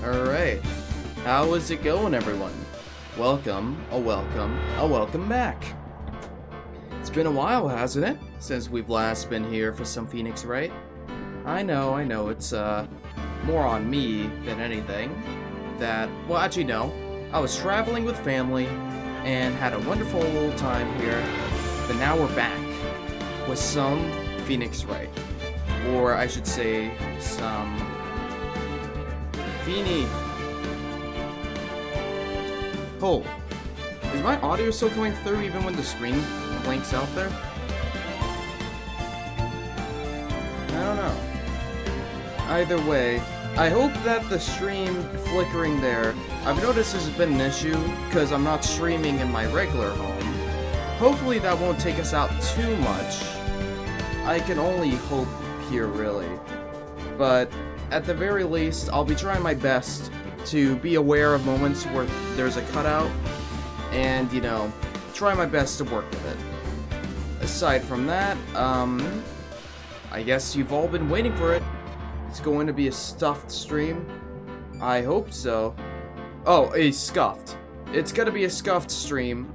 Alright, how is it going, everyone? Welcome back. It's been a while, hasn't it? Since we've last been here for some Phoenix Wright. I know, it's more on me than anything. Well, actually no. I was traveling with family and had a wonderful time here, but now we're back with some Phoenix Wright. Or I should say, some Feeny. Oh, is my audio still going through even when the screen blinks out there? I don't know. Either way, I hope that the stream flickering there, I've noticed this has been an issue because I'm not streaming in my regular home. Hopefully that won't take us out too much. I can only hope here, really. But at the very least, I'll be trying my best to be aware of moments where there's a cutout and, try my best to work with it. Aside from that, I guess you've all been waiting for it. It's going to be a stuffed stream. I hope so. Oh, a scuffed. It's gonna be a scuffed stream.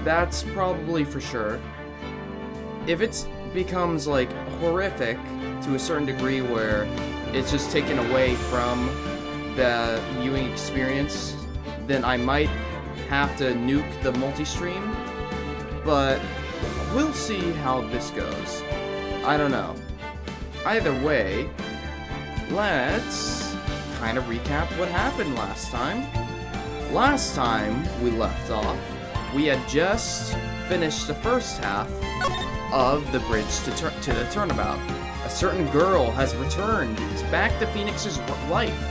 That's probably for sure. If it becomes, like, horrific to a certain degree where it's just taken away from the viewing experience, then I might have to nuke the multi-stream, but we'll see how this goes. I don't know. Either way, let's kind of recap what happened last time. Last time we left off, we had just finished the first half of the bridge to the turnabout. A certain girl has returned back to Phoenix's life,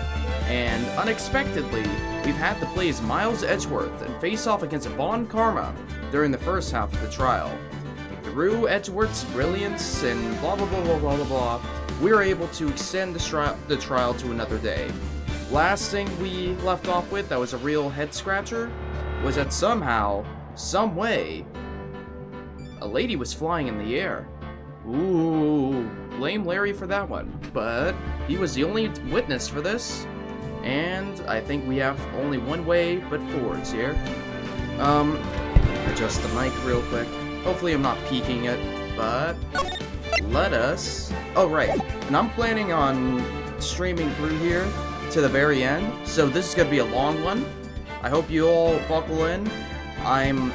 and unexpectedly, we've had to play as Miles Edgeworth and face off against Bond Karma during the first half of the trial. Through Edgeworth's brilliance and blah blah blah blah blah blah blah, we were able to extend the trial to another day. Last thing we left off with that was a real head scratcher was that somehow, some way, a lady was flying in the air. Ooh, blame Larry for that one, but he was the only witness for this, and I think we have only one way but forwards here. Adjust the mic real quick. Hopefully I'm not peaking it, but let us... Oh, right, and I'm planning on streaming through here to the very end, so this is gonna be a long one. I hope you all buckle in. I'm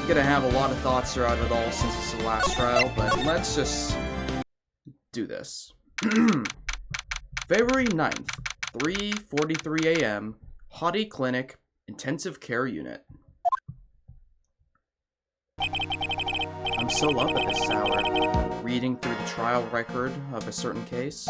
gonna have a lot of thoughts throughout it all since it's the last trial, but let's just do this. February 9th, 3:43 a.m., Hottie Clinic, Intensive Care Unit. I'm still up at this hour, reading through the trial record of a certain case.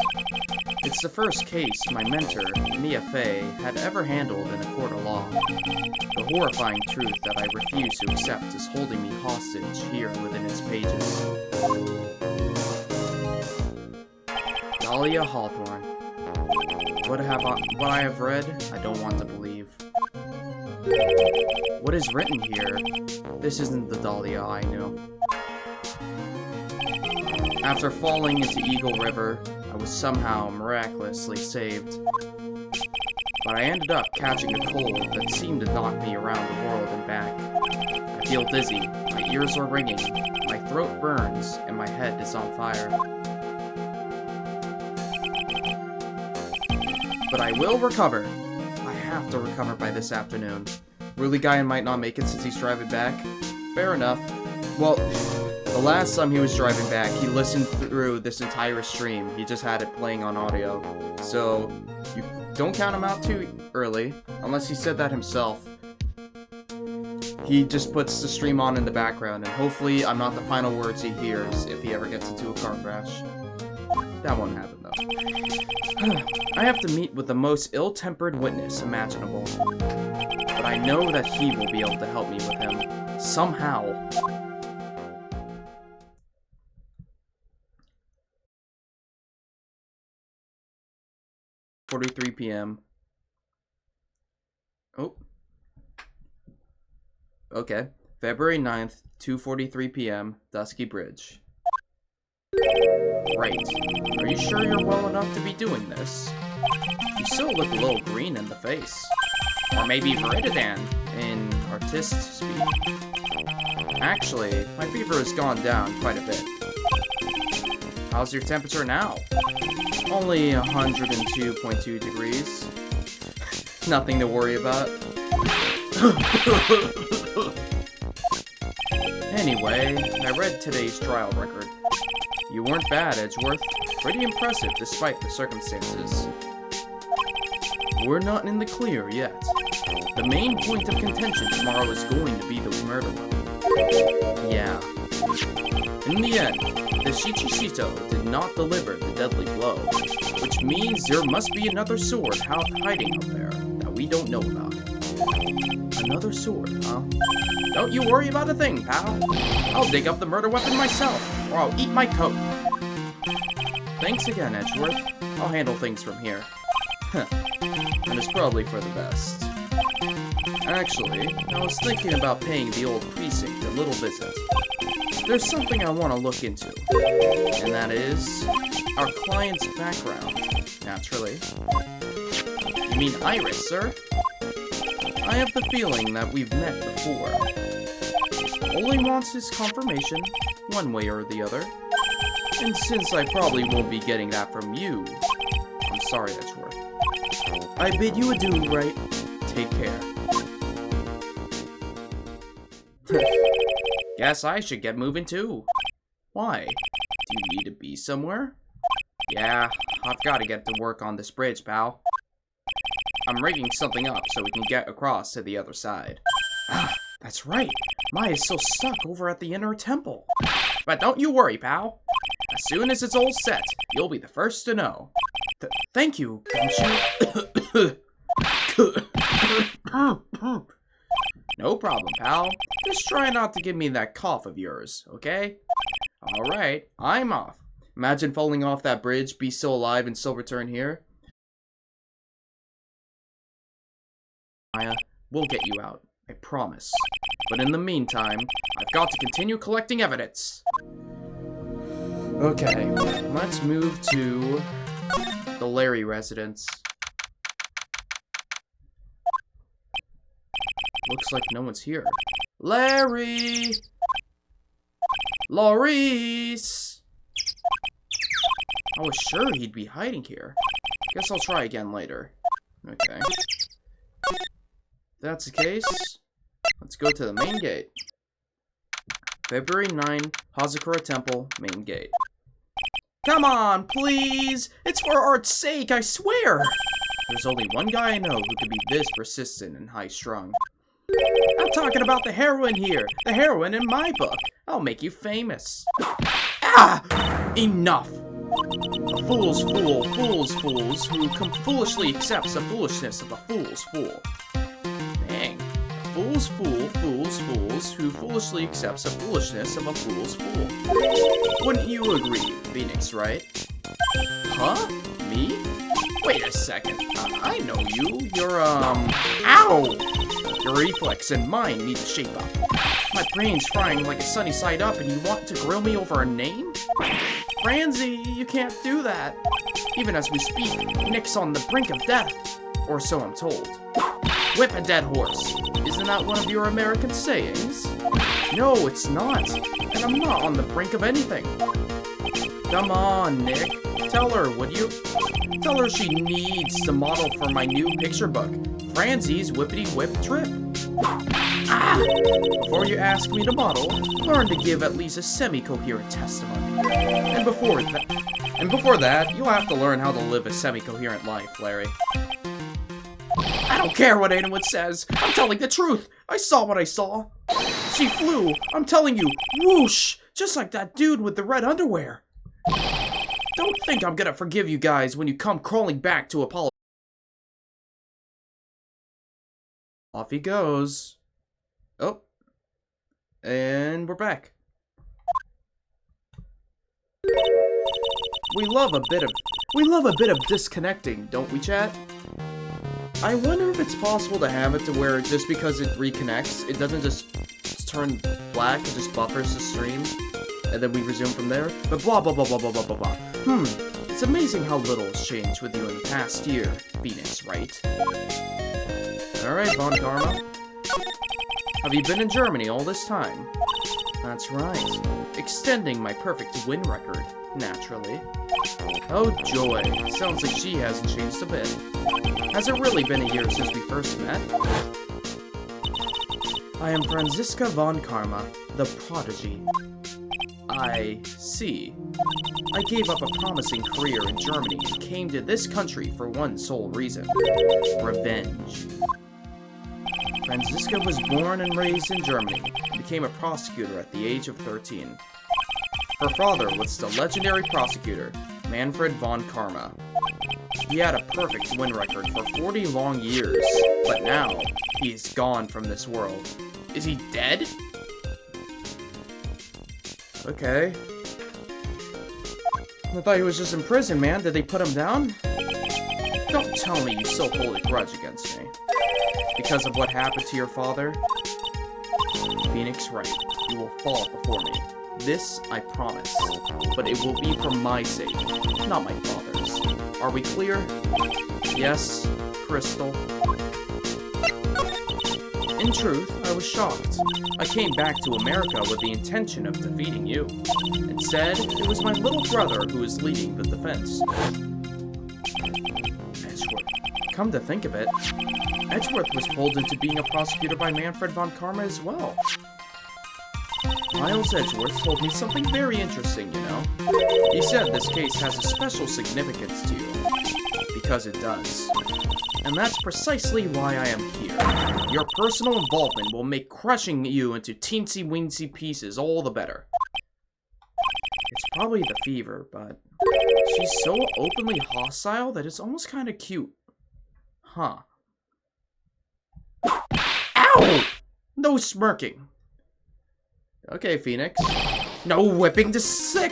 It's the first case my mentor, Mia Fey, had ever handled in a court of law. The horrifying truth that I refuse to accept is holding me hostage here within its pages. Dahlia Hawthorne. What I have read, I don't want to believe. What is written here? This isn't the Dahlia I knew. After falling into Eagle River, I was somehow miraculously saved. But I ended up catching a cold that seemed to knock me around the world and back. I feel dizzy, my ears are ringing, my throat burns, and my head is on fire. But I will recover. I have to recover by this afternoon. Really, Guy might not make it since he's driving back. Fair enough. Well, the last time he was driving back, he listened through this entire stream. He just had it playing on audio. So, you don't count him out too early, unless he said that himself. He just puts the stream on in the background, and hopefully I'm not the final words he hears if he ever gets into a car crash. That won't happen, though. I have to meet with the most ill-tempered witness imaginable. But I know that he will be able to help me with him. Somehow. .43 p.m. Oh. Okay. February 9th, 2:43 p.m., Dusky Bridge. Right. Are you sure you're well enough to be doing this? You still look a little green in the face. Or maybe Viridian in artist speak. Actually, my fever has gone down quite a bit. How's your temperature now? Only 102.2 degrees. Nothing to worry about. Anyway, I read today's trial record. You weren't bad, Edgeworth. Pretty impressive despite the circumstances. We're not in the clear yet. The main point of contention tomorrow is going to be the murder weapon. Yeah. In the end, the Shichishito did not deliver the deadly blow, which means there must be another sword hiding out there that we don't know about. Another sword, huh? Don't you worry about a thing, pal. I'll dig up the murder weapon myself, or I'll eat my coat. Thanks again, Edgeworth. I'll handle things from here. And it's probably for the best. Actually, I was thinking about paying the old precinct a little visit. There's something I want to look into, and that is our client's background, naturally. You mean Iris, sir? I have the feeling that we've met before. Only wants his confirmation, one way or the other. And since I probably won't be getting that from you, I'm sorry, Edgeworth. I bid you adieu, right? Take care. Guess I should get moving too. Why? Do you need to be somewhere? Yeah, I've got to get to work on this bridge, pal. I'm rigging something up so we can get across to the other side. Ah, that's right. Maya's still stuck over at the inner temple. But don't you worry, pal. As soon as it's all set, you'll be the first to know. Thank you, GUMSHOE. No problem, pal. Just try not to give me that cough of yours, okay? Alright, I'm off. Imagine falling off that bridge, be still alive, and still return here. Maya, we'll get you out. I promise. But in the meantime, I've got to continue collecting evidence. Okay, let's move to the Larry residence. Looks like no one's here. Larry! Laurice! I was sure he'd be hiding here. Guess I'll try again later. Okay. If that's the case, let's go to the main gate. February 9, Hazakura Temple, main gate. Come on, please! It's for art's sake, I swear! There's only one guy I know who could be this persistent and high-strung. I'm talking about the heroine here. The heroine in my book. I'll make you famous. Ah! Enough! A fool's fool, fools who foolishly accepts the foolishness of a fool's fool. Dang. A fool's fool, fools who foolishly accepts the foolishness of a fool's fool. Wouldn't you agree, Phoenix Wright? Huh? Me? Wait a second. I know you. You're, Ow! Your reflex and mine need to shape up. My brain's frying like a sunny side up and you want to grill me over a name? Franzi, you can't do that. Even as we speak, Nick's on the brink of death. Or so I'm told. Whip a dead horse. Isn't that one of your American sayings? No, it's not. And I'm not on the brink of anything. Come on, Nick. Tell her, would you? Tell her she needs the model for my new picture book, Franzi's Whippity Whip Trip. Ah! Before you ask me to model, learn to give at least a semi-coherent testimony. And before that, you'll have to learn how to live a semi-coherent life, Larry. I don't care what anyone says. I'm telling the truth. I saw what I saw. She flew. I'm telling you, whoosh, just like that dude with the red underwear. Don't think I'm gonna forgive you guys when you come crawling back to apologize. Off he goes. Oh. And we're back. We love a bit of disconnecting, don't we, chat? I wonder if it's possible to have it to where just because it reconnects, it doesn't just turn black, it just buffers the stream, and then we resume from there. But blah blah blah blah blah blah blah blah. It's amazing how little has changed with you in the past year, Phoenix Wright. Alright, Von Karma. Have you been in Germany all this time? That's right. Extending my perfect win record, naturally. Oh joy, sounds like she hasn't changed a bit. Has it really been a year since we first met? I am Franziska von Karma, the prodigy. I see. I gave up a promising career in Germany and came to this country for one sole reason. Revenge. Franziska was born and raised in Germany and became a prosecutor at the age of 13. Her father was the legendary prosecutor, Manfred von Karma. He had a perfect win record for 40 long years, but now he is gone from this world. Is he dead? Okay. I thought he was just in prison, man. Did they put him down? Don't tell me you still hold a grudge against me. Because of what happened to your father? Phoenix Wright, you will fall before me. This, I promise. But it will be for my sake, not my father's. Are we clear? Yes, Crystal. In truth, I was shocked. I came back to America with the intention of defeating you. Instead, it was my little brother who is leading the defense. Edgeworth. Come to think of it, Edgeworth was pulled into being a prosecutor by Manfred von Karma as well. Miles Edgeworth told me something very interesting, you know. He said this case has a special significance to you. Because it does. And that's precisely why I am here. Your personal involvement will make crushing you into teensy-weensy pieces all the better. It's probably the fever, but she's so openly hostile that it's almost kind of cute. Huh. Ow! No smirking. Okay, Phoenix. No whipping the sick!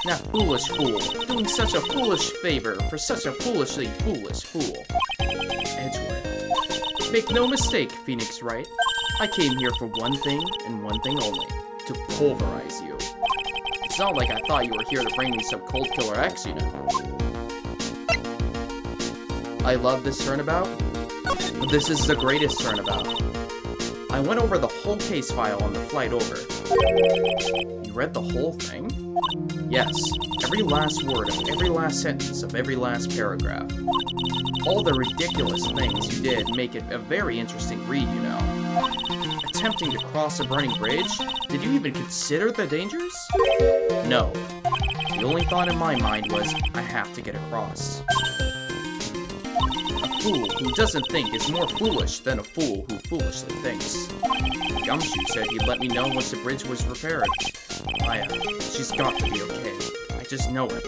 That foolish fool, doing such a foolish favor for such a foolishly foolish fool. Edgeworth. Make no mistake, Phoenix Wright. I came here for one thing and one thing only. To pulverize you. It's not like I thought you were here to bring me some cold killer X, you know. I love this turnabout. This is the greatest turnabout. I went over the whole case file on the flight over. You read the whole thing? Yes, every last word of every last sentence of every last paragraph. All the ridiculous things you did make it a very interesting read, you know. Attempting to cross a burning bridge? Did you even consider the dangers? No. The only thought in my mind was, I have to get across. A fool who doesn't think is more foolish than a fool who foolishly thinks. GUMSHOE said he'd let me know once the bridge was repaired. Maya, she's got to be okay. I just know it.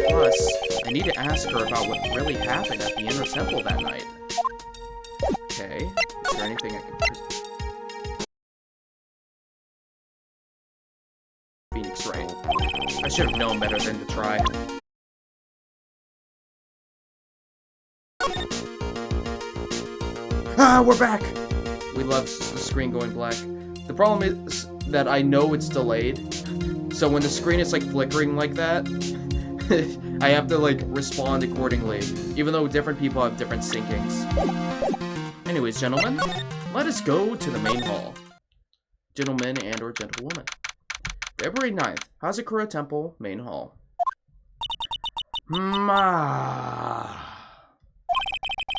Plus, I need to ask her about what really happened at the Inner Temple that night. Okay, is there anything I can... Phoenix Wright. I should have known better than to try. Ah, we're back! We love the screen going black. The problem is that I know it's delayed. So when the screen is like flickering like that, I have to like respond accordingly, even though different people have different syncings. Anyways, gentlemen, let us go to the main hall. Gentlemen and or gentlewoman. February 9th, Hazakura Temple, main hall.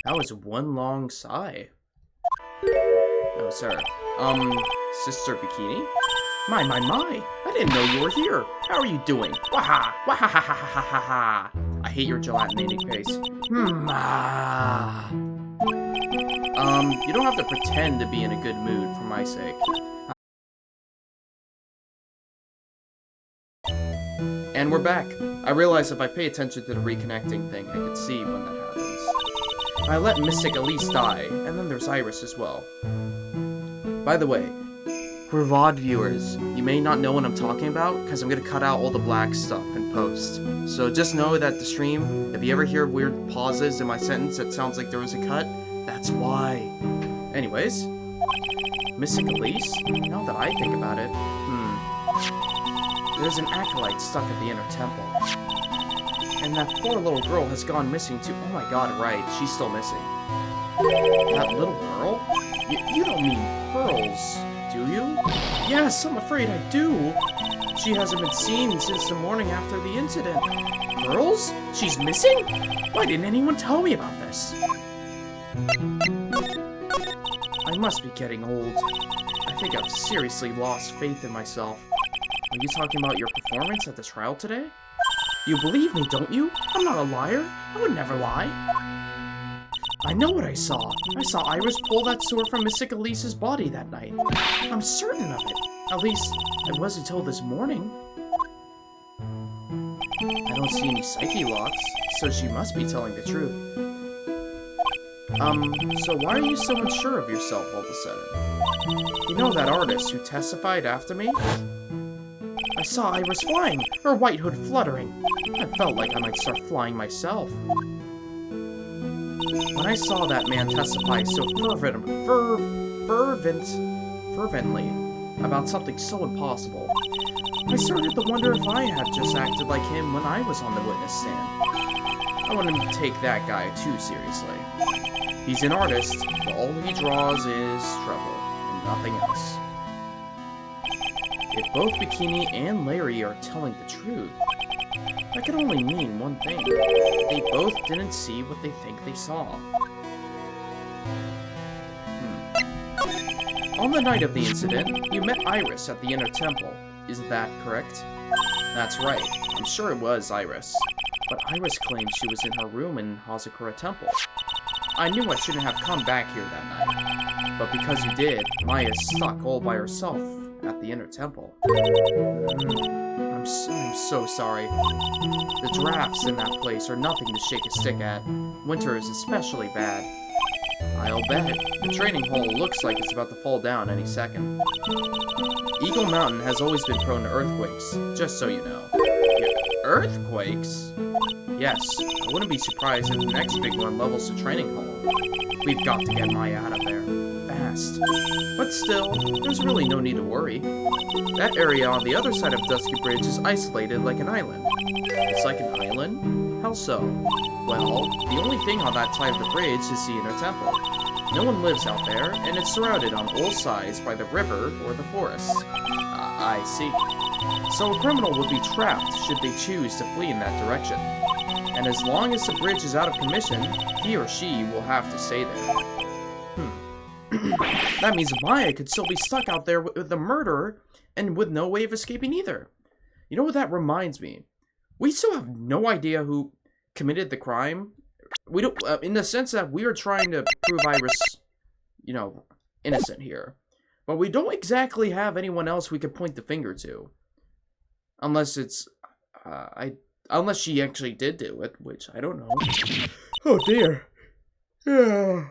That was one long sigh. Oh, sir. Sister Bikini? My. I didn't know you were here. How are you doing? Waha! Wahahahahaha! I hate your gelatinating face. You don't have to pretend to be in a good mood for my sake. And we're back. I realize if I pay attention to the reconnecting thing, I can see when that happens. I let Mystic Elise die, and then there's Iris as well. By the way, for VOD viewers, you may not know what I'm talking about, because I'm going to cut out all the black stuff in post. So just know that the stream, if you ever hear weird pauses in my sentence that sounds like there was a cut, that's why. Anyways, Mystic Elise? Now that I think about it, there's an acolyte stuck at the Inner Temple. And that poor little girl has gone missing too. Oh my god, right, she's still missing. That little girl? You don't mean Pearls, do you? Yes, I'm afraid I do. She hasn't been seen since the morning after the incident. Pearls? She's missing? Why didn't anyone tell me about this? I must be getting old. I think I've seriously lost faith in myself. Are you talking about your performance at the trial today? You believe me, don't you? I'm not a liar. I would never lie. I know what I saw. I saw Iris pull that sword from Mystic Elise's body that night. I'm certain of it. At least, I was until this morning. I don't see any psyche locks, so she must be telling the truth. So why are you so unsure of yourself all of a sudden? You know that artist who testified after me? I saw Iris flying, her white hood fluttering. I felt like I might start flying myself. When I saw that man testify so fervently about something so impossible, I started to wonder if I had just acted like him when I was on the witness stand. I wouldn't take that guy too seriously. He's an artist, but all he draws is trouble, and nothing else. If both Bikini and Larry are telling the truth, that could only mean one thing. They both didn't see what they think they saw. On the night of the incident, you met Iris at the Inner Temple. Is that correct? That's right. I'm sure it was Iris. But Iris claimed she was in her room in Hazakura Temple. I knew I shouldn't have come back here that night. But because you did, Maya's stuck all by herself at the Inner Temple. I'm so sorry. The drafts in that place are nothing to shake a stick at. Winter is especially bad. I'll bet. The training hall looks like it's about to fall down any second. Eagle Mountain has always been prone to earthquakes, just so you know. Earthquakes? Yes, I wouldn't be surprised if the next big one levels the training hall. We've got to get Maya out of there. Fast. But still, there's really no need to worry. That area on the other side of Dusky Bridge is isolated like an island. It's like an island? How so? Well, the only thing on that side of the bridge is the Inner Temple. No one lives out there, and it's surrounded on all sides by the river or the forest. I see. So a criminal would be trapped should they choose to flee in that direction. And as long as the bridge is out of commission, he or she will have to stay there. That means Maya could still be stuck out there with the murderer and with no way of escaping either. You know what that reminds me? We still have no idea who committed the crime. We don't, in the sense that we are trying to prove Iris, you know, innocent here. But we don't exactly have anyone else we could point the finger to. Unless it's, unless she actually did do it, which I don't know. Oh dear. Yeah.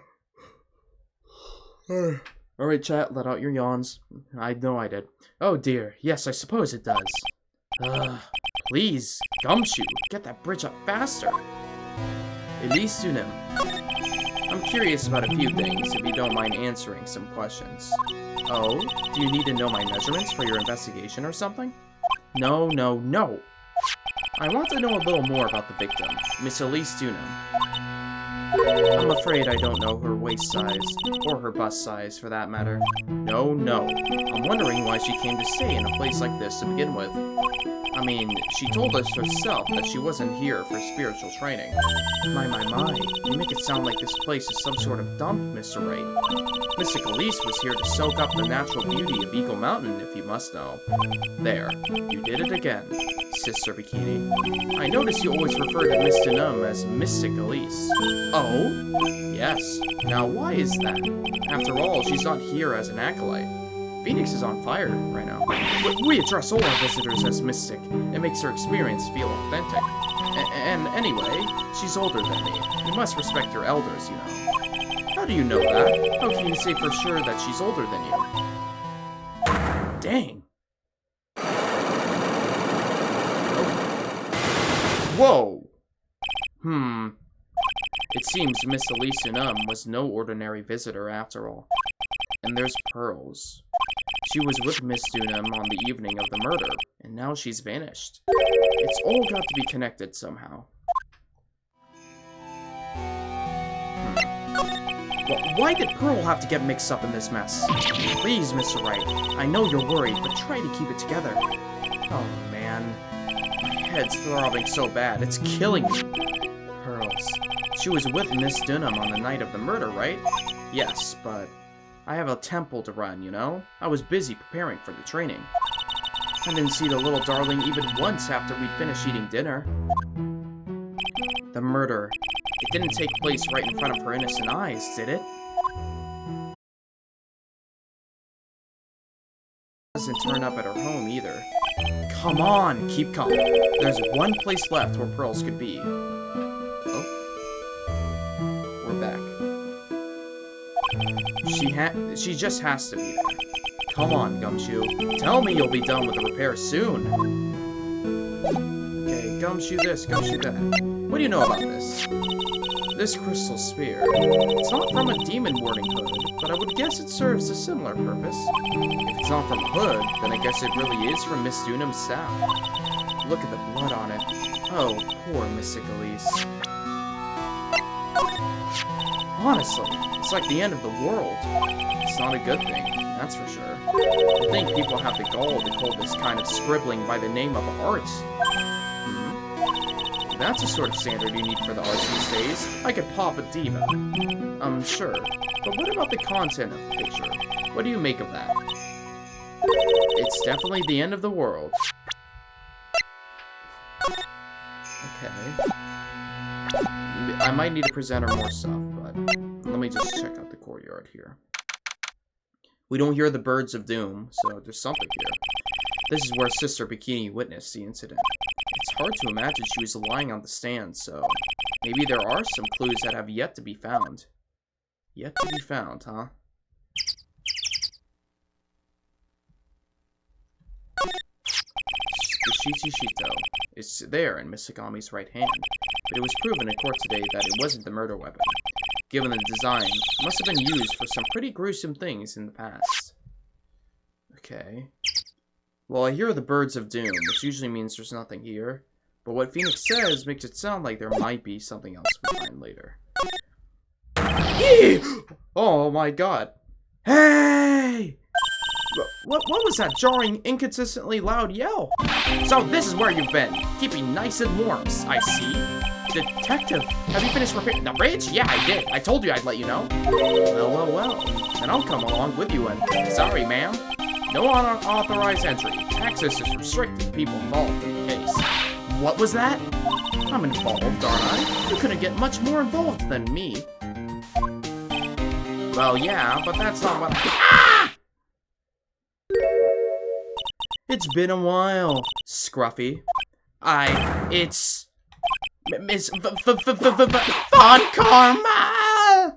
Alright, chat, let out your yawns. I know I did. Oh dear, yes, I suppose it does. Please, Gumshoe, get that bridge up faster. Elise Tunim. I'm curious about a few things, if you don't mind answering some questions. Oh, do you need to know my measurements for your investigation or something? No, no, no. I want to know a little more about the victim, Miss Elise Tunham. I'm afraid I don't know her waist size, or her bust size for that matter. No, no. I'm wondering why she came to stay in a place like this to begin with. I mean, she told us herself that she wasn't here for spiritual training. My, you make it sound like this place is some sort of dump, Mr. Wright. Mystic Elise was here to soak up the natural beauty of Eagle Mountain, if you must know. There, you did it again, Sister Bikini. I notice you always refer to Miss Denham as Mystic Elise. Oh? Yes. Now, why is that? After all, she's not here as an acolyte. Phoenix is on fire right now. We address all our visitors as mystic. It makes her experience feel authentic. And anyway, she's older than me. You must respect your elders, you know. How do you know that? How can you say for sure that she's older than you? Dang. Whoa. It seems Miss Elise Unum was no ordinary visitor after all. And there's Pearls. She was with Miss Dunham on the evening of the murder, and now she's vanished. It's all got to be connected somehow. Why did Pearl have to get mixed up in this mess? Please, Mr. Wright. I know you're worried, but try to keep it together. Oh, man. My head's throbbing so bad. It's killing me. Pearls. She was with Miss Dunham on the night of the murder, right? Yes, but I have a temple to run, you know? I was busy preparing for the training. I didn't see the little darling even once after we'd finished eating dinner. The murder. It didn't take place right in front of her innocent eyes, did it? Doesn't turn up at her home either. Come on, keep calm. There's one place left where Pearls could be. Oh. We're back. She just has to be there. Come on, GUMSHOE. Tell me you'll be done with the repair soon. Okay, GUMSHOE this, GUMSHOE that. What do you know about this? This crystal sphere. It's not from a demon warding hood, but I would guess it serves a similar purpose. If it's not from a hood, then I guess it really is from Miss Dunham's staff. Look at the blood on it. Oh, poor Miss Elise. Honestly, it's like the end of the world. It's not a good thing, that's for sure. I think people have the gall to call this kind of scribbling by the name of art. That's the sort of standard you need for the arts these days. I could pop a diva. Sure. But what about the content of the picture? What do you make of that? It's definitely the end of the world. Okay. I might need to present her more stuff, but let me just check out the courtyard here. We don't hear the birds of doom, so there's something here. This is where Sister Bikini witnessed the incident. It's hard to imagine she was lying on the stand, so maybe there are some clues that have yet to be found. Yet to be found, huh? The Shichishito is there in Miss Sagami's right hand, but it was proven in court today that it wasn't the murder weapon. Given the design, it must have been used for some pretty gruesome things in the past. Okay. Well, I hear the birds of doom, which usually means there's nothing here. But what Phoenix says makes it sound like there might be something else we find later. Oh my god. Hey! What was that jarring, inconsistently loud yell? So this is where you've been, keeping nice and warm, I see. Detective, have you finished repairing the bridge? Yeah, I did. I told you I'd let you know. Well. Then I'll come along with you and... Sorry, ma'am. No unauthorized entry. Access is restricted to people involved in the case. What was that? I'm involved, aren't I? You couldn't get much more involved than me. Well, yeah, but that's not what Ah! It's been a while, Scruffy. It's... Miss Von Karma!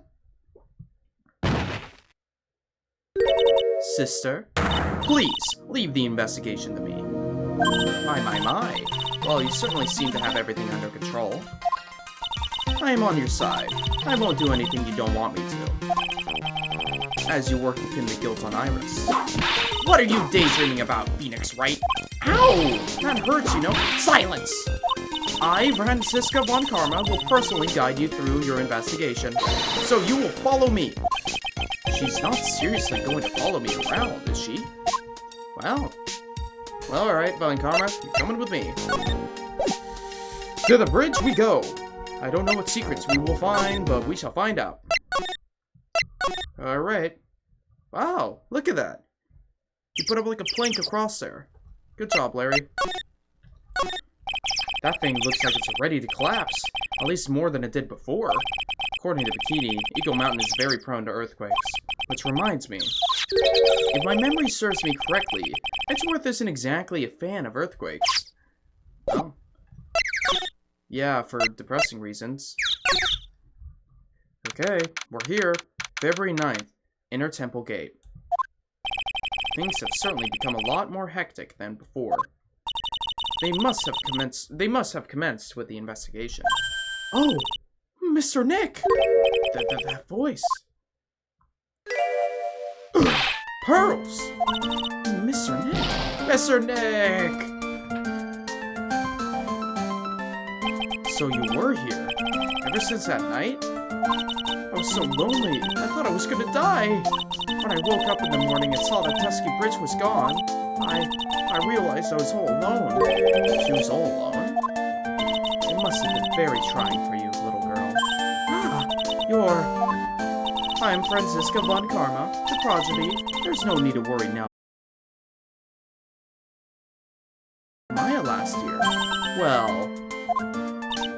Sister, please, leave the investigation to me. My. Well, you certainly seem to have everything under control. I am on your side. I won't do anything you don't want me to. As you work to pin the guilt on Iris. What are you daydreaming about, Phoenix Wright? Ow! That hurts, you know. Silence! I, Francisca Von Karma, will personally guide you through your investigation. So you will follow me. She's not seriously going to follow me around, is she? Well, alright, Von Karma, you're coming with me. To the bridge we go. I don't know what secrets we will find, but we shall find out. Alright. Wow, look at that. You put up like a plank across there. Good job, Larry. That thing looks like it's ready to collapse. At least more than it did before. According to Bikini, Eagle Mountain is very prone to earthquakes. Which reminds me, if my memory serves me correctly, Edgeworth isn't exactly a fan of earthquakes. Oh. Yeah, for depressing reasons. Okay, we're here. February 9th, Inner Temple Gate. Things have certainly become a lot more hectic than before. They must have commenced with the investigation. Oh, Mr. Nick! That voice. Pearls! Mr. Nick! Mr. Nick! So you were here. Ever since that night? I was so lonely. I thought I was gonna die. When I woke up in the morning and saw that Tusky Bridge was gone, I realized I was all alone. She was all alone? It must have been very trying for you, little girl. I'm Franziska von Karma, the prodigy. There's no need to worry now. Maya last year. Well,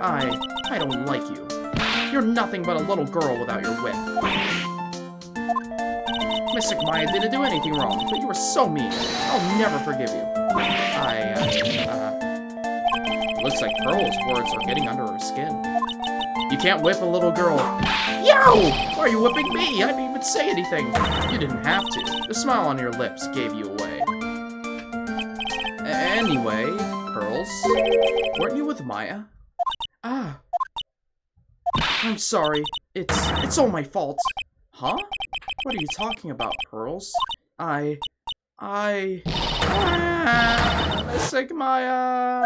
I don't like you. You're nothing but a little girl without your wit. Mystic Maya didn't do anything wrong, but you were so mean. I'll never forgive you. Looks like Pearl's words are getting under her skin. You can't whip a little girl. Yo! Why are you whipping me? I didn't even say anything. You didn't have to. The smile on your lips gave you away. Anyway, Pearls, weren't you with Maya? I'm sorry. It's all my fault. Huh? What are you talking about, Pearls? Mystic Maya!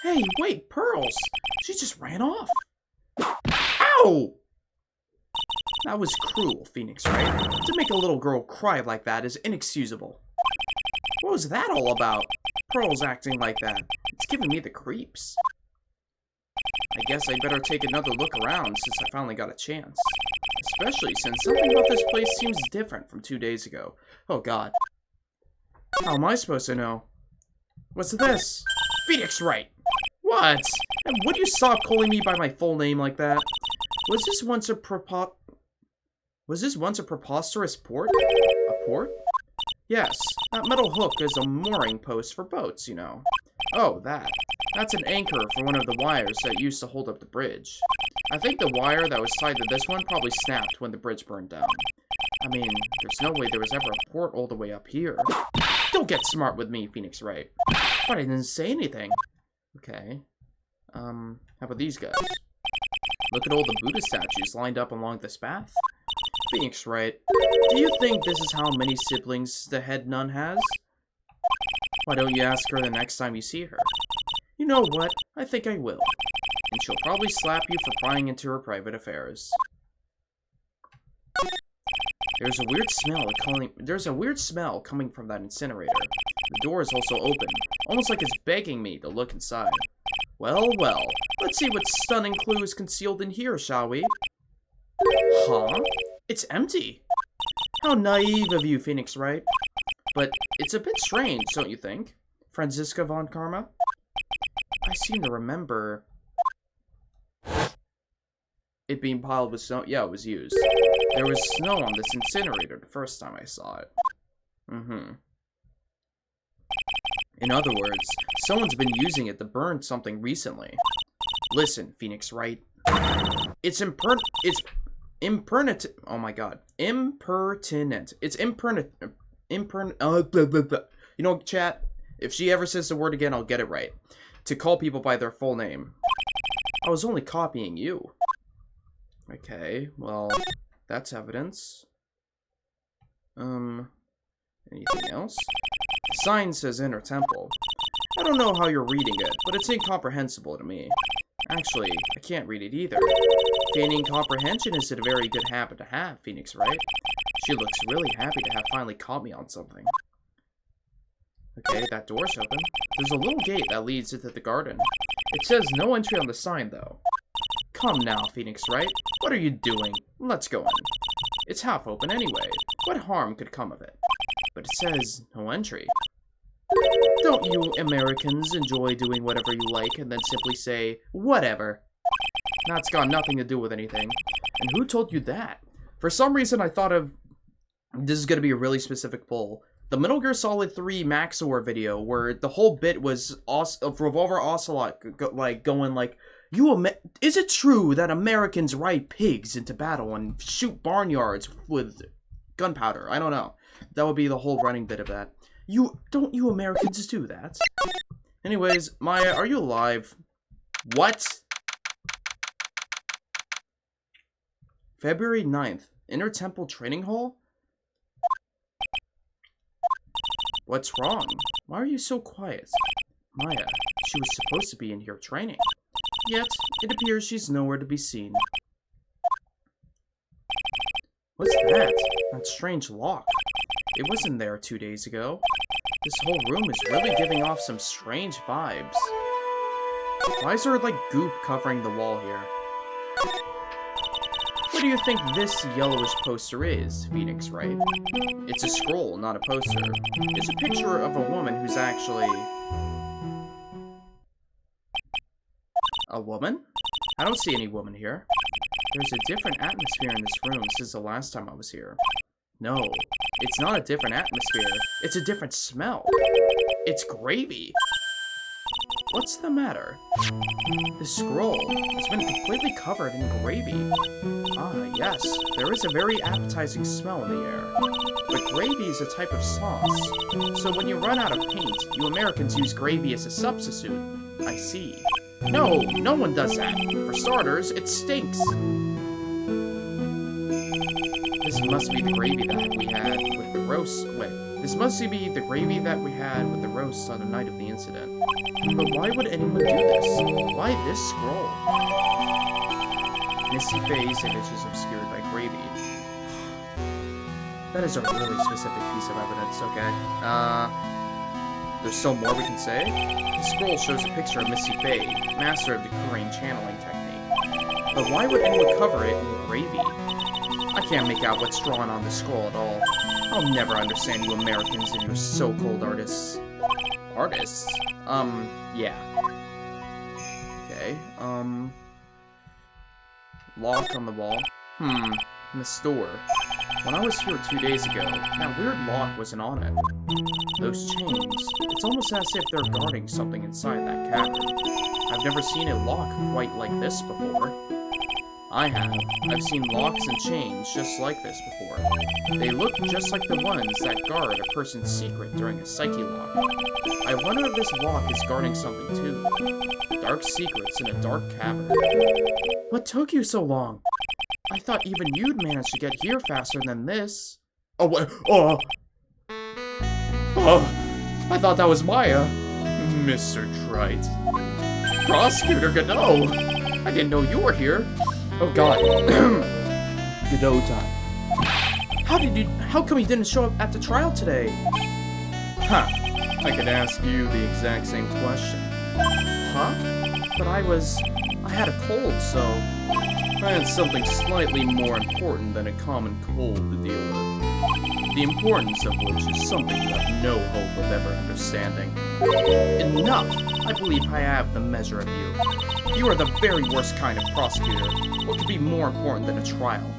Hey, wait, Pearls! She just ran off. Ow! That was cruel, Phoenix Wright. To make a little girl cry like that is inexcusable. What was that all about? Pearl's acting like that. It's giving me the creeps. I guess I better take another look around since I finally got a chance. Especially since something about this place seems different from 2 days ago. Oh god. How am I supposed to know? What's this? Phoenix Wright! What? And would you stop calling me by my full name like that? Was this once a preposterous port? A port? Yes, that metal hook is a mooring post for boats, you know. Oh, that. That's an anchor for one of the wires that used to hold up the bridge. I think the wire that was tied to this one probably snapped when the bridge burned down. I mean, there's no way there was ever a port all the way up here. Don't get smart with me, Phoenix Wright. But I didn't say anything. Okay. How about these guys? Look at all the Buddha statues lined up along this path. Phoenix Wright, do you think this is how many siblings the head nun has? Why don't you ask her the next time you see her? You know what? I think I will. And she'll probably slap you for prying into her private affairs. There's a weird smell coming from that incinerator. The door is also open, almost like it's begging me to look inside. Well, well, let's see what stunning clue is concealed in here, shall we? Huh? It's empty. How naive of you, Phoenix Wright. But it's a bit strange, don't you think? Franziska von Karma? I seem to remember it being piled with snow. Yeah, it was used. There was snow on this incinerator the first time I saw it. In other words, someone's been using it to burn something recently. Listen, Phoenix Wright. It's impertinent. Oh my god. Impertinent. It's impertinent. You know, chat, if she ever says the word again, I'll get it right. To call people by their full name. I was only copying you. Okay, well, that's evidence. Anything else? The sign says Inner Temple. I don't know how you're reading it, but it's incomprehensible to me. Actually, I can't read it either. Gaining comprehension is a very good habit to have, Phoenix Wright. She looks really happy to have finally caught me on something. Okay, that door's open. There's a little gate that leads into the garden. It says no entry on the sign, though. Come now, Phoenix Wright. What are you doing? Let's go in. It's half open anyway. What harm could come of it? But it says no entry. Don't you Americans enjoy doing whatever you like and then simply say, whatever? That's got nothing to do with anything. And who told you that? For some reason, I thought of... This is going to be a really specific poll. The Metal Gear Solid 3 Maxor video, where the whole bit was of Revolver Ocelot going like, is it true that Americans ride pigs into battle and shoot barnyards with gunpowder? I don't know. That would be the whole running bit of that. Don't you Americans do that? Anyways, Maya, are you alive? What? February 9th, Inner Temple Training Hall? What's wrong? Why are you so quiet? Maya, she was supposed to be in here training. Yet, it appears she's nowhere to be seen. What's that? That strange lock. It wasn't there 2 days ago. This whole room is really giving off some strange vibes. Why is there, like, goop covering the wall here? What do you think this yellowish poster is, Phoenix Wright? It's a scroll, not a poster. It's a picture of a woman who's actually... a woman? I don't see any woman here. There's a different atmosphere in this room since the last time I was here. No, it's not a different atmosphere. It's a different smell. It's gravy. What's the matter? The scroll has been completely covered in gravy. Ah, yes, there is a very appetizing smell in the air. But gravy is a type of sauce. So when you run out of paint, you Americans use gravy as a substitute. I see. No, no one does that. For starters, it stinks. This must be the gravy that we had with the roast. Wait, this must be the gravy that we had with the roast on the night of the incident. But why would anyone do this? Why this scroll? Misty face images obscured by gravy. That is a really specific piece of evidence, okay? There's still more we can say? The scroll shows a picture of Misty Faye, master of the Korean channeling technique. But why would anyone cover it in gravy? I can't make out what's drawn on the scroll at all. I'll never understand you Americans and your so-called artists. Artists? Yeah. Okay, lock on the wall. In the store. When I was here 2 days ago, that weird lock wasn't on it. Those chains, it's almost as if they're guarding something inside that cavern. I've never seen a lock quite like this before. I have. I've seen locks and chains just like this before. They look just like the ones that guard a person's secret during a psyche lock. I wonder if this lock is guarding something too. Dark secrets in a dark cavern. What took you so long? I thought even you'd manage to get here faster than this. Oh, what? Oh! I thought that was Maya. Mr. Trite. Prosecutor Godot! I didn't know you were here. Oh god. Godot time. How come you didn't show up at the trial today? Huh. I could ask you the exact same question. Huh? But I had a cold, so... I had something slightly more important than a common cold to deal with. The importance of which is something you have no hope of ever understanding. Enough! I believe I have the measure of you. You are the very worst kind of prosecutor. What could be more important than a trial?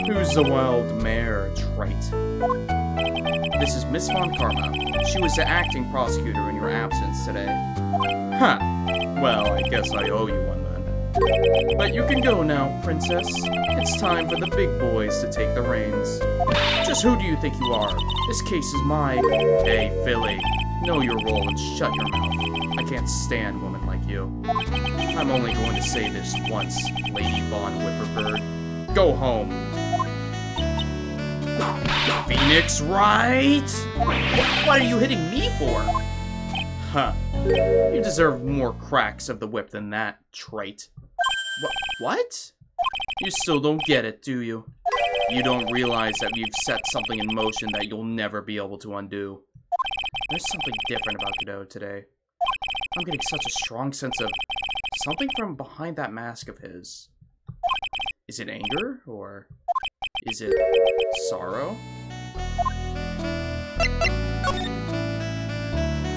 Who's the wild mare, Trite? This is Miss Von Karma. She was the acting prosecutor in your absence today. Huh. Well, I guess I owe you one then. But you can go now, Princess. It's time for the big boys to take the reins. Just who do you think you are? This case is my... Hey, Philly. Know your role and shut your mouth. I can't stand women like you. I'm only going to say this once, Lady Von Whipperbird. Go home. Phoenix Wright? What are you hitting me for? Huh. You deserve more cracks of the whip than that, Trite. What? You still don't get it, do you? You don't realize that you've set something in motion that you'll never be able to undo. There's something different about Godot today. I'm getting such a strong sense of something from behind that mask of his. Is it anger, or is it sorrow?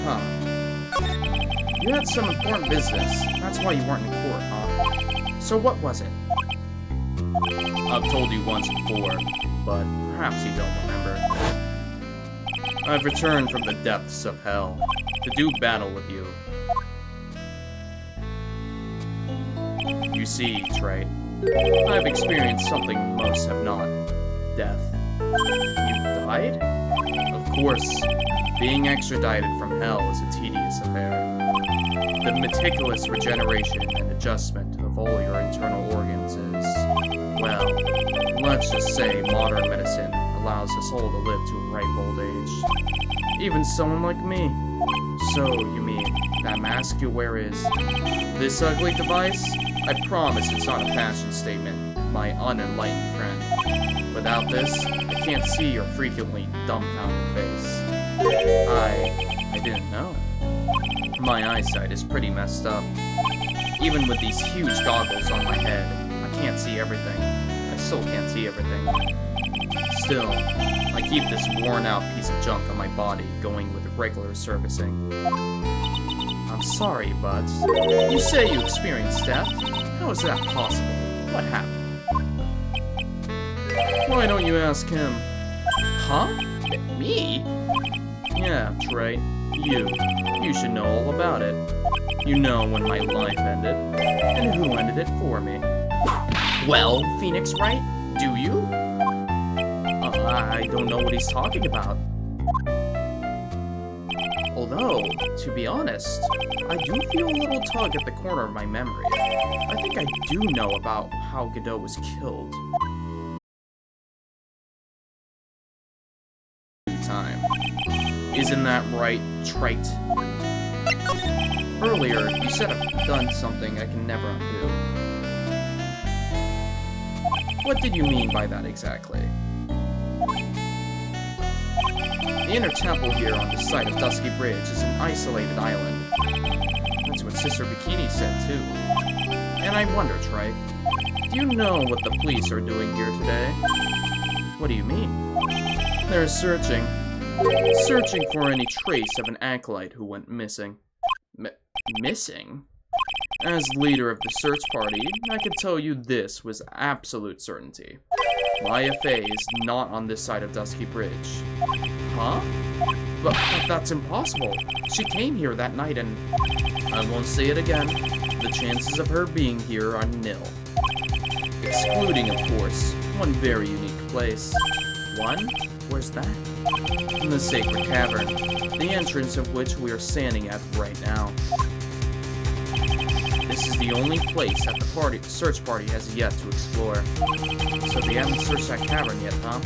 Huh. You had some important business. That's why you weren't in court, huh? So what was it? I've told you once before, but perhaps you don't remember. I've returned from the depths of hell to do battle with you. You see, Trite, I've experienced something most have not. Death. You died? Of course, being extradited from hell is a tedious affair. The meticulous regeneration and adjustment of all your internal organs is, well, let's just say modern medicine allows us all to live to a ripe old age. Even someone like me. So, you mean, that mask you wear is this ugly device? I promise it's not a fashion statement, my unenlightened friend. Without this, I can't see your frequently dumbfounded face. I didn't know. My eyesight is pretty messed up. Even with these huge goggles on my head, I can't see everything. I still can't see everything. Still, I keep this worn-out piece of junk on my body going with regular servicing. I'm sorry, but you say you experienced death? How is that possible? What happened? Why don't you ask him? Huh? Me? Yeah, that's right. You should know all about it. You know when my life ended, and who ended it for me. Well, Phoenix Wright, do you? I don't know what he's talking about. Although, to be honest, I do feel a little tug at the corner of my memory. I think I do know about how Godot was killed. Time. Isn't that right, trite? Earlier, you said I've done something I can never undo. What did you mean by that exactly? The inner temple here on the site of Dusky Bridge is an isolated island. That's what Sister Bikini said, too. And I wonder, Trite, do you know what the police are doing here today? What do you mean? They're searching for any trace of an acolyte who went missing. Missing? As leader of the search party, I can tell you this with absolute certainty. Maya Fey is not on this side of Dusky Bridge. Huh? But that's impossible. She came here that night and... I won't say it again. The chances of her being here are nil. Excluding, of course, one very unique place. One? Where's that? In the Sacred Cavern, the entrance of which we are standing at right now. This is the only place that the search party has yet to explore. So they haven't searched that cavern yet, huh?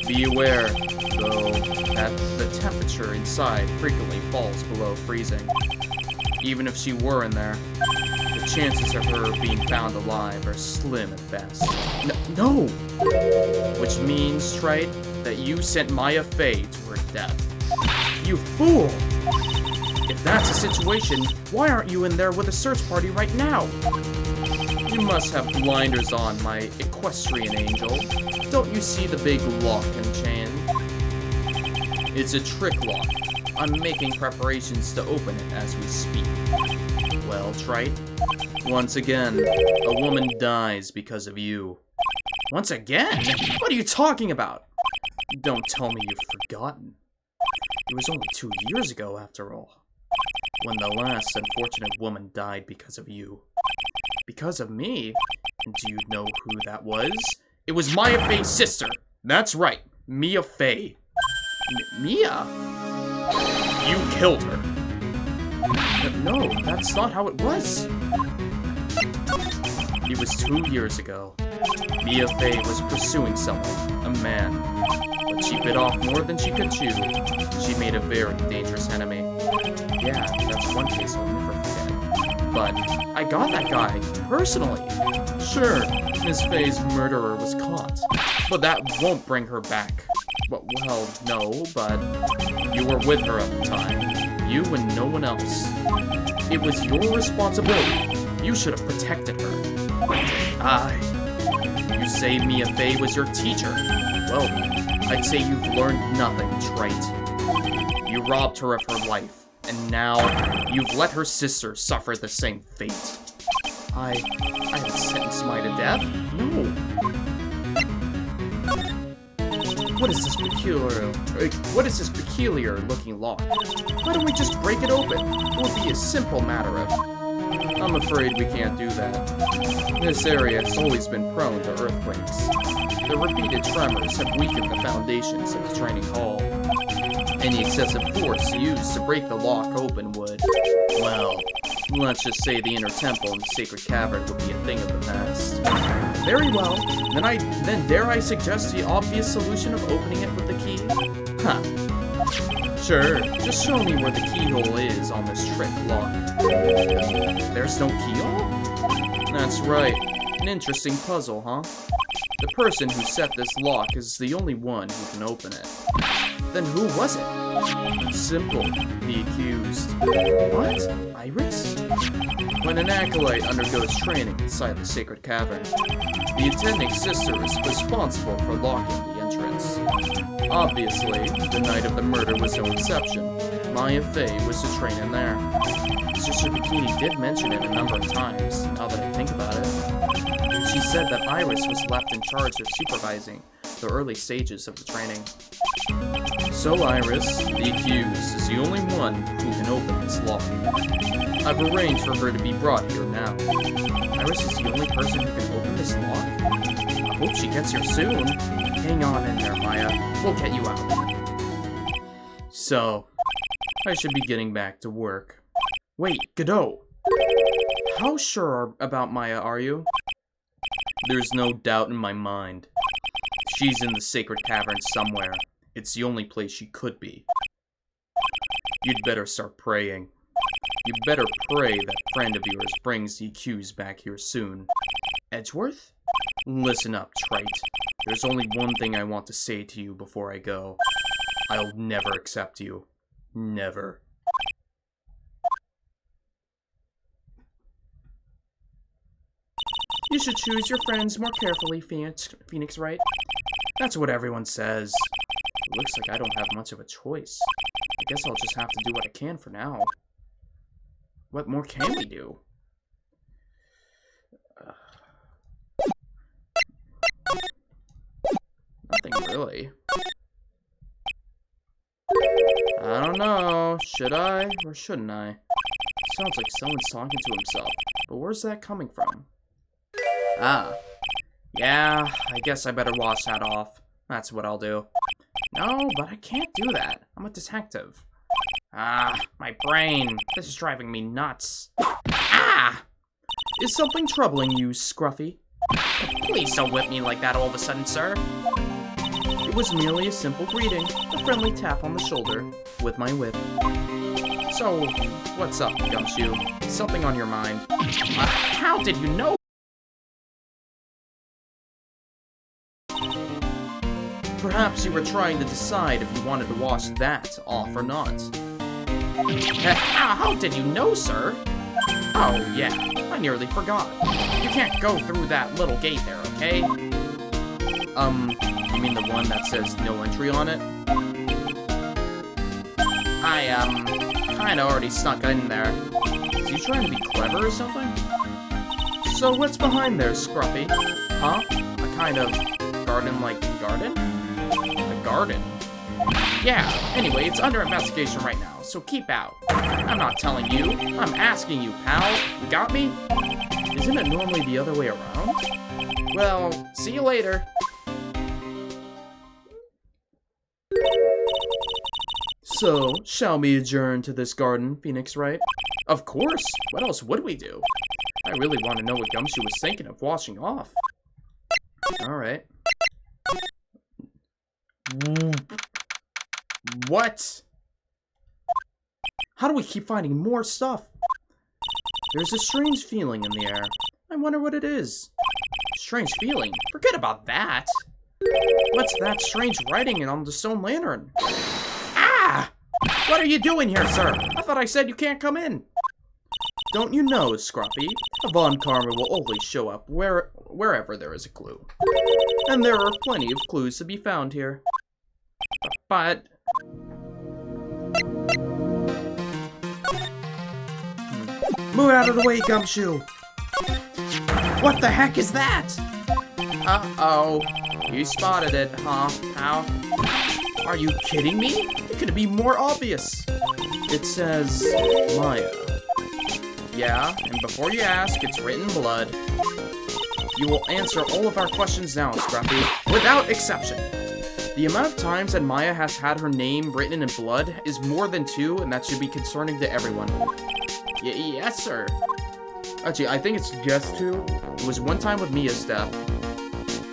Be aware, though, that the temperature inside frequently falls below freezing. Even if she were in there, the chances of her being found alive are slim at best. No! Which means, Trite, that you sent Maya Fey to her death. You fool! If that's the situation, why aren't you in there with the search party right now? You must have blinders on, my equestrian angel. Don't you see the big lock and chain? It's a trick lock. I'm making preparations to open it as we speak. Well, Trite, once again, a woman dies because of you. Once again? What are you talking about? Don't tell me you've forgotten. It was only 2 years ago, after all, when the last unfortunate woman died because of you. Because of me? And do you know who that was? It was Maya Fey's sister. That's right, Mia Fey. Mia? You killed her. No, that's not how it was. It was 2 years ago. Mia Fey was pursuing someone, a man. But she bit off more than she could chew. She made a very dangerous enemy. Yeah, that's one case I'll never forget. But I got that guy, personally. Sure, Miss Fey's murderer was caught. But that won't bring her back. Well, no, but you were with her at the time. You and no one else. It was your responsibility. You should have protected her. You say Mia Fey was your teacher. Well, I'd say you've learned nothing, Trite. You robbed her of her life, and now you've let her sister suffer the same fate. I haven't sentenced Maya to death. No. What is this peculiar looking lock? Why don't we just break it open? It would be a simple matter of... I'm afraid we can't do that. This area has always been prone to earthquakes. The repeated tremors have weakened the foundations of the training hall. Any excessive force used to break the lock open would, well, let's just say the inner temple in the sacred cavern would be a thing of the past. Very well. Then dare I suggest the obvious solution of opening it with the key? Huh. Sure, just show me where the keyhole is on this trick lock. There's no keyhole? That's right. An interesting puzzle, huh? The person who set this lock is the only one who can open it. Then who was it? Simple. The accused. What? Iris? When an acolyte undergoes training inside the sacred cavern, the attending sister is responsible for locking the entrance. Obviously, the night of the murder was no exception. Maya Fey was to train in there. Sister Bikini did mention it a number of times, now that I think about it. She said that Iris was left in charge of supervising the early stages of the training. So Iris, the accused, is the only one who can open this lock. I've arranged for her to be brought here now. Iris is the only person who can open this lock? I hope she gets here soon. Hang on in there, Maya. We'll get you out. So, I should be getting back to work. Wait, Godot! How sure about Maya are you? There's no doubt in my mind. She's in the sacred cavern somewhere. It's the only place she could be. You'd better start praying. You'd better pray that friend of yours brings the accused back here soon. Edgeworth? Listen up, trite. There's only one thing I want to say to you before I go. I'll never accept you. Never. You should choose your friends more carefully, Phoenix Wright. That's what everyone says. It looks like I don't have much of a choice. I guess I'll just have to do what I can for now. What more can we do? Nothing really. I don't know. Should I or shouldn't I? Sounds like someone's talking to himself. But where's that coming from? Ah. Yeah, I guess I better wash that off. That's what I'll do. No, but I can't do that. I'm a detective. Ah, my brain. This is driving me nuts. Ah! Is something troubling you, Scruffy? Please don't whip me like that all of a sudden, sir. It was merely a simple greeting, a friendly tap on the shoulder with my whip. So, what's up, Gumshoe? Something on your mind? How did you know? Perhaps you were trying to decide if you wanted to wash that off or not. How did you know, sir? Oh, yeah, I nearly forgot. You can't go through that little gate there, okay? You mean the one that says no entry on it? I, kinda already snuck in there. Is you trying to be clever or something? So what's behind there, Scruffy? Huh? A kind of garden-like garden? A garden? Yeah, anyway, it's under investigation right now, so keep out. I'm not telling you, I'm asking you, pal. You got me? Isn't it normally the other way around? Well, see you later. So, shall we adjourn to this garden, Phoenix Wright? Of course! What else would we do? I really want to know what Gumshoe was thinking of washing off. Alright. What? How do we keep finding more stuff? There's a strange feeling in the air. I wonder what it is. Strange feeling? Forget about that. What's that strange writing on the stone lantern? Ah! What are you doing here, sir? I thought I said you can't come in. Don't you know, Scruffy? A Von Karma will always show up wherever there is a clue. And there are plenty of clues to be found here. But... Move out of the way, Gumshoe! What the heck is that? Uh-oh. You spotted it, huh, pal? Are you kidding me? It could be more obvious. It says... Maya. Yeah, and before you ask, it's written in blood. You will answer all of our questions now, Scruffy, without exception. The amount of times that Maya has had her name written in blood is more than 2, and that should be concerning to everyone. Yes, sir. Actually, I think it's just 2. It was one time with Mia's death.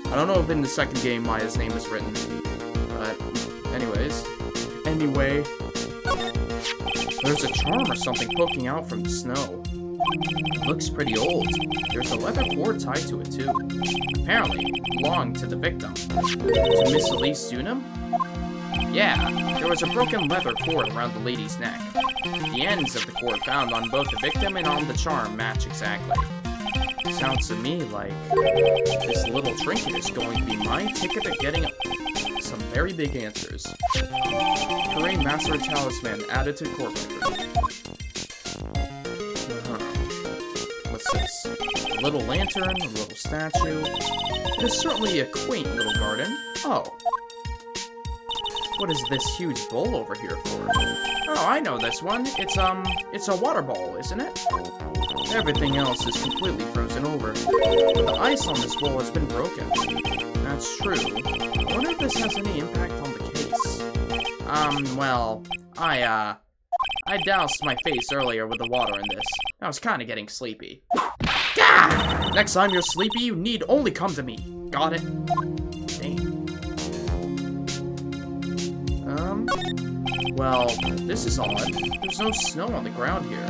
I don't know if in the second game Maya's name is written. But, anyways. Anyway, There's a charm or something poking out from the snow. It looks pretty old. There's a leather cord tied to it too. Apparently, it belonged to the victim. To Miss Elise Dunham? Yeah, there was a broken leather cord around the lady's neck. The ends of the cord found on both the victim and on the charm match exactly. Sounds to me like this little trinket is going to be my ticket to getting some very big answers. Terrain Master Talisman added to court record. What's this? A little lantern, a little statue. It is certainly a quaint little garden. Oh. What is this huge bowl over here for? Oh, I know this one. It's a water bowl, isn't it? Everything else is completely frozen over. The ice on this bowl has been broken. That's true. I wonder if this has any impact on the case. Well, I doused my face earlier with the water in this. I was kind of getting sleepy. Gah! Next time you're sleepy, you need only come to me. Got it? Dang. Well, this is odd. There's no snow on the ground here.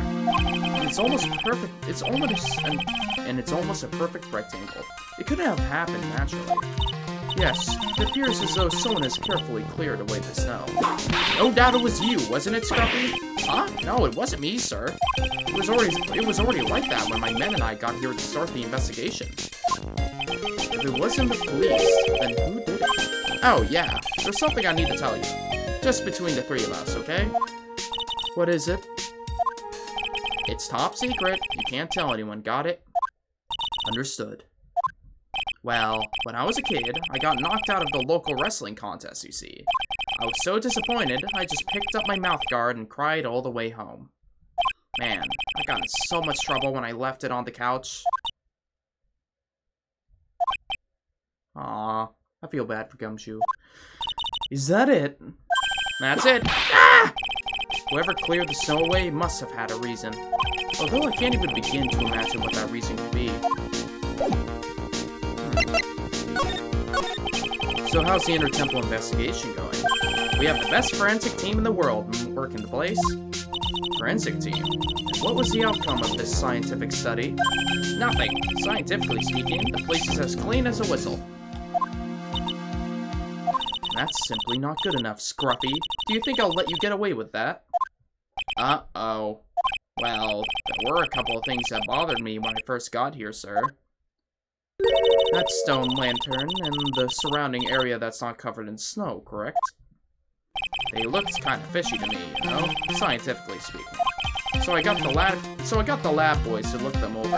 It's almost perfect. It's almost a perfect rectangle. It couldn't have happened naturally. Yes, it appears as though someone has carefully cleared away the snow. No doubt it was you, wasn't it, Scruffy? Huh? No, it wasn't me, sir. It was already like that when my men and I got here to start the investigation. If it wasn't the police, then who did it? Oh, yeah. There's something I need to tell you. Just between the three of us, okay? What is it? It's top secret. You can't tell anyone, got it? Understood. Well, when I was a kid, I got knocked out of the local wrestling contest, you see. I was so disappointed, I just picked up my mouth guard and cried all the way home. Man, I got in so much trouble when I left it on the couch. Aw, I feel bad for GUMSHOE. Is that it? That's it. Ah! Whoever cleared the snow away must have had a reason. Although I can't even begin to imagine what that reason could be. So how's the Inter-Temple investigation going? We have the best forensic team in the world working the place. Forensic team? And what was the outcome of this scientific study? Nothing. Scientifically speaking, the place is as clean as a whistle. That's simply not good enough, Scruffy. Do you think I'll let you get away with that? Uh-oh. Well, there were a couple of things that bothered me when I first got here, sir. That stone lantern and the surrounding area that's not covered in snow, correct? They looked kind of fishy to me, you know, scientifically speaking. So I got the lab boys to look them over.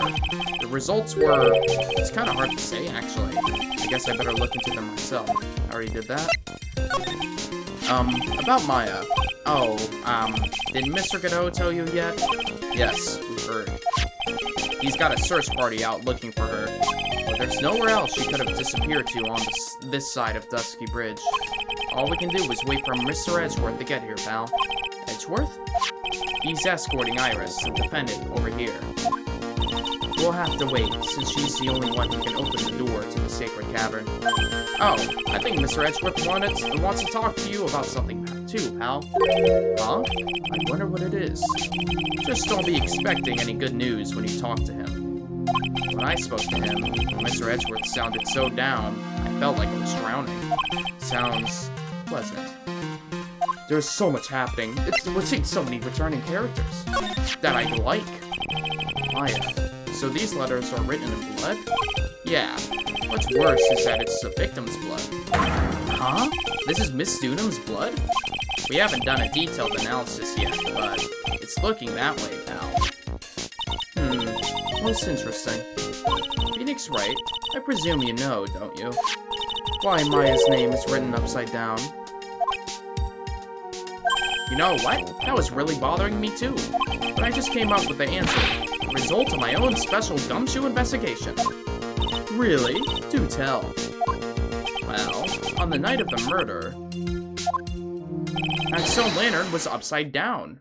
The results were... It's kind of hard to say, actually. I guess I better look into them myself. I already did that. About Maya. Oh, did Mr. Godot tell you yet? Yes, we heard. He's got a search party out looking for her. But there's nowhere else she could have disappeared to on this side of Dusky Bridge. All we can do is wait for Mr. Edgeworth to get here, pal. Edgeworth? He's escorting Iris, the defendant, over here. We'll have to wait, since she's the only one who can open the door to the sacred cavern. Oh, I think Mr. Edgeworth wants to talk to you about something too, pal. Huh? I wonder what it is. Just don't be expecting any good news when you talk to him. When I spoke to him, Mr. Edgeworth sounded so down, I felt like I was drowning. Sounds pleasant. There's so much happening. We're seeing so many returning characters that I like. Maya. So these letters are written in blood? Yeah. What's worse is that it's the victim's blood. Huh? This is Miss Dunham's blood? We haven't done a detailed analysis yet, but it's looking that way, pal. Most interesting. Phoenix Wright, I presume you know, don't you? Why Maya's name is written upside down. You know what? That was really bothering me too. But I just came up with the answer. The result of my own special GUMSHOE investigation. Really? Do tell. Well, on the night of the murder, that stone lantern was upside down.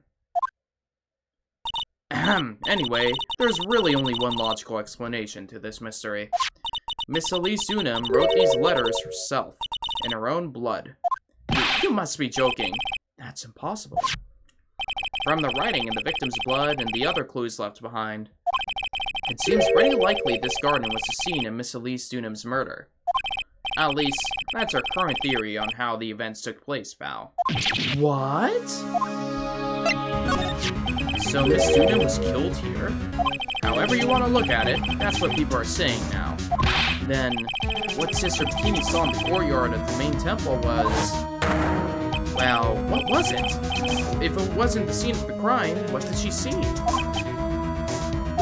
Anyway, there's really only one logical explanation to this mystery. Miss Elise Dunham wrote these letters herself, in her own blood. You must be joking. That's impossible. From the writing and the victim's blood and the other clues left behind, it seems pretty likely this garden was the scene of Miss Elise Dunham's murder. At least, that's our current theory on how the events took place, pal. What? So Miss Dunham was killed here? However you want to look at it, that's what people are saying now. Then, what Sister Bikini saw in the courtyard of the main temple was... well, what was it? If it wasn't the scene of the crime, what did she see?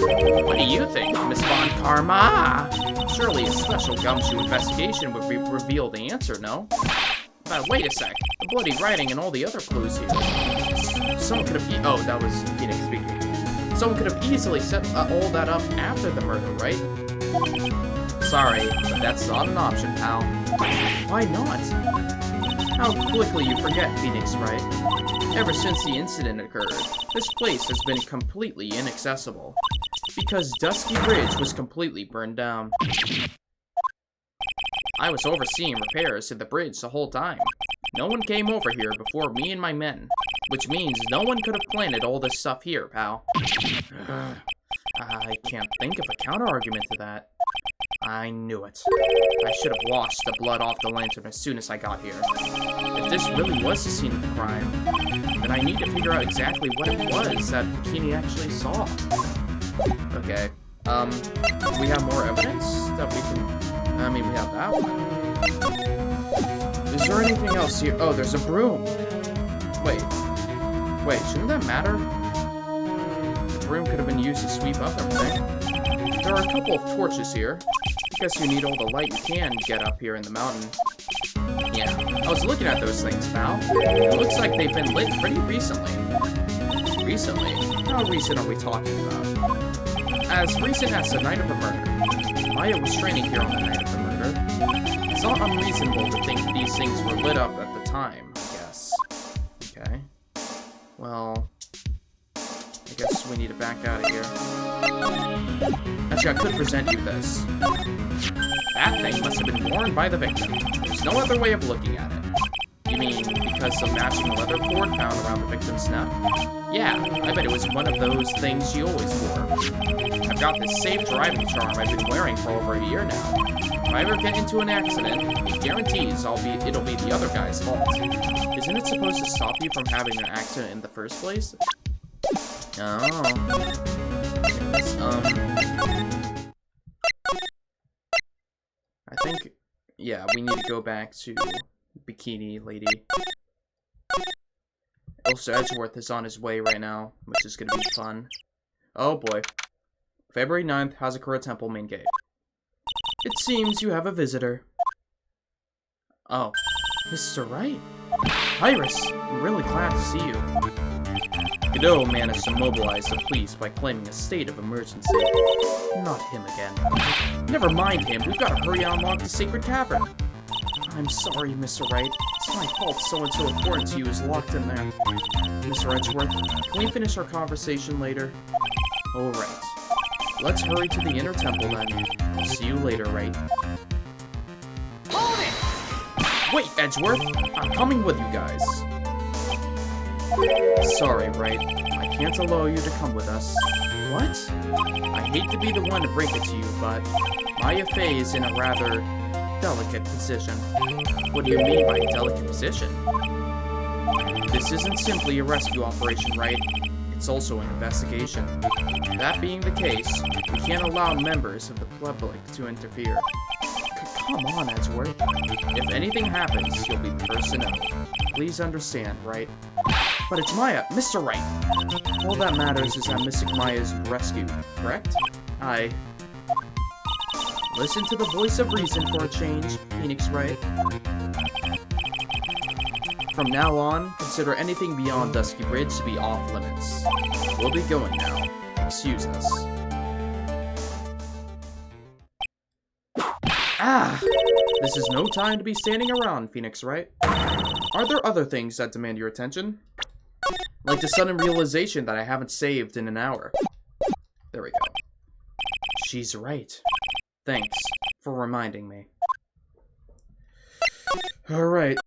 What do you think, Miss Von Karma? Surely a special GUMSHOE investigation would reveal the answer, no? But wait a sec. The bloody writing and all the other clues here. Someone could have... oh, that was Phoenix speaking. Someone could have easily set all that up after the murder, right? Sorry, but that's not an option, pal. Why not? How quickly you forget, Phoenix Wright. Ever since the incident occurred, this place has been completely inaccessible. Because Dusky Bridge was completely burned down. I was overseeing repairs to the bridge the whole time. No one came over here before me and my men, which means no one could have planted all this stuff here, pal. I can't think of a counter-argument to that. I knew it. I should have washed the blood off the lantern as soon as I got here. If this really was the scene of the crime, then I need to figure out exactly what it was that Bikini actually saw. Okay, we have more evidence that we can... I mean, we have that one. Is there anything else here? Oh, there's a broom. Wait, shouldn't that matter? The broom could have been used to sweep up everything. There are a couple of torches here. I guess you need all the light you can get up here in the mountain. Yeah, I was looking at those things, pal. It looks like they've been lit pretty recently. Recently? How recent are we talking about? As recent as the night of the murder. Maya was training here on the night of the murder. It's not unreasonable to think these things were lit up at the time, I guess. Okay. Well, I guess we need to back out of here. Actually, I could present you this. That thing must have been worn by the victim. There's no other way of looking at it. You mean because of matching leather cord found around the victim's neck? Yeah, I bet it was one of those things she always wore. I've got this safe driving charm I've been wearing for over a year now. If I ever get into an accident, it guarantees it'll be the other guy's fault. Isn't it supposed to stop you from having an accident in the first place? Oh. Yes, I think, yeah, we need to go back to Bikini Lady. Also, Edgeworth is on his way right now, which is gonna be fun. Oh boy. February 9th, Hazakura Temple main gate. It seems you have a visitor. Oh, Mr. Wright? Iris, I'm really glad to see you. Godot managed to mobilize the police by claiming a state of emergency. Not him again. Never mind him, we've got to hurry and unlock the sacred cavern. I'm sorry, Mr. Wright. It's my fault someone so important to you is locked in there. Mr. Edgeworth, can we finish our conversation later? Alright. Let's hurry to the inner temple then. I'll see you later, Wright. Hold it! Wait, Edgeworth! I'm coming with you guys. Sorry, Wright. I can't allow you to come with us. What? I hate to be the one to break it to you, but Maya Fey is in a rather delicate position. What do you mean by delicate position? This isn't simply a rescue operation, right? It's also an investigation. That being the case, we can't allow members of the public to interfere. Come on, Edgeworth. If anything happens, you'll be the first to know. Please understand, right? But it's Maya, Mr. Wright. All that matters is that Mystic Maya is rescued, correct? Listen to the voice of reason for a change, Phoenix Wright. From now on, consider anything beyond Dusky Bridge to be off limits. We'll be going now. Excuse us. Ah! This is no time to be standing around, Phoenix Wright. Are there other things that demand your attention? Like the sudden realization that I haven't saved in an hour. There we go. She's right. Thanks for reminding me. Alright.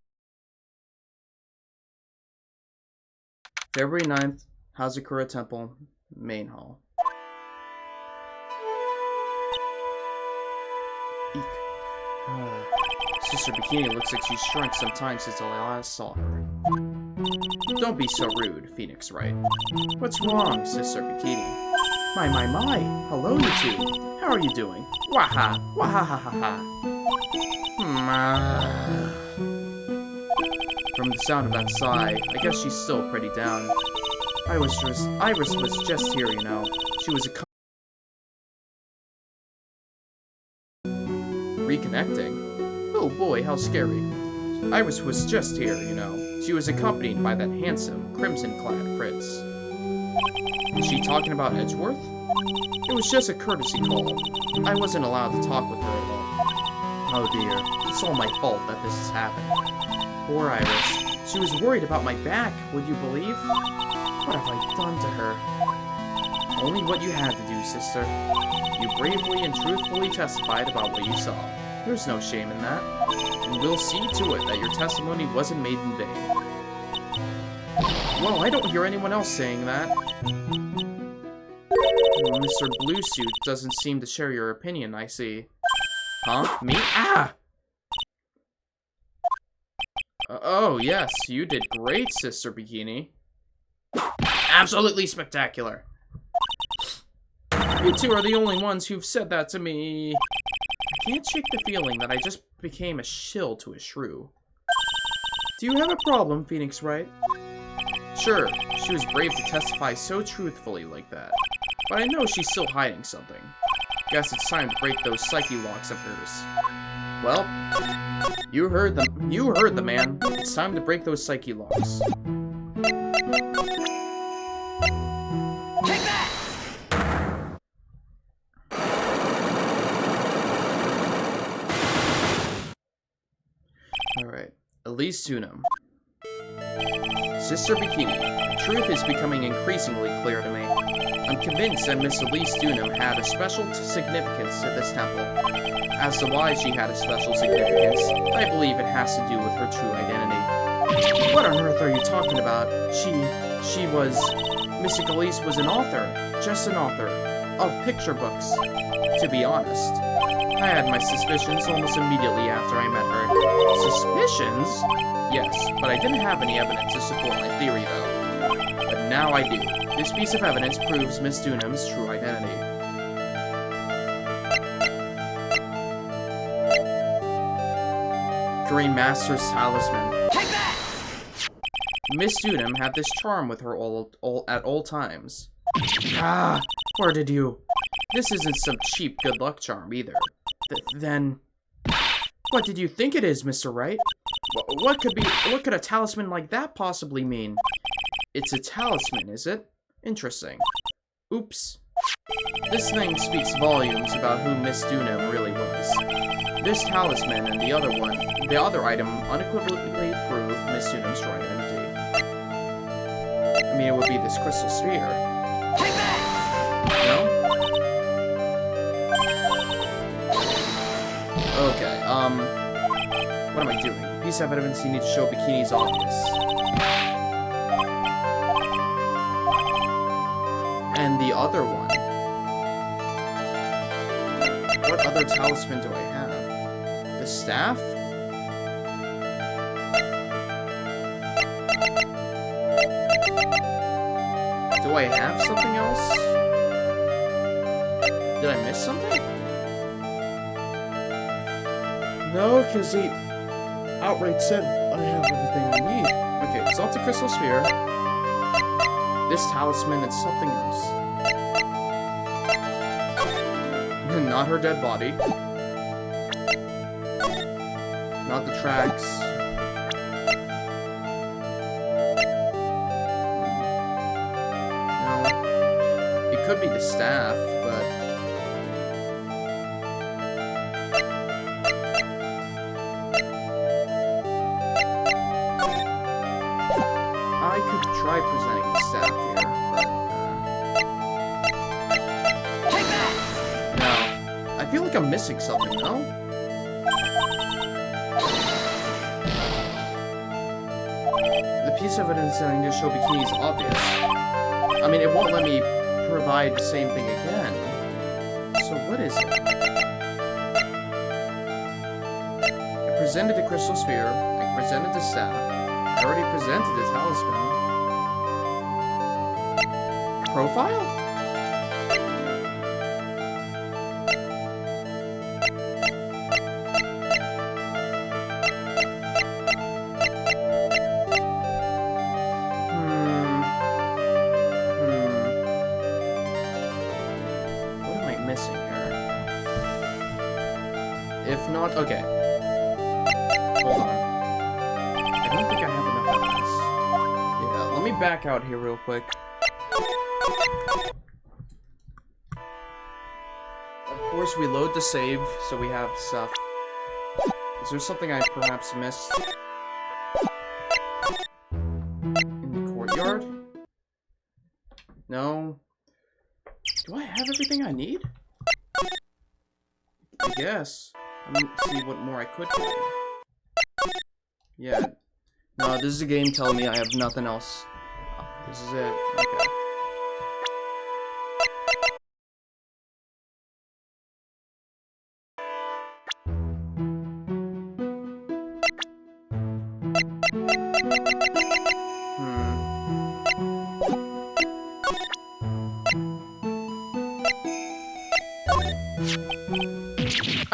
February 9th, Hazakura Temple, main hall. Eek. Sister Bikini looks like she's shrunk some time since I last saw her. Don't be so rude, Phoenix Wright. What's wrong, Sister Bikini? My. Hello, you two. How are you doing? Waha! Wahahaha! From the sound of that sigh, I guess she's still pretty down. Iris was just here, you know. She was reconnecting? Oh boy, how scary. Iris was just here, you know. She was accompanied by that handsome, crimson-clad prince. Is she talking about Edgeworth? It was just a courtesy call. I wasn't allowed to talk with her at all. Oh dear, it's all my fault that this is happening. Poor Iris. She was worried about my back, would you believe? What have I done to her? Only what you had to do, sister. You bravely and truthfully testified about what you saw. There's no shame in that. And we'll see to it that your testimony wasn't made in vain. Well, I don't hear anyone else saying that. Well, Mr. Bluesuit doesn't seem to share your opinion, I see. Huh? Me? Ah! Oh, yes, you did great, Sister Bikini. Absolutely spectacular. You two are the only ones who've said that to me. I can't shake the feeling that I just became a shill to a shrew. Do you have a problem, Phoenix Wright? Sure, she was brave to testify so truthfully like that. But I know she's still hiding something. Guess it's time to break those psyche locks of hers. Well, you heard the man. It's time to break those psyche locks. Take that! Alright, Elise Tunum. Sister Bikini, the truth is becoming increasingly clear to me. I'm convinced that Miss Elise Dunham had a special significance to this temple. As to why she had a special significance, I believe it has to do with her true identity. What on earth are you talking about? She was... Miss Elise was an author. Just an author. Of picture books. To be honest. I had my suspicions almost immediately after I met her. Suspicions? Yes, but I didn't have any evidence to support my theory, though. But now I do. This piece of evidence proves Miss Dunham's true identity. Green Master's Talisman. Take that! Miss Dunham had this charm with her at all times. Ah, where did you... This isn't some cheap good luck charm, either. Then... What did you think it is, Mr. Wright? What could a talisman like that possibly mean? It's a talisman, is it? Interesting. Oops. This thing speaks volumes about who Miss Dunham really was. This talisman and the other item unequivocally prove Miss Dunham's true identity. I mean, it would be this crystal sphere. Take that! No? Okay, what am I doing? The piece of evidence you need to show Bikini is obvious. And the other one. What other talisman do I have? The staff? Do I have something else? Did I miss something? No, because he outright said I have everything I need. Okay, salt the crystal sphere. This talisman and something else. Not her dead body. Not the tracks. No. It could be the staff, but... I could try presenting the staff here, but... Take that! No. I feel like I'm missing something, no? The piece of evidence that I need to show Bikini is obvious. I mean, it won't let me provide the same thing again. So what is it? I presented the crystal sphere. I presented the staff. I already presented the talisman. Profile? What am I missing here? If not, okay. Hold on. I don't think I have enough evidence. Yeah, let me back out here real quick. Of course, we load the save, so we have stuff. Is there something I perhaps missed? In the courtyard? No. Do I have everything I need? I guess. Let me see what more I could do. Yeah. No, this is a game telling me I have nothing else. Oh, this is it. Okay.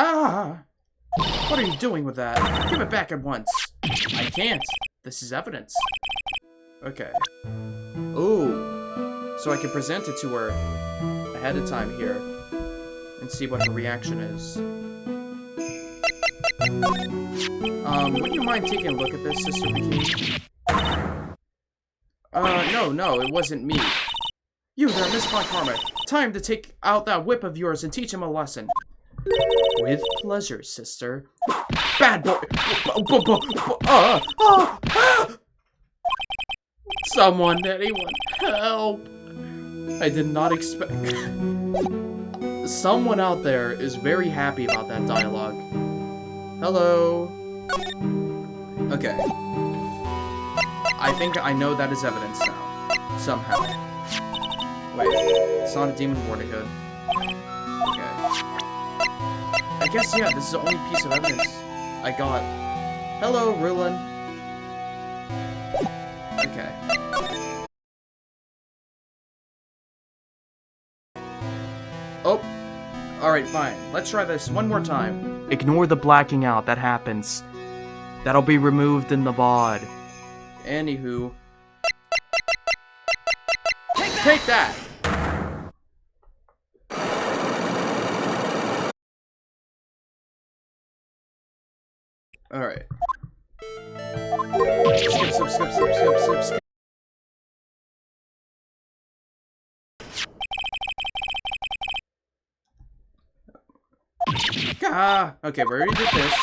Ah! What are you doing with that? Give it back at once. I can't. This is evidence. Okay. Ooh. So I can present it to her ahead of time here and see what her reaction is. Would you mind taking a look at this, Sister Bikini? No, it wasn't me. You there, Miss Von Karma. Time to take out that whip of yours and teach him a lesson. With pleasure, sister. Bad boy! Someone, anyone, help! I did not expect... Someone out there is very happy about that dialogue. Hello? Okay. I think I know that is evidence now. Somehow. Wait, it's not a demon warning hood. Okay. I guess, yeah, this is the only piece of evidence I got. Hello, Rulin. Okay. Oh. Alright, fine. Let's try this one more time. Ignore the blacking out that happens. That'll be removed in the VOD. Anywho. Take that! Alright. Skip. Ah! Okay, we already did this.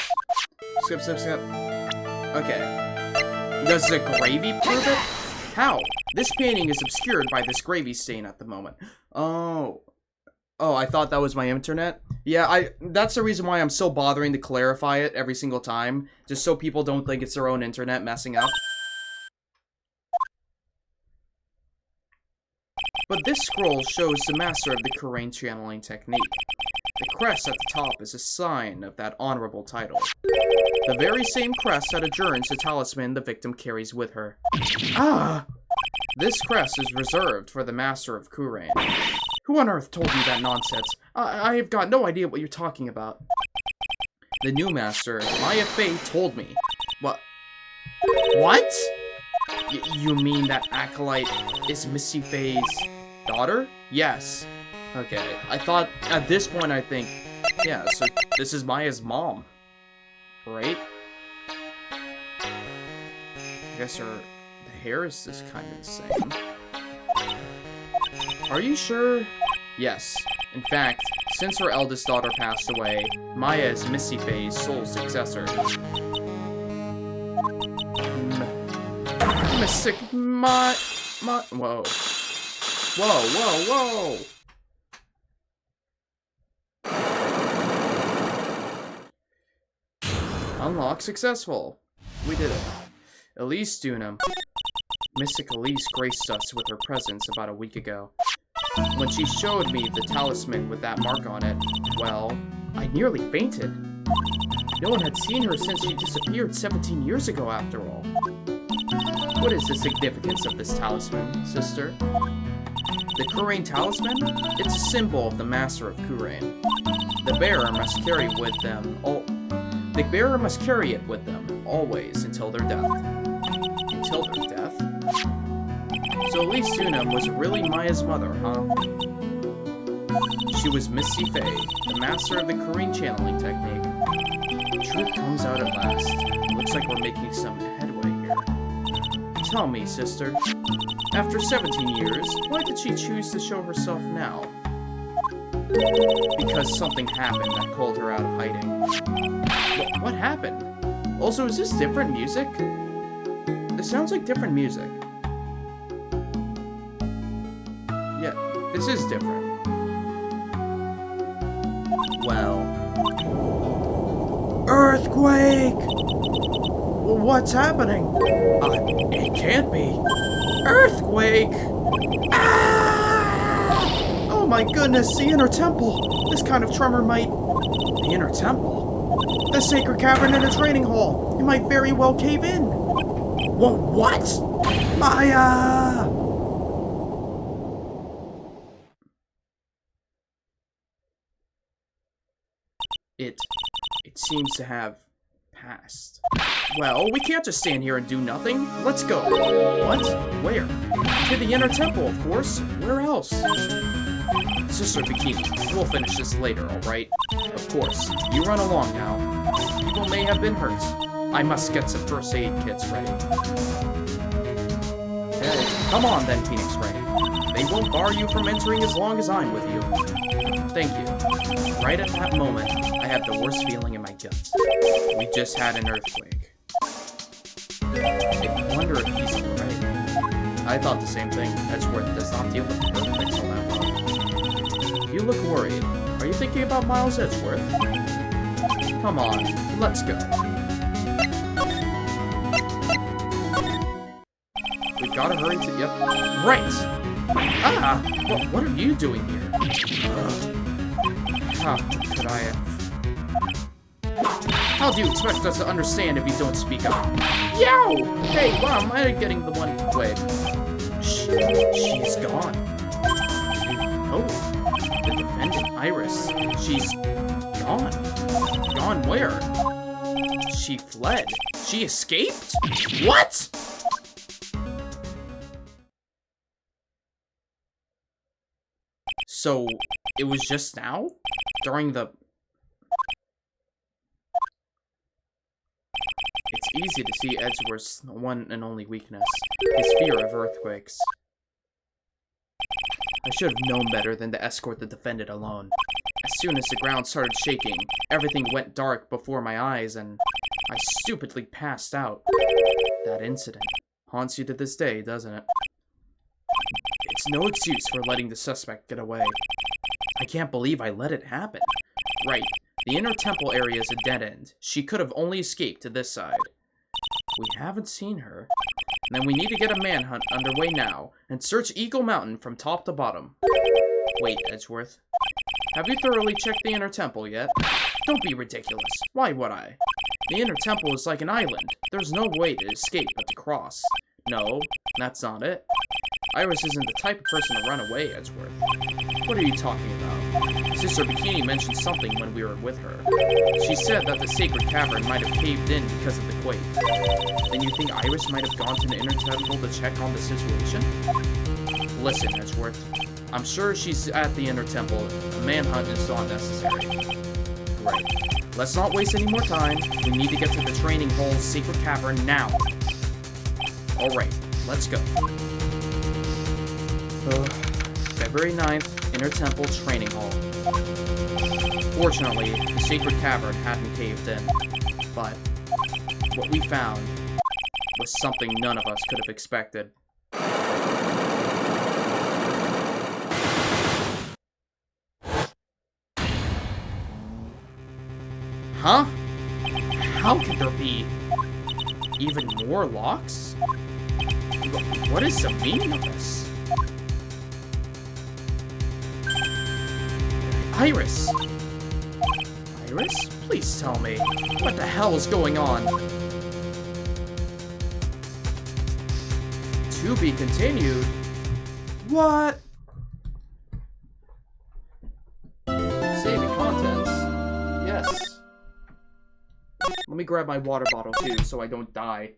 Skip. Okay. Does the gravy prove it? How? This painting is obscured by this gravy stain at the moment. Oh, I thought that was my internet? Yeah, that's the reason why I'm so bothering to clarify it every single time. Just so people don't think it's their own internet messing up. But this scroll shows the master of the Kurain channeling technique. The crest at the top is a sign of that honorable title. The very same crest that adjourns the talisman the victim carries with her. Ah! This crest is reserved for the master of Kurain. Who on earth told you that nonsense? I have got no idea what you're talking about. The new master, Maya Fey, told me. What? What? You mean that acolyte is Missy Fey's daughter? Yes. Okay, I thought, at this point I think, yeah, so this is Maya's mom. Right? I guess the hair is just kind of the same. Are you sure? Yes. In fact, since her eldest daughter passed away, Maya is Missy Fey's sole successor. Whoa. Whoa. Unlock successful. We did it. Elise Dunham. Mystic Elise graced us with her presence about a week ago. When she showed me the talisman with that mark on it, well, I nearly fainted. No one had seen her since she disappeared 17 years ago, after all. What is the significance of this talisman, sister? The Kurain talisman? It's a symbol of the master of Kurain. The bearer must carry it with them always until their death. Until their death? So Elise Dunham was really Maya's mother, huh? She was Misty Faye, the master of the Kurain channeling technique. The truth comes out at last. Looks like we're making some headway here. Tell me, sister, after 17 years, why did she choose to show herself now? Because something happened that called her out of hiding. What happened? Also, is this different music? This sounds like different music. Yeah, this is different. Well... Earthquake! What's happening? It can't be. Earthquake! Ah! Oh my goodness, the inner temple! This kind of tremor might... The inner temple? The sacred cavern in a training hall! It might very well cave in! Whoa, what? Maya! It seems to have passed. Well, we can't just stand here and do nothing. Let's go. What? Where? To the inner temple, of course. Where else? Sister Bikini, we'll finish this later, alright? Of course. You run along now. People may have been hurt. I must get some first aid kits ready. Hey, come on then, Phoenix Wright. They won't bar you from entering as long as I'm with you. Thank you. Right at that moment, I had the worst feeling in my guts. We just had an earthquake. I wonder if he's alright. I thought the same thing. Edgeworth does not deal with earthquakes all that well. You look worried. Are you thinking about Miles Edgeworth? Come on, let's go. We've gotta hurry to... Yep. Right! Ah! What are you doing here? How could I have... How do you expect us to understand if you don't speak up? Yow! Hey, why am I getting the one... Wait. She's gone. Oh. The defendant, Iris. She's... gone. Gone where? She fled. She escaped? What?! So, it was just now? During the... It's easy to see Edgeworth's one and only weakness, his fear of earthquakes. I should have known better than to escort the defendant alone. As soon as the ground started shaking, everything went dark before my eyes and I stupidly passed out. That incident haunts you to this day, doesn't it? It's no excuse for letting the suspect get away. I can't believe I let it happen. Right, the inner temple area is a dead end. She could have only escaped to this side. We haven't seen her. Then we need to get a manhunt underway now, and search Eagle Mountain from top to bottom. Wait, Edgeworth. Have you thoroughly checked the inner temple yet? Don't be ridiculous. Why would I? The inner temple is like an island. There's no way to escape but to cross. No, that's not it. Iris isn't the type of person to run away, Edgeworth. What are you talking about? Sister Bikini mentioned something when we were with her. She said that the sacred cavern might have caved in because of the quake. Then you think Iris might have gone to the inner temple to check on the situation? Listen, Edgeworth. I'm sure she's at the inner temple. A manhunt is not necessary. Great. Let's not waste any more time. We need to get to the training hall's sacred cavern now. Alright, let's go. February 9th, Inner Temple Training Hall. Fortunately, the sacred cavern hadn't caved in, but what we found was something none of us could have expected. Huh? How could there be even more locks? What is the meaning of this? Iris! Iris? Please tell me. What the hell is going on? To be continued? What? Saving contents? Yes. Let me grab my water bottle too, so I don't die.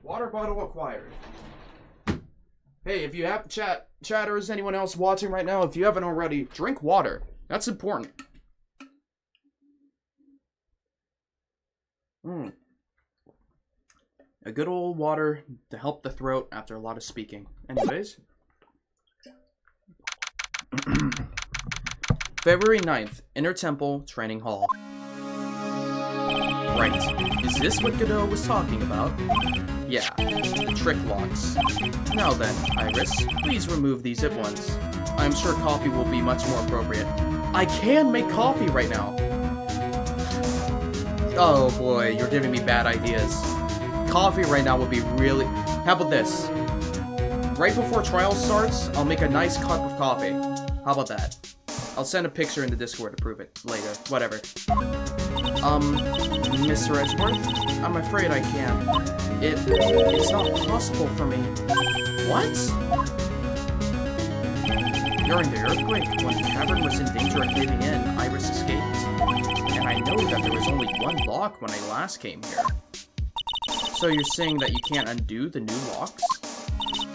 Water bottle acquired. Hey, if you have chatters, anyone else watching right now, if you haven't already, drink water. That's important. A good old water to help the throat after a lot of speaking. Anyways. February 9th, Inner Temple Training Hall. Right. Is this what Godot was talking about? Yeah, the trick locks. Now then, Iris, please remove these at once. I'm sure coffee will be much more appropriate. I can make coffee right now. Oh boy, you're giving me bad ideas. Coffee right now would be really... How about this? Right before trial starts, I'll make a nice cup of coffee. How about that? I'll send a picture in the Discord to prove it later. Whatever. Mr. Edgeworth? I'm afraid I can't. It's not possible for me. What? During the earthquake, when the cavern was in danger of caving in, Iris escaped. And I know that there was only one lock when I last came here. So you're saying that you can't undo the new locks?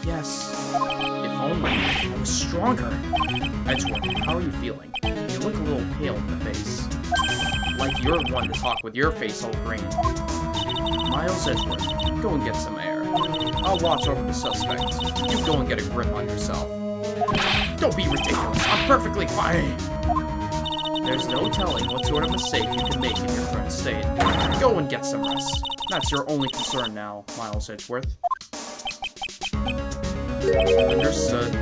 Yes. If only I was stronger. Edgeworth, how are you feeling? You look a little pale in the face. Like you're one to talk with your face all green. Miles Edgeworth, go and get some air. I'll watch over the suspect. You go and get a grip on yourself. Don't be ridiculous. I'm perfectly fine. There's no telling what sort of mistake you can make in your current state. Go and get some rest. That's your only concern now, Miles Edgeworth. Understood.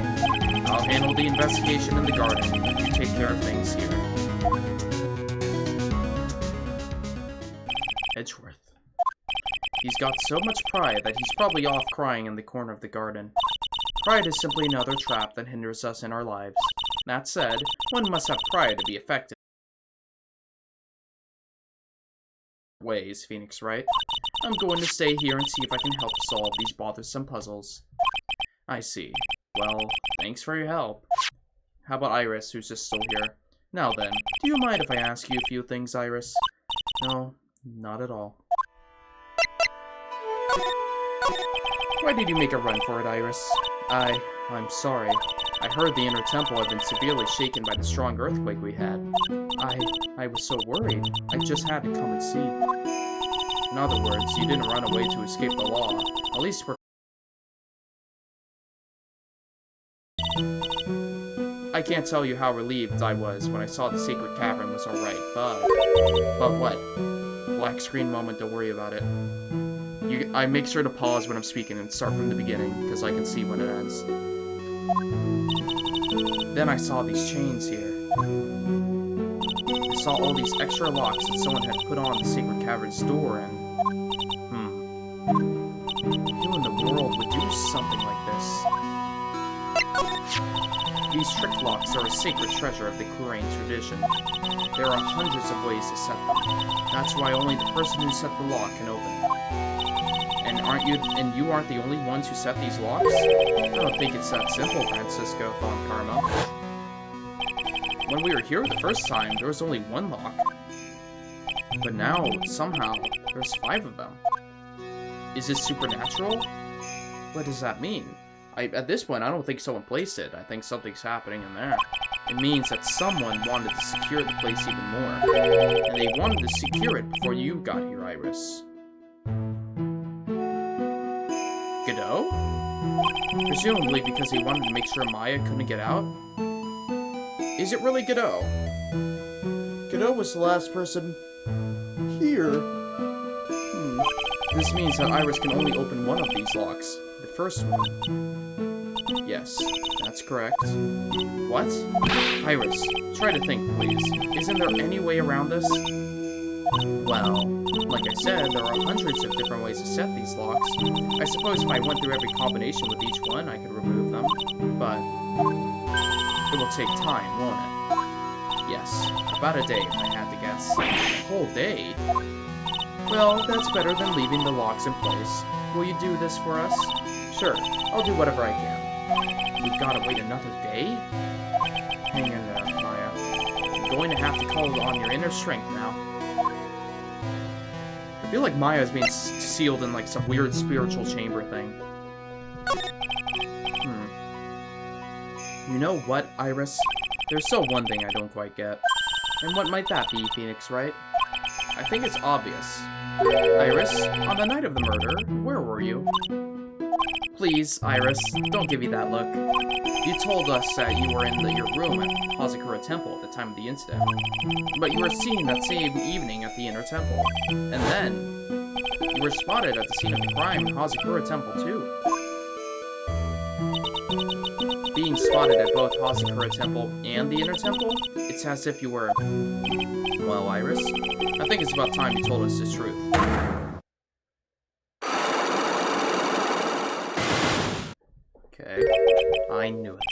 I'll handle the investigation in the garden. You take care of things here. Edgeworth. He's got so much pride that he's probably off crying in the corner of the garden. Pride is simply another trap that hinders us in our lives. That said, one must have pride to be effective. Ways, Phoenix Wright. I'm going to stay here and see if I can help solve these bothersome puzzles. I see. Well, thanks for your help. How about Iris, who's just still here? Now then, do you mind if I ask you a few things, Iris? No, not at all. Why did you make a run for it, Iris? I'm sorry. I heard the Inner Temple had been severely shaken by the strong earthquake we had. I was so worried. I just had to come and see. In other words, you didn't run away to escape the law. At least we're... I can't tell you how relieved I was when I saw the sacred cavern was alright, but what? Black screen moment, don't worry about it. I make sure to pause when I'm speaking and start from the beginning, because I can see when it ends. Then I saw these chains here. I saw all these extra locks that someone had put on the sacred cavern's door, and... Who in the world would do something like this? These trick locks are a sacred treasure of the Kurain tradition. There are hundreds of ways to set them. That's why only the person who set the lock can open it. And you aren't the only ones who set these locks? I don't think it's that simple, Francisco von Karma. When we were here the first time, there was only one lock. But now, somehow, there's 5 of them. Is this supernatural? What does that mean? At this point, I don't think someone placed it. I think something's happening in there. It means that someone wanted to secure the place even more. And they wanted to secure it before you got here, Iris. Godot? Presumably because he wanted to make sure Maya couldn't get out? Is it really Godot? Godot was the last person here. This means that Iris can only open one of these locks. The first one. Yes, that's correct. What? Iris, try to think, please. Isn't there any way around this? Well, like I said, there are hundreds of different ways to set these locks. I suppose if I went through every combination with each one, I could remove them. But it will take time, won't it? Yes, about a day if I had to guess. A whole day? Well, that's better than leaving the locks in place. Will you do this for us? Sure, I'll do whatever I can. We've gotta wait another day? Hang in there, Maya. You're going to have to call on your inner strength now. I feel like Maya is being sealed in like some weird spiritual chamber thing. You know what, Iris? There's still one thing I don't quite get. And what might that be, Phoenix Wright? I think it's obvious. Iris, on the night of the murder, where were you? Please, Iris, don't give me that look. You told us that you were in your room at Hazakura Temple at the time of the incident. But you were seen that same evening at the Inner Temple. And then, you were spotted at the scene of the crime in Hazakura Temple too. Being spotted at both Hazakura Temple and the Inner Temple, it's as if you were... Well, Iris, I think it's about time you told us the truth. Okay, I knew it.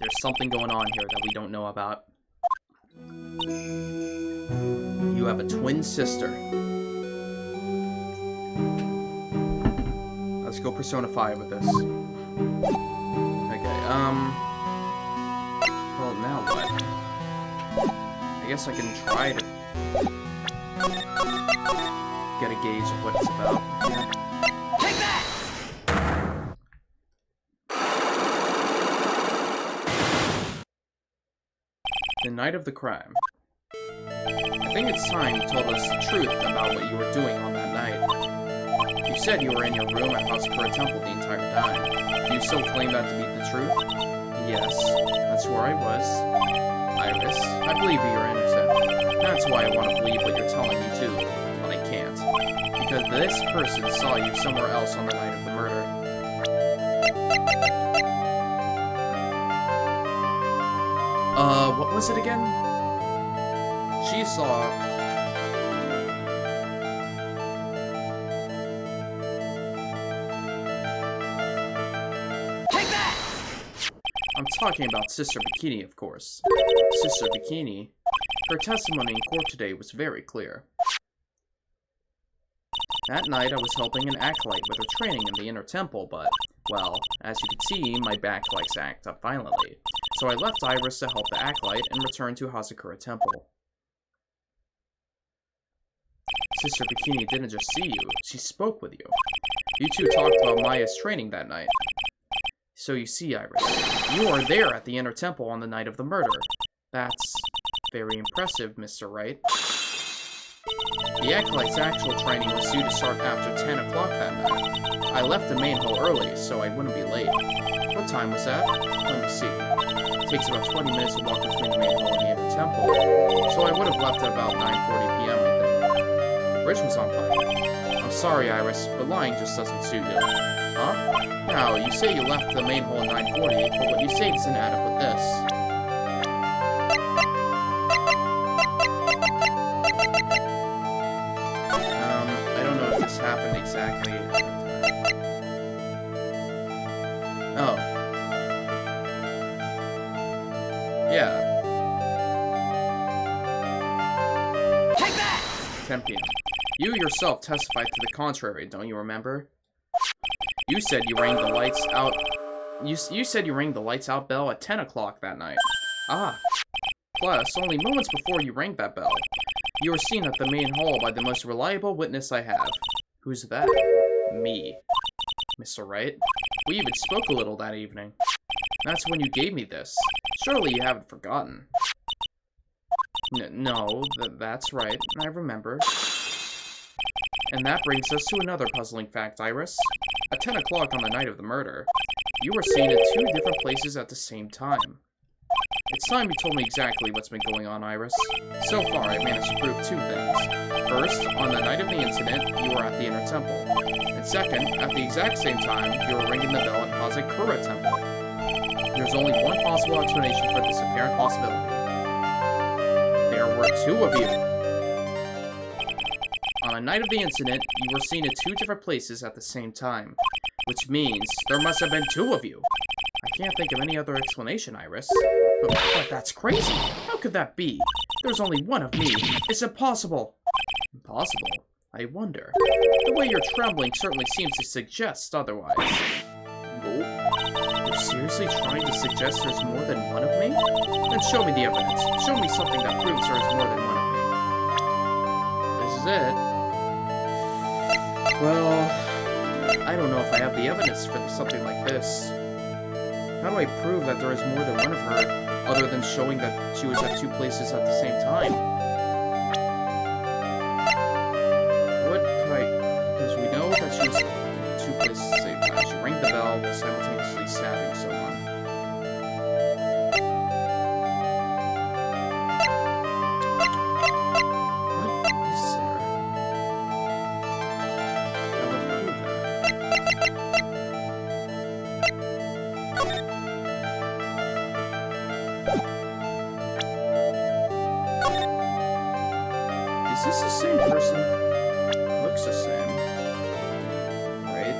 There's something going on here that we don't know about. You have a twin sister. Let's go Persona 5 with this. Well, now what? I guess I can try to get a gauge of what it's about. Yeah. Take that! The night of the crime. I think it's time you told us the truth about what you were doing on that night. You said you were in your room at Hazakura Temple the entire time. Do you still claim that to be the truth? Yes, that's where I was. Iris, I believe you're innocent. That's why I want to believe what you're telling me too, but I can't. Because this person saw you somewhere else on the night of the murder. What was it again? She saw... I'm talking about Sister Bikini, of course. Sister Bikini. Her testimony in court today was very clear. That night, I was helping an acolyte with her training in the Inner Temple, but, well, as you can see, my back likes to act up violently. So I left Iris to help the acolyte and returned to Hazakura Temple. Sister Bikini didn't just see you, she spoke with you. You two talked about Maya's training that night. So you see, Iris, you were there at the Inner Temple on the night of the murder. That's very impressive, Mr. Wright. The acolyte's actual training was due to start after 10 o'clock that night. I left the main hall early, so I wouldn't be late. What time was that? Let me see. It takes about 20 minutes to walk between the main hall and the Inner Temple, so I would have left at about 9:40 p.m., I think. The bridge was on fire. I'm sorry, Iris, but lying just doesn't suit you. Huh? Now, you say you left the main hall at 9:40, but what you say doesn't add up with this. I don't know if this happened exactly. Oh. Yeah. Take that! 10 p.m. You yourself testified to the contrary, don't you remember? You said you rang the lights out. You said you rang the lights out bell at 10 o'clock that night. Ah. Plus, only moments before you rang that bell, you were seen at the main hall by the most reliable witness I have. Who's that? Me. Mr. Wright. We even spoke a little that evening. That's when you gave me this. Surely you haven't forgotten. No, that's right. I remember. And that brings us to another puzzling fact, Iris. At 10 o'clock on the night of the murder, you were seen at 2 different places at the same time. It's time you told me exactly what's been going on, Iris. So far, I've managed to prove 2 things. First, on the night of the incident, you were at the Inner Temple. And second, at the exact same time, you were ringing the bell at Hazakura Temple. There's only one possible explanation for this apparent possibility. There were 2 of you. On the night of the incident, you were seen at 2 different places at the same time, which means there must have been 2 of you. I can't think of any other explanation, Iris. But that's crazy. How could that be? There's only one of me. It's impossible. Impossible? I wonder. The way you're trembling certainly seems to suggest otherwise. You're seriously trying to suggest there's more than one of me? Then show me the evidence. Show me something that proves there's more than one of me. This is it. Well, I don't know if I have the evidence for something like this. How do I prove that there is more than one of her, other than showing that she was at 2 places at the same time? What could I... Because we know that she was at 2 places at the same time. She rang the bell while simultaneously stabbing someone. What is there? That would prove that. Is this the same person? Looks the same. Right?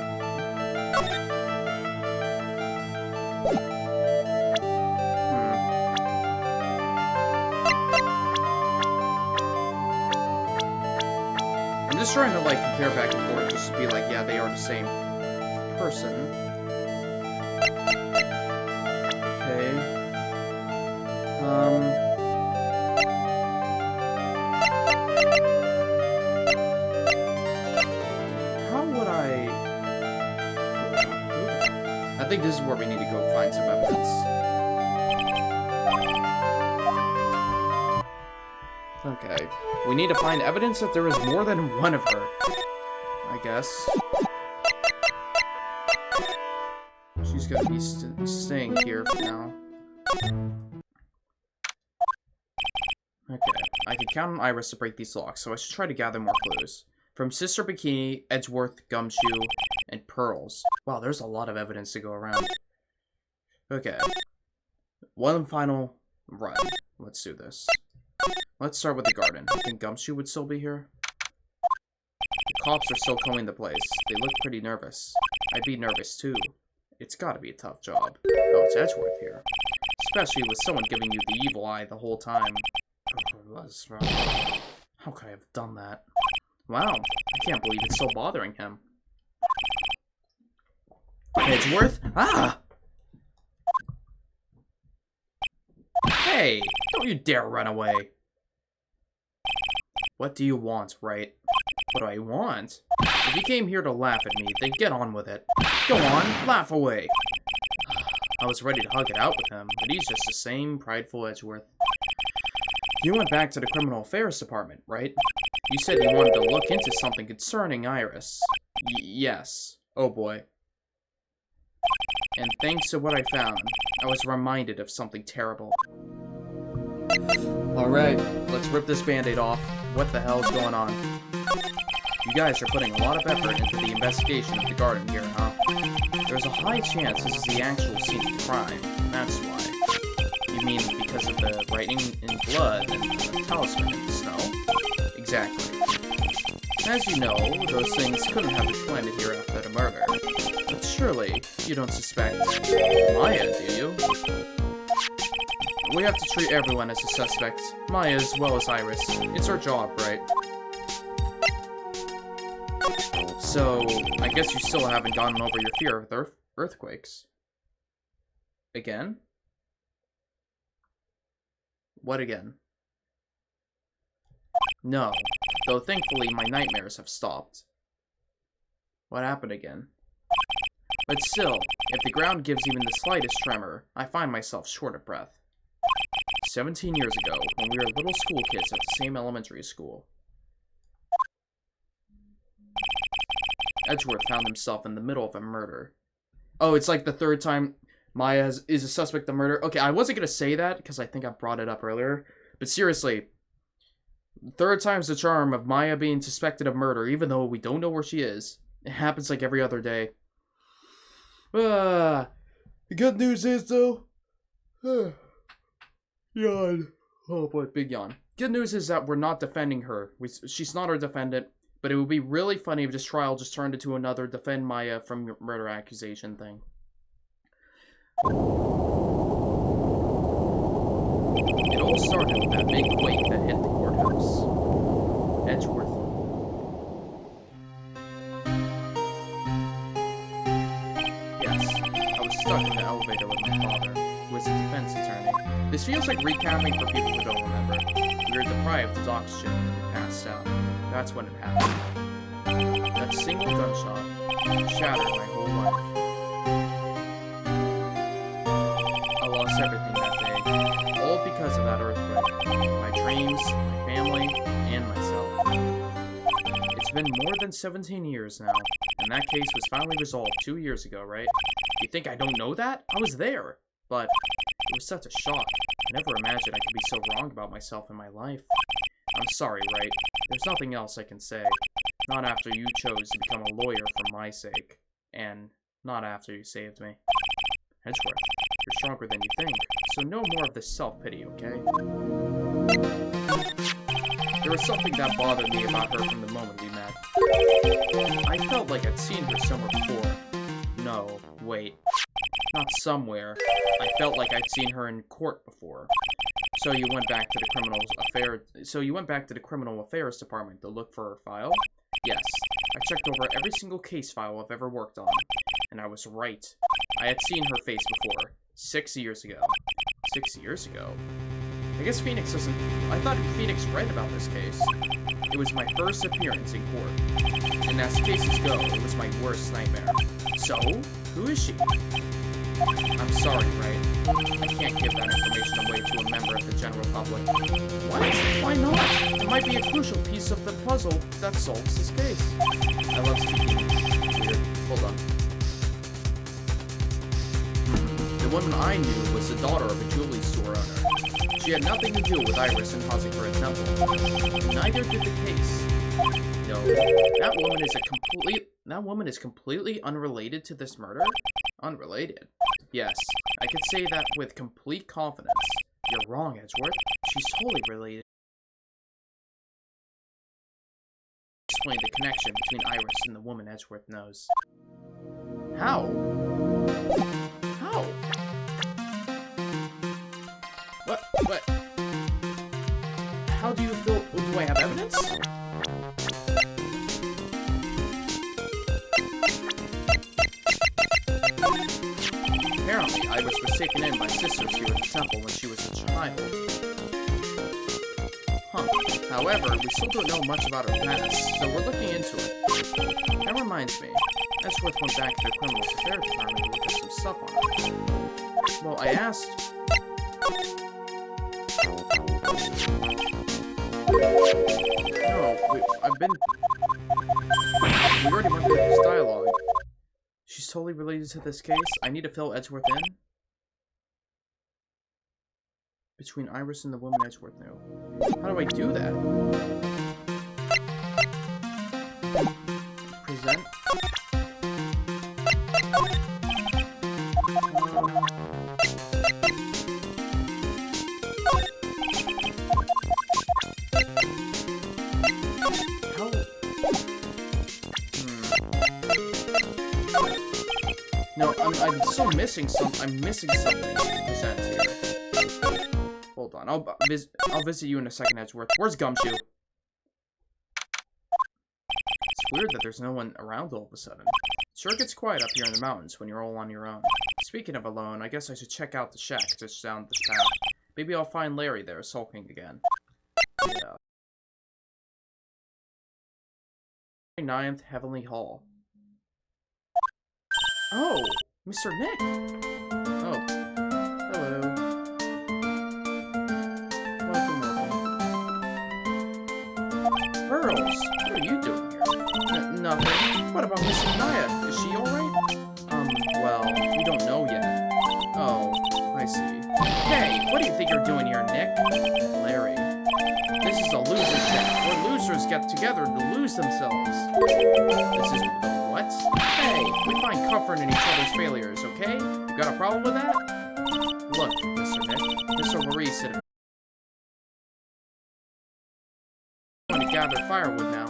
I'm just trying to, like, compare back and forth just to be like, yeah, they are the same person. Okay. How would I think this is where we need to go find some evidence. Okay. We need to find evidence that there is more than one of her. I guess. She's gonna be staying here for now. Okay. I can count on Iris to break these locks, so I should try to gather more clues. From Sister Bikini, Edgeworth, GUMSHOE, and Pearls. Wow, there's a lot of evidence to go around. Okay. One final run. Let's do this. Let's start with the garden. I think GUMSHOE would still be here. The cops are still combing the place. They look pretty nervous. I'd be nervous too. It's gotta be a tough job. Oh, it's Edgeworth here. Especially with someone giving you the evil eye the whole time. How could I have done that? Wow, I can't believe it's still bothering him. Edgeworth? Ah! Hey, don't you dare run away. What do you want, right? What do I want? If you came here to laugh at me, then get on with it. Go on, laugh away. I was ready to hug it out with him, but he's just the same prideful Edgeworth. You went back to the Criminal Affairs Department, right? You said you wanted to look into something concerning Iris. Yes. Oh boy. And thanks to what I found, I was reminded of something terrible. Alright, let's rip this band-aid off. What the hell's going on? You guys are putting a lot of effort into the investigation of the garden here, huh? There's a high chance this is the actual scene of the crime, and that's why. You mean because of the writing in blood and the talisman in the snow? Exactly. As you know, those things couldn't have been planted here after the murder. But surely, you don't suspect Maya, do you? We have to treat everyone as a suspect, Maya as well as Iris. It's our job, right? So, I guess you still haven't gotten over your fear of earthquakes. Again? What again? No, though thankfully my nightmares have stopped. What happened again? But still, if the ground gives even the slightest tremor, I find myself short of breath. 17 years ago, when we were little school kids at the same elementary school, Edgeworth found himself in the middle of a murder. Oh, it's like the 3rd time Maya is a suspect of murder. Okay, I wasn't going to say that because I think I brought it up earlier. But seriously, 3rd time's the charm of Maya being suspected of murder, even though we don't know where she is. It happens like every other day. The good news is, though... yawn. Oh boy, big yawn. Good news is that we're not defending her. She's not our defendant. But it would be really funny if this trial just turned into another defend Maya from murder accusation thing. It all started with that big quake that hit the courthouse. Edgeworth. Yes, I was stuck in the elevator with my father, who was a defense attorney. This feels like recapping for people who don't remember. We were deprived of oxygen and passed out. That's when it happened. That single gunshot shattered my whole life. I lost everything that day, all because of that earthquake. My dreams, my family, and myself. It's been more than 17 years now, and that case was finally resolved 2 years ago, right? You think I don't know that? I was there! But it was such a shock. I never imagined I could be so wrong about myself and my life. I'm sorry, Wright. There's nothing else I can say. Not after you chose to become a lawyer for my sake. And not after you saved me. Edgeworth, you're stronger than you think, so no more of this self-pity, okay? There was something that bothered me about her from the moment we met. I felt like I'd seen her somewhere before. No, wait. Not somewhere. I felt like I'd seen her in court before. So you went back to the criminal affairs department to look for her file? Yes. I checked over every single case file I've ever worked on. And I was right. I had seen her face before. 6 years ago. 6 years ago? I guess Phoenix doesn't... I thought Phoenix read about this case. It was my first appearance in court. And as cases go, it was my worst nightmare. So, who is she? I'm sorry, Wright. I can't give that information away to a member of the general public. What? Why not? It might be a crucial piece of the puzzle that solves this case. I love speaking. Weird. Hold on. The woman I knew was the daughter of a jewelry store owner. She had nothing to do with Iris and causing her a temple. Neither did the case. No, that woman is completely unrelated to this murder? Unrelated? Yes, I could say that with complete confidence. You're wrong, Edgeworth. She's totally related. Explain the connection between Iris and the woman Edgeworth knows. How? How? What? How do you feel? Do I have evidence? Apparently, Iris was taken in by sisters here at the temple when she was a child. Huh. However, we still don't know much about her past, so we're looking into it. That reminds me, Edgeworth went back to the criminal affairs department to look at some stuff on her. Well, I asked... No, we already went through this dialogue. She's totally related to this case. I need to fill Edgeworth in. Between Iris and the woman Edgeworth knew. How do I do that? Present. No, I'm still missing I'm missing something to present here. Hold on, I'll visit you in a second, Edgeworth. Where's GUMSHOE? It's weird that there's no one around all of a sudden. Sure gets quiet up here in the mountains when you're all on your own. Speaking of alone, I guess I should check out the shack just down this path. Maybe I'll find Larry there sulking again. Yeah. 9th Heavenly Hall. Oh, Mr. Nick! Oh, hello. Welcome. Pearls, what are you doing here? Nothing. What about Miss Maya? Is she alright? Well, we don't know yet. Oh, I see. Hey, what do you think you're doing here, Nick? Larry. This is a loser chat, where losers get together to lose themselves. This is the what? Hey, we find comfort in each other's failures, okay? You got a problem with that? Look, Mr. Nick, Mr. Maurice said I'm going to gather firewood now.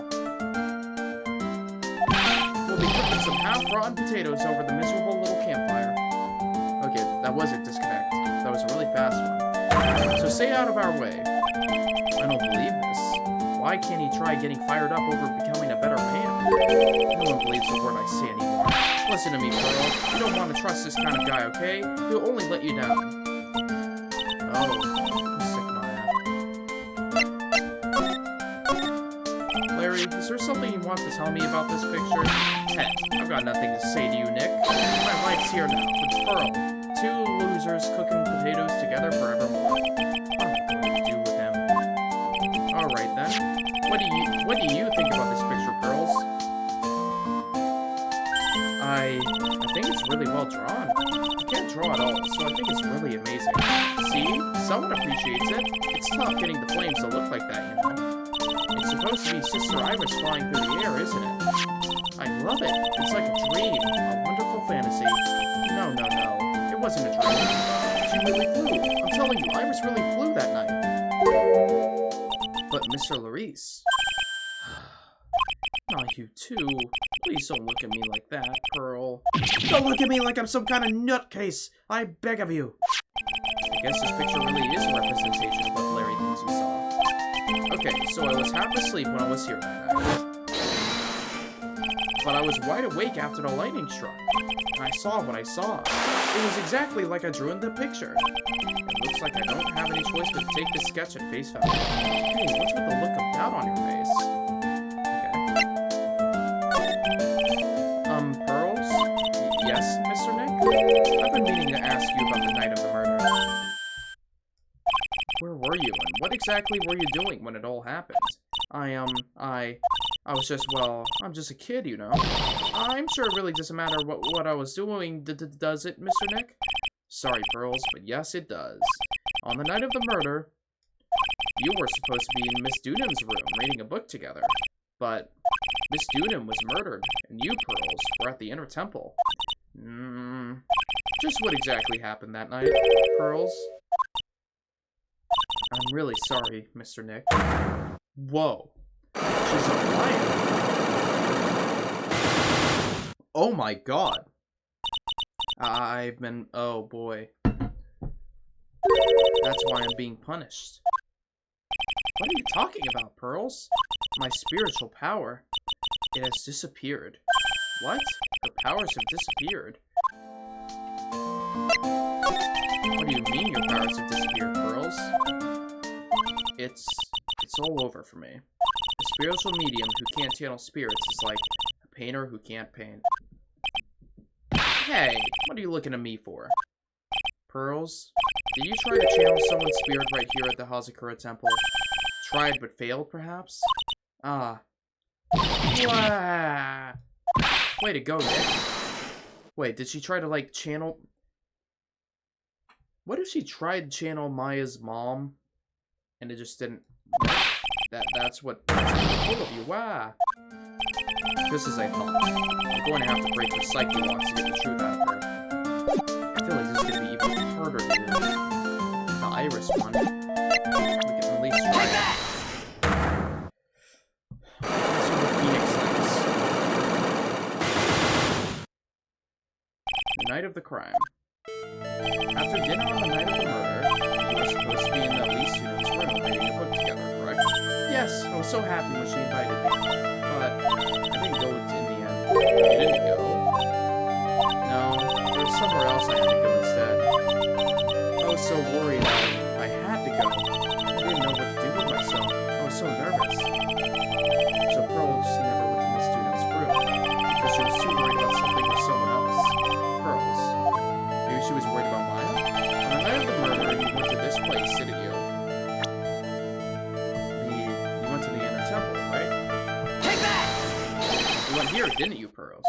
half-rotten potatoes over the miserable little campfire. Okay, that wasn't disconnect. That was a really fast one. So stay out of our way. I don't believe this. Why can't he try getting fired up over becoming a better man? No one believes the word I say anymore. Listen to me, Pearl. You don't want to trust this kind of guy, okay? He'll only let you down. Oh, sick my Larry, is there something you want to tell me about this picture? Heck, I've got nothing to say to you, Nick. My life's here now, with Pearl. Two losers cooking potatoes together forevermore. What am I going to do with him? Alright then. What do you think about this picture, Pearls? I think it's really well drawn. I can't draw at all, so I think it's really amazing. See? Someone appreciates it. It's tough getting the flames to look like that, you know. It's supposed to be Sister Iris flying through the air, isn't it? I love it. It's like a dream. A wonderful fantasy. No. It wasn't a dream. She really flew. I'm telling you, Iris really flew that night. But Mr. Larice... Not you too. Please don't look at me like that, Pearl. Don't look at me like I'm some kind of nutcase. I beg of you. I guess this picture really is a representation of what Larry thinks he saw. Okay, so I was half asleep when I was here that night. But I was wide awake after the lightning struck. And I saw what I saw. It was exactly like I drew in the picture. It looks like I don't have any choice but to take this sketch at face value. Hey, what's with the look of doubt on your face? Pearls? Yes, Mr. Nick? I've been meaning to ask you about the night of the murder. Where were you, and what exactly were you doing when it all happened? I was just, well, I'm just a kid, you know. I'm sure it really doesn't matter what I was doing, does it, Mr. Nick? Sorry, Pearls, but yes, it does. On the night of the murder, you were supposed to be in Miss Dunham's room reading a book together. But Miss Dunham was murdered, and you, Pearls, were at the Inner Temple. Just what exactly happened that night, Pearls? I'm really sorry, Mr. Nick. Whoa. She's a liar. Oh my god. Oh boy. That's why I'm being punished. What are you talking about, Pearls? My spiritual power. It has disappeared. What? Her powers have disappeared. What do you mean your powers have disappeared, Pearls? It's all over for me. A spiritual medium who can't channel spirits is like a painter who can't paint. Hey, what are you looking at me for? Pearls, did you try to channel someone's spirit right here at the Hazakura Temple? Tried but failed, perhaps? Ah. Wah. Way to go, Nick. Wait, did she try to, like, channel... What if she tried to channel Maya's mom, and it just didn't... That's what... All of you, wow. Just as I thought. I'm going to have to break her psyche locks to get the truth out of her. I feel like this is going to be even harder to do. The Iris one. We can at least try it. Let's see what Phoenix thinks. The night of the crime. After dinner on the night of the murder, you were supposed to be in the Elise student's room reading a book together, correct? Yes, I was so happy when she invited me. But I didn't go in the end. You didn't go? No, there was somewhere else I had to go instead. I was so worried I had to go. I didn't know what to do with myself. I was so nervous. So Pearl just never went to Miss Dunham's room because she was too worried about something with someone else. Pearls. Maybe she was worried about Maya? On the night of the murder, you went to this place, didn't you? You went to the Inner Temple, right? Take that! You went here, didn't you, Pearls?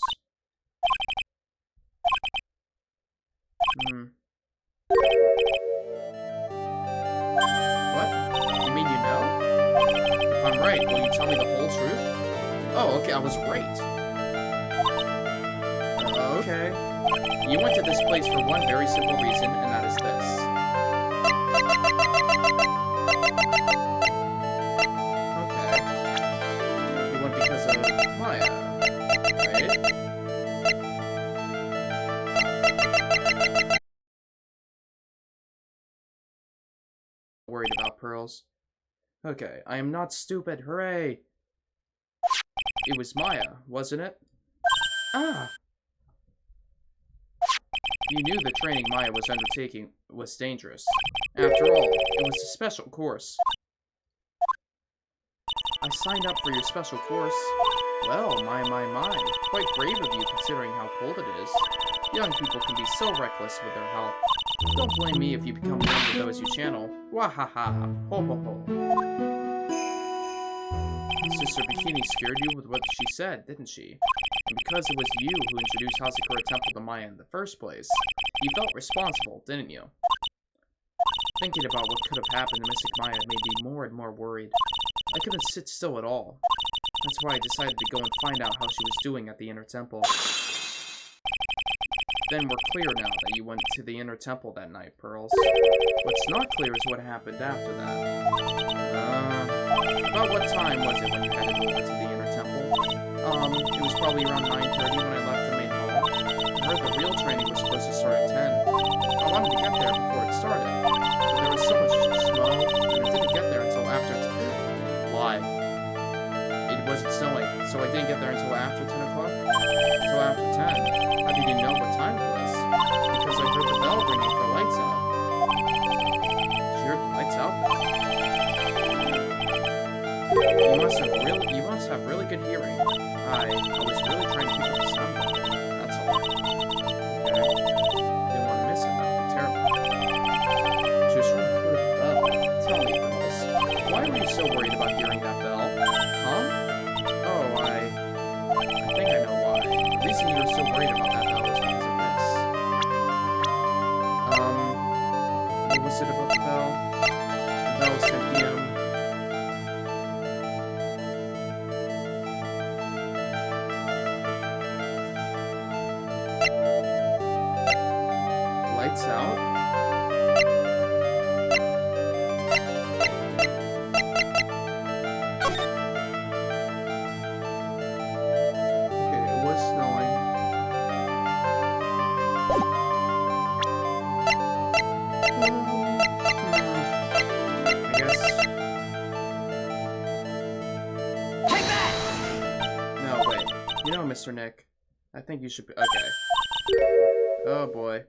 What? You mean you know? If I'm right, will you tell me the whole truth? Oh, okay, I was right. Okay. You went to this place for one very simple reason, and that is this. Okay. You went because of Maya, right? worried about, Pearls. Okay, I am not stupid. Hooray! It was Maya, wasn't it? Ah! You knew the training Maya was undertaking was dangerous. After all, it was a special course. I signed up for your special course. Well, my. Quite brave of you considering how cold it is. Young people can be so reckless with their health. Don't blame me if you become one of those you channel. Wahaha. Ho ho ho. Sister Bikini scared you with what she said, didn't she? And because it was you who introduced Hazakura Temple to Maya in the first place, you felt responsible, didn't you? Thinking about what could have happened to Mystic Maya made me more and more worried. I couldn't sit still at all. That's why I decided to go and find out how she was doing at the Inner Temple. Then we're clear now that you went to the Inner Temple that night, Pearls. What's not clear is what happened after that. About what time was it when you headed over to the Inner Temple? It was probably around 9:30 when I left the main hall. I heard the real training was supposed to start at 10. I wanted to get there before it started, but there was so much snow, and I didn't get there until after 10. Why? It wasn't snowing, so I didn't get there until after 10 o'clock? Until after 10. How did you know what time it was? Because I heard the bell ringing for lights out. Did you hear lights out? You must have really good hearing. I was really trying to keep up the sound level. That's all. Okay. Didn't want to miss it, that would be terrible. She was trying to hear the bell. Tell me, Pearls, why were you so worried about hearing that bell? Huh? Oh, I think I know why. The reason you were so worried about that bell was because of this. What was it about the bell? The bell said PM. Lights out? Okay, it was snowing. I guess. Take that! No, wait. You know, Mr. Nick, I think you should be. Okay. Oh boy.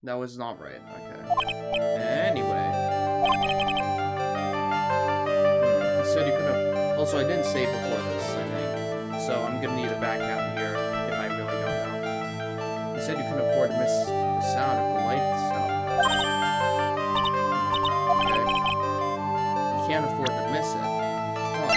That was not right. Okay. Anyway. You said you could have. Also, I didn't save before this, I think. So I'm gonna need a back out here if I really don't know. You said you couldn't afford to miss the sound of the light stuff. Okay. You can't afford to miss it. Why?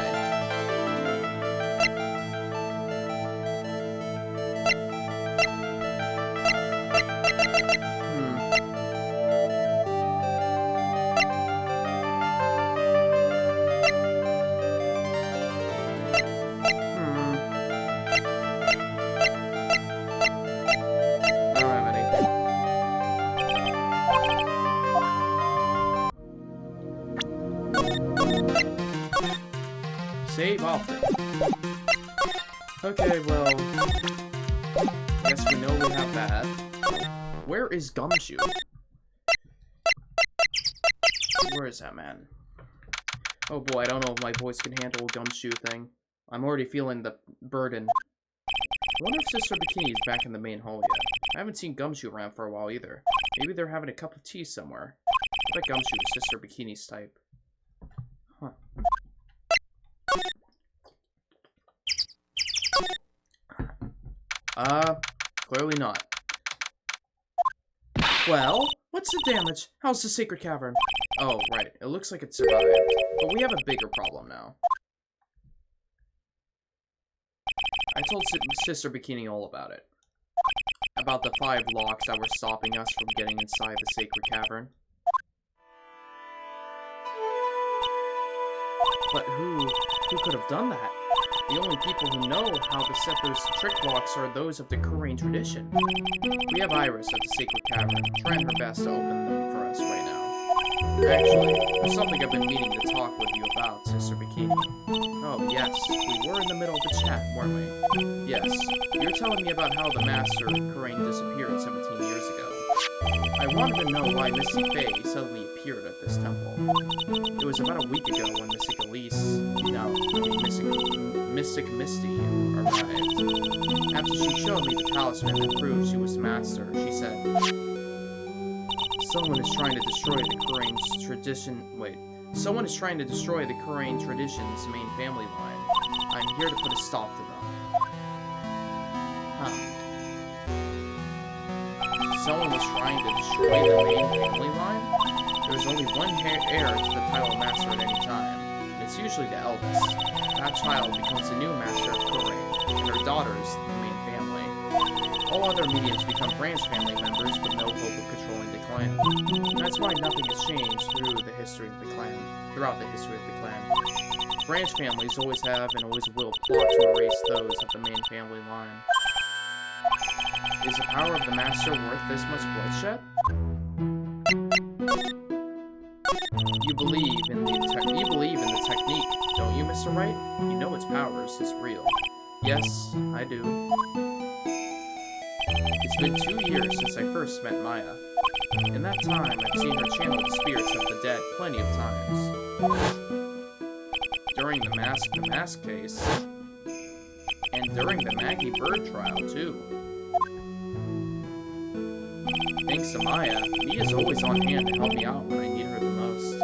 Save often. Okay, well, guess we know we have that. Where is GUMSHOE? Where is that man? Oh boy, I don't know if my voice can handle a GUMSHOE thing. I'm already feeling the burden. I wonder if Sister Bikini is back in the main hall yet. I haven't seen GUMSHOE around for a while either. Maybe they're having a cup of tea somewhere. I bet GUMSHOE is Sister Bikini's type. Huh. Clearly not. Well, what's the damage? How's the sacred cavern? Oh, right. It looks like it survived. But we have a bigger problem now. I told Sister Bikini all about it. About the 5 locks that were stopping us from getting inside the sacred cavern. But who could have done that? The only people who know how to set those trick locks are those of the Korean tradition. We have Iris at the Sacred Cavern, trying her best to open them for us right now. Actually, there's something I've been meaning to talk with you about, Sister Bikini. Oh, yes, we were in the middle of the chat, weren't we? Yes, you were telling me about how the Master Korean disappeared 17 years ago. I wanted to know why Misty Faye suddenly appeared at this temple. It was about a week ago when Mystic Misty arrived. After she showed me the talisman that proved she was the master, she said, Someone is trying to destroy the Korean tradition's main family line. I'm here to put a stop to them. Huh. Someone was trying to destroy the main family line? There's only one heir to the title master at any time, and it's usually the eldest. That child becomes the new master of Korean, and her daughters the main family. All other mediums become branch family members with no hope of controlling the clan. That's why nothing has changed throughout the history of the clan. Branch families always have and always will plot to erase those of the main family line. Is the power of the master worth this much bloodshed? You believe in the technique, don't you, Mr. Wright? You know its powers is real. Yes, I do. It's been 2 years since I first met Maya. In that time, I've seen her channel the spirits of the dead plenty of times. During the mask case, and during the Maggie Bird trial, too. Thanks to Maya, Mia's always on hand to help me out when I need her the most.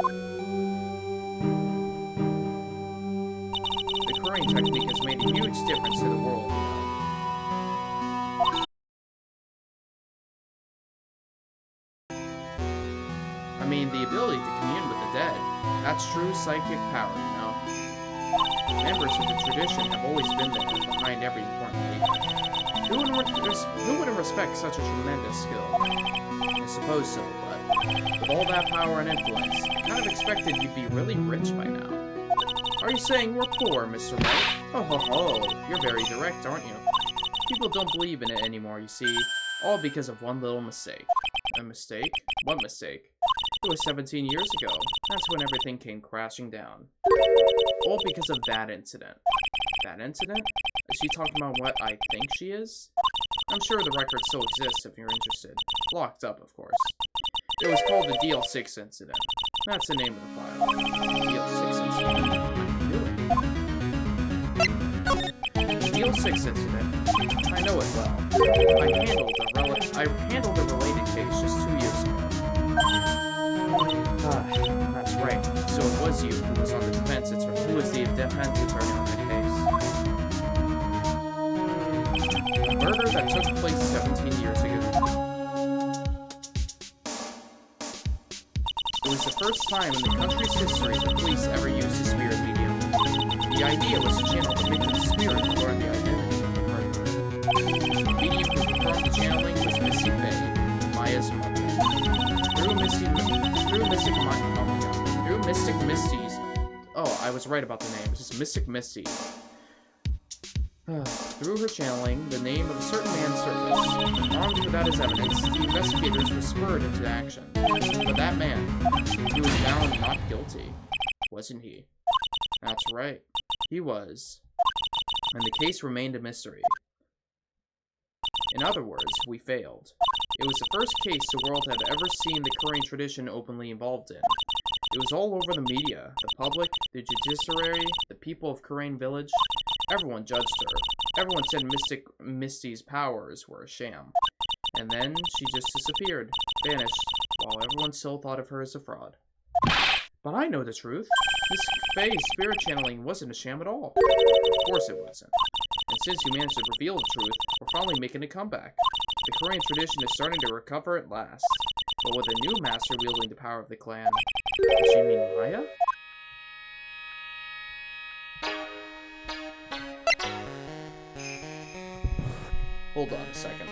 The Korean technique has made a huge difference to the world, you know. I mean, the ability to commune with the dead. That's true psychic power, you know. Members of the tradition have always been there, behind every important leader. Who wouldn't respect such a tremendous skill? I suppose so, but with all that power and influence, I kind of expected you'd be really rich by now. Are you saying we're poor, Mr. Wright? Ho ho ho, you're very direct, aren't you? People don't believe in it anymore, you see, all because of one little mistake. A mistake? What mistake? It was 17 years ago. That's when everything came crashing down. All because of that incident. That incident? Is she talking about what I think she is? I'm sure the record still exists if you're interested. Locked up, of course. It was called the DL6 incident. That's the name of the file. DL6 incident? The DL6 incident. I know it well. I handled a related case just 2 years ago. That's right. So it was you who was on the defense attorney. Who was the defense attorney on that case? A murder that took place 17 years ago. It was the first time in the country's history the police ever used the spirit medium. The idea was to channel the victim's spirit to learn the identity of the murderer. The medium who performed the channeling was Misty Faye, Maya's mother. Through Mystic Misty's... Oh, I was right about the name. It's just Mystic Misty. Through her channeling, the name of a certain man surfaced. Armed with that as evidence, the investigators were spurred into action. But that man, he was found not guilty, wasn't he? That's right, he was. And the case remained a mystery. In other words, we failed. It was the first case the world had ever seen the Korean tradition openly involved in. It was all over the media, the public, the judiciary, the people of Korean village. Everyone judged her. Everyone said Misty's powers were a sham. And then she just disappeared, vanished, while everyone still thought of her as a fraud. But I know the truth. Miss Faye's spirit channeling wasn't a sham at all. Of course it wasn't. And since you managed to reveal the truth, we're finally making a comeback. The Korean tradition is starting to recover at last. But with a new master wielding the power of the clan. Does she mean Maya? Hold on a second.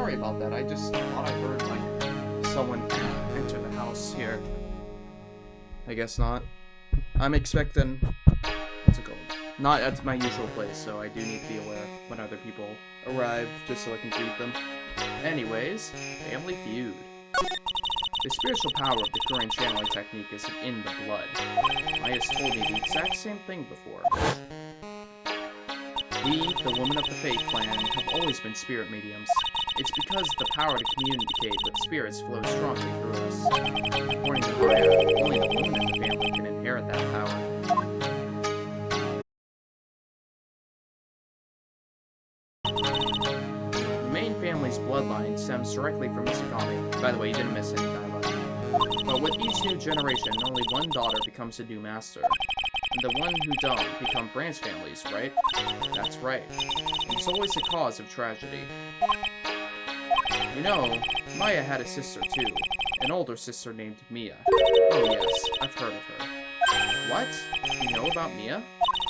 sorry about that. I just thought I heard, like, someone enter the house here. I guess not. I'm expecting... What's it called? Not at my usual place, so I do need to be aware when other people arrive, just so I can greet them. Anyways, Family Feud. The spiritual power of the current channeling technique is in the blood. Maya's told me the exact same thing before. We, the Women of the Faith clan, have always been spirit mediums. It's because the power to communicate with spirits flows strongly through us. According to Maya, only the woman in the family can inherit that power. The main family's bloodline stems directly from Misakami. By the way, you didn't miss any dialogue. But with each new generation, only one daughter becomes a new master. And the one who don't become branch families, right? That's right. And it's always a cause of tragedy. You know, Maya had a sister too. An older sister named Mia. Oh yes, I've heard of her. What? You know about Mia?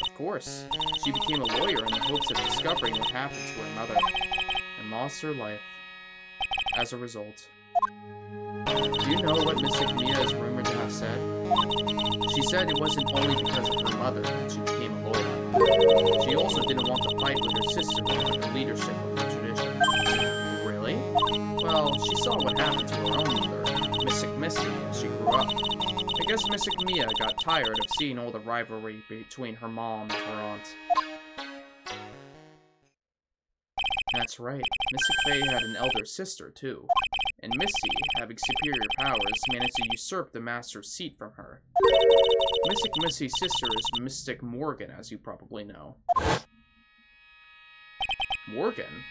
Of course. She became a lawyer in the hopes of discovering what happened to her mother. And lost her life. As a result. Do you know what Mystic Mia is rumored to have said? She said it wasn't only because of her mother that she became a lawyer. She also didn't want to fight with her sister under the leadership of her tradition. Really? Well, she saw what happened to her own mother, Mystic Misty, as she grew up. I guess Mystic Mia got tired of seeing all the rivalry between her mom and her aunt. That's right, Mystic Faye had an elder sister, too. And Misty, having superior powers, managed to usurp the Master's seat from her. Mystic Misty's sister is Mystic Morgan, as you probably know. Morgan?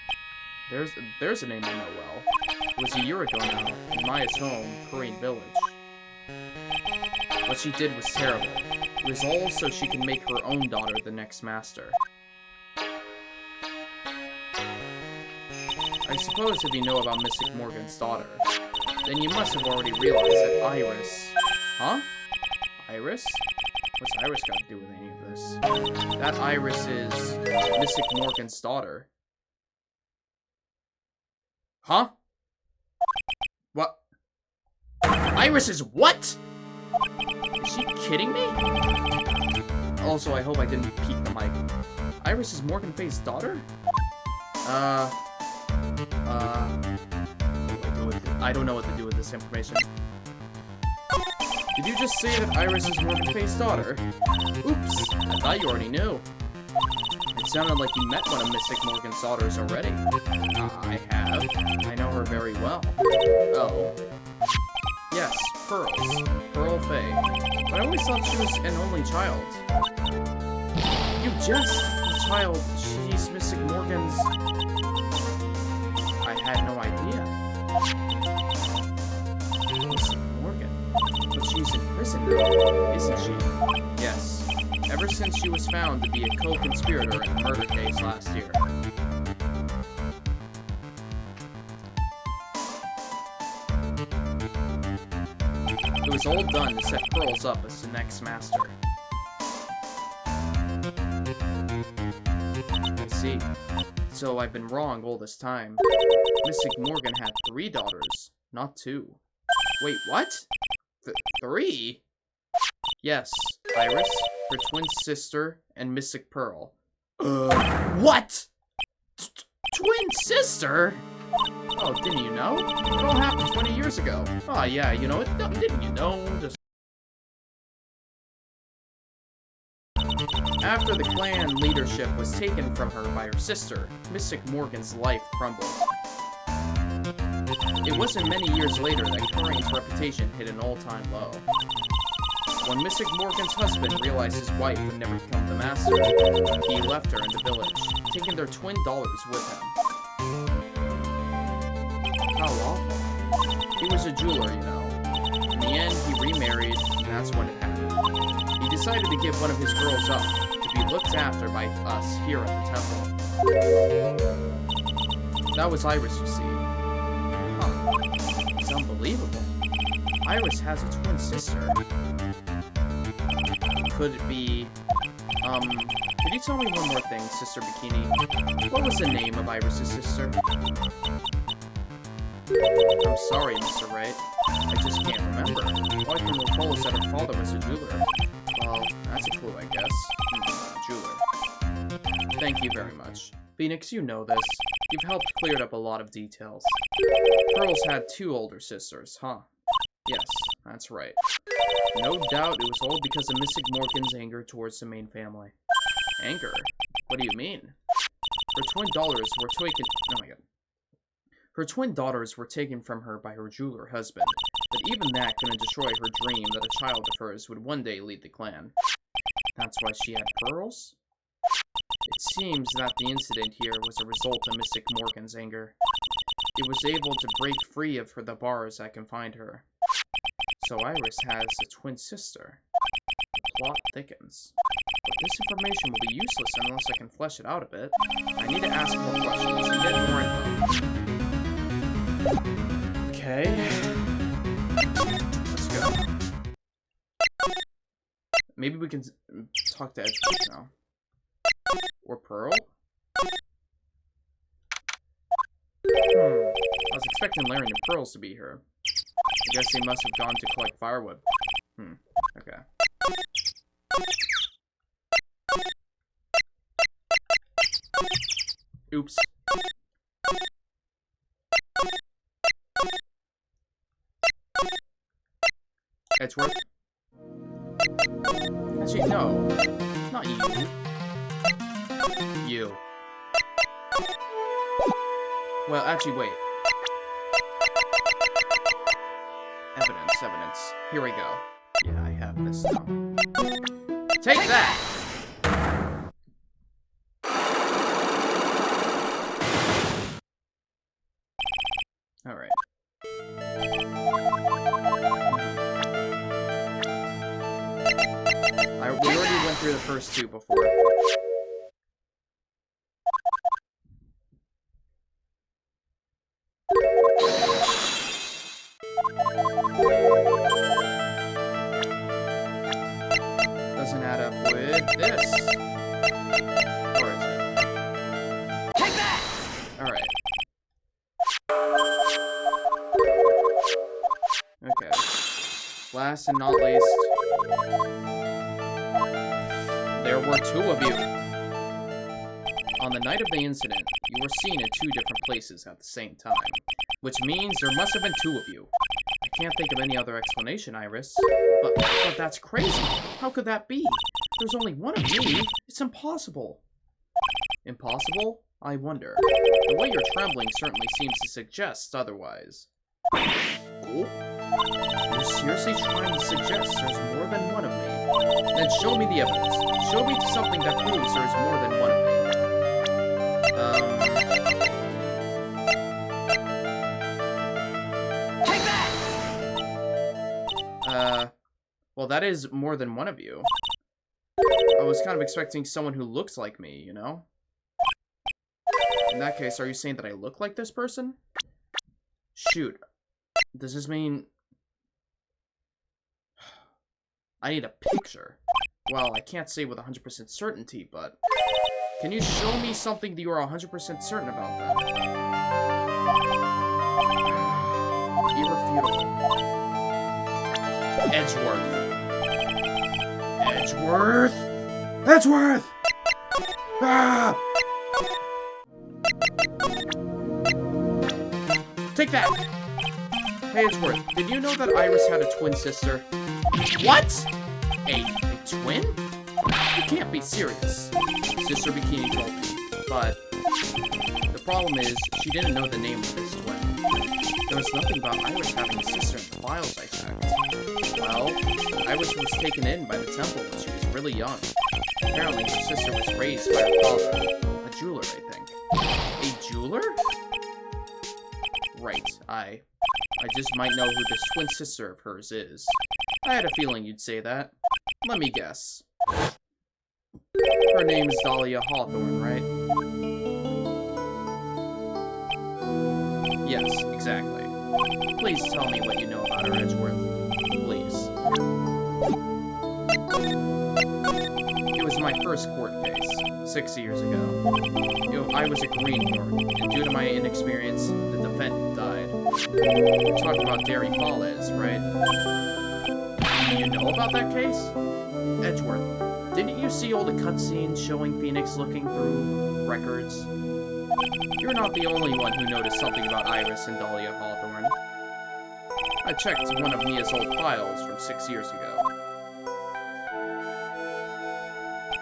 There's a name I know well. It was a year ago now, in Maya's home, Korean Village. What she did was terrible. It was all so she could make her own daughter the next master. I suppose if you know about Mystic Morgan's daughter, then you must have already realized that Iris... Huh? Iris? What's Iris got to do with any of this? That Iris is Mystic Morgan's daughter. Huh? What? Iris is what? Is she kidding me? Also, I hope I didn't peek the mic. Iris is Morgan Faye's daughter? I don't know what to do with this information. Did you just say that Iris is Morgan Faye's daughter? Oops, I thought you already knew. It sounded like you met one of Mystic Morgan's daughters already. I have. I know her very well. Oh. Yes, Pearls. Pearl Faye. But I always thought she was an only child. You jest! The child, she's Mystic Morgan's... I had no idea. Mystic Morgan. But she's in prison now, isn't she? Yes. Ever since she was found to be a co-conspirator in a murder case last year. It was all done to set Pearls up as the next master. I see. So I've been wrong all this time. Mystic Morgan had 3 daughters, not 2. Wait, what? 3? Yes, Iris, her twin sister, and Mystic Pearl. What? Twin sister? Oh, didn't you know? It all happened 20 years ago. Oh yeah, you know it. Didn't you know? Just... After the clan leadership was taken from her by her sister, Mystic Morgan's life crumbled. It wasn't many years later that Corinne's reputation hit an all-time low. When Mystic Morgan's husband realized his wife would never become the master, he left her in the village, taking their twin daughters with him. How awful. He was a jeweler, you know. In the end, he remarried, and that's when it happened. He decided to give one of his girls up, to be looked after by us here at the temple. That was Iris, you see. Huh. It's unbelievable. Iris has a twin sister. Could it be... could you tell me one more thing, Sister Bikini? What was the name of Iris' sister? I'm sorry, Mr. Wright. I just can't remember. All I can recall is that her father was a jeweler. Well, that's a clue, I guess. Jeweler. Thank you very much. Phoenix, you know this. You've helped clear up a lot of details. Pearl's had 2 older sisters, huh? Yes, that's right. No doubt it was all because of Mrs. Morgan's anger towards the main family. Anger? What do you mean? Her twin daughters were taken... Oh my god. Her twin daughters were taken from her by her jeweler husband, but even that couldn't destroy her dream that a child of hers would one day lead the clan. That's why she had pearls? It seems that the incident here was a result of Mrs. Morgan's anger. It was able to break free of her the bars that confined her. So Iris has a twin sister. Plot thickens. But this information will be useless unless I can flesh it out a bit. I need to ask more questions and get more info. Okay. Let's go. Maybe we can talk to Edgeworth now. Or Pearl? I was expecting Larry and Pearls to be here. I guess they must have gone to collect firewood. Okay. Oops. Edgeworth? Actually, no. Not you. You. Well, actually, wait. Evidence. Here we go. Yeah, I have this now. Take that! Alright. We already went through the first 2 before. Doesn't add up with this. Or is it? Take that! Alright. Okay. Last and not least, there were 2 of you. On the night of the incident, you were seen in 2 different places at the same time, which means there must have been 2 of you. I can't think of any other explanation, Iris. But that's crazy. How could that be? There's only 1 of me. It's impossible. Impossible? I wonder. The way you're trembling certainly seems to suggest otherwise. Oh? You're seriously trying to suggest there's more than 1 of me? Then show me the evidence. Show me something that proves there's more than 1 of me. Take that! Well, that is more than 1 of you. I was kind of expecting someone who looks like me, you know? In that case, are you saying that I look like this person? Shoot. Does this mean... I need a picture. Well, I can't say with 100% certainty, but... Can you show me something that you are 100% certain about, then? Irrefutable. Edgeworth. Edgeworth! Edgeworth! Ah! Take that! Hey, Edgeworth, did you know that Iris had a twin sister? What? A twin? You can't be serious. Sister Bikini told me, but the problem is she didn't know the name of this twin. There was nothing about Iris having a sister in the files I checked. Well, Iris was taken in by the temple when she was really young. Apparently, her sister was raised by her father, a jeweler, I think. A jeweler? Right, I just might know who this twin sister of hers is. I had a feeling you'd say that. Let me guess. Her name's Dahlia Hawthorne, right? Yes, exactly. Please tell me what you know about her, Edgeworth. Please. It was my first court case. 6 years ago. I was a greenhorn, and due to my inexperience, the defendant died. You're talking about Derry Falles, right? Do you know about that case? Edgeworth, didn't you see all the cutscenes showing Phoenix looking through records? You're not the only one who noticed something about Iris and Dahlia Hawthorne. I checked one of Mia's old files from 6 years ago.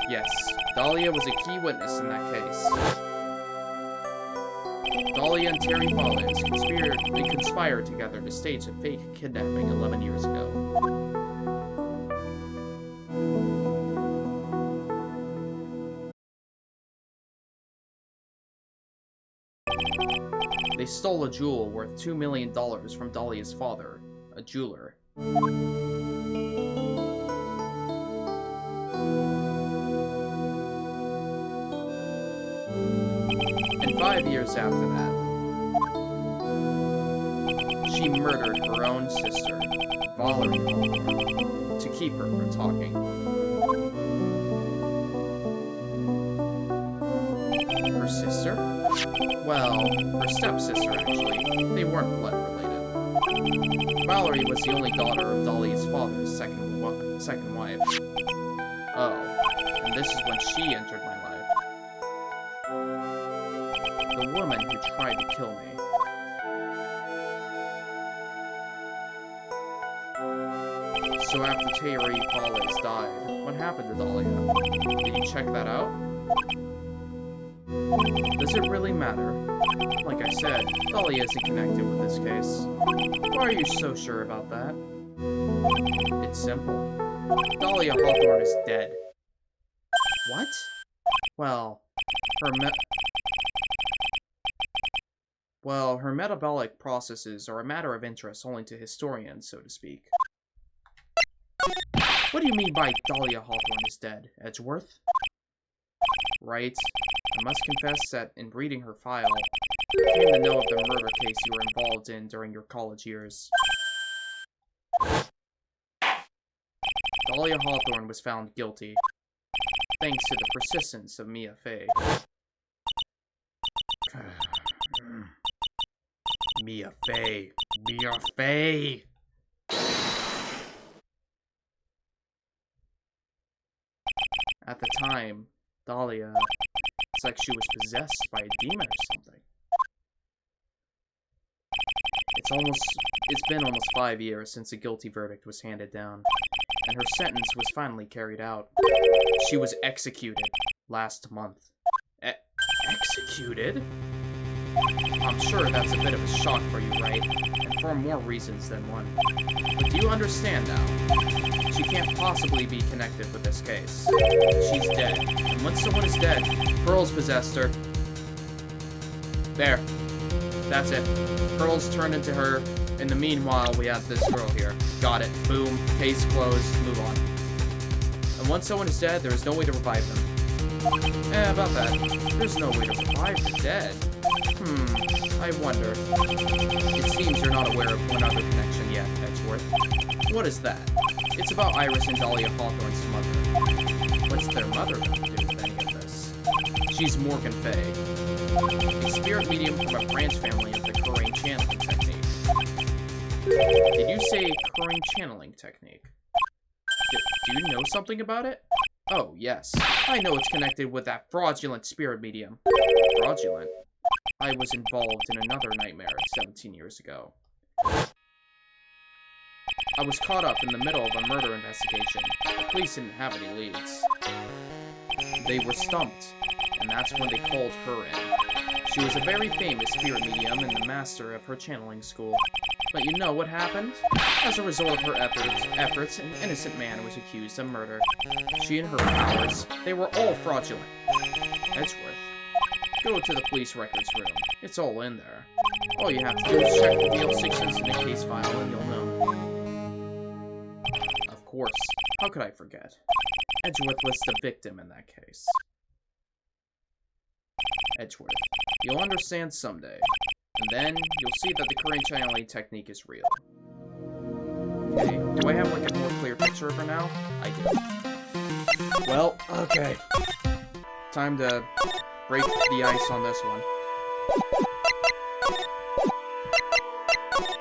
Yes, Dahlia was a key witness in that case. Dahlia and Terry Falles conspired together to stage a fake kidnapping 11 years ago. They stole a jewel worth $2 million from Dahlia's father, a jeweler. And 5 years after that, she murdered her own sister, Valerie Hawthorne, to keep her from talking. Her sister? Well, her stepsister, actually. They weren't blood related. Valerie was the only daughter of Dahlia's father's second wife. Oh, and this is when she entered my life. The woman who tried to kill me. So after Terry Falles died, what happened to Dahlia? Did you check that out? Does it really matter? Like I said, Dahlia isn't connected with this case. Why are you so sure about that? It's simple. Dahlia Hawthorne is dead. What? Well, her metabolic processes are a matter of interest only to historians, so to speak. What do you mean by Dahlia Hawthorne is dead, Edgeworth? Right. I must confess that in reading her file, I came to know of the murder case you were involved in during your college years. Dahlia Hawthorne was found guilty, thanks to the persistence of Mia Fey. Mia Fey. Mia Fey! At the time, Dahlia, it's like she was possessed by a demon or something. It's been almost 5 years since a guilty verdict was handed down, and her sentence was finally carried out. She was executed last month. Executed? I'm sure that's a bit of a shock for you, right? And for more reasons than one. But do you understand now? She can't possibly be connected with this case. She's dead. And once someone is dead, Pearl's possessed her. There. That's it. Pearl's turned into her. In the meanwhile, we have this girl here. Got it. Boom. Case closed. Move on. And once someone is dead, there is no way to revive them. About that. There's no way to revive the dead. I wonder. It seems you're not aware of one other connection yet, Edgeworth. What is that? It's about Iris and Dahlia Hawthorne's mother. What's their mother got to do with any of this? She's Morgan Fey, a spirit medium from a branch family of the Current channeling technique. Did you say Current channeling technique? Do you know something about it? Oh, yes. I know it's connected with that fraudulent spirit medium. Fraudulent? I was involved in another nightmare 17 years ago. I was caught up in the middle of a murder investigation. The police didn't have any leads. They were stumped, and that's when they called her in. She was a very famous spirit medium and the master of her channeling school. But you know what happened? As a result of her efforts, an innocent man was accused of murder. She and her powers, they were all fraudulent. Edgeworth, go to the police records room. It's all in there. All you have to do is check the DL6 incident case file and you'll know. Of course. How could I forget? Edgeworth was the victim in that case. Edgeworth, you'll understand someday. And then, you'll see that the current channeling technique is real. Okay, do I have like a more clear picture of her now? I do. Well, okay. Time to break the ice on this one.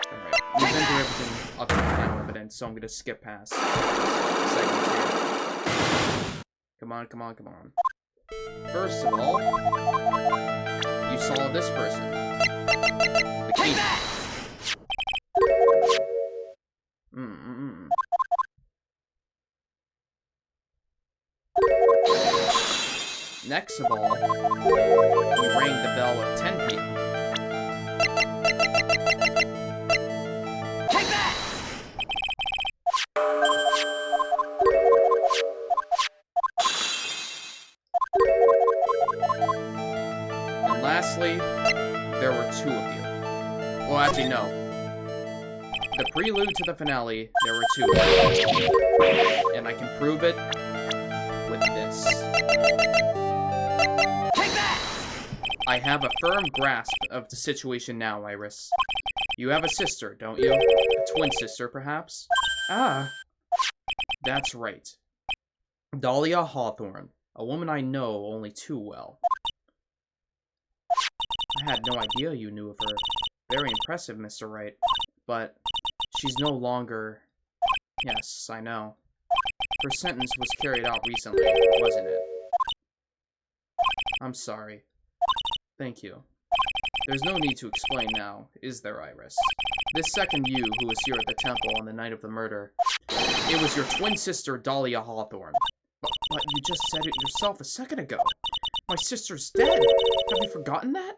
Alright, we've been through everything up to final evidence, so I'm gonna skip past segments here. Come on, come on, come on. First of all, you saw this person. The key. Next of all, you rang the bell at 10 p.m. Take that! And lastly, there were 2 of you. Well, actually, no. The prelude to the finale, there were 2 of you. And I can prove it with this. I have a firm grasp of the situation now, Iris. You have a sister, don't you? A twin sister, perhaps? Ah, that's right. Dahlia Hawthorne, a woman I know only too well. I had no idea you knew of her. Very impressive, Mr. Wright. But she's no longer... Yes, I know. Her sentence was carried out recently, wasn't it? I'm sorry. Thank you. There's no need to explain now, is there, Iris? This second you who was here at the temple on the night of the murder, it was your twin sister, Dahlia Hawthorne. But you just said it yourself a second ago. My sister's dead. Have you forgotten that?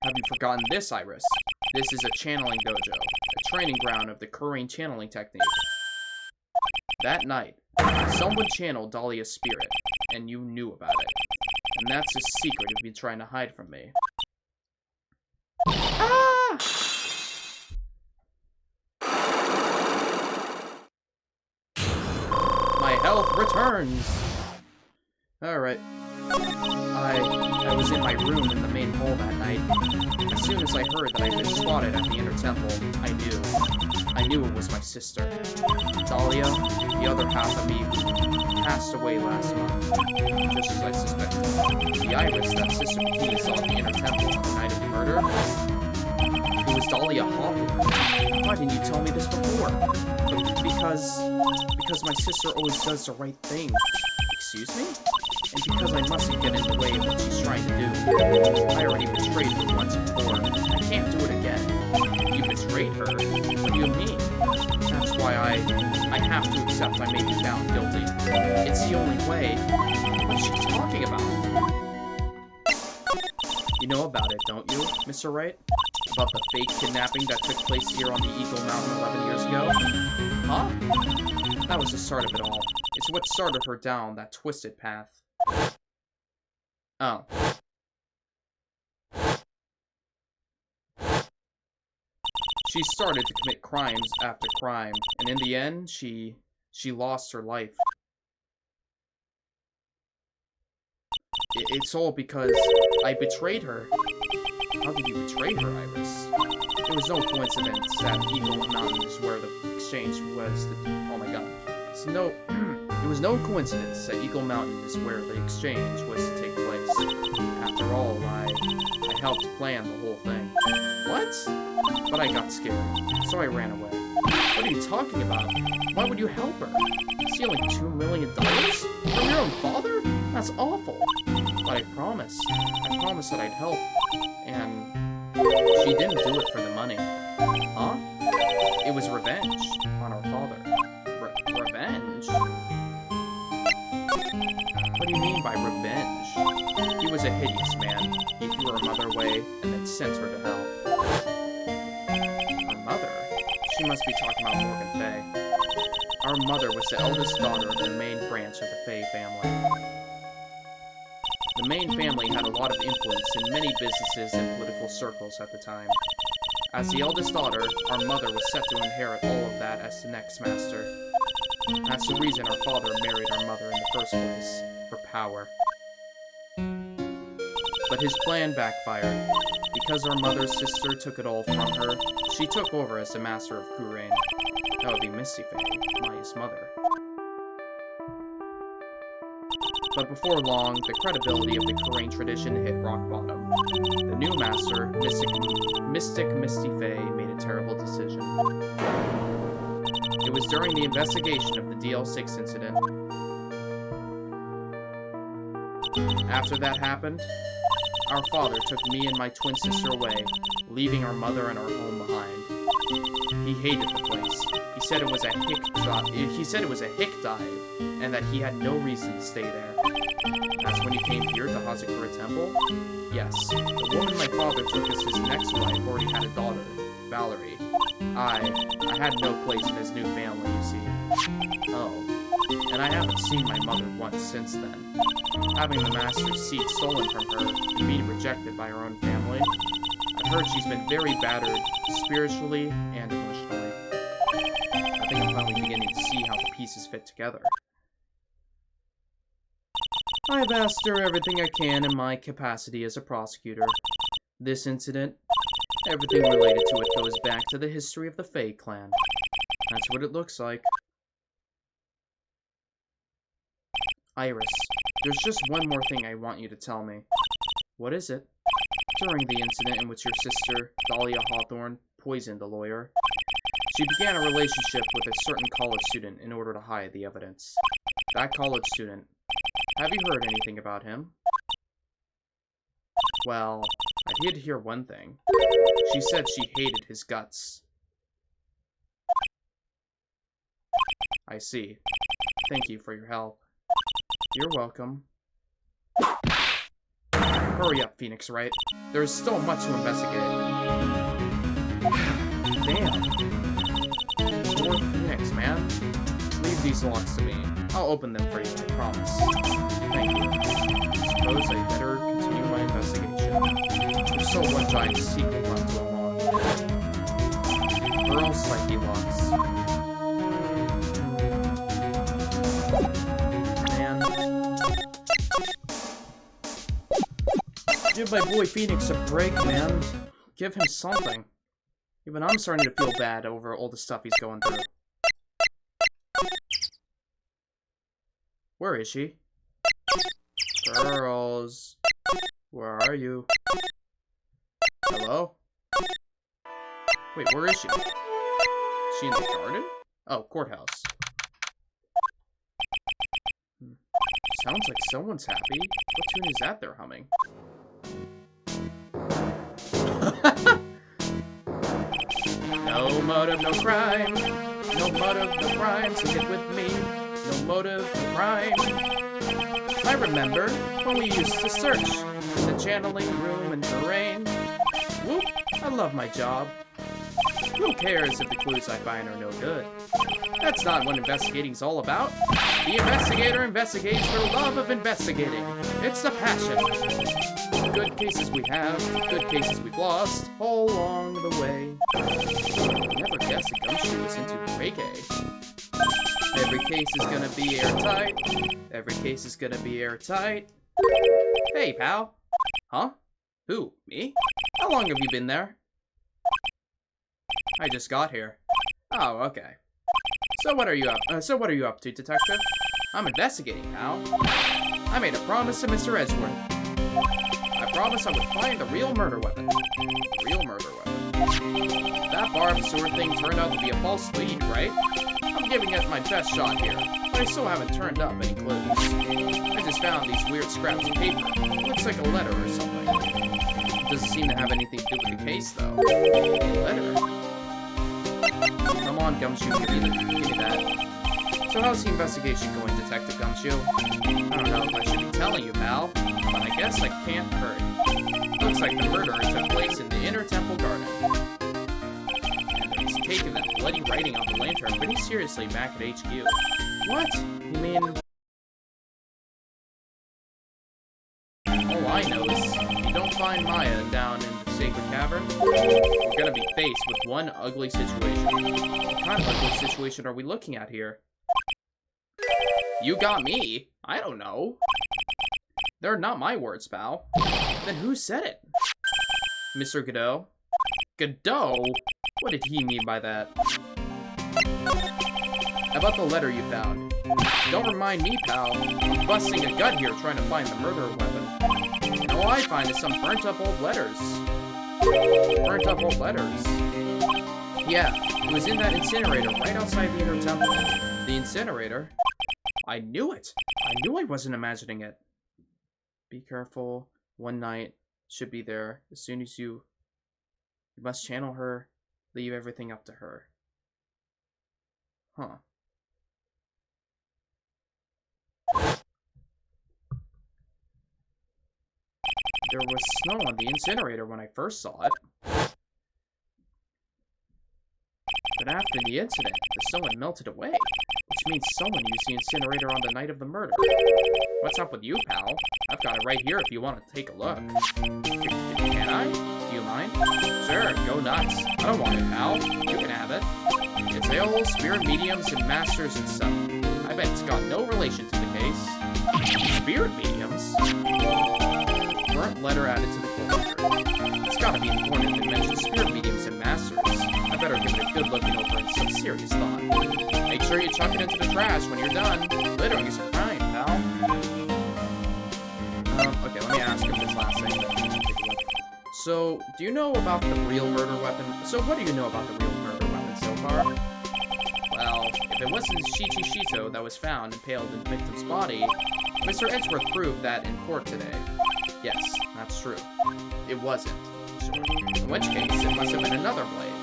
Have you forgotten this, Iris? This is a channeling dojo, a training ground of the Kurain channeling technique. That night, someone channeled Dahlia's spirit, and you knew about it. And that's a secret you've been trying to hide from me. Ah! My health returns! Alright. I was in my room in the main hall that night. As soon as I heard that I'd been spotted at the inner temple, I knew it was my sister. Dahlia, the other half of me, passed away last month, just as I suspected. The Iris that Sister Bikini saw at the inner temple on the night of the murder, it was Dahlia Hawthorne. Why didn't you tell me this before? Because my sister always does the right thing. Excuse me? And because I mustn't get in the way of what she's trying to do. I already betrayed her once before. I can't do it again. You betrayed her? What do you mean? That's why I have to accept I may be found guilty. It's the only way. What's she talking about? You know about it, don't you, Mr. Wright? About the fake kidnapping that took place here on the Eagle Mountain 11 years ago? Huh? That was the start of it all. It's what started her down that twisted path. Oh. She started to commit crimes after crime, and in the end, she lost her life. It's all because I betrayed her. How did you betray her, Iris? It was no coincidence that Eagle Mountain is where the exchange was. Oh my god. It was no coincidence that Eagle Mountain is where the exchange was to take place. After all, I helped plan the whole thing. What? But I got scared, so I ran away. What are you talking about? Why would you help her? Stealing $2 million? From your own father? That's awful. But I promised that I'd help. And she didn't do it for the money. Huh? It was revenge on our father. Revenge? What do you mean by revenge? He was a hideous man. He threw her mother away and then sent her to hell. Her mother? She must be talking about Morgan Fay. Our mother was the eldest daughter of the main branch of the Fay family. The Main family had a lot of influence in many businesses and political circles at the time. As the eldest daughter, our mother was set to inherit all of that as the next master. That's the reason our father married our mother in the first place, for power. But his plan backfired. Because our mother's sister took it all from her, she took over as the master of Kurain. That would be Misty Faye, Maya's mother. But before long, the credibility of the Korean tradition hit rock bottom. The new master, Mystic Misty Faye, made a terrible decision. It was during the investigation of the DL6 incident. After that happened, our father took me and my twin sister away, leaving our mother and our home behind. He hated the place. He said it was a hick dive, and that he had no reason to stay there. That's when he came here to Hazakura Temple? Yes, the woman my father took as his next wife already had a daughter, Valerie. I had no place in his new family, you see. Oh, and I haven't seen my mother once since then. Having the master's seat stolen from her and being rejected by her own family, I've heard she's been very battered, spiritually and emotionally. I think I'm finally beginning to see how the pieces fit together. I've asked her everything I can in my capacity as a prosecutor. This incident, everything related to it goes back to the history of the Faye clan. That's what it looks like. Iris, there's just one more thing I want you to tell me. What is it? During the incident in which your sister, Dahlia Hawthorne, poisoned the lawyer, she began a relationship with a certain college student in order to hide the evidence. That college student, have you heard anything about him? Well, I did hear one thing. She said she hated his guts. I see. Thank you for your help. You're welcome. Hurry up, Phoenix Wright. There's still much to investigate. Damn. Poor Phoenix, man. Leave these locks to me. I'll open them for you, I promise. Thank you. Suppose I better continue my investigation. There's still one giant secret left to unlock. Girl psyche locks. Man. Give my boy Phoenix a break, man. Give him something. Even I'm starting to feel bad over all the stuff he's going through. Where is she? Girls. Where are you? Hello? Wait, where is she? Is she in the garden? Oh, courthouse. Sounds like someone's happy. What tune is that they're humming? No motive, no crime. No motive, no crime. Sing it with me. No motive, no crime. I remember when we used to search in the channeling room in terrain. Whoop, I love my job. Who cares if the clues I find are no good? That's not what investigating's all about. The investigator investigates for love of investigating. It's the passion. Good cases we have, good cases we've lost, all along the way. Never guessed that GUMSHOE was into reggae. Every case is gonna be airtight. Every case is gonna be airtight. Hey, pal. Huh? Who? Me? How long have you been there? I just got here. Oh, okay. So what are you up to, detective? I'm investigating, pal. I made a promise to Mr. Edgeworth. I promised I would find the real murder weapon. Real murder weapon. That barbed sword thing turned out to be a false lead, right? I'm giving it my best shot here, but I still haven't turned up any clues. I just found these weird scraps of paper. Looks like a letter or something. It doesn't seem to have anything to do with the case, though. Letter? Come on, GUMSHOE, give me that. So how's the investigation going, Detective GUMSHOE? I don't know if I should be telling you, pal, but I guess I can't hurt. Looks like the murder took place in the inner temple garden. And it's taken that bloody writing on the lantern pretty seriously back at HQ. What? You mean... All I know is, if you don't find Maya down in the Sacred Cavern, you're gonna be faced with one ugly situation. What kind of ugly situation are we looking at here? You got me? I don't know. They're not my words, pal. Then who said it? Mr. Godot? Godot? What did he mean by that? About the letter you found. Don't remind me, pal. I'm busting a gut here trying to find the murder weapon. And all I find is some burnt up old letters. Burnt up old letters. Yeah, it was in that incinerator right outside the inner temple. The incinerator? I knew it! I knew I wasn't imagining it. Be careful. One night should be there. As soon as you must channel her, leave everything up to her. Huh. There was snow on the incinerator when I first saw it. But after the incident, the snow had melted away, which means someone used the incinerator on the night of the murder. What's up with you, pal? I've got it right here if you want to take a look. Can I? Do you mind? Sure, go nuts. I don't want it, pal. You can have it. It's ale, spirit mediums, and masters and stuff. I bet it's got no relation to the case. Spirit mediums? Burnt letter added to the folder. It's gotta be important if it mentions spirit mediums and masters. I better give it a good looking over and some serious thought. Make sure you chuck it into the trash when you're done. Littering is a crime, pal. Okay, let me ask him this last thing. So, do you know about the real murder weapon? So, what do you know about the real murder weapon so far? Well, if it wasn't Shichi Shito that was found impaled in the victim's body, Mr. Edgeworth proved that in court today. Yes, that's true. It wasn't. Sure. In which case, it must have been another blade.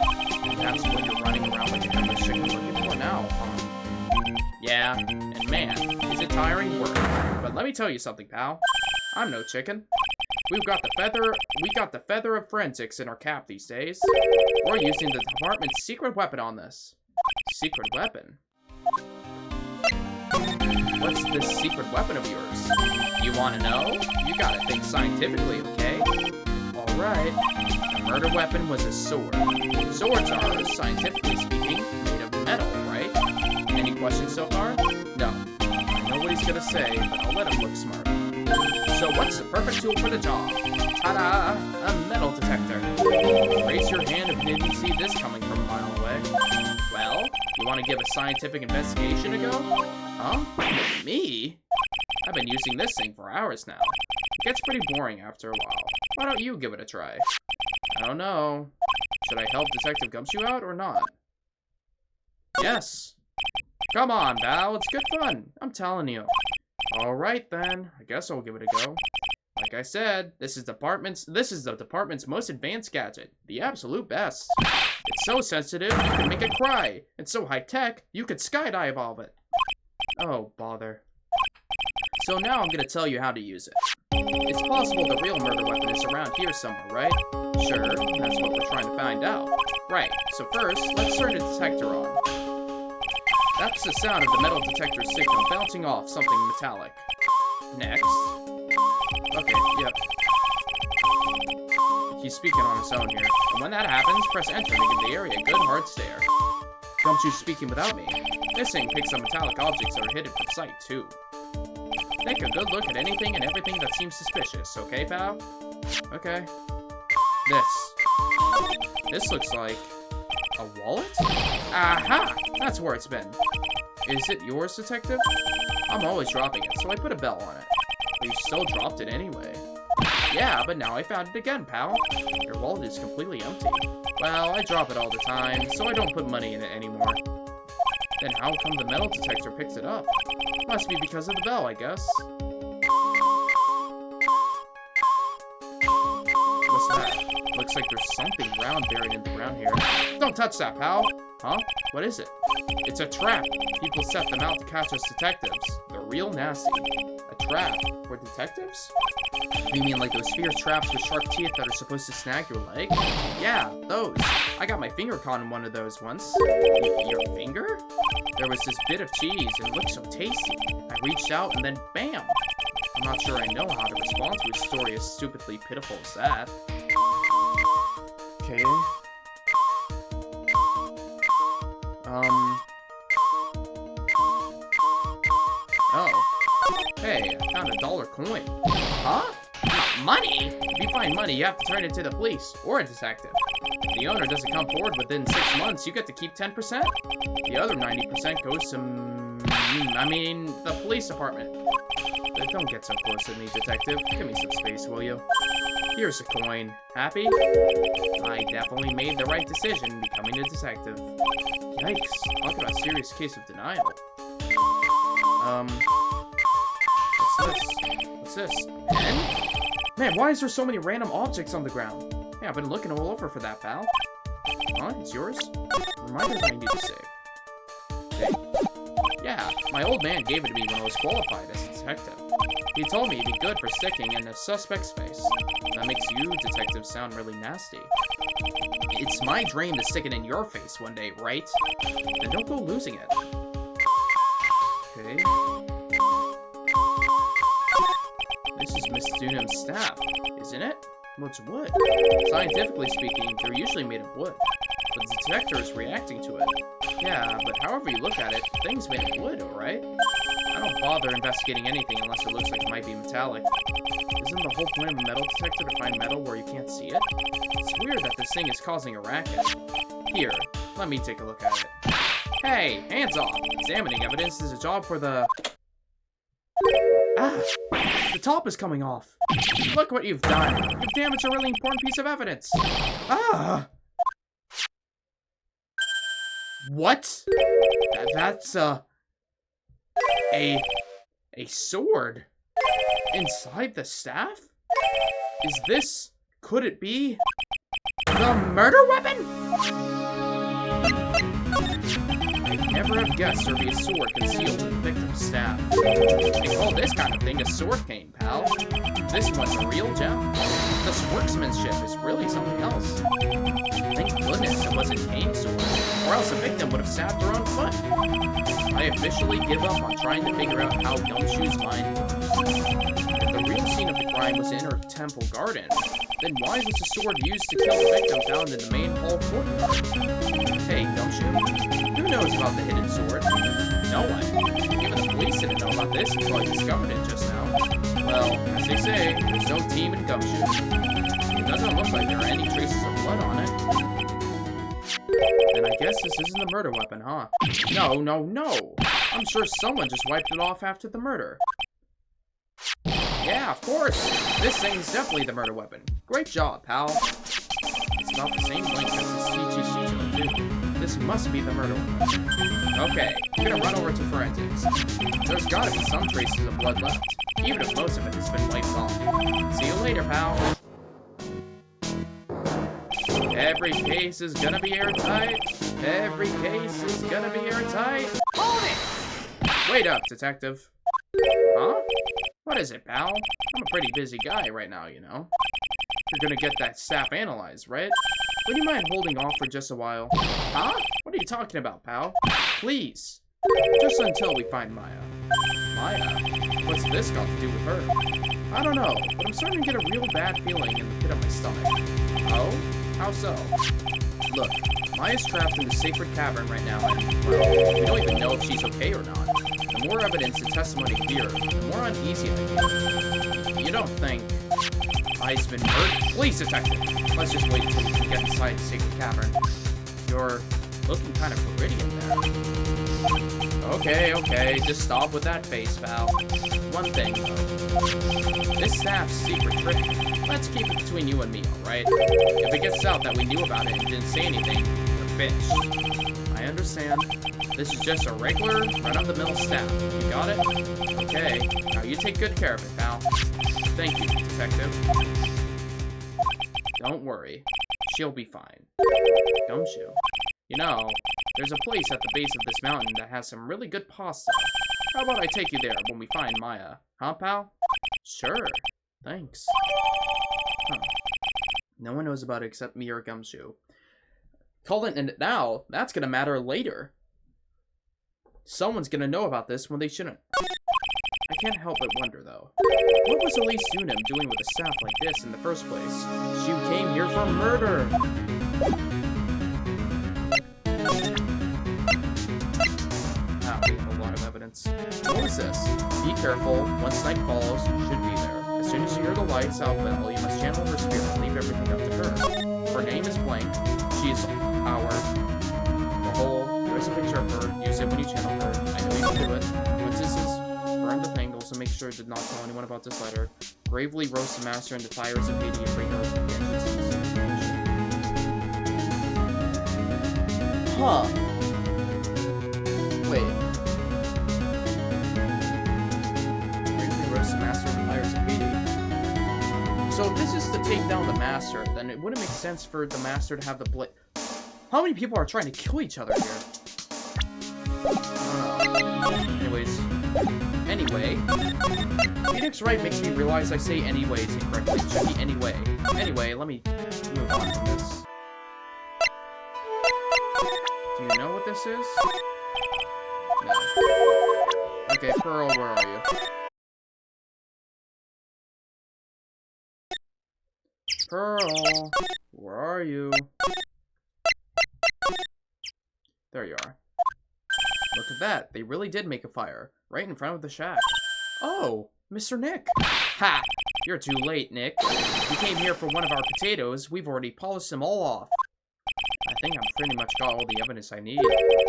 And that's what you're running around like a headless chicken looking for now, Yeah, and man, is it tiring work. But let me tell you something, pal. I'm no chicken. We got the feather of forensics in our cap these days. We're using the department's secret weapon on this. Secret weapon? What's this secret weapon of yours? You want to know? You gotta think scientifically, okay? Alright. The murder weapon was a sword. Swords are, scientifically speaking, made of metal, right? Any questions so far? No. I know what he's gonna say, but I'll let him look smart. So what's the perfect tool for the job? Ta-da! A metal detector. Raise your hand if you didn't see this coming from a mile away. Well, you want to give a scientific investigation a go? Huh? Me? I've been using this thing for hours now. It gets pretty boring after a while. Why don't you give it a try? I don't know. Should I help Detective GUMSHOE out or not? Yes. Come on, pal. It's good fun. I'm telling you. Alright then. I guess I'll give it a go. Like I said, this is the department's most advanced gadget. The absolute best. It's so sensitive, you can make it cry. It's so high-tech, you could skydive all of it. Oh, bother. So now I'm gonna tell you how to use it. It's possible the real murder weapon is around here somewhere, right? Sure, that's what we're trying to find out. Right, so first, let's turn the detector on. That's the sound of the metal detector signal bouncing off something metallic. Next. Okay, yep. He's speaking on his own here. And when that happens, press enter to give the area a good hard stare. GUMSHOE's speaking without me. This thing picks up metallic objects that are hidden from sight, too. Take a good look at anything and everything that seems suspicious, okay, pal? Okay. This looks like a wallet? Aha! That's where it's been. Is it yours, detective? I'm always dropping it, so I put a bell on it. But you still dropped it anyway. Yeah, but now I found it again, pal. Your wallet is completely empty. Well, I drop it all the time, so I don't put money in it anymore. Then how come the metal detector picks it up? Must be because of the bell, I guess. What's that? Looks like there's something round buried in the ground here. Don't touch that, pal! Huh? What is it? It's a trap. People set them out to catch us detectives. They're real nasty. A trap? For detectives? You mean like those fierce traps with sharp teeth that are supposed to snag your leg? Yeah, those. I got my finger caught in one of those once. Your finger? There was this bit of cheese and it looked so tasty. I reached out and then BAM! I'm not sure I know how to respond to a story as stupidly pitiful as that. Okay. Oh. Hey, I found a $1 coin. Huh? Money? If you find money, you have to turn it to the police or a detective. If the owner doesn't come forward within 6 months, you get to keep 10%. The other 90% goes to I mean, the police department. Don't get so close to me, detective. Give me some space, will you? Here's a coin. Happy? I definitely made the right decision becoming a detective. Yikes. Talk about a serious case of denial. What's this? Pen? Man, why is there so many random objects on the ground? Yeah, I've been looking all over for that, pal. Huh? It's yours? Reminder I need to save. Hey? Yeah, my old man gave it to me when I was qualified as a detective. He told me it'd be good for sticking in a suspect's face. That makes you, detective, sound really nasty. It's my dream to stick it in your face one day, right? Then don't go losing it. Okay. This is Miss Dunham's staff, isn't it? Well, it's wood. Scientifically speaking, they're usually made of wood. But the detector is reacting to it. Yeah, but however you look at it, the thing's made of wood, alright? I don't bother investigating anything unless it looks like it might be metallic. Isn't the whole point of a metal detector to find metal where you can't see it? It's weird that this thing is causing a racket. Here, let me take a look at it. Hey, hands off! Examining evidence is a job for the... Ah! The top is coming off! Look what you've done! You've damaged a really important piece of evidence! Ah! What? That's, a sword? Inside the staff? Is this... could it be... the murder weapon? I'd never have guessed there'd be a sword concealed in the victim's staff. They call this kind of thing a sword cane, pal. This one's a real gem. This workmanship is really something else. Thank goodness it wasn't Kane's sword, or else the victim would have stabbed her own foot. I officially give up on trying to figure out how GUMSHOE's mind works. If the real scene of the crime was in her temple garden, then why was the sword used to kill the victim found in the main hall courtyard? Hey, GUMSHOE, who knows about the hidden sword? No one. Even the police didn't know about this until I discovered it just now. Well, as they say, there's no team in GUMSHOE. It doesn't look like there are any traces of blood on it. Then I guess this isn't the murder weapon, huh? No. I'm sure someone just wiped it off after the murder. Yeah, of course. This thing's definitely the murder weapon. Great job, pal. It's about the same length as the CG. This must be the murder weapon. Okay, I'm gonna run over to forensics. There's gotta be some traces of blood left, even if most of it has been wiped off. See you later, pal. Every case is gonna be airtight. Every case is gonna be airtight. Hold it! Wait up, detective. Huh? What is it, pal? I'm a pretty busy guy right now, you know. You're gonna get that staff analyzed, right? Would you mind holding off for just a while? Huh? What are you talking about, pal? Please. Just until we find Maya. Maya? What's this got to do with her? I don't know, but I'm starting to get a real bad feeling in the pit of my stomach. Oh? How so? Look, Maya's trapped in the sacred cavern right now, and, well, we don't even know if she's okay or not. The more evidence and testimony here, the more uneasy I get. You don't think I've been murdered? Please, detective! Let's just wait until we can get inside the sacred cavern. You're looking kind of pretty in there. Okay, just stop with that face, pal. One thing, though. This staff's secret trick. Let's keep it between you and me, alright? If it gets out that we knew about it and didn't say anything, we're finished. I understand. This is just a regular, run-of-the-mill staff. You got it? Okay, now you take good care of it, pal. Thank you, detective. Don't worry. She'll be fine. GUMSHOE. You know, there's a place at the base of this mountain that has some really good pasta. How about I take you there when we find Maya? Huh, pal? Sure. Thanks. Huh. No one knows about it except me or GUMSHOE. Calling it now, that's gonna matter later. Someone's gonna know about this when they shouldn't. I can't help but wonder, though. What was Elise Dunham doing with a staff like this in the first place? She came here for murder! Wow, we have a lot of evidence. What is this? Be careful. Once night falls, you should be there. As soon as you hear the lights out bell, you must channel her spirit and leave everything up to her. Her name is Blank. She is the whole There's a picture of her. Use it when you channel her. I know you can do it. Once this is burn the thing, also make sure to not tell anyone about this letter. Bravely roast the master in the fires of Haiti and bring her to the entrance. Huh. Wait. Bravely roast the master in the fires of Haiti. So if this is to take down the master, then it wouldn't make sense for the master to have the blade. How many people are trying to kill each other here? Anyway, Phoenix Wright makes me realize I say anyways incorrectly. It should be anyway. Anyway, let me move on from this. Do you know what this is? No. Okay, Pearl, where are you? Pearl, where are you? There you are. Look at that. They really did make a fire. Right in front of the shack. Oh, Mr. Nick. Ha! You're too late, Nick. You came here for one of our potatoes. We've already polished them all off. I think I'm pretty much got all the evidence I need.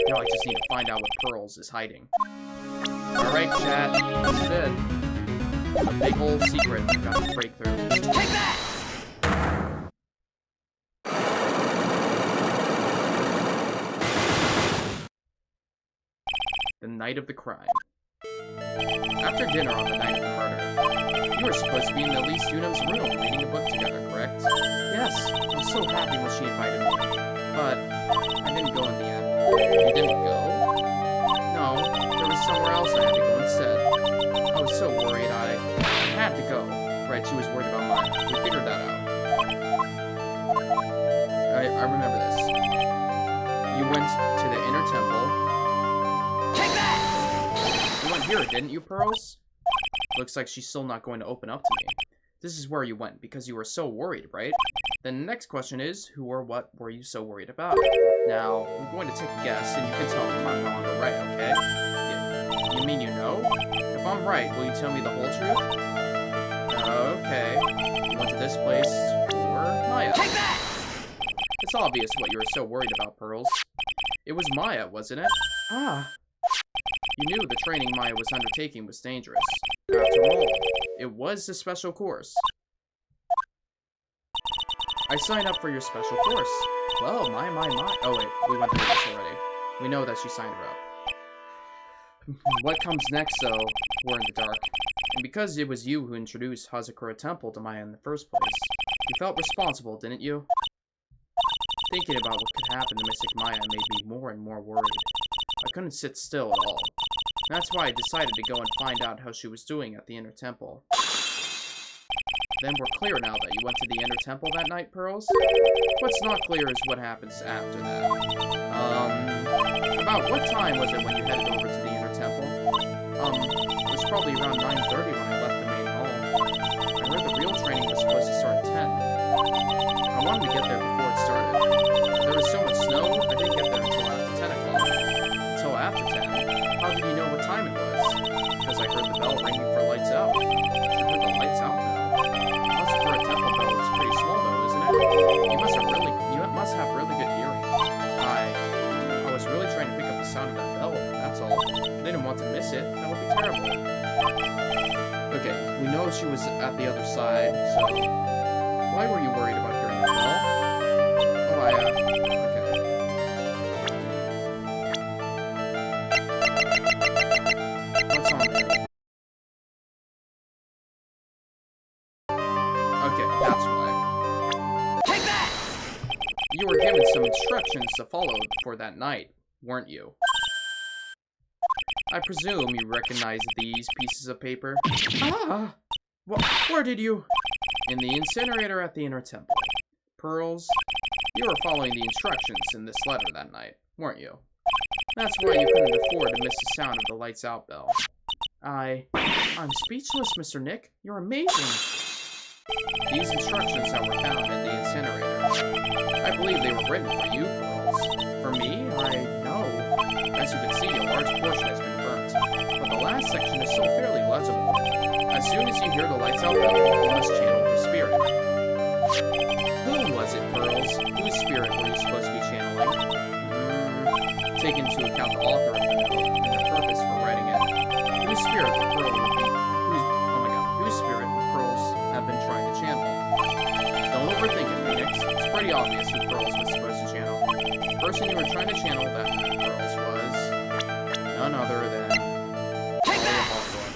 Now I just need to find out what Pearls is hiding. Alright, chat. This is it. A big old secret. Got to break through. Take that! The night of the crime. After dinner on the night of the murder, you were supposed to be in Elise Dunham's room reading a book together, correct? Yes, I was so happy when she invited me. But I didn't go in the end. You didn't go? No, there was somewhere else I had to go instead. I was so worried I had to go. Right, she was worried about mine. We figured that out. I remember this. You went to the inner temple. Take that! You went here, didn't you, Pearls? Looks like she's still not going to open up to me. This is where you went, because you were so worried, right? Then the next question is, who or what were you so worried about? Now, I'm going to take a guess, and you can tell me if I'm wrong or right, okay? You mean you know? If I'm right, will you tell me the whole truth? Okay. You went to this place for Maya. Take that! It's obvious what you were so worried about, Pearls. It was Maya, wasn't it? Ah. You knew the training Maya was undertaking was dangerous. After all, it was a special course. I signed up for your special course. Well, my. Oh wait, we went through this already. We know that she signed her up. What comes next, though, we're in the dark. And because it was you who introduced Hazakura Temple to Maya in the first place, you felt responsible, didn't you? Thinking about what could happen to Mystic Maya made me more and more worried. I couldn't sit still at all. That's why I decided to go and find out how she was doing at the Inner Temple. Then we're clear now that you went to the Inner Temple that night, Pearls? What's not clear is what happens after that. About what time was it when you headed over to the Inner Temple? It was probably around 9:30 when I left the main hall. I heard the real training was supposed to start at 10. I wanted to get there before it started. But there was so much snow, I didn't get there until after 10 o'clock. Until after 10. How did you know what time it was? Because I heard the bell ringing for lights out. I heard the lights out bell. Also, for a temple bell, it's pretty small though, isn't it? You must have really good hearing. I was really trying to pick up the sound of that bell, that's all. I didn't want to miss it. That would be terrible. Okay, we know she was at the other side, so... Why were you worried about hearing the bell? Oh, okay. What's on there? Okay, that's why. Take that! You were given some instructions to follow for that night, weren't you? I presume you recognize these pieces of paper? Ah! Where did you... In the incinerator at the Inner Temple. Pearls, you were following the instructions in this letter that night, weren't you? That's why you couldn't afford to miss the sound of the lights out bell. I'm speechless, Mr. Nick. You're amazing. These instructions that were found in the incinerator. I believe they were written for you, Pearls. For me? No. As you can see, a large portion has been burnt, but the last section is still fairly legible. As soon as you hear the lights out bell, you must channel her spirit. Who was it, Pearls? Whose spirit were you supposed to be channeling? To take into account the author of the note and their purpose for writing it. Whose spirit the pearl would be? Whose spirit the pearls have been trying to channel? Don't overthink it, Phoenix. It's pretty obvious who Pearls was supposed to channel. The person you were trying to channel that Pearls was none other than Dahlia Hawthorne.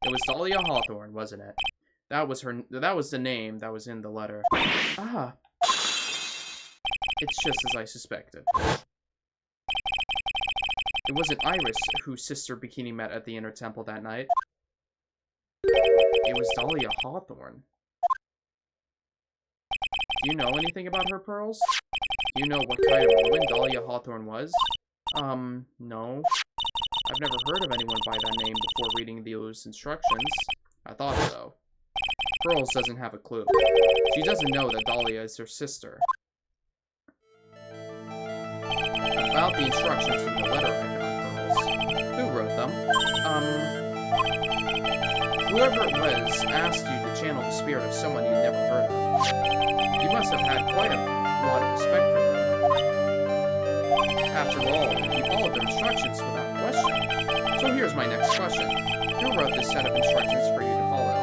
It was Dahlia Hawthorne, wasn't it? That was the name that was in the letter. Ah. It's just as I suspected. It wasn't Iris whose sister Bikini met at the Inner Temple that night. It was Dahlia Hawthorne. Do you know anything about her, Pearls? Do you know what kind of woman Dahlia Hawthorne was? No. I've never heard of anyone by that name before reading those instructions. I thought so. Pearls doesn't have a clue. She doesn't know that Dahlia is her sister. About the instructions in the letter I found, Pearls. Who wrote them? Whoever it was asked you to channel the spirit of someone you'd never heard of. You must have had quite a lot of respect for them. After all, you followed their instructions without question. So here's my next question. Who wrote this set of instructions for you to follow?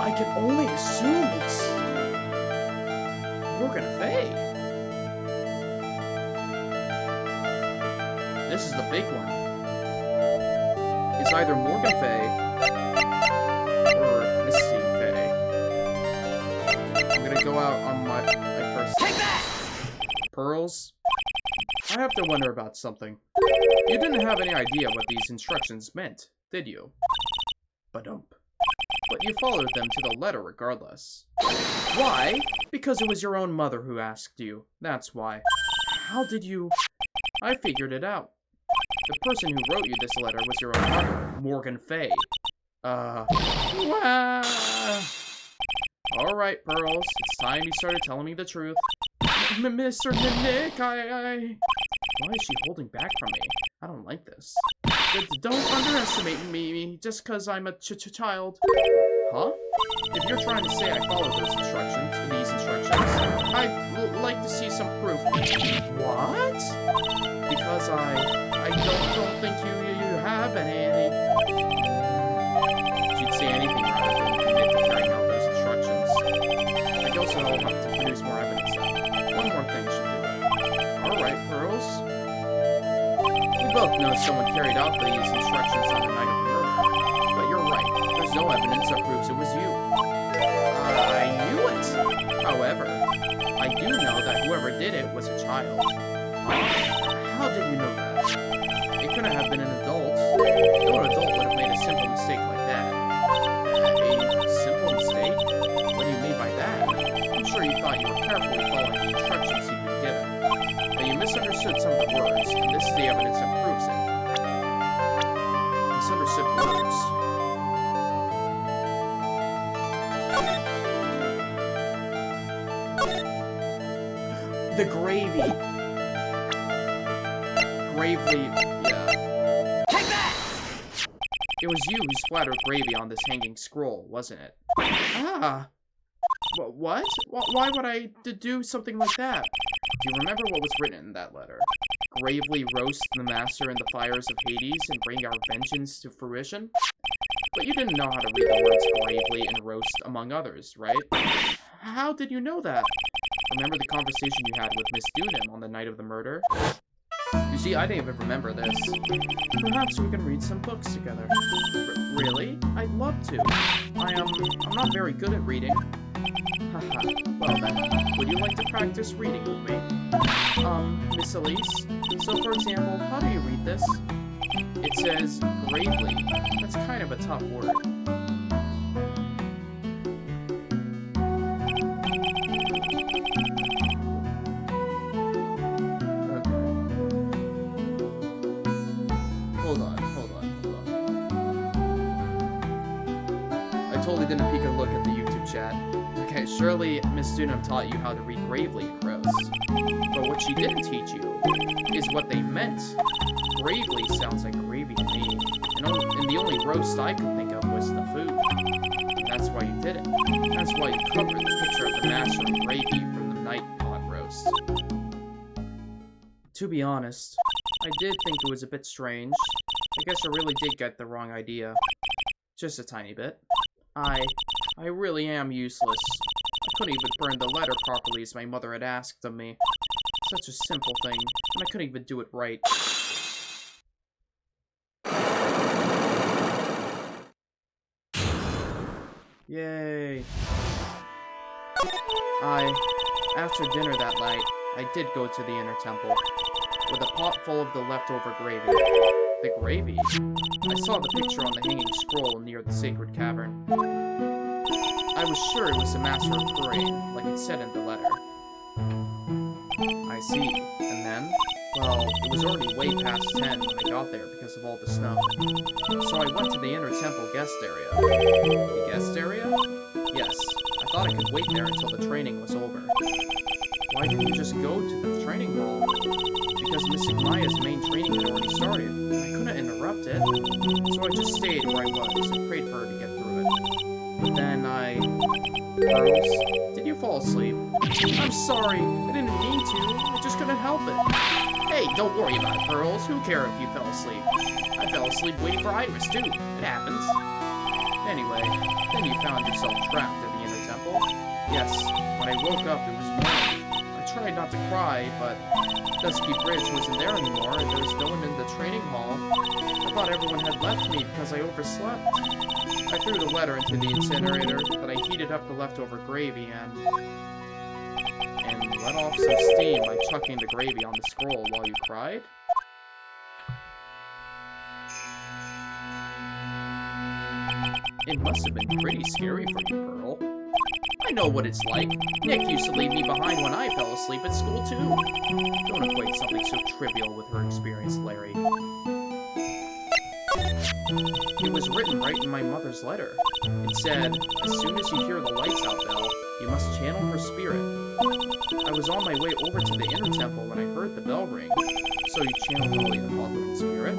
I can only assume it's Morgan Fay. This is the big one. It's either Morgan Fay or Misty Fay. I'm gonna go out on my first. Take that! Pearls? I have to wonder about something. You didn't have any idea what these instructions meant, did you? Ba-dump. But you followed them to the letter regardless. Why? Because it was your own mother who asked you. That's why. How did you... I figured it out. The person who wrote you this letter was your own mother, Morgan Fay. Alright, Pearls. It's time you started telling me the truth. Mr. Nick, Why is she holding back from me? I don't like this. Don't underestimate me just because I'm a child. Huh? If you're trying to say I followed these instructions, I'd like to see some proof. What? Because I don't think you have any. She'd say anything rather than commit to carrying out those instructions. I guess I'll have to produce more evidence then. One more thing should do it. Alright, Pearls. We both know someone carried out these instructions on the night of the murder. But you're right. There's no evidence that proves it was you. I knew it! However, I do know that whoever did it was a child. How did you know that? It couldn't have been an adult. No adult would have made a simple mistake like that. A simple mistake? What do you mean by that? I'm sure you thought you were carefully following the instructions you'd been given. But you misunderstood some of the words, and this is the evidence that proves it. Misunderstood words. The gravy. Gravely, yeah. Take that! It was you who splattered gravy on this hanging scroll, wasn't it? Ah! What? Why would I do something like that? Do you remember what was written in that letter? Gravely roast the master in the fires of Hades and bring our vengeance to fruition? But you didn't know how to read the words gravely and roast among others, right? How did you know that? Remember the conversation you had with Miss Dunham on the night of the murder? You see, I didn't even remember this. Perhaps we can read some books together. Really? I'd love to. I'm not very good at reading. Haha. Well then, would you like to practice reading with me? Miss Elise? So for example, how do you read this? It says, gravely. That's kind of a tough word. Didn't peek a look at the YouTube chat. Okay, surely Miss Dunham taught you how to read gravely and roast. But what she didn't teach you is what they meant. Gravely sounds like gravy to me. And the only roast I could think of was the food. And that's why you did it. That's why you covered the picture of the the master of gravy from the night pot roast. To be honest, I did think it was a bit strange. I guess I really did get the wrong idea. Just a tiny bit. I really am useless. I couldn't even burn the letter properly as my mother had asked of me. Such a simple thing, and I couldn't even do it right. Yay. After dinner that night, I did go to the inner temple, with a pot full of the leftover gravy. The gravy? I saw the picture on the hanging scroll near the sacred cavern. I was sure it was the master of Parain, like it said in the letter. I see. And then? Well, it was already way past 10 when I got there because of all the snow. So I went to the inner temple guest area. The guest area? Yes. I thought I could wait there until the training was over. Why didn't you just go to the training hall? Because Miss Igmaya's main training had already started. I couldn't interrupt it. So I just stayed where I was and prayed for her to get through it. But then Pearls, did you fall asleep? I'm sorry. I didn't mean to. I just couldn't help it. Hey, don't worry about it, Pearls. Who cares if you fell asleep? I fell asleep waiting for Iris, too. It happens. Anyway, then you found yourself trapped in the inner temple. Yes, when I woke up, it was morning. I tried not to cry, but Dusky Bridge wasn't there anymore, and there was no one in the training hall. I thought everyone had left me because I overslept. I threw the letter into the incinerator, but I heated up the leftover gravy and let off some steam by chucking the gravy on the scroll while you cried? It must have been pretty scary for you, Pearl. I know what it's like. Nick used to leave me behind when I fell asleep at school, too. Don't equate something so trivial with her experience, Larry. It was written right in my mother's letter. It said, as soon as you hear the lights out bell, you must channel her spirit. I was on my way over to the inner temple when I heard the bell ring. So you channeled Holy Apocalypse spirit?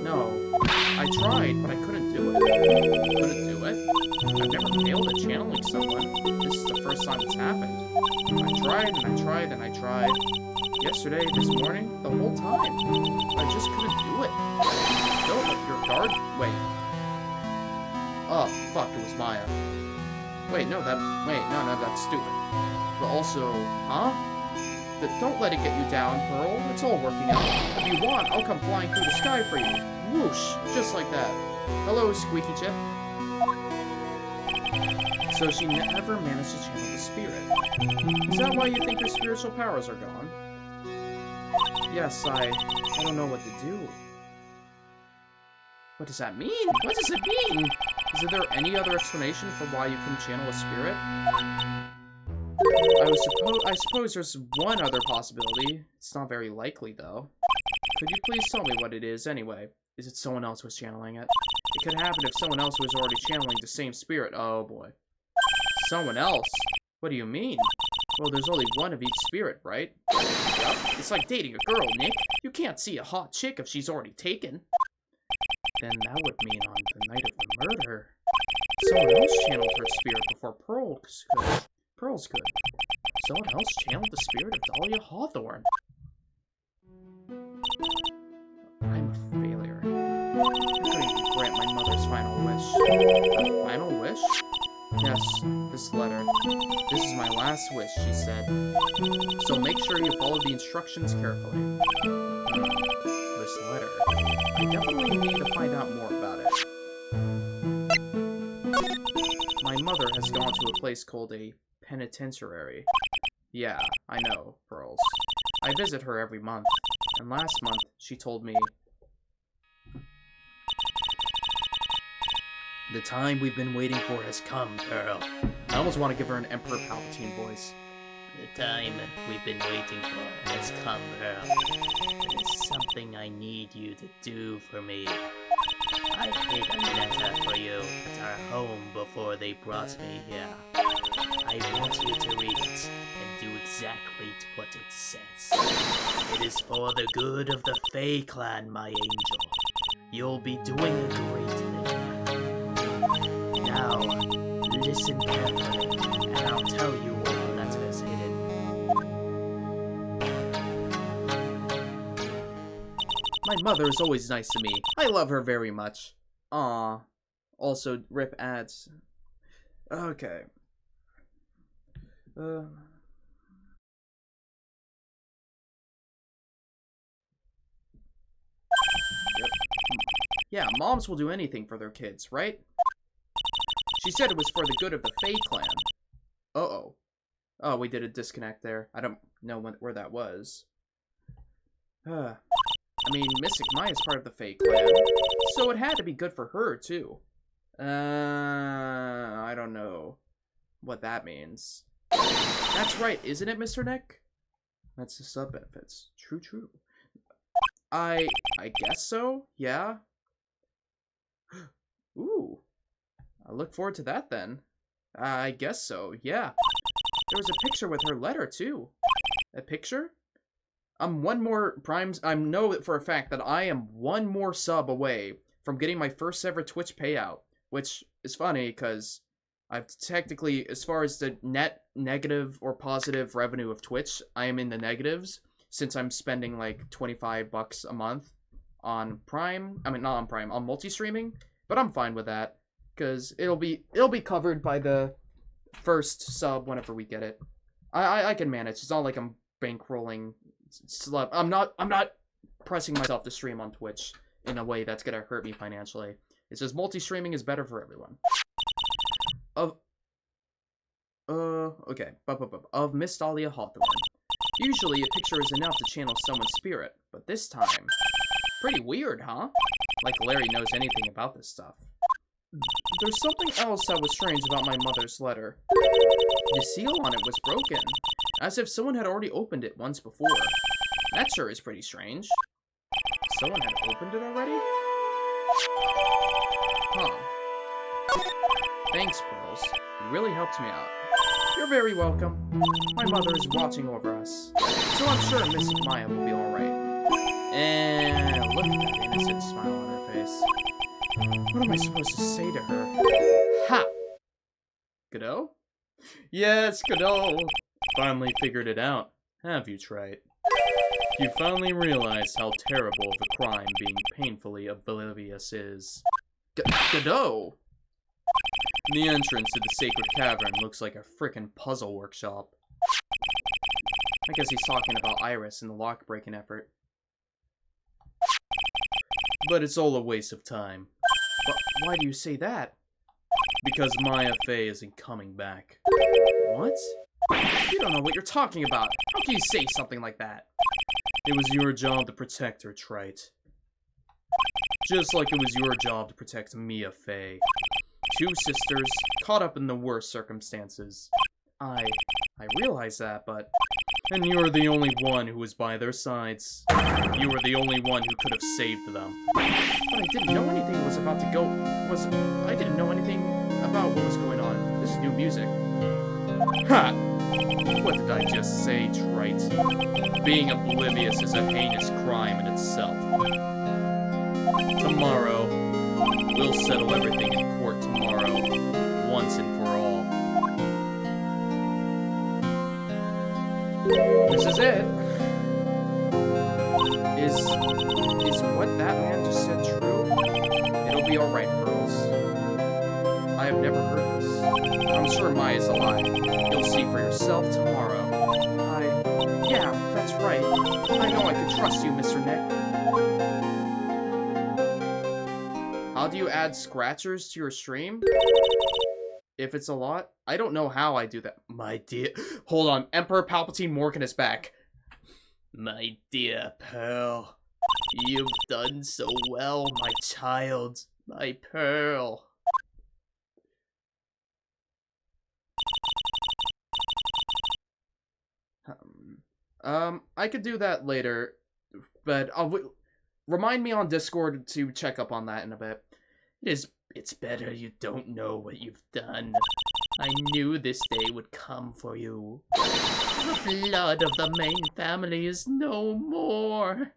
No. I tried, but I couldn't do it. Couldn't do it? I've never failed at channeling someone. This is the first time it's happened. I tried, and I tried, and I tried. Yesterday, this morning, the whole time. I just couldn't do it. Don't let your guard... Wait. Oh, fuck, it was Maya. Wait, no, that's stupid. But also, huh? Don't let it get you down, Pearl. It's all working out. If you want, I'll come flying through the sky for you. Whoosh, just like that. Hello, Squeaky Chip. So she never managed to channel the spirit. Is that why you think your spiritual powers are gone? Yes, I don't know what to do. What does that mean? What does it mean? Is there any other explanation for why you couldn't channel a spirit? I suppose there's one other possibility. It's not very likely, though. Could you please tell me what it is, anyway? Is it someone else was channeling it? It could happen if someone else was already channeling the same spirit. Oh, boy. Someone else? What do you mean? Well, there's only one of each spirit, right? Yup. It's like dating a girl, Nick. You can't see a hot chick if she's already taken. Then that would mean on the night of the murder, someone else channeled her spirit before Pearls could. Someone else channeled the spirit of Dahlia Hawthorne. I'm a failure. I couldn't even grant my mother's final wish. Her final wish? Yes, this letter. This is my last wish, she said. So make sure you follow the instructions carefully. This letter. I definitely need to find out more about it. My mother has gone to a place called a penitentiary. Yeah, I know, Pearls. I visit her every month, and last month she told me... The time we've been waiting for has come, Pearl. I almost want to give her an Emperor Palpatine voice. The time we've been waiting for has come, Pearl. There's something I need you to do for me. I hid a letter for you at our home before they brought me here. I want you to read it and do exactly what it says. It is for the good of the Fae clan, my angel. You'll be doing a great thing. Now, listen carefully, and I'll tell you what mother is always nice to me. I love her very much. Aw. Also, rip ads. Okay. Yep. Yeah, moms will do anything for their kids, right? She said it was for the good of the Fae clan. Uh-oh. Oh, we did a disconnect there. I don't know where that was. I mean, Mystic Maya is part of the Fae clan, so it had to be good for her, too. I don't know what that means. That's right, isn't it, Mr. Nick? That's the sub benefits. True, true. I guess so, yeah. Ooh. I look forward to that, then. I guess so, yeah. There was a picture with her letter, too. A picture? I'm one more primes. I know for a fact that I am one more sub away from getting my first ever Twitch payout, which is funny because I've technically, as far as the net negative or positive revenue of Twitch, I am in the negatives since I'm spending like $25 a month on Prime. I mean, not on Prime, on multi-streaming, but I'm fine with that because it'll be covered by the first sub whenever we get it. I can manage. It's not like I'm bankrolling. I'm not pressing myself to stream on Twitch in a way that's gonna hurt me financially. It's just multi-streaming is better for everyone. Okay. Of Miss Dahlia Hawthorne. Usually a picture is enough to channel someone's spirit, but this time, pretty weird, huh? Like Larry knows anything about this stuff. There's something else that was strange about my mother's letter. The seal on it was broken, as if someone had already opened it once before. That sure is pretty strange. Someone had opened it already? Huh. Thanks, Pearls. You really helped me out. You're very welcome. My mother is watching over us, so I'm sure Mystic Maya will be alright. And look at that innocent smile on her face. What am I supposed to say to her? Ha! Godot? Yes, Godot! Finally figured it out, have you, Trite? You finally realized how terrible of a crime being painfully oblivious is. Godot! The entrance to the sacred cavern looks like a frickin' puzzle workshop. I guess he's talking about Iris and the lock-breaking effort. But it's all a waste of time. But why do you say that? Because Maya Fey isn't coming back. What? You don't know what you're talking about. How can you say something like that? It was your job to protect her, Trite. Just like it was your job to protect Mia Fey. Two sisters, caught up in the worst circumstances. I realize that, but... And you were the only one who was by their sides. You were the only one who could have saved them. But I didn't know anything was about to go... I didn't know anything about what was going on. This is new music. Ha! What did I just say, Trite? Being oblivious is a heinous crime in itself. Tomorrow, we'll settle everything in court tomorrow, once and for all. This is it. Is what that man just said true? It'll be alright, Pearls. I have never heard this. I'm sure Maya's alive. You'll see for yourself tomorrow. Yeah, that's right. I know I can trust you, Mr. Nick. How do you add scratchers to your stream? If it's a lot? I don't know how I do that. My dear... Hold on. Emperor Palpatine Morgan is back. My dear Pearl. You've done so well, my child. My Pearl. I could do that later, but remind me on Discord to check up on that in a bit. It's better you don't know what you've done. I knew this day would come for you. The blood of the main family is no more.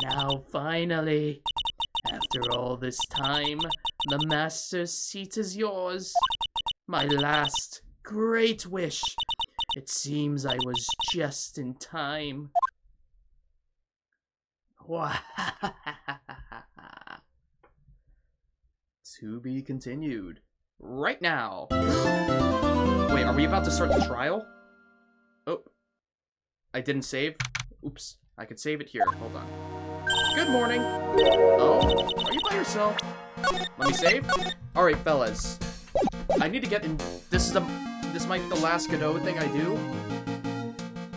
Now finally, after all this time, the master's seat is yours. My last great wish. It seems I was just in time. To be continued. Right now. Wait, are we about to start the trial? Oh. I didn't save. Oops. I could save it here. Hold on. Good morning. Oh, are you by yourself? Let me save. Alright, fellas. I need to get in. This might be the last Godot thing I do.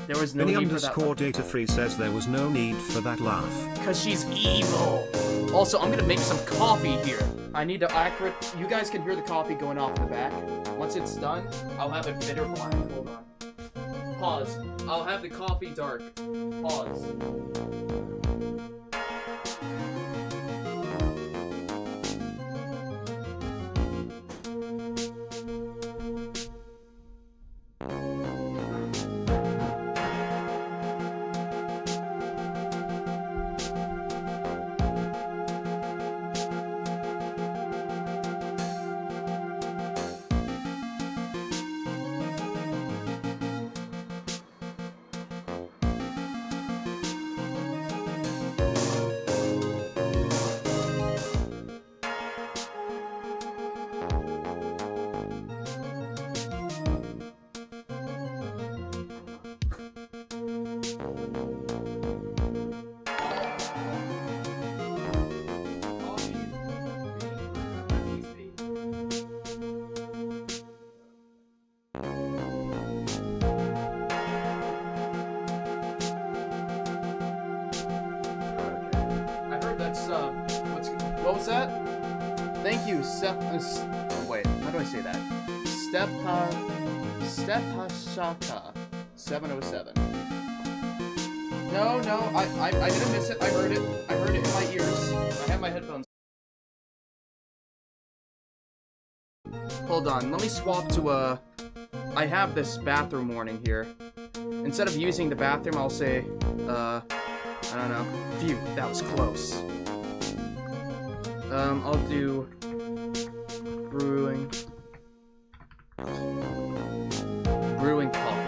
There was no need for that. Data free says there was no need for that laugh. Cause she's evil. Also, I'm gonna make some coffee here. I need to you guys can hear the coffee going off in the back. Once it's done, I'll have it bitter black. Hold on. Pause. I'll have the coffee dark. Pause. What was that? Thank you, wait, how do I say that? Stepashaka 707. No, I didn't miss it. I heard it. I heard it in my ears. I have my headphones. Hold on, let me swap to I have this bathroom warning here. Instead of using the bathroom, I'll say, I don't know. Phew, that was close. I'll do brewing coffee.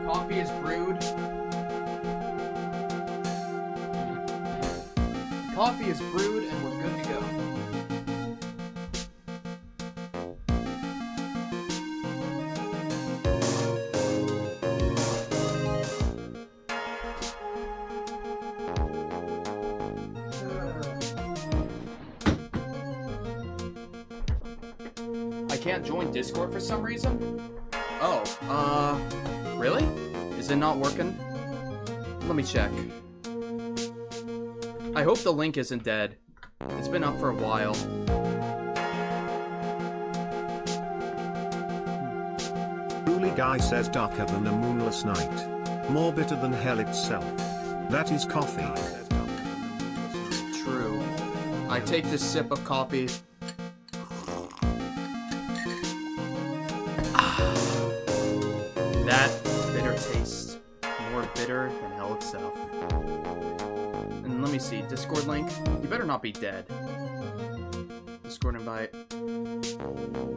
Coffee is brewed. Coffee is brewed and we're good to go. I can't join Discord for some reason? Oh, really? Is it not working? Let me check. I hope the link isn't dead. It's been up for a while. Truly Guy says darker than a moonless night. More bitter than hell itself. That is coffee. True. I take this sip of coffee. That bitter taste. More bitter than file itself. And let me see, Discord link? You better not be dead. Discord invite.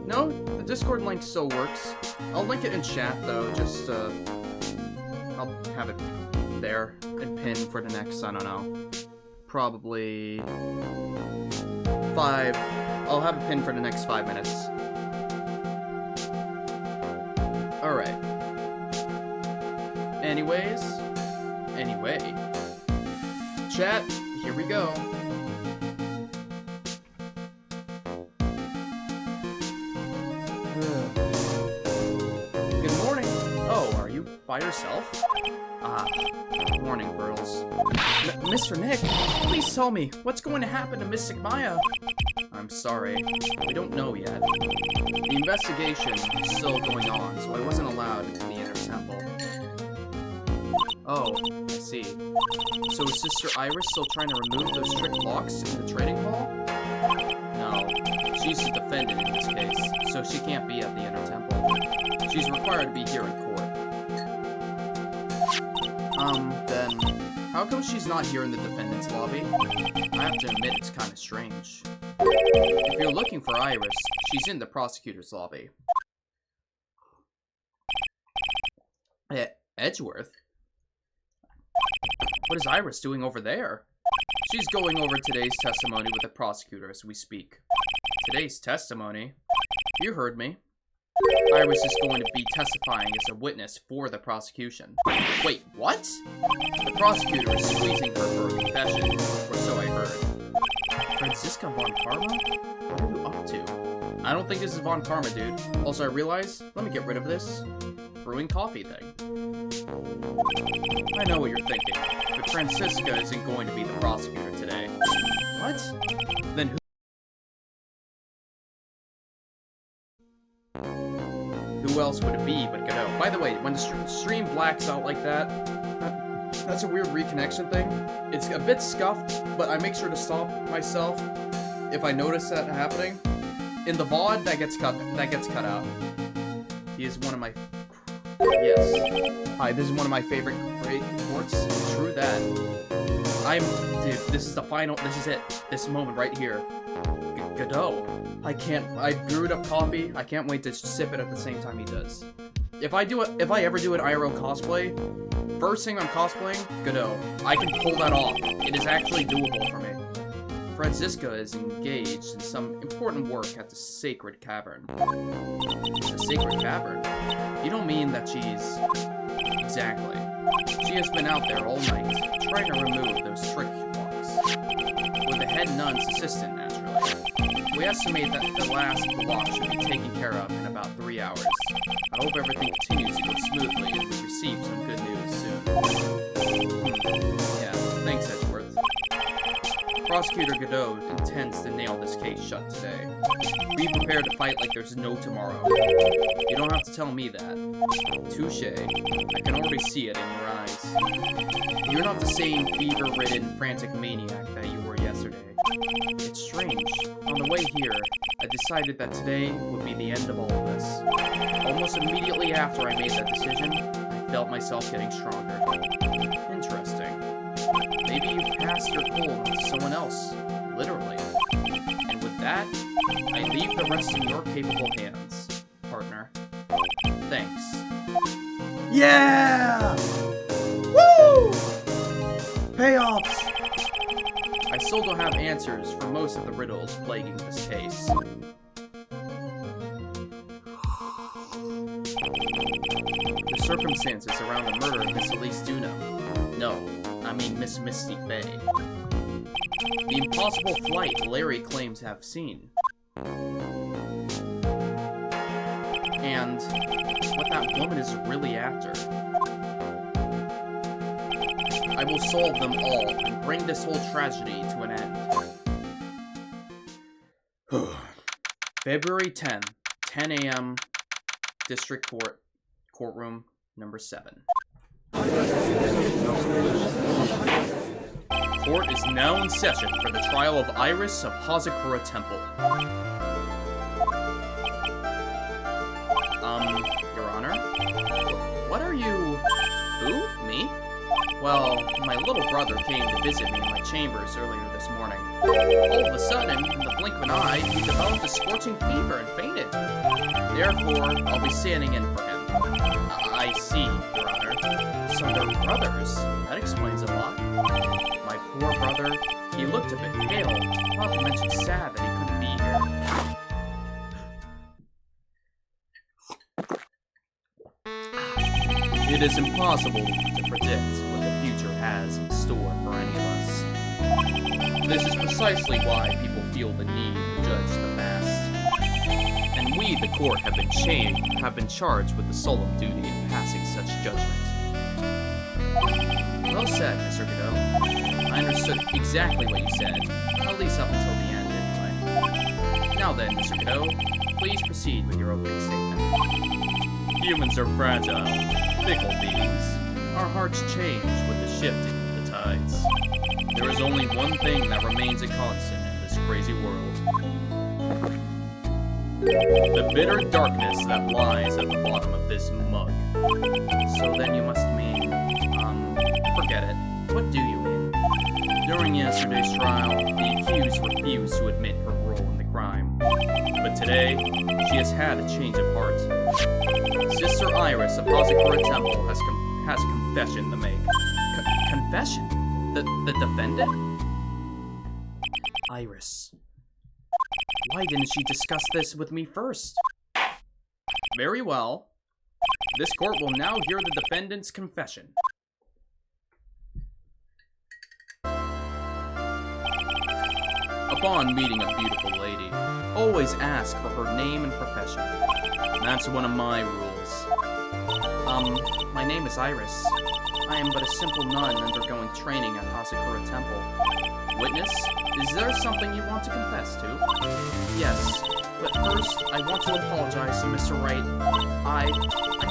No, the Discord link still works. I'll link it in chat though, just I'll have it there and pinned for the next, I don't know, probably 5. I'll have it pinned for the next 5 minutes. Alright. Anyway. Chat, here we go. Good morning. Oh, are you by yourself? Ah, morning, girls. Mr. Nick, please tell me, what's going to happen to Mystic Maya? I'm sorry, we don't know yet. The investigation is still going on, so I wasn't allowed into the inner temple. Oh, I see. So is Sister Iris still trying to remove those trick locks in the trading hall? No, she's the defendant in this case, so she can't be at the inner temple. She's required to be here in court. Then, how come she's not here in the defendant's lobby? I have to admit it's kind of strange. If you're looking for Iris, she's in the prosecutor's lobby. Edgeworth? What is Iris doing over there? She's going over today's testimony with the prosecutor as we speak. Today's testimony? You heard me. Iris is going to be testifying as a witness for the prosecution. Wait, what? The prosecutor is squeezing her for a confession, or so I heard. Franziska von Karma? What are you up to? I don't think this is Von Karma, dude. Also, I realize, let me get rid of this brewing coffee thing. I know what you're thinking, but Franziska isn't going to be the prosecutor today. What? Then who else would it be but Godot? By the way, when the stream blacks out like that, that's a weird reconnection thing. It's a bit scuffed, but I make sure to stop myself if I notice that happening. In the VOD, that gets cut out. He is one of my... Yes. Hi, this is one of my favorite great courts. True that. Dude, this is the final... This is it. This moment right here. Godot. I brewed up coffee. I can't wait to sip it at the same time he does. If I ever do an IRL cosplay, first thing I'm cosplaying, Godot. I can pull that off. It is actually doable for me. Franziska is engaged in some important work at the Sacred Cavern. The Sacred Cavern? You don't mean that she's... Exactly. She has been out there all night, trying to remove those trick locks. With the head nun's assistant, naturally. We estimate that the last block should be taken care of in about 3 hours. I hope everything continues to go smoothly and we receive some good news soon. Yeah, thanks, Edgeworth. Prosecutor Godot intends to nail this case shut today. Be prepared to fight like there's no tomorrow. You don't have to tell me that. Touché. I can already see it in your eyes. You're not the same fever-ridden, frantic maniac that you were yesterday. It's strange. On the way here, I decided that today would be the end of all of this. Almost immediately after I made that decision, I felt myself getting stronger. Interesting. Maybe you passed your cold on to someone else. Literally. And with that, I leave the rest in your capable hands, partner. Thanks. Yeah! Woo! Payoffs! I still don't have answers for most of the riddles plaguing this case. The circumstances around the murder of Miss Elise Duno. No, I mean Miss Misty Faye. The impossible flight Larry claims to have seen. And what that woman is really after. I will solve them all and bring this whole tragedy to an end. February 10th, 10 a.m., District Court, Courtroom number 7. Court is now in session for the trial of Iris of Hazakura Temple. Your Honor? What are you... Who? Me? Well, my little brother came to visit me in my chambers earlier this morning. All of a sudden, in the blink of an eye, he developed a scorching fever and fainted. Therefore, I'll be standing in for him. I see, Your Honor. So they're brothers. That explains a lot. My poor brother, he looked a bit pale, not to mention sad that he couldn't be here. It is impossible to predict what the future has in store for any of us. This is precisely why people feel the need to judge the past. And we, the court, have been charged with the solemn duty of passing such judgment. Well said, Mr. Godot. I understood exactly what you said, at least up until the end, anyway. Now then, Mr. Godot, please proceed with your opening statement. Humans are fragile, fickle beings. Our hearts change with the shifting of the tides. There is only one thing that remains a constant in this crazy world. The bitter darkness that lies at the bottom of this mug. So then you must mean, forget it. What do you mean? During yesterday's trial, the accused refused to admit her role in the crime. But today, she has had a change of heart. Sister Iris of Prosecutor Temple has a confession to make. Confession? The defendant? Iris. Why didn't she discuss this with me first? Very well. This court will now hear the defendant's confession. Upon meeting a beautiful lady, always ask for her name and profession. That's one of my rules. My name is Iris. I am but a simple nun undergoing training at Hasakura Temple. Witness, is there something you want to confess to? Yes, but first, I want to apologize to Mr. Wright. I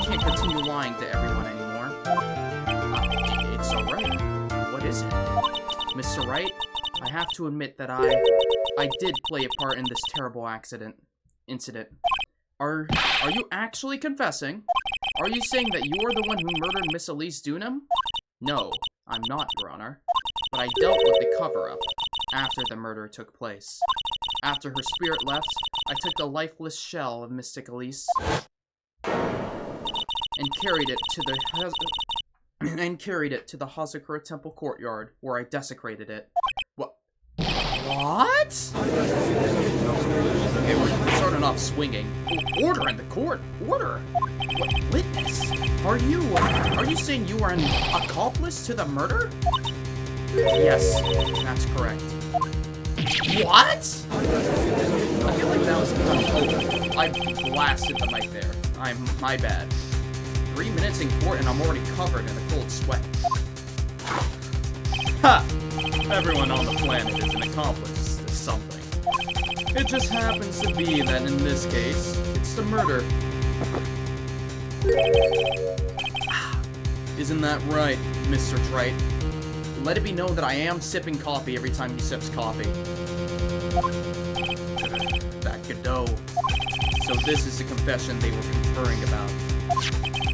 can't continue lying to everyone anymore. It's alright. What is it? Mr. Wright, I have to admit that I did play a part in this terrible incident. Are you actually confessing? Are you saying that you are the one who murdered Miss Elise Dunham? No, I'm not, Your Honor. But I dealt with the cover-up after the murder took place. After her spirit left, I took the lifeless shell of Mystic Elise and carried it to the Hazakura Temple courtyard, where I desecrated it. What? Okay, we're starting off swinging. Order in the court! Order! What witness? Are you saying you are an accomplice to the murder? Yes, that's correct. What? I feel like that was I blasted the mic there. My bad. 3 minutes in court and I'm already covered in a cold sweat. Ha! Everyone on the planet is an accomplice to something. It just happens to be that in this case, it's the murder. Isn't that right, Mr. Trite? Let it be known that I am sipping coffee every time he sips coffee. That Godot. So this is the confession they were conferring about.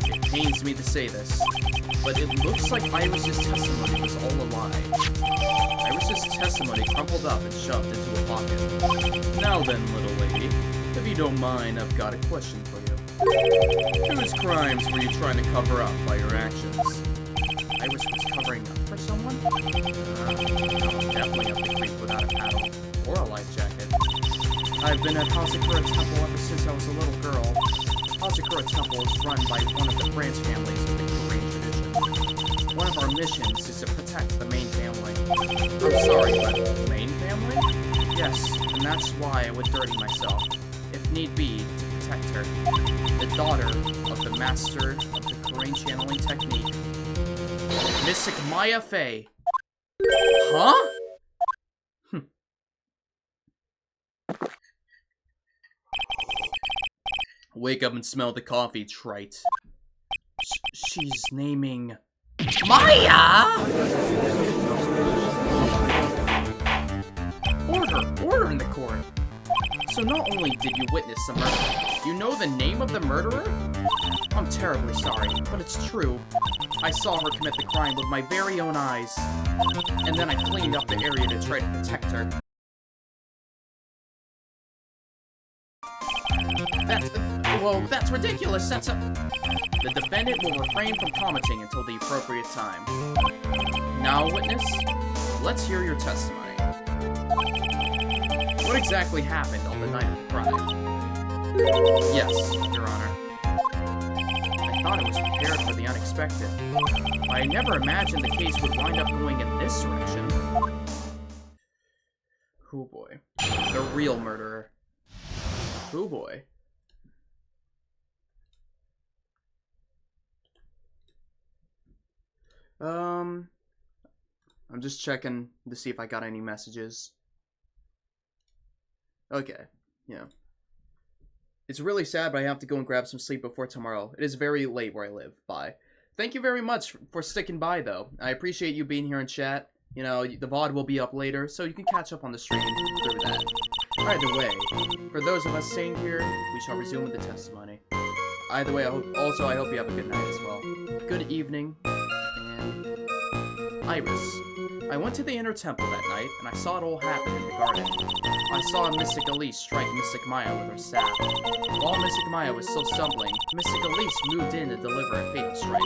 It pains me to say this, but it looks like Iris' testimony was all a lie. Iris' testimony crumpled up and shoved into a pocket. Now then, little lady, if you don't mind, I've got a question for you. Whose crimes were you trying to cover up by your actions? Iris was covering up for someone? Definitely up the creek without a paddle, or a life jacket. I've been at Hazakura Temple ever since I was a little girl. Hazakura Temple is run by one of the branch families of the Korean tradition. One of our missions is to protect the main family. I'm sorry, but the main family? Yes, and that's why I would dirty myself, if need be, to protect her. The daughter of the master of the Korean channeling technique, Mystic Maya Fey. Huh? Wake up and smell the coffee, Trite. She's naming... Maya! Order in the court. So not only did you witness the murder, you know the name of the murderer? I'm terribly sorry, but it's true. I saw her commit the crime with my very own eyes. And then I cleaned up the area to try to protect her. That's ridiculous. The defendant will refrain from commenting until the appropriate time. Now, witness, let's hear your testimony. What exactly happened on the night of the crime? Yes, Your Honor. I thought I was prepared for the unexpected. I never imagined the case would wind up going in this direction. Oh boy. The real murderer. Oh boy. I'm just checking to see if I got any messages. Okay, yeah. It's really sad, but I have to go and grab some sleep before tomorrow. It is very late where I live. Bye. Thank you very much for sticking by, though. I appreciate you being here in chat. You know, the VOD will be up later, so you can catch up on the stream through that. Either way, for those of us staying here, we shall resume with the testimony. Either way, I hope you have a good night as well. Good evening, and... Iris. I went to the inner temple that night, and I saw it all happen in the garden. I saw Mystic Elise strike Mystic Maya with her staff. While Mystic Maya was still stumbling, Mystic Elise moved in to deliver a fatal strike.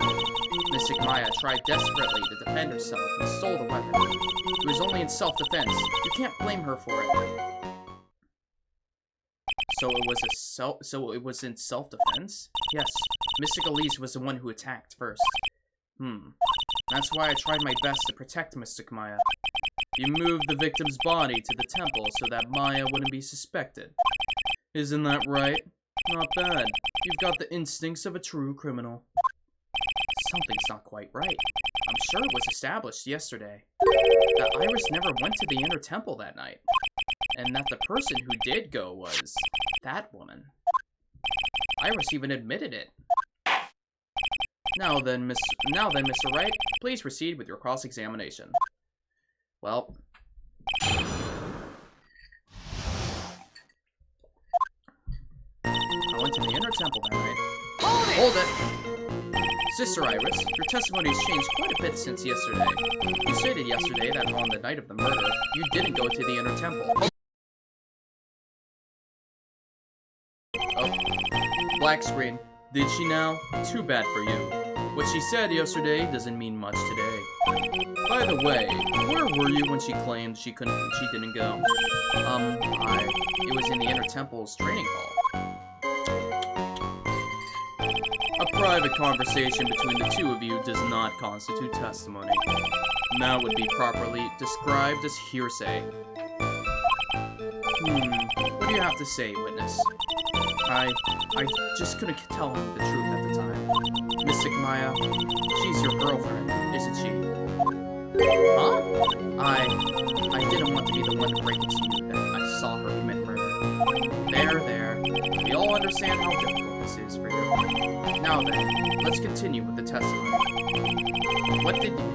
Mystic Maya tried desperately to defend herself and stole the weapon. It was only in self-defense. You can't blame her for it. So it was in self-defense? Yes, Mystic Elise was the one who attacked first. That's why I tried my best to protect Mystic Maya. You moved the victim's body to the temple so that Maya wouldn't be suspected. Isn't that right? Not bad. You've got the instincts of a true criminal. Something's not quite right. I'm sure it was established yesterday that Iris never went to the inner temple that night, and that the person who did go was that woman. Iris even admitted it. Now then, Mr. Wright, please proceed with your cross-examination. Well, I went to the inner temple that night. Hold it! Sister Iris, your testimony has changed quite a bit since yesterday. You stated yesterday that on the night of the murder, you didn't go to the inner temple. Oh, black screen. Did she now? Too bad for you. What she said yesterday doesn't mean much today. By the way, where were you when she claimed she didn't go? It was in the inner temple's training hall. A private conversation between the two of you does not constitute testimony. That would be properly described as hearsay. What do you have to say, witness? I just couldn't tell him the truth at the time. Mystic Maya, she's your girlfriend, isn't she? Huh? I didn't want to be the one to break it to you that I saw her commit murder. There. We all understand how difficult this is for you. Now then, let's continue with the testimony.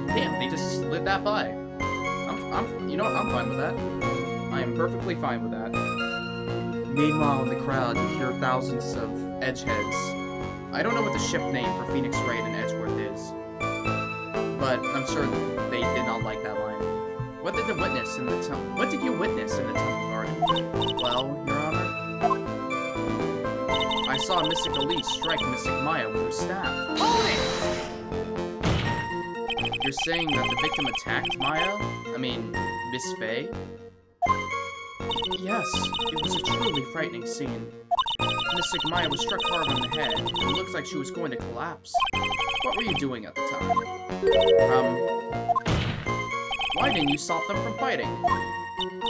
Damn, they just slid that by. You know what, I'm fine with that. I am perfectly fine with that. Meanwhile, in the crowd, you hear thousands of edgeheads. I don't know what the ship name for Phoenix Wright and Edgeworth is, but I'm sure they did not like that line. What did you witness in the temple garden? Well, Your Honor, I saw Mystic Elise strike Mystic Maya with her staff. You're saying that the victim attacked Maya? Miss Faye? Yes, it was a truly frightening scene. Mystic Maya was struck hard on the head, and it looked like she was going to collapse. What were you doing at the time? Why didn't you stop them from fighting?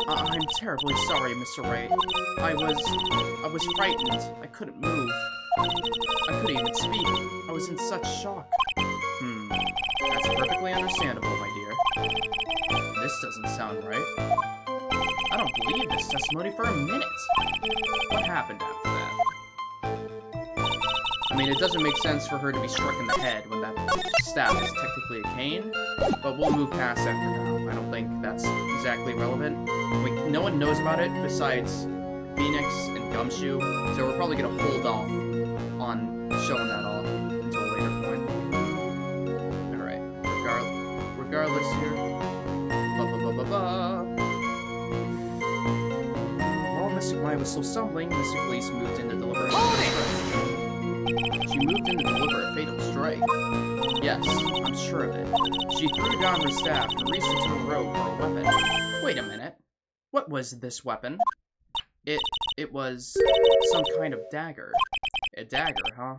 I'm terribly sorry, Mr. Wright. I was frightened. I couldn't move. I couldn't even speak. I was in such shock. That's perfectly understandable, my dear. This doesn't sound right. I don't believe this testimony for a minute. What happened after that? It doesn't make sense for her to be struck in the head when that staff is technically a cane, but we'll move past that for now. I don't think that's exactly relevant. No one knows about it besides Phoenix and GUMSHOE, so we're probably gonna hold off on showing that off until a later point. list here. While Mr. Maya was still stumbling, Mr. Police moved in to deliver a fatal strike. She moved in to deliver a fatal strike. Yes, I'm sure of it. She threw down her staff and reached into her robe for a weapon. Wait a minute. What was this weapon? It was some kind of dagger. A dagger, huh?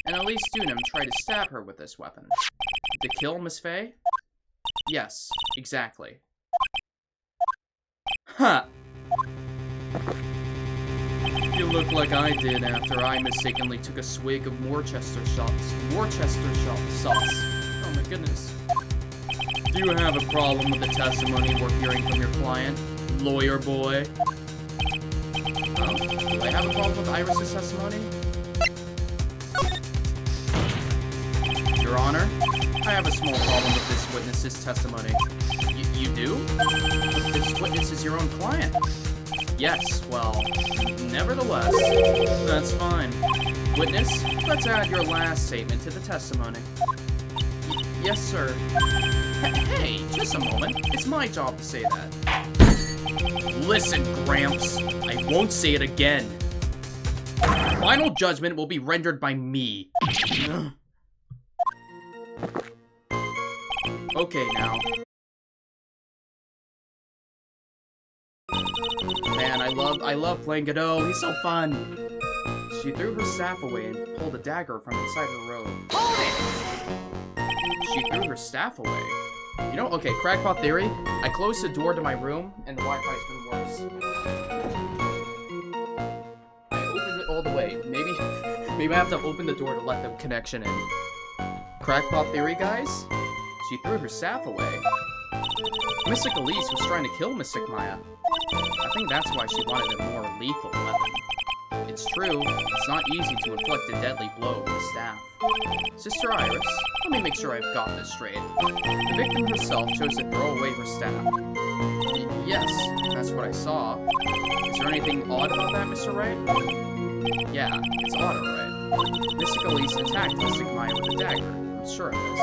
And Elise Dunham tried to stab her with this weapon. To kill Miss Faye? Yes, exactly. Huh! You look like I did after I mistakenly took a swig of Worcester sauce. Oh my goodness. Do you have a problem with the testimony we're hearing from your client, lawyer boy? Do I have a problem with Iris's testimony? Your Honor, I have a small problem with this witness's testimony. You do? But this witness is your own client. Yes, well, nevertheless, that's fine. Witness, let's add your last statement to the testimony. Yes, sir. Hey, just a moment. It's my job to say that. Listen, Gramps. I won't say it again. Final judgment will be rendered by me. Okay, now. Man, I love playing Godot. He's so fun. She threw her staff away and pulled a dagger from inside her robe. She threw her staff away. You know, okay, crackpot theory. I closed the door to my room, and the Wi-Fi's been worse. I opened it all the way. Maybe I have to open the door to let the connection in. Crackpot theory, guys. She threw her staff away. Mystic Elise was trying to kill Mystic Maya. I think that's why she wanted a more lethal weapon. It's true, it's not easy to inflict a deadly blow with a staff. Sister Iris, let me make sure I've got this straight. The victim herself chose to throw away her staff. Yes, that's what I saw. Is there anything odd about that, Mr. Wright? Yeah, it's odd, alright. Mystic Elise attacked Mystic Maya with a dagger. I'm sure of this.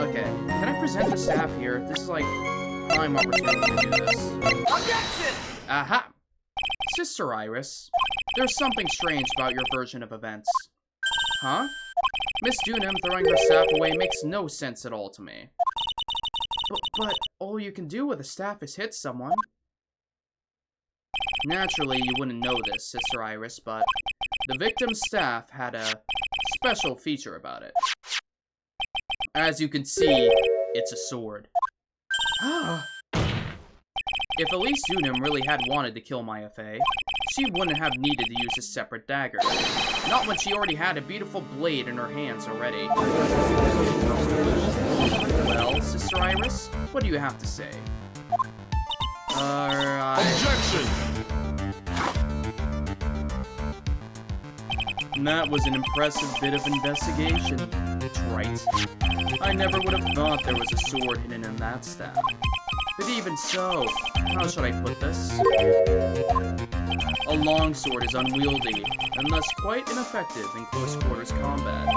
Okay, can I present the staff here? This is like prime opportunity to do this. Objection! Aha! Sister Iris, there's something strange about your version of events. Huh? Miss Dunham throwing her staff away makes no sense at all to me. But all you can do with a staff is hit someone. Naturally, you wouldn't know this, Sister Iris, but the victim's staff had a special feature about it. As you can see, it's a sword. If Elise Dunham really had wanted to kill Maya Fey, she wouldn't have needed to use a separate dagger. Not when she already had a beautiful blade in her hands already. Well, Sister Iris, what do you have to say? Objection! That was an impressive bit of investigation. Right. I never would have thought there was a sword hidden in that staff. But even so, how should I put this? A longsword is unwieldy, and thus quite ineffective in close quarters combat.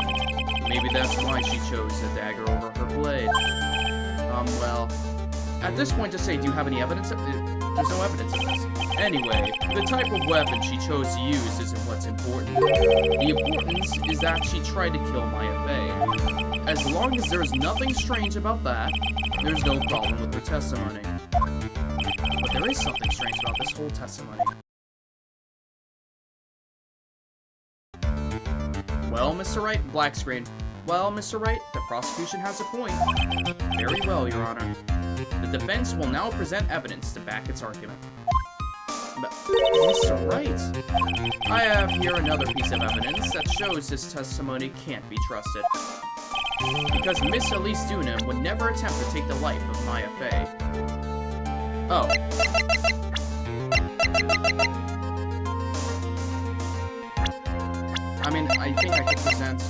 Maybe that's why she chose a dagger over her blade. Well, at this point just say, do you have any evidence of it? There's no evidence of this. Anyway, the type of weapon she chose to use isn't what's important. The importance is that she tried to kill Maya Fey. As long as there's nothing strange about that, there's no problem with her testimony. But there is something strange about this whole testimony. Well, Mr. Wright, black screen. Well, Mr. Wright, the prosecution has a point. Very well, Your Honor. The defense will now present evidence to back its argument. But, Mr. Wright, I have here another piece of evidence that shows this testimony can't be trusted. Because Miss Elise Dunham would never attempt to take the life of Maya Fey. Oh. I mean, I think I could present...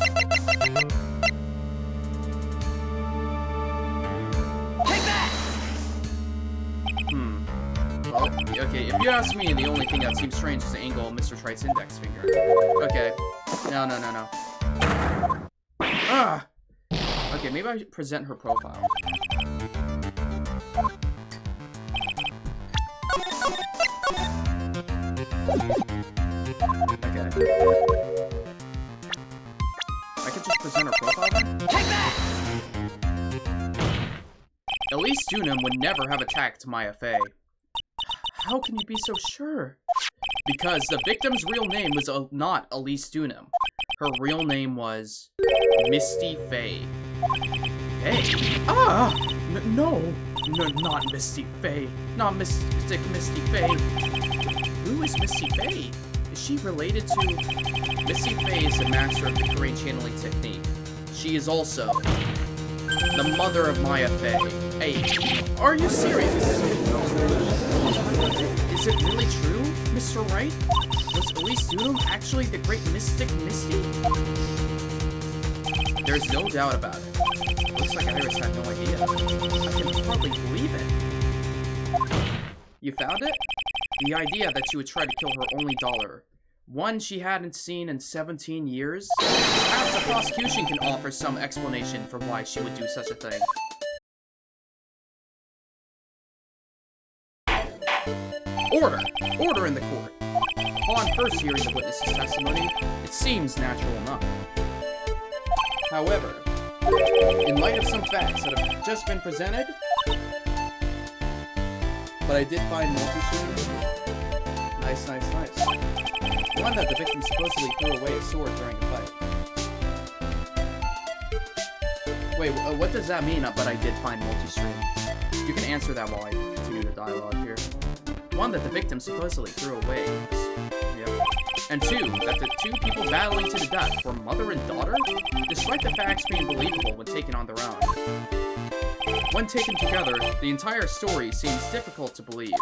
Well, okay, if you ask me, the only thing that seems strange is the angle of Mr. Tright's index finger. Okay. No. Ah! Okay, maybe I should present her profile. Okay. I could just present her profile then? Take that! Elise Dunham would never have attacked Maya Fey. How can you be so sure? Because the victim's real name was not Elise Dunham. Her real name was Misty Fey. Hey! Ah! No, not Misty Fey. Not Mystic Misty Fey. Who is Misty Fey? Is she related to... Misty Fey is a master of the Korean channeling technique. She is also the mother of Maya Fey. Hey, are you serious? Is it really true, Mr. Wright? Was Elise Dunham actually the great mystic Misty? There's no doubt about it. Looks like Iris had no idea. I can hardly believe it. You found it? The idea that she would try to kill her only daughter. One she hadn't seen in 17 years? Perhaps the prosecution can offer some explanation for why she would do such a thing. Order! Order in the court! Upon first hearing the witness's testimony, it seems natural enough. However, in light of some facts that have just been presented, but I did find multi-shooting. Nice. One that the victim supposedly threw away a sword during a fight. Wait, what does that mean, but I did find multi-stream? You can answer that while I continue the dialogue here. One that the victim supposedly threw away. Yep. And two, that the two people battling to the death were mother and daughter, despite the facts being believable when taken on their own. When taken together, the entire story seems difficult to believe.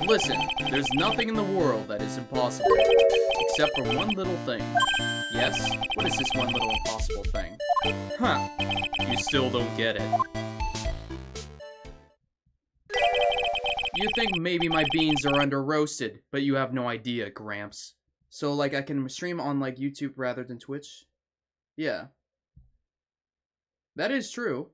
Listen, there's nothing in the world that is impossible, except for one little thing. Yes? What is this one little impossible thing? Huh. You still don't get it. You think maybe my beans are under-roasted, but you have no idea, Gramps. So, like, I can stream on, like, YouTube rather than Twitch? Yeah. That is true.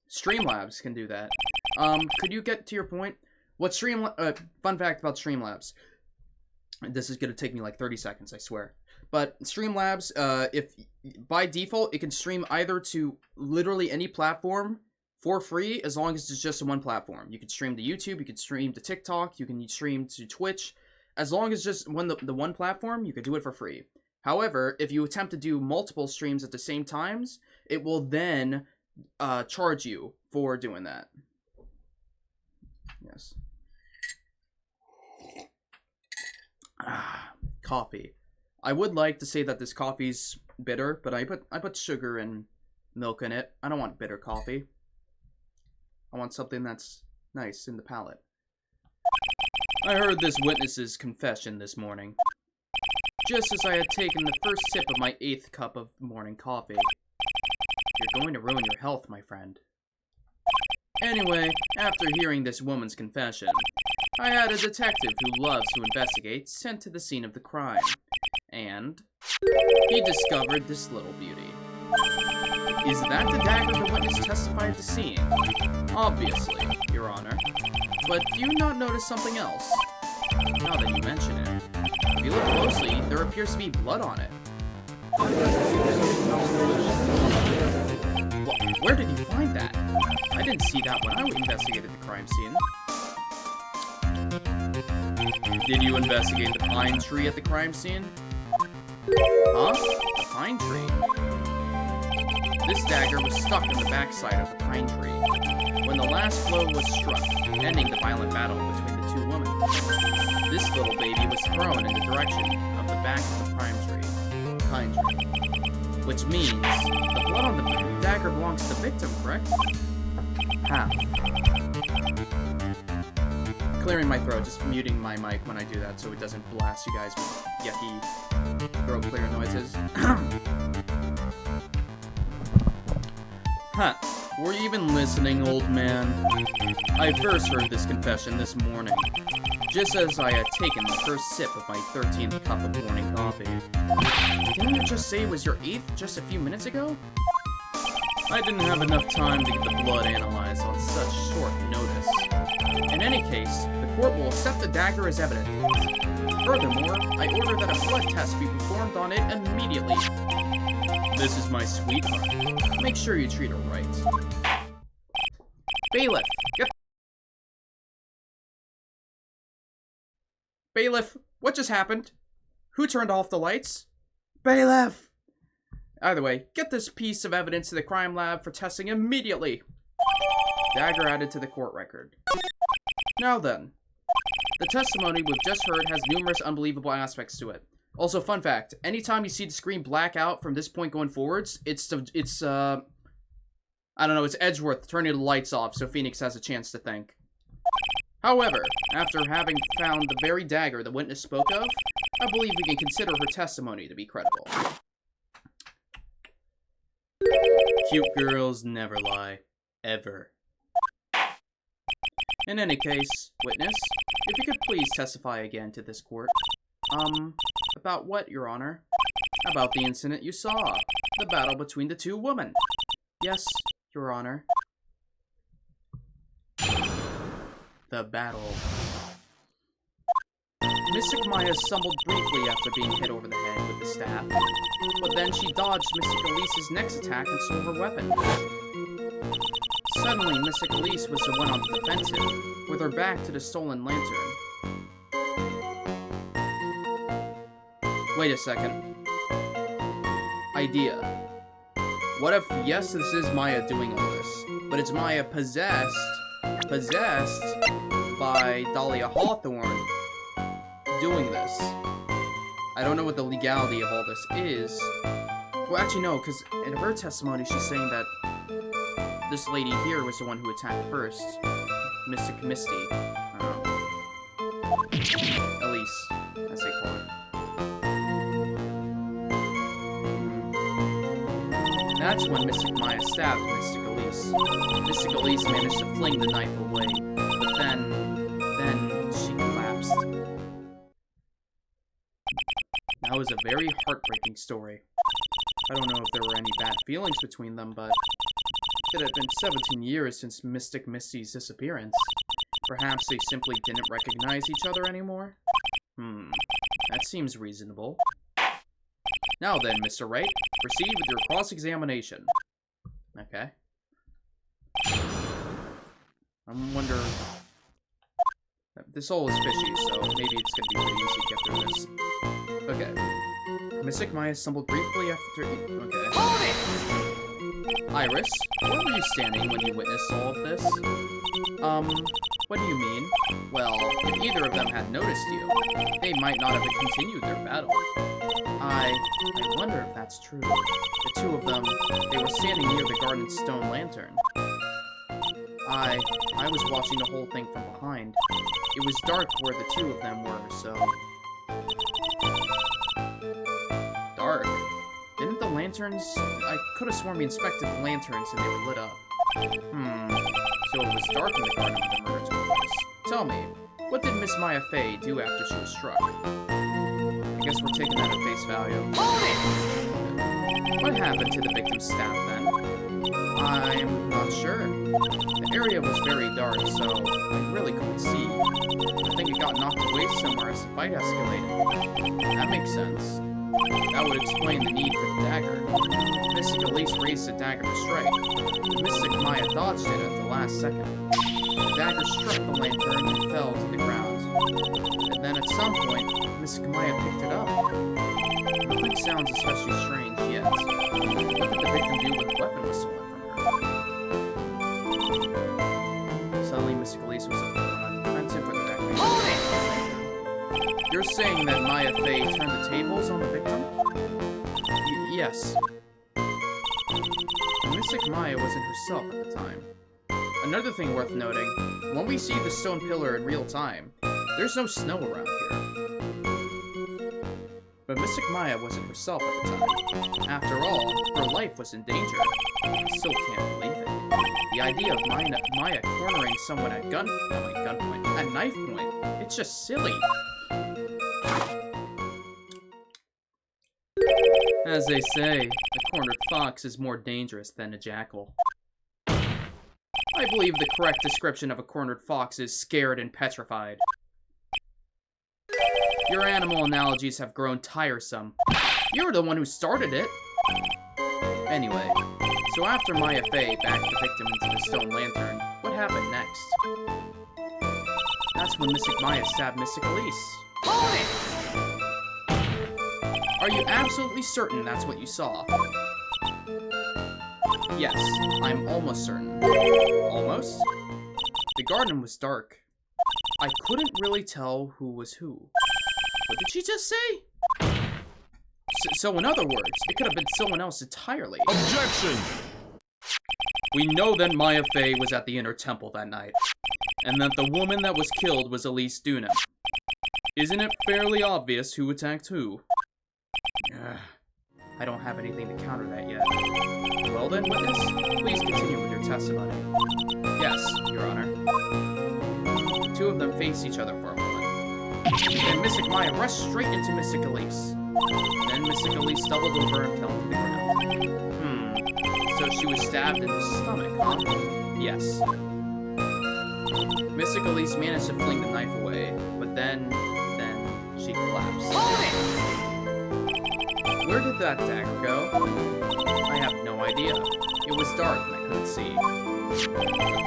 Streamlabs can do that. Could you get to your point? What fun fact about Streamlabs. This is gonna take me like 30 seconds, I swear. But Streamlabs, if by default, it can stream either to literally any platform for free, as long as it's just one platform. You can stream to YouTube, you can stream to TikTok, you can stream to Twitch. As long as just the one platform, you can do it for free. However, if you attempt to do multiple streams at the same times, it will then charge you for doing that. Yes. Coffee. I would like to say that this coffee's bitter, but I put sugar and milk in it. I don't want bitter coffee. I want something that's nice in the palate. I heard this witness's confession this morning, just as I had taken the first sip of my 8th cup of morning coffee. You're going to ruin your health, my friend. Anyway, after hearing this woman's confession, I had a detective who loves to investigate sent to the scene of the crime, and he discovered this little beauty. Is that the dagger the witness testified to seeing? Obviously, Your Honor. But do you not notice something else? Now that you mention it, if you look closely, there appears to be blood on it. Where did you find that? I didn't see that when I investigated the crime scene. Did you investigate the pine tree at the crime scene? Huh? The pine tree? This dagger was stuck in the backside of the pine tree when the last blow was struck, ending the violent battle between the two women. This little baby was thrown in the direction of the back of the pine tree. Which means the blood on the dagger belongs to the victim, correct? Half. Clearing my throat, just muting my mic when I do that so it doesn't blast you guys with yucky throat clear noises. Huh. Were you even listening, old man? I first heard this confession this morning. just as I had taken my first sip of my 13th cup of morning coffee. Didn't you just say it was your 8th just a few minutes ago? I didn't have enough time to get the blood analyzed on such short notice. In any case, the court will accept the dagger as evidence. Furthermore, I order that a blood test be performed on it immediately. This is my sweetheart. Make sure you treat her right. Bailiff, get... Bailiff, what just happened? Who turned off the lights? Bailiff! Either way, get this piece of evidence to the crime lab for testing immediately. Dagger added to the court record. Now then, the testimony we've just heard has numerous unbelievable aspects to it. Also, fun fact, anytime you see the screen black out from this point going forwards, it's I don't know, it's Edgeworth turning the lights off so Phoenix has a chance to think. However, after having found the very dagger the witness spoke of, I believe we can consider her testimony to be credible. Cute girls never lie. Ever. In any case, witness, if you could please testify again to this court. About what, Your Honor? About the incident you saw. The battle between the two women. Yes, Your Honor. The battle. Miss Stickguy stumbled briefly after being hit over the head with the staff, but then she dodged Mr. Elise's next attack and stole her weapon. Suddenly, Mr. Elise was the one on the defensive, with her back to the stolen lantern. Wait a second. Idea. What if, yes, this is Maya doing all this, but it's Maya possessed by Dahlia Hawthorne doing this. I don't know what the legality of all this is. Well, actually, no, because in her testimony, she's saying that this lady here was the one who attacked first. Mystic Misty. I don't know. Elise, as they call her. That's when Mystic Maya stabbed Mystic Elise. Mystic Elise managed to fling the knife away, but then she collapsed. That was a very heartbreaking story. I don't know if there were any bad feelings between them, but it had been 17 years since Mystic Misty's disappearance. Perhaps they simply didn't recognize each other anymore? That seems reasonable. Now then, Mr. Wright, proceed with your cross-examination. Okay. I wonder... This all is fishy, so maybe it's gonna be pretty easy to get through this. Okay. Mystic Maya stumbled briefly after... Okay. Iris, where were you standing when you witnessed all of this? What do you mean? Well, if either of them had noticed you, they might not have continued their battle. I wonder if that's true. The two of them, they were standing near the garden's stone lantern. I was watching the whole thing from behind. It was dark where the two of them were, so... Dark? Didn't the lanterns... I could have sworn we inspected the lanterns and they were lit up. So it was dark in the garden when the murder took place. Tell me, what did Miss Maya Fey do after she was struck? I guess we're taking that at face value. What happened to the victim's staff then? I'm not sure. The area was very dark, so I really couldn't see. I think it got knocked away somewhere as the fight escalated. That makes sense. That would explain the need for the dagger. Mystic Elise raised the dagger to strike, but Mystic Maya dodged it at the last second. The dagger struck the lantern and fell to the ground. And then at some point, Mystic Maya picked it up. Nothing sounds especially strange yet. What did the victim do when the weapon was stolen from her? Suddenly, Mystic Elise was on the defensive with the dagger. You're saying that Maya Fey turned the tables on the victim? Yes. Mystic Maya wasn't herself at the time. Another thing worth noting, when we see the stone pillar in real time, there's no snow around here. But Mystic Maya wasn't herself at the time. After all, her life was in danger. I still can't believe it. The idea of Maya cornering someone at gunpoint, at knife point, it's just silly. As they say, a cornered fox is more dangerous than a jackal. I believe the correct description of a cornered fox is scared and petrified. Your animal analogies have grown tiresome. You're the one who started it. Anyway, so after Maya Fey backed the victim into the stone lantern, what happened next? That's when Mystic Maya stabbed Mystic Elise. Hold it! Are you absolutely certain that's what you saw? Yes, I'm almost certain. Almost? The garden was dark. I couldn't really tell who was who. What did she just say? So in other words, it could have been someone else entirely. Objection! We know that Maya Fey was at the Inner Temple that night, and that the woman that was killed was Elise Dunham. Isn't it fairly obvious who attacked who? I don't have anything to counter that yet. Well then, witness, please continue with your testimony. Yes, Your Honor. The two of them faced each other for a moment. Then Mystic Maya rushed straight into Mystic Elise. Then Mystic Elise stumbled over and fell to the ground. So she was stabbed in the stomach, huh? Yes. Mystic Elise managed to fling the knife away, but then she collapsed. Where did that dagger go? I have no idea. It was dark and I couldn't see.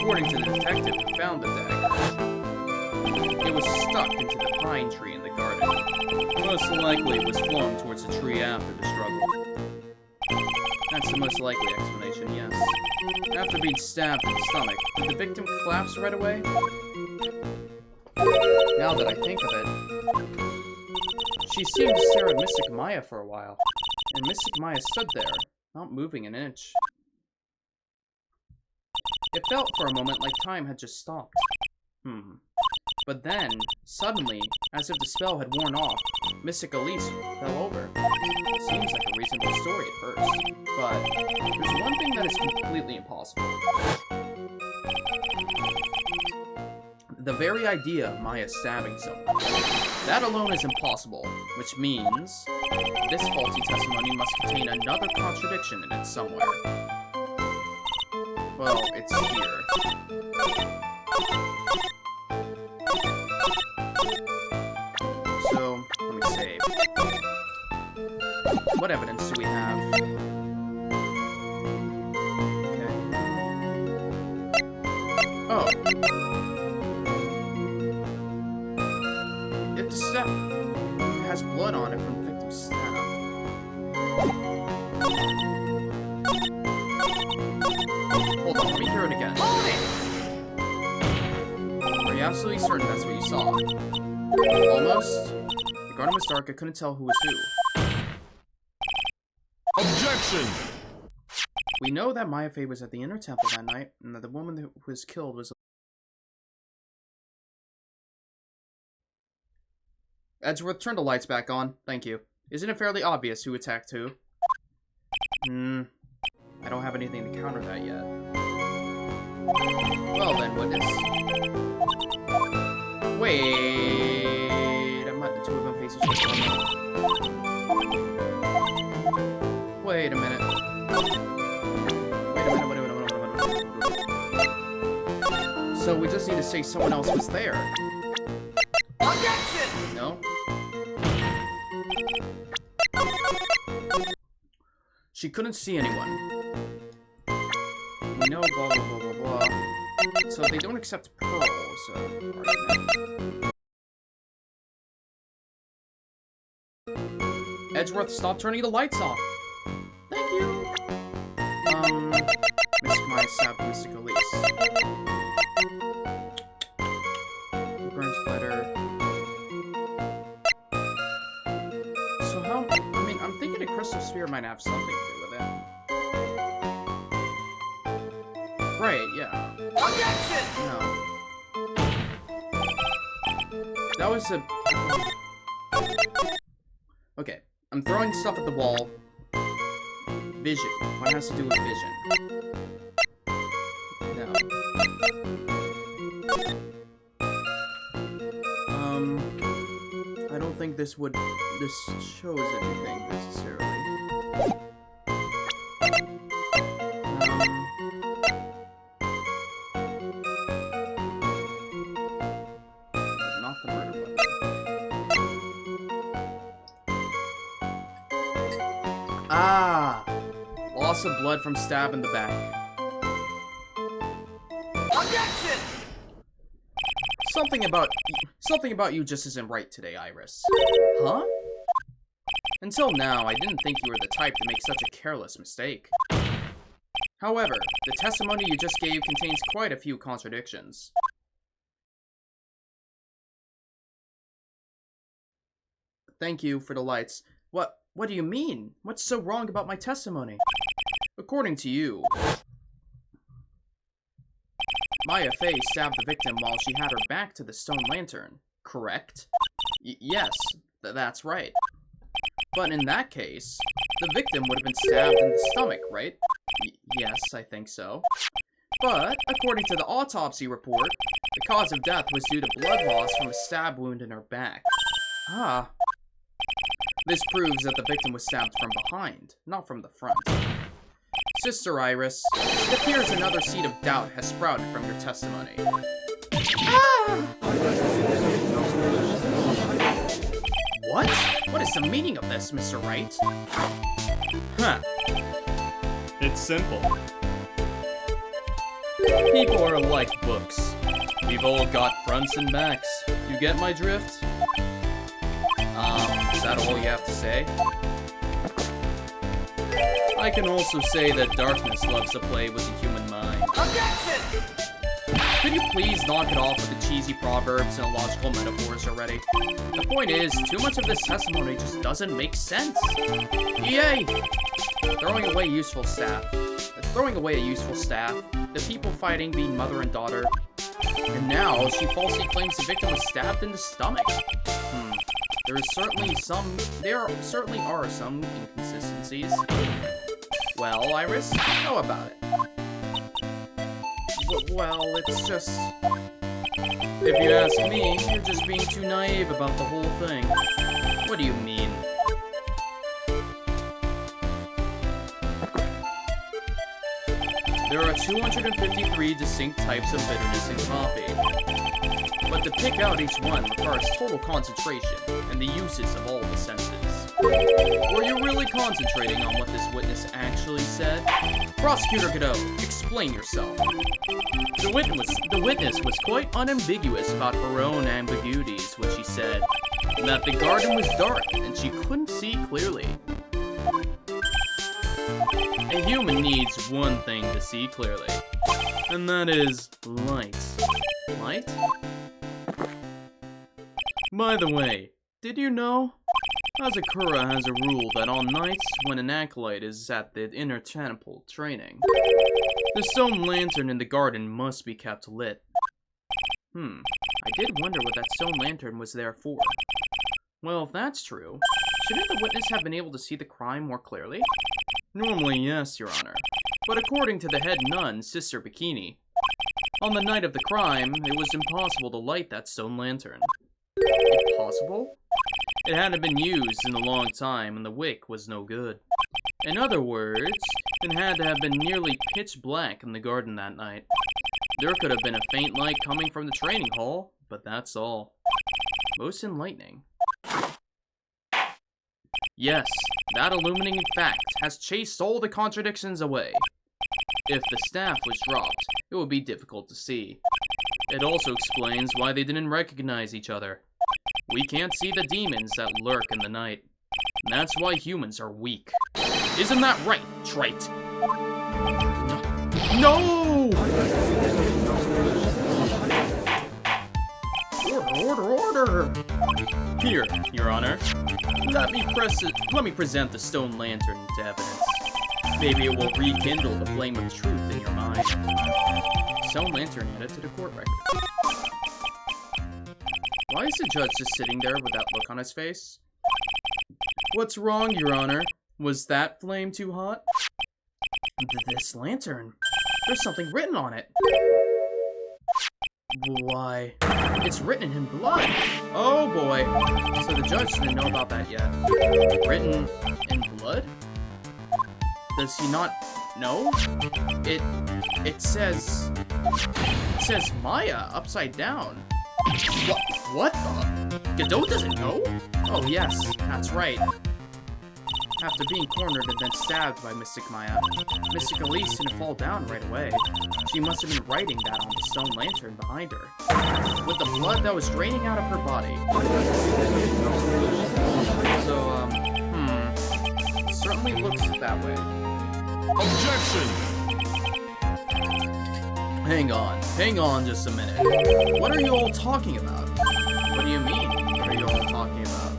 According to the detective who found the dagger, it was stuck into the pine tree in the garden. Most likely it was flung towards the tree after the struggle. That's the most likely explanation, yes. After being stabbed in the stomach, did the victim collapse right away? Now that I think of it, she seemed to stare at Mystic Maya for a while, and Mystic Maya stood there, not moving an inch. It felt for a moment like time had just stopped. But then, suddenly, as if the spell had worn off, Mystic Elise fell over. Seems like a reasonable story at first, but there's one thing that is completely impossible. The very idea of Maya stabbing someone. That alone is impossible, which means this faulty testimony must contain another contradiction in it somewhere. Well, it's here. So, let me save. What evidence do we have? Okay. Oh. If the stab has blood on it from the victim's stab. Hold on, let me hear it again. Are you absolutely certain that's what you saw? Almost. The garden was dark, I couldn't tell who was who. Objection! We know that Maya Fey was at the Inner Temple that night, and that the woman who was killed was... Edgeworth, turn the lights back on. Thank you. Isn't it fairly obvious who attacked who? I don't have anything to counter that yet. Well then, witness. Wait, I'm not the two of them facing each other. Wait a minute. So we just need to say someone else was there. Objection! No? She couldn't see anyone. We know blah blah blah blah blah. So they don't accept Pearl's argument. Edgeworth, stop turning the lights off! Thank you! Mystic Maya stabbed Mystic Elise. Burnt letter. So how... I mean, I'm thinking a crystal sphere might have something to do with it. Right, yeah. Objection! No. That was a... Okay, I'm throwing stuff at the wall. Vision. What has to do with vision? No. I don't think this shows anything necessarily. Not the murder weapon. Ah! Loss of blood from stab in the back. Objection! Something about you just isn't right today, Iris. Huh? Until now, I didn't think you were the type to make such a careless mistake. However, the testimony you just gave contains quite a few contradictions. Thank you for the lights. What do you mean? What's so wrong about my testimony? According to you, Maya Fey stabbed the victim while she had her back to the stone lantern, correct? Yes, that's right. But in that case, the victim would have been stabbed in the stomach, right? Yes, I think so. But, according to the autopsy report, the cause of death was due to blood loss from a stab wound in her back. Ah. This proves that the victim was stabbed from behind, not from the front. Sister Iris, it appears another seed of doubt has sprouted from your testimony. Ah! What? What is the meaning of this, Mr. Wright? Huh. It's simple. People are like books. We've all got fronts and backs. You get my drift? Is that all you have to say? I can also say that darkness loves to play with the human mind. Objection! Could you please knock it off with the cheesy proverbs and illogical metaphors already? The point is, too much of this testimony just doesn't make sense. Yay! Throwing away a useful staff. The people fighting being mother and daughter. And now, she falsely claims the victim was stabbed in the stomach. There certainly are some inconsistencies. Well, Iris, how about it? Well, it's just... If you ask me, you're just being too naive about the whole thing. What do you mean? There are 253 distinct types of bitterness in coffee. But to pick out each one requires total concentration and the uses of all the senses. Were you really concentrating on what this witness actually said? Prosecutor Godot, explain yourself. The witness was quite unambiguous about her own ambiguities when she said that the garden was dark and she couldn't see clearly. A human needs one thing to see clearly, and that is light. Light? By the way, did you know? Hazakura has a rule that on nights when an acolyte is at the inner temple training, the stone lantern in the garden must be kept lit. I did wonder what that stone lantern was there for. Well, if that's true, shouldn't the witness have been able to see the crime more clearly? Normally, yes, Your Honor. But according to the head nun, Sister Bikini, on the night of the crime, it was impossible to light that stone lantern. Impossible? It hadn't been used in a long time, and the wick was no good. In other words, it had to have been nearly pitch black in the garden that night. There could have been a faint light coming from the training hall, but that's all. Most enlightening. Yes, that illuminating fact has chased all the contradictions away. If the staff was dropped, it would be difficult to see. It also explains why they didn't recognize each other. We can't see the demons that lurk in the night. And that's why humans are weak. Isn't that right, trite? No! Order! Here, Your Honor. Let me present the stone lantern to evidence. Maybe it will rekindle the flame of truth in your mind. Stone lantern added to the court record. Why is the judge just sitting there with that look on his face? What's wrong, Your Honor? Was that flame too hot? This lantern. There's something written on it. Why, it's written in blood. Oh boy. So the judge didn't know about that yet. Written in blood? Does he not know? It says Maya upside down. What the? Godot doesn't know? Oh yes, that's right. After being cornered and then stabbed by Mystic Maya, Mystic Elise didn't fall down right away. She must have been writing that on the stone lantern behind her, with the blood that was draining out of her body. So, certainly looks that way. Objection! Hang on just a minute. What are you all talking about? What do you mean, what are you all talking about?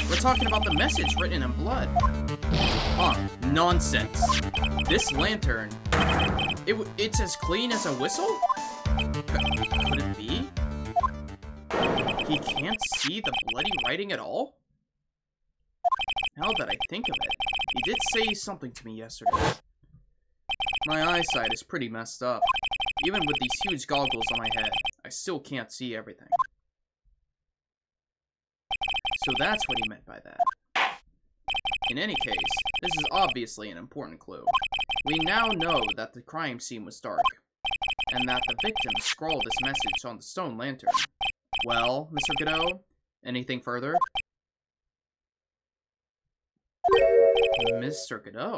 We're talking about the message written in blood. Nonsense. This lantern, it's as clean as a whistle? Could it be? He can't see the bloody writing at all? Now that I think of it, he did say something to me yesterday. My eyesight is pretty messed up. Even with these huge goggles on my head, I still can't see everything. So that's what he meant by that. In any case, this is obviously an important clue. We now know that the crime scene was dark, and that the victim scrawled this message on the stone lantern. Well, Mr. Godot, anything further? Mr. Godot?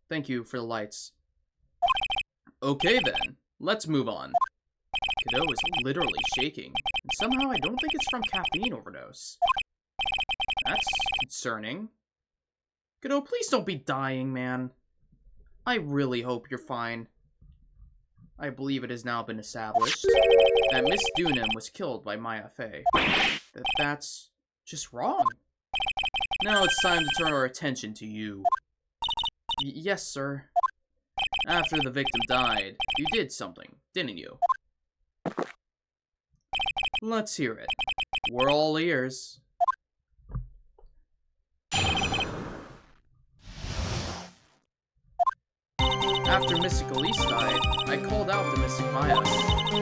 Thank you for the lights. Okay then, let's move on. Godot is literally shaking, and somehow I don't think it's from caffeine overdose. That's concerning. Godot, please don't be dying, man. I really hope you're fine. I believe it has now been established that Miss Dunham was killed by Maya Fey. That's just wrong. Now it's time to turn our attention to you. Yes, sir. After the victim died, you did something, didn't you? Let's hear it. We're all ears. After Mystic Elise died, I called out to Mystic Maya. I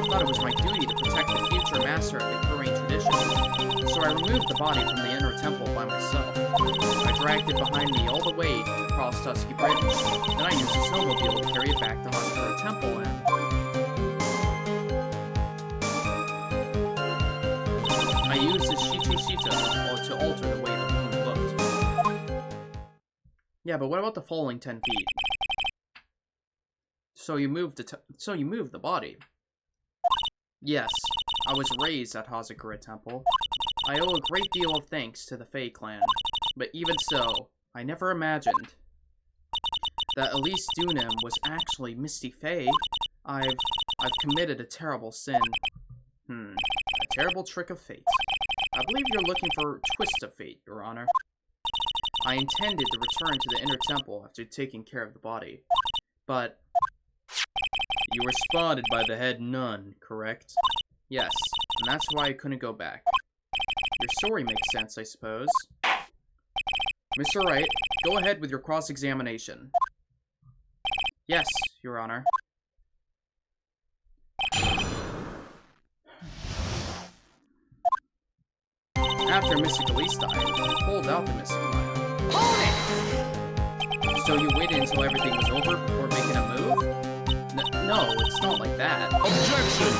thought it was my duty to protect the future master of the Korean tradition, so I removed the body from the inner temple by myself. I dragged it behind me all the way across Tusky Bridge. Then I used a snowmobile to carry it back to Hospital Temple and... I used the Shichishita to alter the way the moon looked. Yeah, but what about the following 10 feet? So you moved the body. Yes, I was raised at Hazakura Temple. I owe a great deal of thanks to the Fey clan, but even so, I never imagined that Elise Dunham was actually Misty Fey. I've committed a terrible sin. A terrible trick of fate. I believe you're looking for a twist of fate, Your Honor. I intended to return to the inner temple after taking care of the body, but you were spotted by the head nun, correct? Yes, and that's why I couldn't go back. Your story makes sense, I suppose. Mr. Wright, go ahead with your cross-examination. Yes, Your Honor. After Mystic Elise died, I pulled out the Mystic Maya. Hold it! So you waited until everything was over before making a move? No, it's not like that. Objection!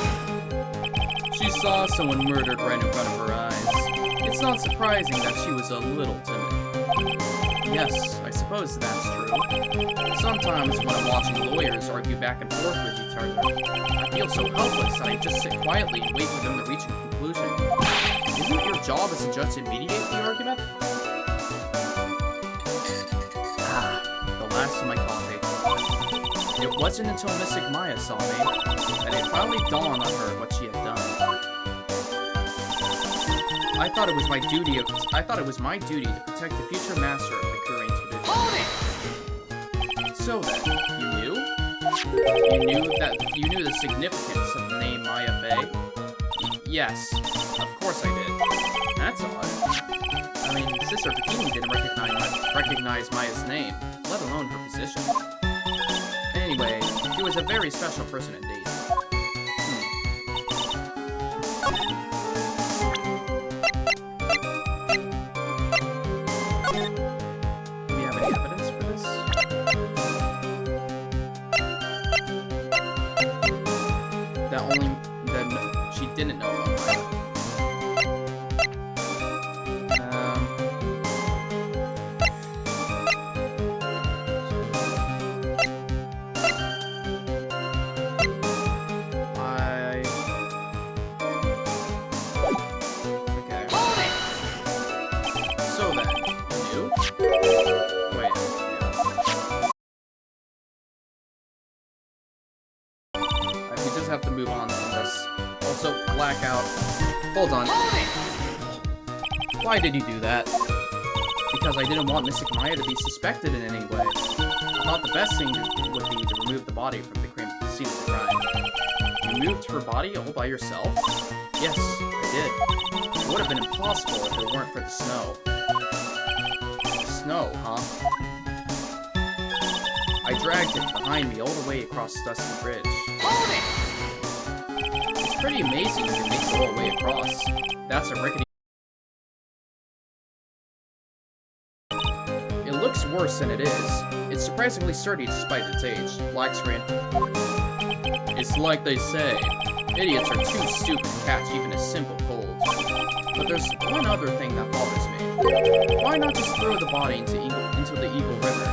She saw someone murdered right in front of her eyes. It's not surprising that she was a little timid. Yes, I suppose that's true. Sometimes when I'm watching lawyers argue back and forth with each other, I feel so helpless that I just sit quietly and wait for them to reach a conclusion. Isn't your job as a judge to mediate the argument? The last of my coffee. It wasn't until Mystic Maya saw me that it finally dawned on her what she had done. I thought it was my duty to protect the future master of the Korean tradition. Hold it! So then, you knew? You knew the significance of the name Maya Fey? Yes, of course I did. That's odd. I mean, Sister Bikini didn't recognize Maya's name, let alone her position. Anyway, she was a very special person indeed. Do we have any evidence for this? That she didn't know about Maya. Have to move on from this. Also, blackout. Hold on. Why did you do that? Because I didn't want Mystic Maya to be suspected in any way. I thought the best thing would be to remove the body from the scene of the crime. You moved her body all by yourself? Yes, I did. It would have been impossible if it weren't for the snow. The snow, huh? I dragged it behind me all the way across Dusty Bridge. It's pretty amazing you can make the whole way across. That's a rickety... It looks worse than it is. It's surprisingly sturdy despite its age. Black screen. It's like they say, idiots are too stupid to catch even a simple cold. But there's one other thing that bothers me. Why not just throw the body into the Eagle River?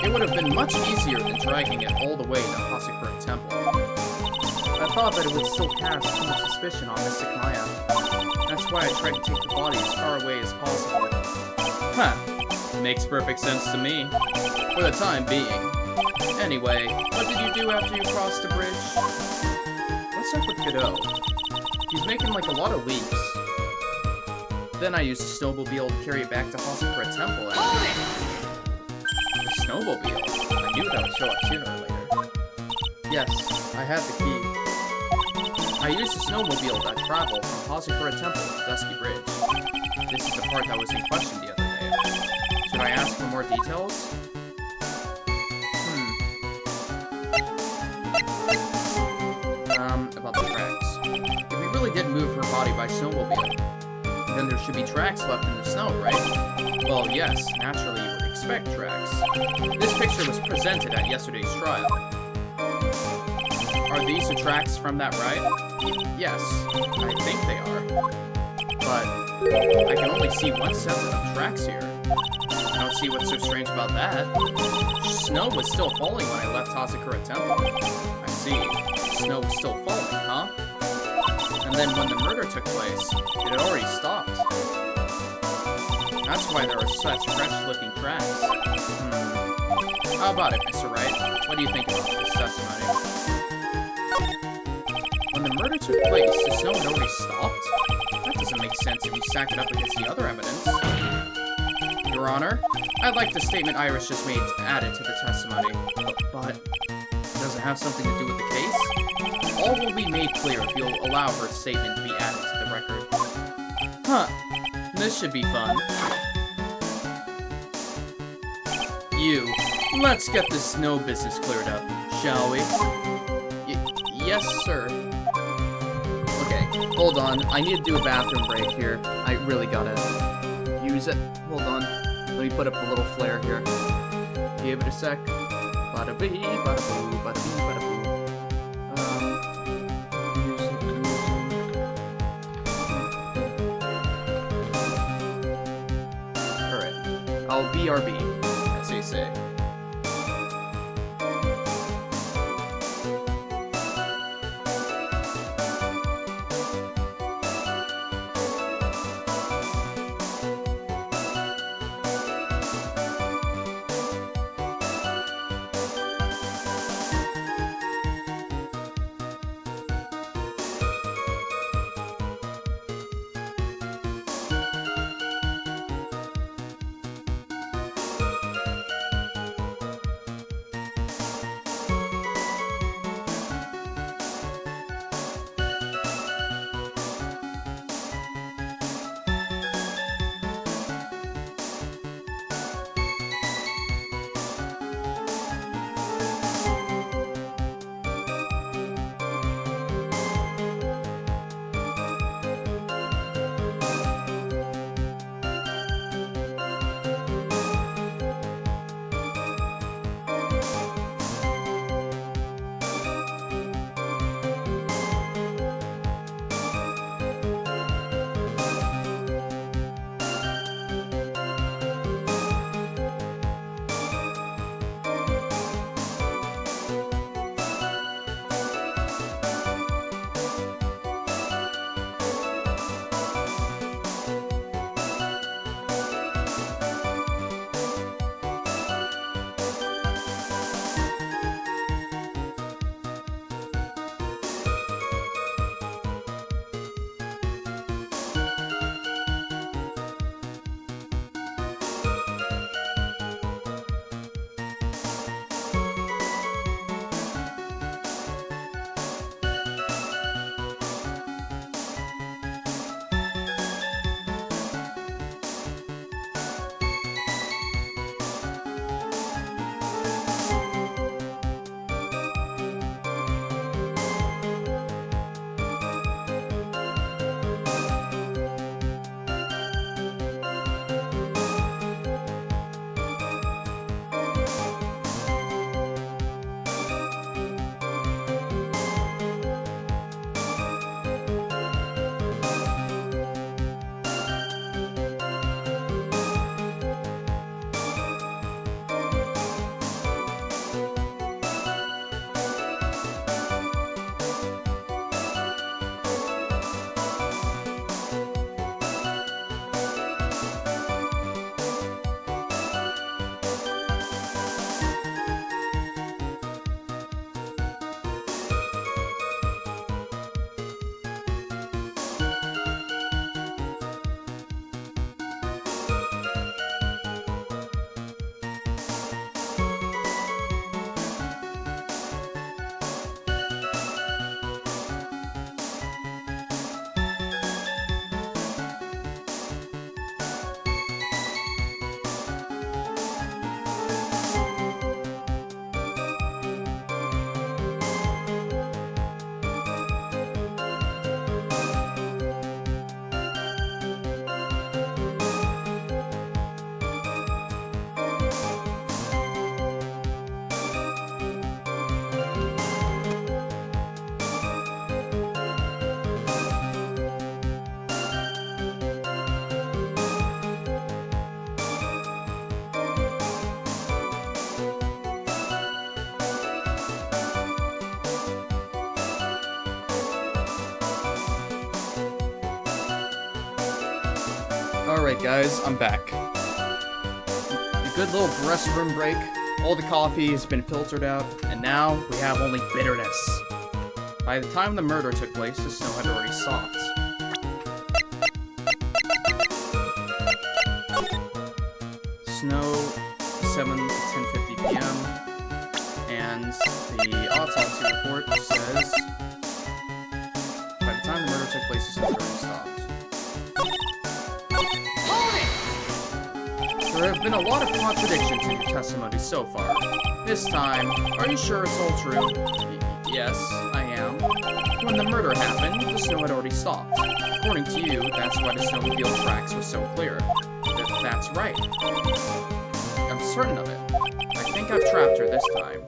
It would have been much easier than dragging it all the way to Prosecutor Temple. I thought that it would still cast too much suspicion on Mystic Maya. That's why I tried to take the body as far away as possible. Huh. Makes perfect sense to me. For the time being. Anyway, what did you do after you crossed the bridge? What's up with Godot? He's making like a lot of leaps. Then I used a snowmobile to carry it back to Prosecutor Temple and... Snowmobile? I knew that would show up sooner or later. Yes, I had the key. I used a snowmobile that traveled from Prosecutor Temple to Dusky Bridge. This is the part that was in question the other day. Should I ask for more details? About the tracks. If we really did move her body by snowmobile, then there should be tracks left in the snow, right? Well, yes, naturally you would expect tracks. This picture was presented at yesterday's trial. Are these the tracks from that ride? Yes, I think they are. But I can only see one set of tracks here. I don't see what's so strange about that. Snow was still falling when I left Prosecutor Temple. I see. Snow was still falling, huh? And then when the murder took place, it had already stopped. That's why there are such fresh-looking tracks. How about it, Mr. Wright? What do you think about this testimony? When the murder took place, the snow had already stopped? That doesn't make sense if you stack it up against the other evidence. Your Honor, I'd like the statement Iris just made added to the testimony. But does it have something to do with the case? All will be made clear if you'll allow her statement to be added to the record. Huh. This should be fun. Let's get this snow business cleared up, shall we? Yes, sir. Okay, hold on. I need to do a bathroom break here. I really gotta use it. Hold on. Let me put up a little flare here. Give it a sec. Bada bee, bada boo, bada bee, bada boo. Alright. I'll BRB, as they say. Alright guys, I'm back. A good little restroom break. All the coffee has been filtered out, and now we have only bitterness. By the time the murder took place, the snow had already stopped. Snow, 7 to 10:50 p.m. And the autopsy report says by the time the murder took place, the snow had already stopped. There have been a lot of contradictions in your testimony so far. This time, are you sure it's all true? Yes, I am. When the murder happened, the snow had already stopped. According to you, that's why the snowmobile tracks were so clear. That's right. I'm certain of it. I think I've trapped her this time.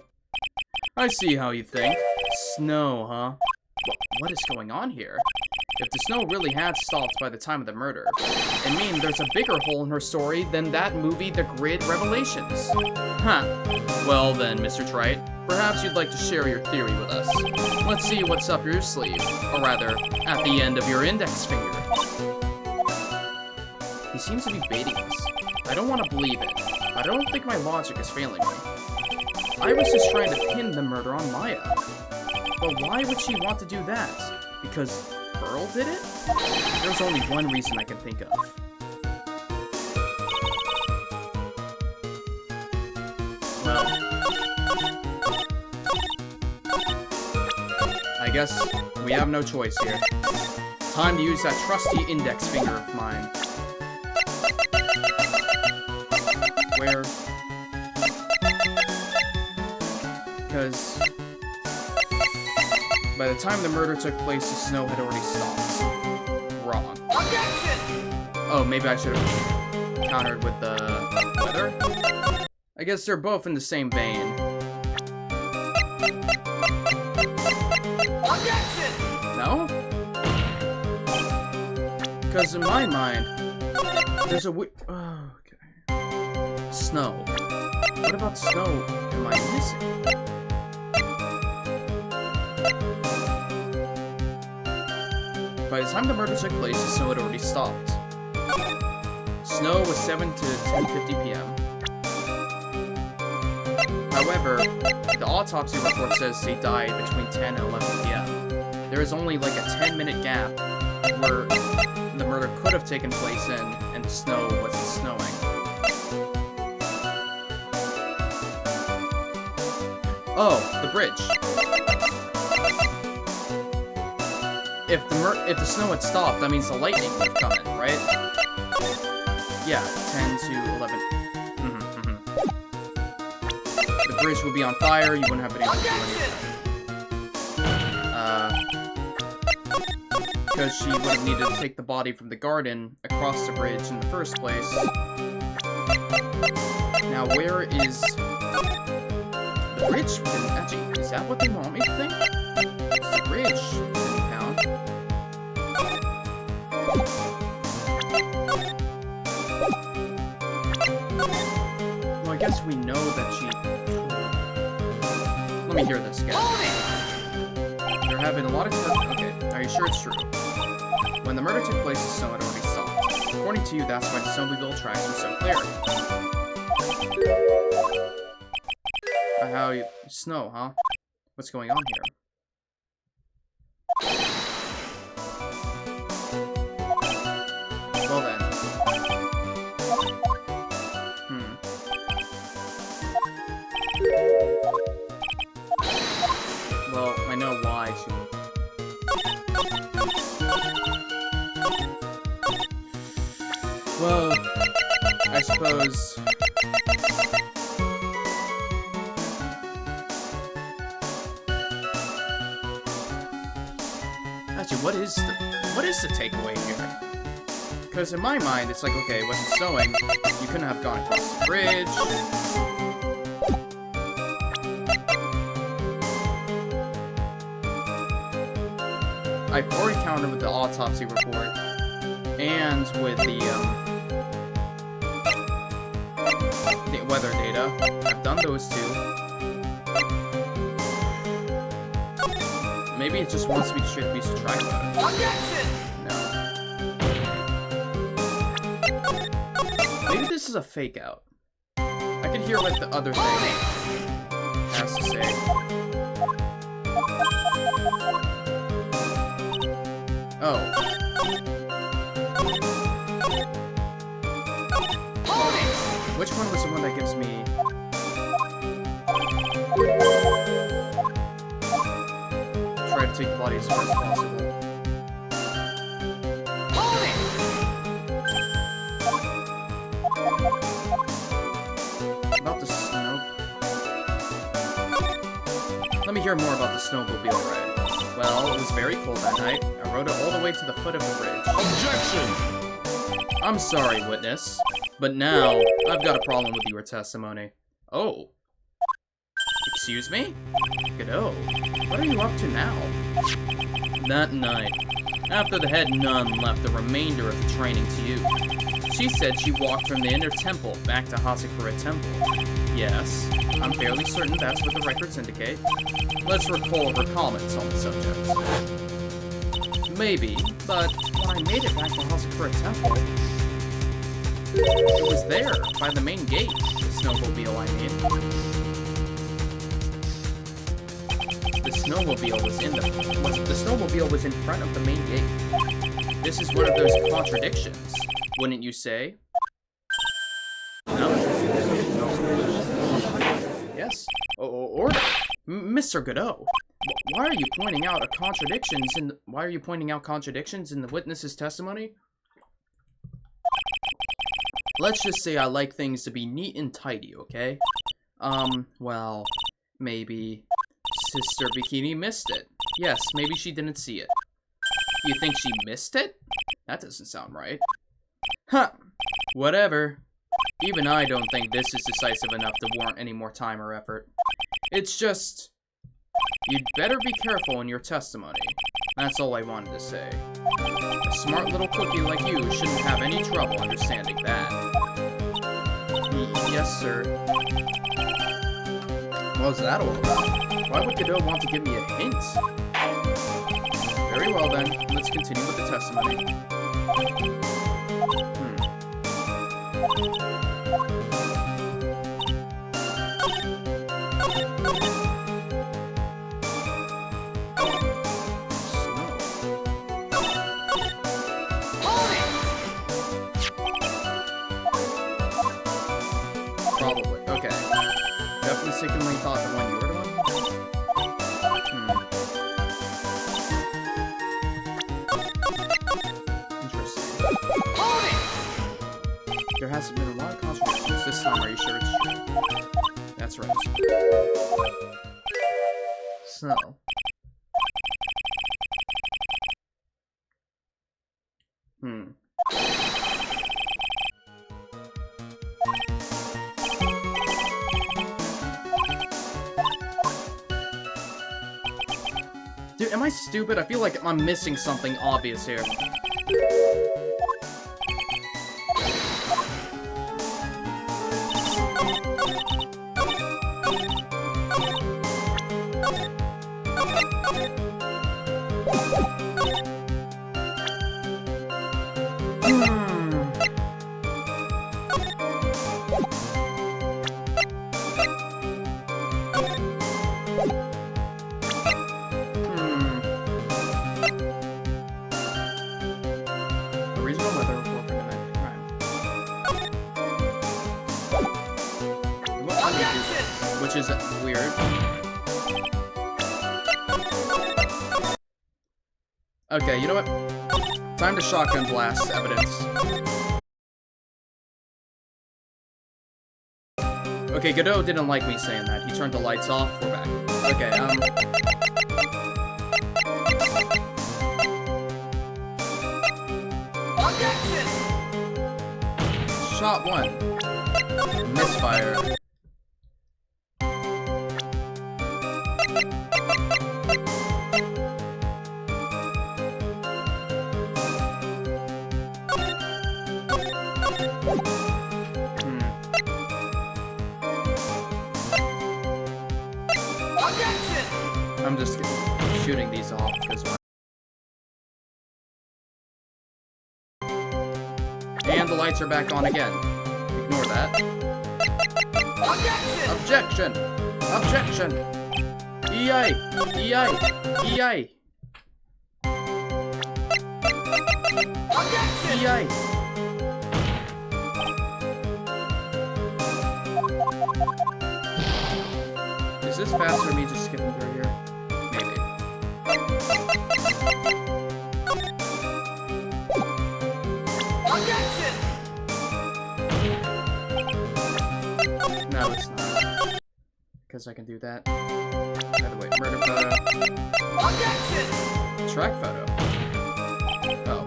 I see how you think. Snow, huh? What is going on here? If the snow really had stopped by the time of the murder, it means there's a bigger hole in her story than that movie, The Grid Revelations. Huh. Well then, Mr. Trite, perhaps you'd like to share your theory with us. Let's see what's up your sleeve, or rather, at the end of your index finger. He seems to be baiting us. I don't want to believe it, but I don't think my logic is failing me. I was just trying to pin the murder on Maya. But why would she want to do that? Because Pearl did it? There's only one reason I can think of. Well, I guess we have no choice here. Time to use that trusty index finger of mine. Where? Because by the time the murder took place, the snow had already stopped. Wrong. Oh, maybe I should have countered with the weather? I guess they're both in the same vein. No? Because in my mind, there's a oh, okay. Snow. What about snow am I missing? By the time the murder took place, the snow had already stopped. Snow was 7 to 10:50 p.m. However, the autopsy report says they died between 10 and 11 p.m. There is only like a 10-minute gap where the murder could have taken place in, and the snow wasn't snowing. Oh, the bridge. If the snow had stopped, that means the lightning would have come in, right? Yeah, 10 to 11. The bridge would be on fire, you wouldn't have been able to do anything. Because she would have needed to take the body from the garden across the bridge in the first place. Now, where is the bridge? Actually, is that what they want me to think? It's the bridge. Well, I guess we know that she... Let me hear this again. There have been a lot of... Okay, are you sure it's true? When the murder took place, the snow had already stopped. According to you, that's why the snowmobile tracks were so clear. How you... Snow, huh? What's going on here? Well then. Well, I know why she... Well, I suppose... Actually, what is the takeaway here? Because in my mind, it's like, okay, it wasn't snowing, you couldn't have gone across the bridge. I've already countered with the autopsy report, and with the weather data. I've done those two. Maybe it just wants me to straight piece of track about it. No. this is a fake out. I can hear what the other thing has to say. Oh. Which one was the one that gives me... Try to take the body as far as possible. About the snow... Let me hear more about the snowmobile ride. Well, it was very cold that night. I rode it all the way to the foot of the bridge. Objection! I'm sorry, witness. But now, I've got a problem with your testimony. Oh. Excuse me? Godot, what are you up to now? That night, after the head nun left the remainder of the training to you, she said she walked from the inner temple back to Hasakura Temple. Yes, I'm fairly certain that's what the records indicate. Let's recall her comments on the subject. Maybe, but when I made it back to Hasakura Temple, it was there, by the main gate, the snowmobile, I mean. The snowmobile was in front of the main gate. This is one of those contradictions, wouldn't you say? No? Yes? Order! Mr. Godot, why are you pointing out contradictions in the witness's testimony? Let's just say I like things to be neat and tidy, okay? Well, maybe Sister Bikini missed it. Yes, maybe she didn't see it. You think she missed it? That doesn't sound right. Huh. Whatever. Even I don't think this is decisive enough to warrant any more time or effort. It's just... You'd better be careful in your testimony. That's all I wanted to say. A smart little cookie like you shouldn't have any trouble understanding that. Yes, sir. What was that all about? Why would Godot want to give me a hint? Very well then, let's continue with the testimony. Probably. Okay. Definitely mistakenly thought the one you were doing. Interesting. There hasn't been a lot of contradictions this time, are you sure it's true? That's right. So. Dude, am I stupid? I feel like I'm missing something obvious here. Which is weird. Okay, you know what? Time to shotgun blast evidence. Okay, Godot didn't like me saying that. He turned the lights off. We're back. Okay, Shot one. Misfire. I'm just shooting these off because and the lights are back on again ignore that. Objection! Objection! EI! EI! EI! EI! Is this faster than me just skipping through here? Maybe. No, it's not. Because I can do that. By the way, murder photo. Track photo. Oh.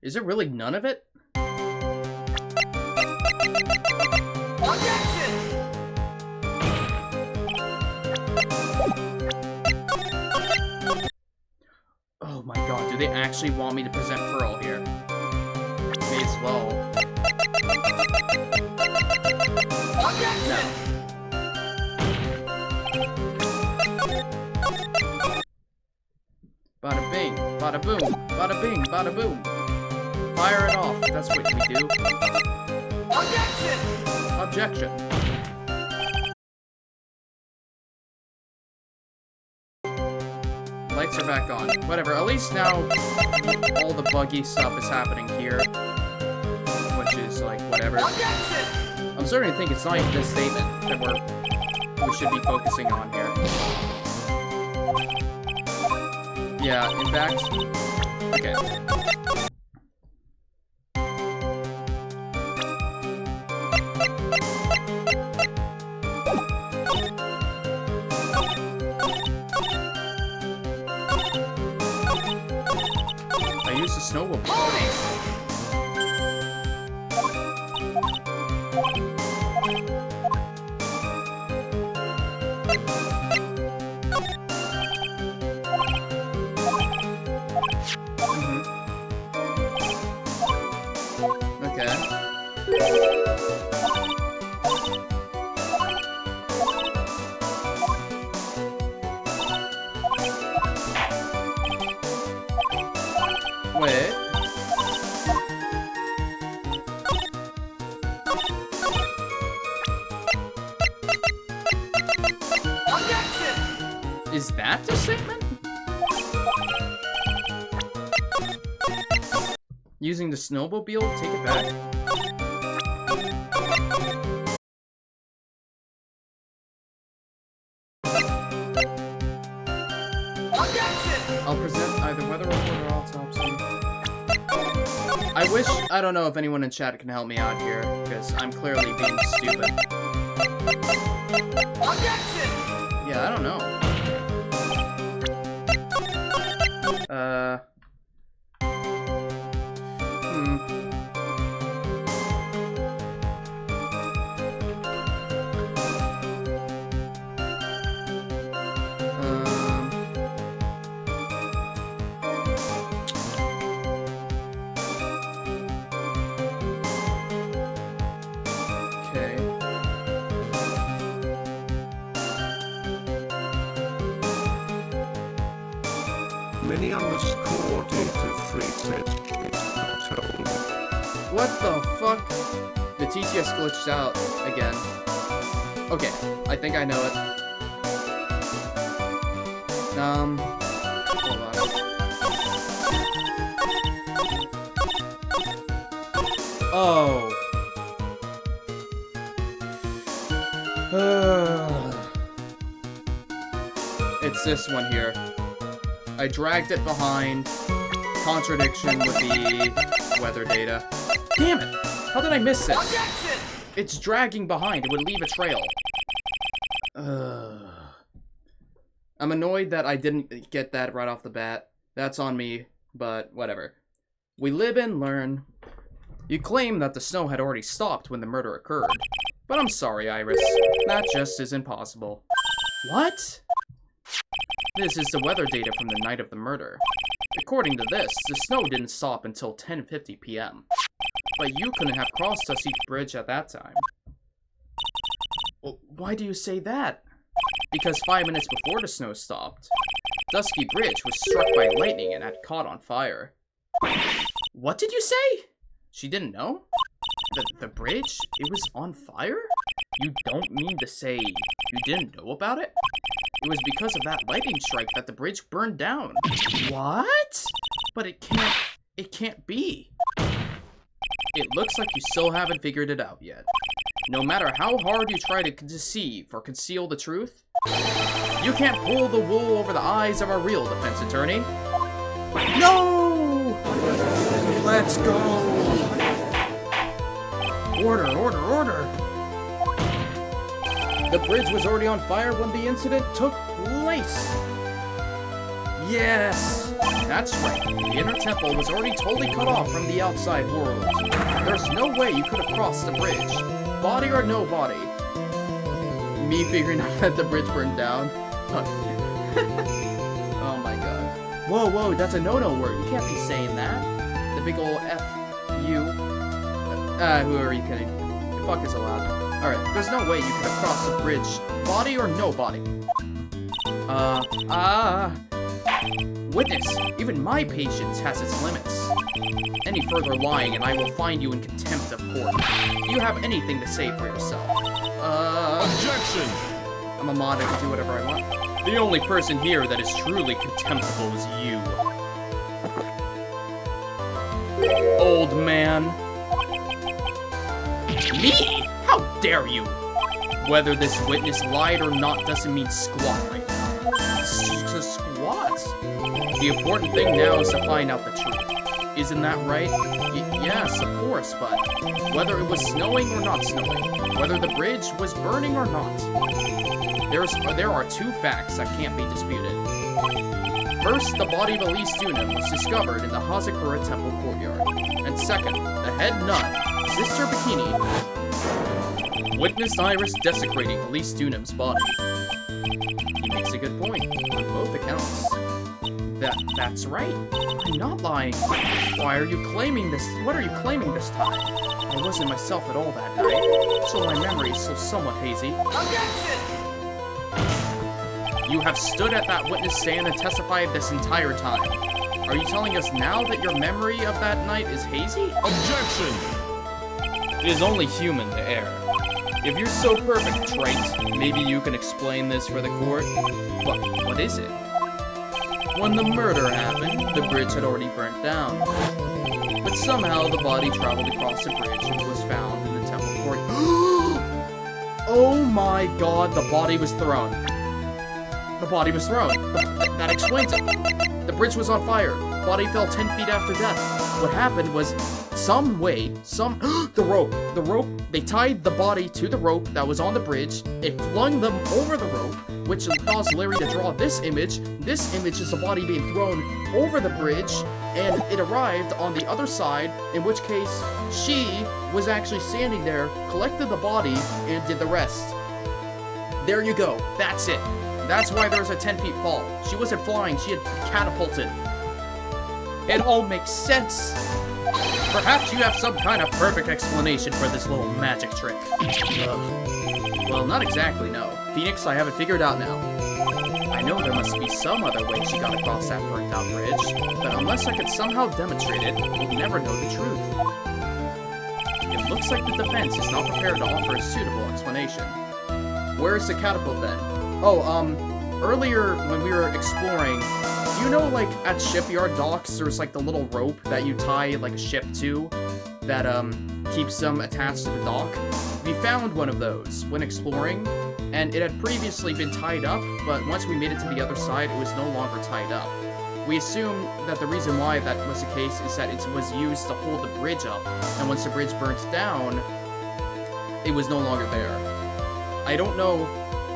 Is it really none of it? Oh my god, do they actually want me to present Pearl here? May as well. No. Bada bing, bada boom, bada bing, bada boom. Fire it off, that's what we do. Objection! Objection. Lights are back on. Whatever, at least now all the buggy stuff is happening here. Which is like, whatever. I'm starting to think it's not even this statement that we should be focusing on here. Yeah, in fact... Okay. I used a snowball. Wait. Is that the statement? Using the snowmobile to take it back? I'll present either weather report or autopsy. I wish, I don't know if anyone in chat can help me out here, because I'm clearly being stupid. Yeah, I don't know. What the fuck? The TTS glitched out again. Okay, I think I know it. Hold on. Oh. It's this one here. I dragged it behind. Contradiction with the weather data. Damn it! How did I miss this? It's dragging behind. It would leave a trail. I'm annoyed that I didn't get that right off the bat. That's on me, but whatever. We live and learn. You claim that the snow had already stopped when the murder occurred. But I'm sorry, Iris. That just isn't possible. What? This is the weather data from the night of the murder. According to this, the snow didn't stop until 10:50 p.m. But you couldn't have crossed Dusky Bridge at that time. Well, why do you say that? Because 5 minutes before the snow stopped, Dusky Bridge was struck by lightning and had caught on fire. What did you say? She didn't know? The bridge? It was on fire? You don't mean to say you didn't know about it? It was because of that lightning strike that the bridge burned down. What? But it can't be. It looks like you still haven't figured it out yet. No matter how hard you try to deceive or conceal the truth, you can't pull the wool over the eyes of a real defense attorney. No! Let's go! Order, order, order! The bridge was already on fire when the incident took place. Yes! That's right. The inner temple was already totally cut off from the outside world. There's no way you could have crossed the bridge. Body or no body. Me figuring out that the bridge burned down. Oh my god. Whoa, whoa, that's a no-no word. You can't be saying that. The big ol' F-U. Who are you kidding? The fuck is allowed. Alright, there's no way you could have crossed the bridge. Body or no body? Witness, even my patience has its limits. Any further lying and I will find you in contempt of court. Do you have anything to say for yourself? Objection! I'm a mod, I can do whatever I want. The only person here that is truly contemptible is you. Old man. Me? How dare you? Whether this witness lied or not doesn't mean squat right now. Squat? The important thing now is to find out the truth. Isn't that right? Yes, of course, but whether it was snowing or not snowing, whether the bridge was burning or not, there are two facts that can't be disputed. First, the body of Elise Dunham was discovered in the Hazakura Temple courtyard. And second, the head nun, Sister Bikini, witnessed Iris desecrating Elise Dunham's body. He makes a good point, on both accounts. That's right. I'm not lying. Why are you claiming this? What are you claiming this time? I wasn't myself at all that night, so my memory is still somewhat hazy. Objection! You have stood at that witness stand and testified this entire time. Are you telling us now that your memory of that night is hazy? Objection! It is only human to err. If you're so perfect, Trite, maybe you can explain this for the court? What is it? When the murder happened, the bridge had already burnt down. But somehow the body traveled across the bridge and was found in the temple court. Oh my god, the body was thrown. The body was thrown. That explains it. The bridge was on fire. Body fell 10 feet after death. What happened was the rope, they tied the body to the rope that was on the bridge. It flung them over the rope, which caused Larry to draw this image. This image is the body being thrown over the bridge, and it arrived on the other side, in which case she was actually standing there, collected the body, and did the rest. There you go. That's it. That's why there was a 10 feet fall. She wasn't flying, she had catapulted. It all makes sense. Perhaps you have some kind of perfect explanation for this little magic trick. Well, not exactly, no. Phoenix, I have it figured out now. I know there must be some other way she got across that burnt-out bridge, but unless I could somehow demonstrate it, we'll never know the truth. It looks like the defense is not prepared to offer a suitable explanation. Where's the catapult then? Earlier when we were exploring, do you know, like, at shipyard docks, there's, like, the little rope that you tie, like, a ship to that, keeps them attached to the dock? We found one of those when exploring, and it had previously been tied up, but once we made it to the other side, it was no longer tied up. We assume that the reason why that was the case is that it was used to hold the bridge up, and once the bridge burnt down, it was no longer there. I don't know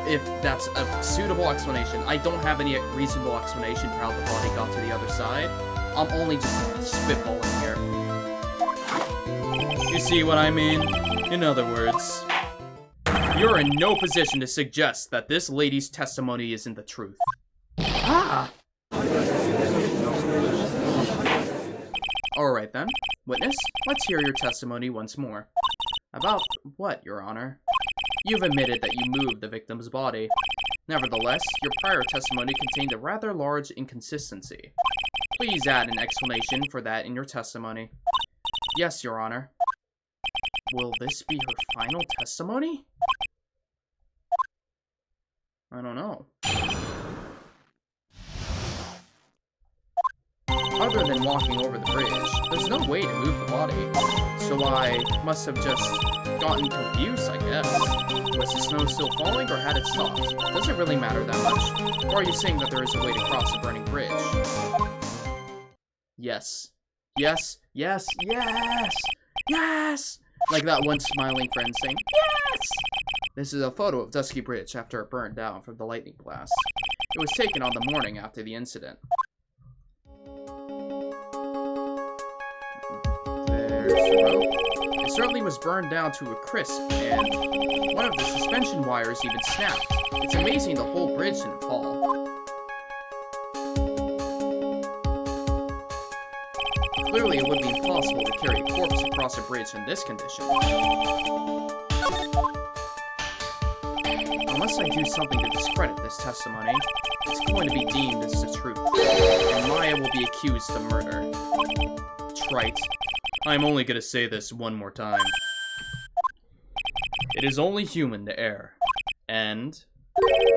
if that's a suitable explanation. I don't have any reasonable explanation for how the body got to the other side. I'm only just spitballing here. You see what I mean? In other words, you're in no position to suggest that this lady's testimony isn't the truth. Ah! Alright then. Witness, let's hear your testimony once more. About what, Your Honor? You've admitted that you moved the victim's body. Nevertheless, your prior testimony contained a rather large inconsistency. Please add an explanation for that in your testimony. Yes, Your Honor. Will this be her final testimony? I don't know. Other than walking over the bridge, there's no way to move the body. So I must have just gotten confused, I guess. Was the snow still falling or had it stopped? Does it really matter that much? Or are you saying that there is a way to cross the burning bridge? Yes. Yes, yes, yes! Yes! Like that one smiling friend saying, yes! This is a photo of Dusky Bridge after it burned down from the lightning blast. It was taken on the morning after the incident. There's the rope. It certainly was burned down to a crisp, and one of the suspension wires even snapped. It's amazing the whole bridge didn't fall. Clearly, it would be impossible to carry a corpse across a bridge in this condition. Unless I do something to discredit this testimony, it's going to be deemed as the truth, and Maya will be accused of murder. Trite. I'm only gonna say this one more time. It is only human to err, and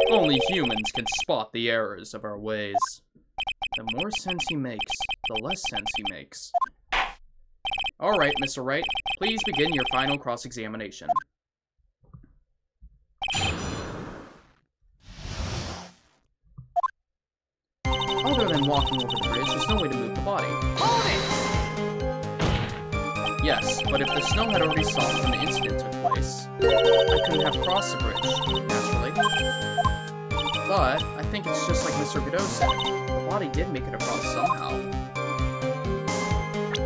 only humans can spot the errors of our ways. The more sense he makes, the less sense he makes. Alright, Mr. Wright, please begin your final cross-examination. Other than walking over the bridge, there's no way to move the body. Hold it! Yes, but if the snow had already stopped when the incident took place, I couldn't have crossed the bridge, naturally. But I think it's just like Mr. Godot said. The body did make it across somehow.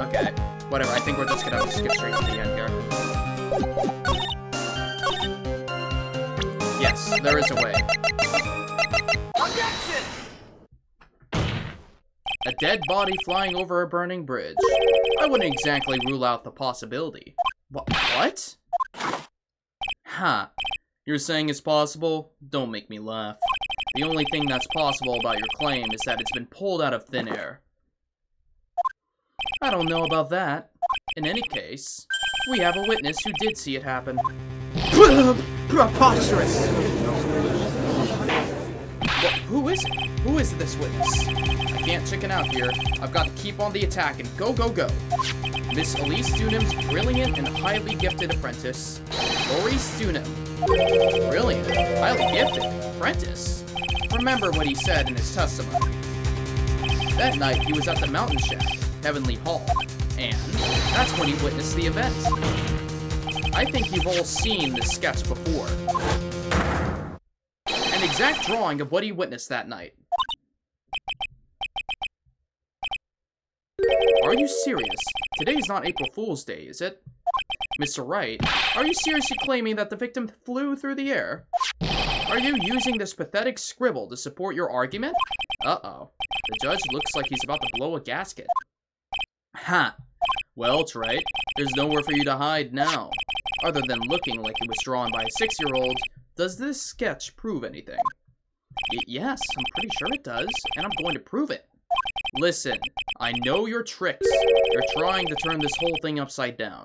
Okay, whatever. I think we're just gonna have to skip straight to the end here. Yes, there is a way. Objection! A dead body flying over a burning bridge. I wouldn't exactly rule out the possibility. What? Huh. You're saying it's possible? Don't make me laugh. The only thing that's possible about your claim is that it's been pulled out of thin air. I don't know about that. In any case, we have a witness who did see it happen. Preposterous! Who is it? Who is this witness? I can't chicken out here. I've got to keep on the attack and go, go, go. Miss Elise Dunham's brilliant and highly gifted apprentice, Lori Dunham. Brilliant, highly gifted apprentice. Remember what he said in his testimony. That night, he was at the mountain shack, Heavenly Hall, and that's when he witnessed the event. I think you've all seen this sketch before. An exact drawing of what he witnessed that night. Are you serious? Today's not April Fool's Day, is it? Mr. Wright, are you seriously claiming that the victim flew through the air? Are you using this pathetic scribble to support your argument? Uh-oh. The judge looks like he's about to blow a gasket. Ha! Well, Trite, there's nowhere for you to hide now. Other than looking like it was drawn by a 6-year-old, does this sketch prove anything? Yes, I'm pretty sure it does, and I'm going to prove it. Listen, I know your tricks. You're trying to turn this whole thing upside down.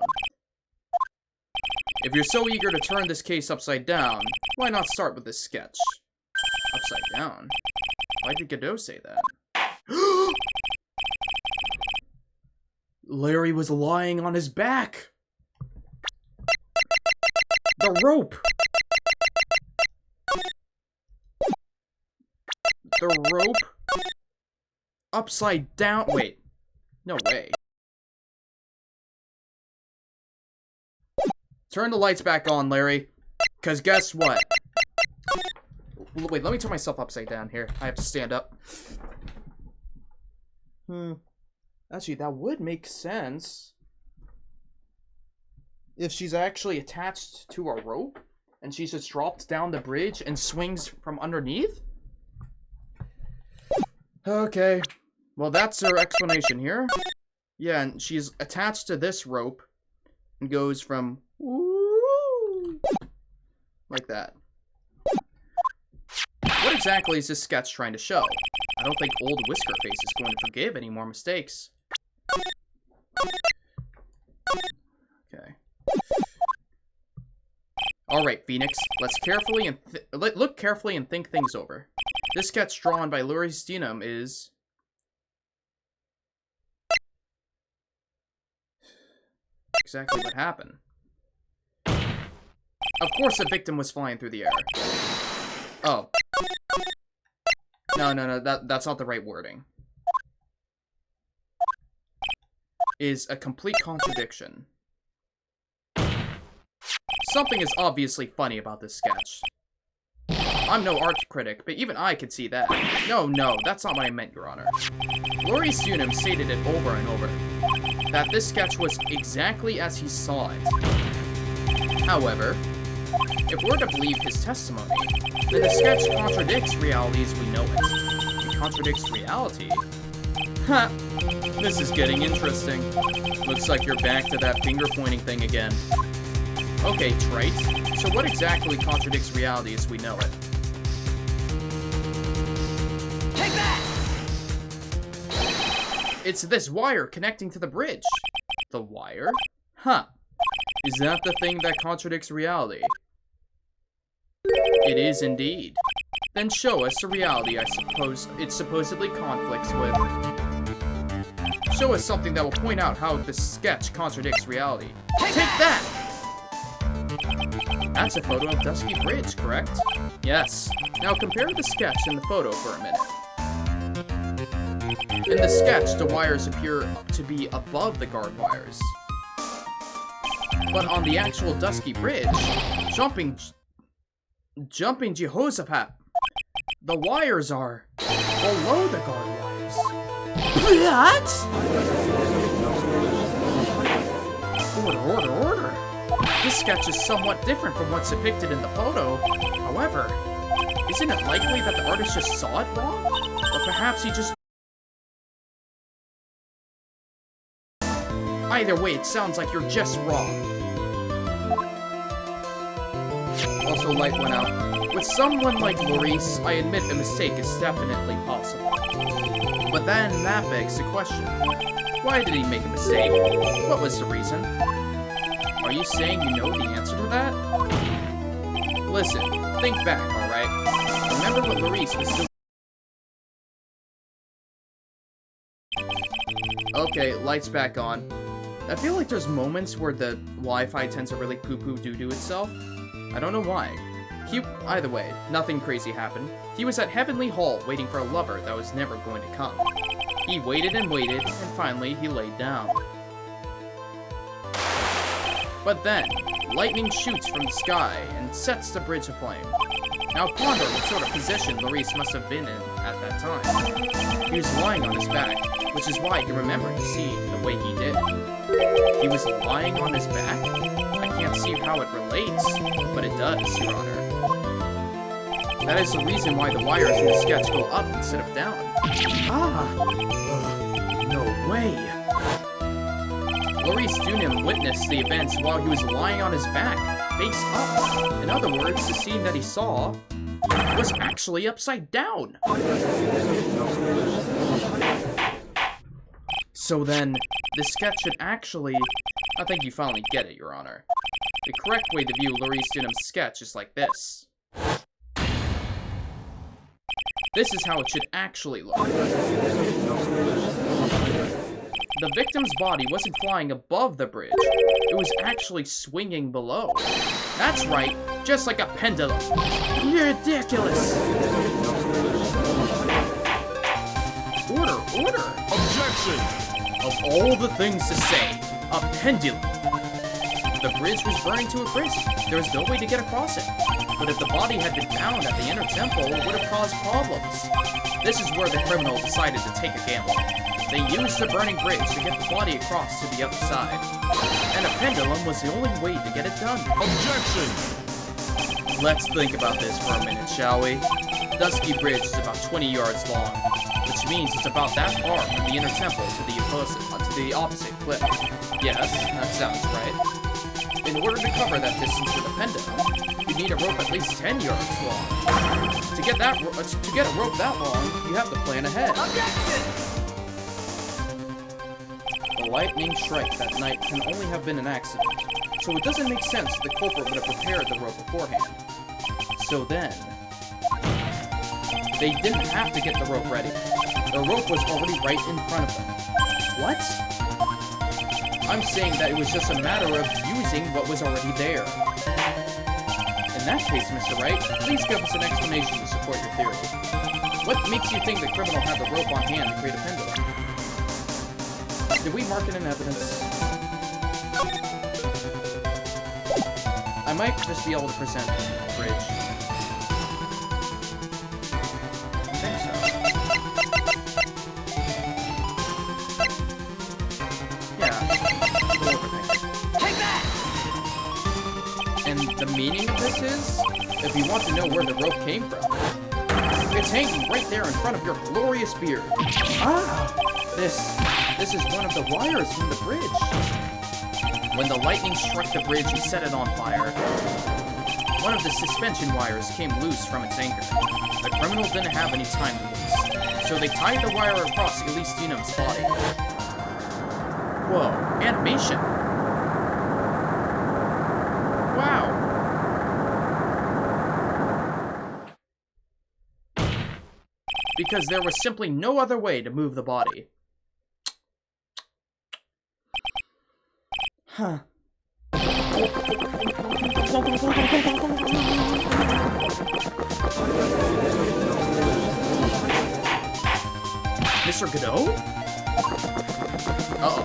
If you're so eager to turn this case upside down, why not start with this sketch? Upside down? Why did Godot say that? Larry was lying on his back! The rope! The rope? Upside down? Wait. No way. Turn the lights back on, Larry. Because guess what? Wait, let me turn myself upside down here. I have to stand up. Actually, that would make sense. If she's actually attached to a rope, and she's just dropped down the bridge and swings from underneath? Okay. Well, that's her explanation here. Yeah, and she's attached to this rope and goes from woo, like that. What exactly is this sketch trying to show? I don't think old Whisker Face is going to forgive any more mistakes. Okay. Alright, Phoenix, let's look carefully and think things over. This sketch drawn by Luris Dinam is... exactly what happened. Of course the victim was flying through the air. Oh. No, that's not the right wording. Is a complete contradiction. Something is obviously funny about this sketch. I'm no art critic, but even I could see that. No, that's not what I meant, Your Honor. Luris Dinam stated it over and over, that this sketch was exactly as he saw it. However, if we're to believe his testimony, then the sketch contradicts reality as we know it. It contradicts reality? Ha! This is getting interesting. Looks like you're back to that finger-pointing thing again. Okay, Trite. So what exactly contradicts reality as we know it? Take that! It's this wire connecting to the bridge. The wire? Huh. Is that the thing that contradicts reality? It is indeed. Then show us the reality I suppose it supposedly conflicts with. Show us something that will point out how this sketch contradicts reality. Take that! That's a photo of Dusky Bridge, correct? Yes. Now compare the sketch and the photo for a minute. In the sketch, the wires appear to be above the guard wires. But on the actual Dusky Bridge, jumping Jehoshaphat, the wires are below the guard wires. What? Order. This sketch is somewhat different from what's depicted in the photo. However, isn't it likely that the artist just saw it wrong? Or perhaps he just... Either way, it sounds like you're just wrong. Also, light went out. With someone like Maurice, I admit a mistake is definitely possible. But then, that begs the question. Why did he make a mistake? What was the reason? Are you saying you know the answer to that? Listen, think back, alright? Remember what Maurice was doing? Okay, lights back on. I feel like there's moments where the Wi-Fi tends to really poo-poo doo-doo itself. I don't know why. Either way, nothing crazy happened. He was at Heavenly Hall waiting for a lover that was never going to come. He waited and waited, and finally he laid down. But then, lightning shoots from the sky and sets the bridge aflame. Now ponder what sort of position Maurice must have been in at that time. He was lying on his back, which is why he remembered the scene the way he did. He was lying on his back? I can't see how it relates, but it does, Your Honor. That is the reason why the wires in the sketch go up instead of down. No way. Luris Dinam witnessed the events while he was lying on his back, face up. In other words, the scene that he saw was actually upside down. So then, the sketch should actually... I think you finally get it, Your Honor. The correct way to view Luris Dinam's sketch is like this. This is how it should actually look. The victim's body wasn't flying above the bridge. It was actually swinging below. That's right, just like a pendulum. Ridiculous! Order! Objection! Of all the things to say, a pendulum. The bridge was burning to a crisp. There was no way to get across it. But if the body had been found at the inner temple, it would have caused problems. This is where the criminal decided to take a gamble. They used the burning bridge to get the body across to the other side. And a pendulum was the only way to get it done. Objection! Let's think about this for a minute, shall we? Dusky Bridge is about 20 yards long, which means it's about that far from the inner temple to the opposite cliff. Yes, that sounds right. In order to cover that distance with a pendulum, you need a rope at least 10 yards long. To get a rope that long, you have to plan ahead. The lightning strike that night can only have been an accident. So So it doesn't make sense the culprit would have prepared the rope beforehand. So then, they didn't have to get the rope ready. The rope was already right in front of them. What? I'm saying that it was just a matter of using what was already there. In that case, Mr. Wright, please give us an explanation to support your theory. What makes you think the criminal had the rope on hand to create a pendulum? Did we mark it in evidence? I might just be able to present the bridge. I think so. Yeah. Take that! And the meaning of this is, if you want to know where the rope came from, it's hanging right there in front of your glorious beard. Ah! This is one of the wires from the bridge. When the lightning struck the bridge and set it on fire, one of the suspension wires came loose from its anchor. The criminal didn't have any time to waste, so they tied the wire across Elise Dunham's body. Whoa, animation! Wow! Because there was simply no other way to move the body. Huh. Mr. Godot? Uh-oh.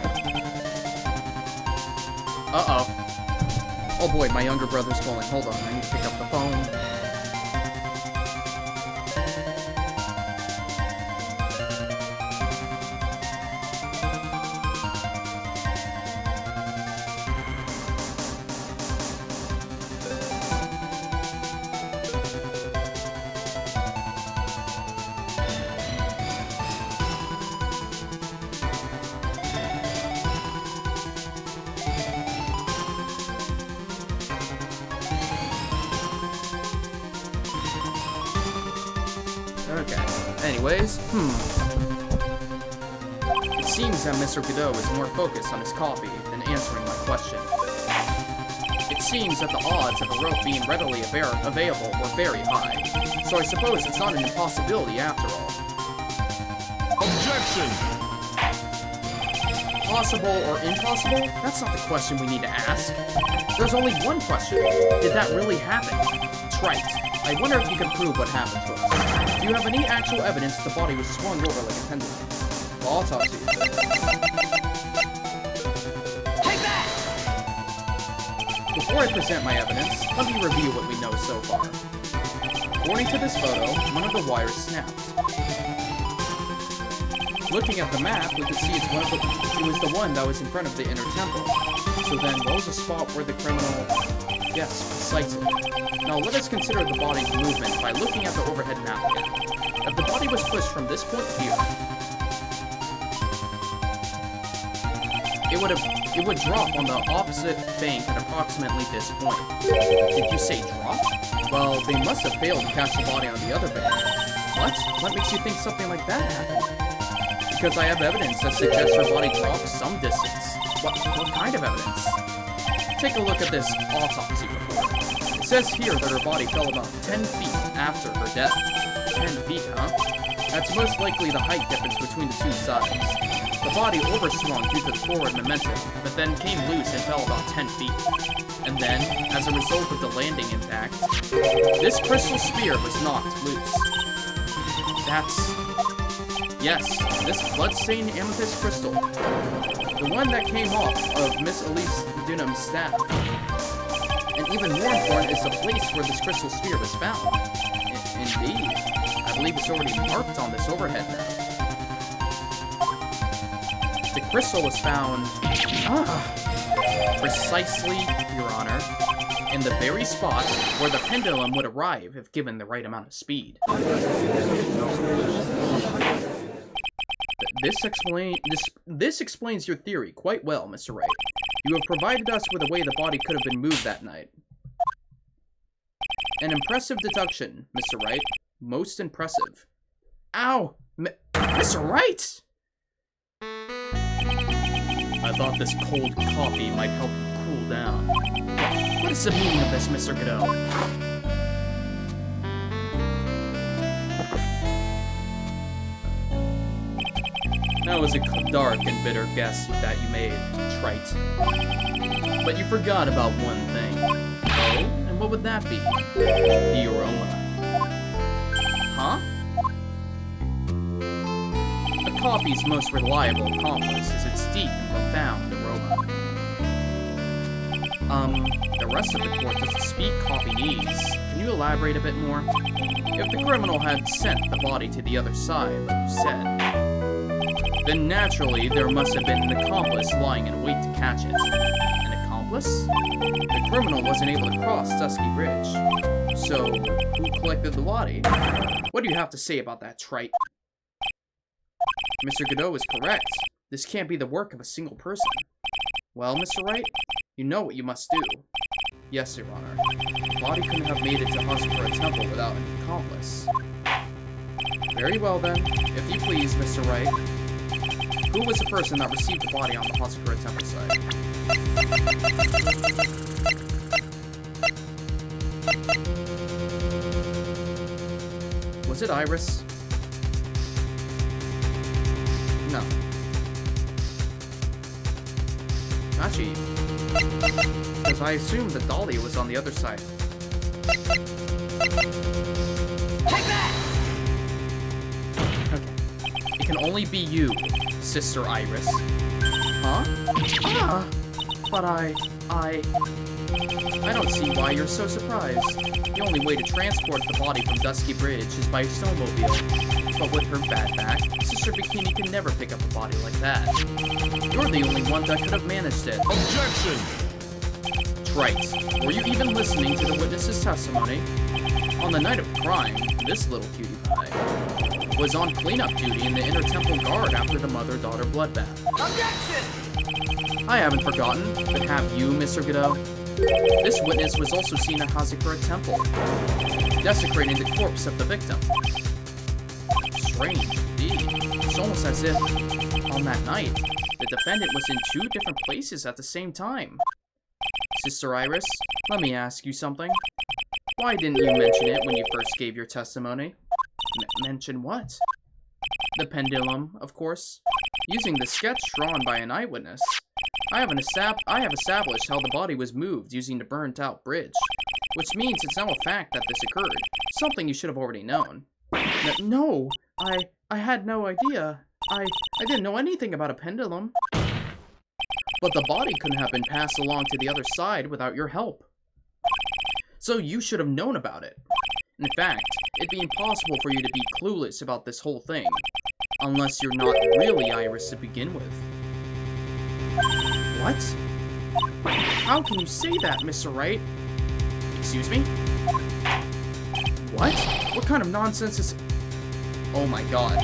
Uh-oh. Oh boy, my younger brother's calling. Hold on, I need to pick up the phone. Okay. Anyways, It seems that Mr. Godot is more focused on his coffee than answering my question. It seems that the odds of a rope being readily available were very high, so I suppose it's not an impossibility after all. Objection! Possible or impossible? That's not the question we need to ask. There's only one question. Did that really happen? Trite. I wonder if you can prove what happened to us. Do you have any actual evidence that the body was swung over like a pendulum? Well, I'll talk to you. Take that! Before I present my evidence, let me review what we know so far. According to this photo, one of the wires snapped. Looking at the map, we could see it was the one that was in front of the inner temple. So then, what was the spot where the criminal... Yes, precisely. Now let us consider the body's movement by looking at the overhead map again. If the body was pushed from this point here, it would drop on the opposite bank at approximately this point. Did you say drop? Well, they must have failed to catch the body on the other bank. What? What makes you think something like that happened? Because I have evidence that suggests her body dropped some distance. What kind of evidence? Take a look at this autopsy report. It says here that her body fell about 10 feet after her death. 10 feet, huh? That's most likely the height difference between the two sides. The body overswung due to the forward momentum, but then came loose and fell about 10 feet. And then, as a result of the landing impact, this crystal spear was knocked loose. Yes, this blood-stained amethyst crystal. The one that came off of Miss Elise Dunham's staff. And even more important is the place where this crystal spear was found. Indeed. I believe it's already marked on this overhead map. The crystal was found... precisely, Your Honor, in the very spot where the pendulum would arrive if given the right amount of speed. This explains your theory quite well, Mr. Wright. You have provided us with a way the body could have been moved that night. An impressive deduction, Mr. Wright. Most impressive. Ow! Mr. Wright! I thought this cold coffee might help cool cool down. What is the meaning of this, Mr. Godot? That was a dark and bitter guess that you made, trite. But you forgot about one thing. Oh? And what would that be? The aroma. Huh? A coffee's most reliable accomplice is its deep and profound aroma. The rest of the court doesn't speak coffee-nese. Can you elaborate a bit more? If the criminal had sent the body to the other side, like you said, then naturally there must have been an accomplice lying in wait to catch it. An accomplice? The criminal wasn't able to cross Dusky Bridge. So, who collected the body? What do you have to say about that, trite? Mr. Godot is correct. This can't be the work of a single person. Well, Mr. Wright, you know what you must do. Yes, Your Honor. The body couldn't have made it to Hasakura Temple without an accomplice. Very well then, if you please, Mr. Wright. Who was the person that received the body on the Hasakura Temple site? Was it Iris? No. Actually, because I assumed that Dahlia was on the other side. Take that! Okay. It can only be you, Sister Iris. Huh? Ah! But I don't see why you're so surprised. The only way to transport the body from Dusky Bridge is by snowmobile. But with her bad back, Sister Bikini can never pick up a body like that. You're the only one that could have managed it. Objection! Trite. Were you even listening to the witness's testimony? On the night of the crime, this little cutie pie was on cleanup duty in the Inner Temple Guard after the mother-daughter bloodbath. Objection! I haven't forgotten, but have you, Mr. Godot? This witness was also seen at Hasakura Temple, desecrating the corpse of the victim. Strange, indeed. It's almost as if, on that night, the defendant was in two different places at the same time. Sister Iris, let me ask you something. Why didn't you mention it when you first gave your testimony? Mention what? The pendulum, of course. Using the sketch drawn by an eyewitness, I have established how the body was moved using the burnt-out bridge, which means it's now a fact that this occurred, something you should have already known. No, I had no idea. I didn't know anything about a pendulum. But the body couldn't have been passed along to the other side without your help. So you should have known about it. In fact, it'd be impossible for you to be clueless about this whole thing, unless you're not really Iris to begin with. What? How can you say that, Mr. Wright? Excuse me? What? What kind of nonsense is... Oh my god.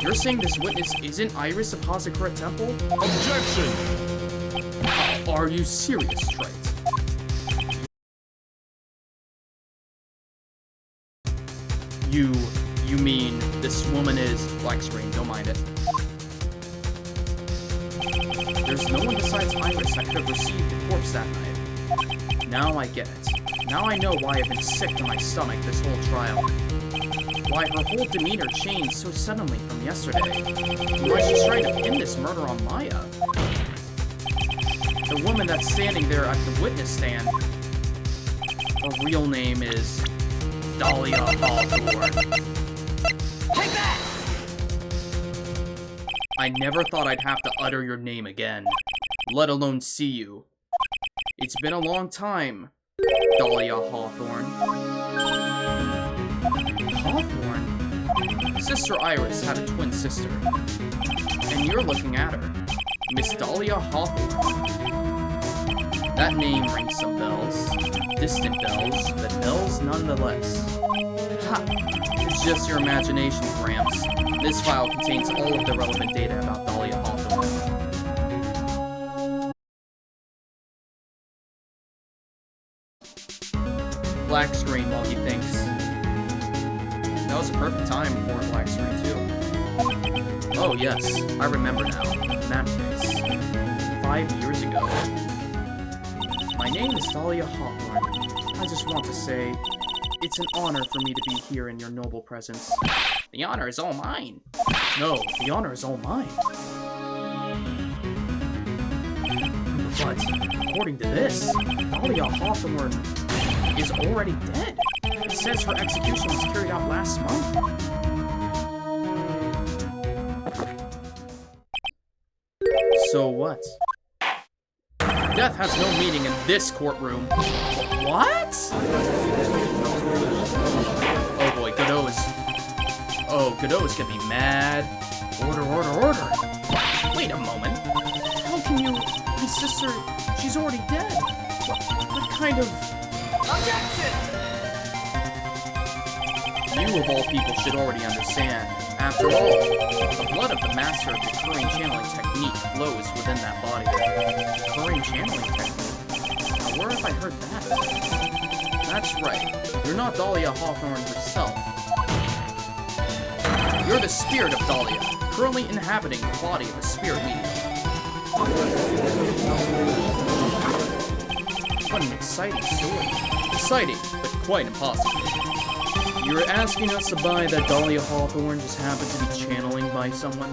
You're saying this witness isn't Iris of Hasakura Temple? Objection! Are you serious, Trite? You mean this woman is... Black screen, don't mind it. There's no one besides Iris that could have received the corpse that night. Now I get it. Now I know why I've been sick to my stomach this whole trial. Why her whole demeanor changed so suddenly from yesterday. And why she's trying to pin this murder on Maya. The woman that's standing there at the witness stand, her real name is Dahlia Hawthorne. Take that! I never thought I'd have to utter your name again, let alone see you. It's been a long time, Dahlia Hawthorne. Hawthorne? Sister Iris had a twin sister, and you're looking at her, Miss Dahlia Hawthorne. That name rings some bells. Distant bells, but bells nonetheless. Ha! It's just your imagination, Gramps. This file contains all of the relevant data about Dahlia Hawthorne. Black screen while he thinks. That was a perfect time for a black screen, too. Oh yes, I remember now. In that case. 5 years ago. My name is Dahlia Hawthorne. I just want to say, it's an honor for me to be here in your noble presence. The honor is all mine. No, the honor is all mine. But, according to this, Dahlia Hawthorne is already dead. It says her execution was carried out last month. So what? Death has no meaning in this courtroom. What? Oh boy, Godot is... Oh, Godot is gonna be mad. Order, order, order. Wait a moment. How can you... My sister, she's already dead. What kind of... Objection! You of all people should already understand. After all, the blood of the master of the recurring channeling technique flows within that body. Recurring channeling technique? Now, where have I heard that? That's right. You're not Dahlia Hawthorne herself. You're the spirit of Dahlia, currently inhabiting the body of a spirit medium. What an exciting story. Exciting, but quite impossible. You're asking us to buy that Dahlia Hawthorne just happened to be channeled by someone,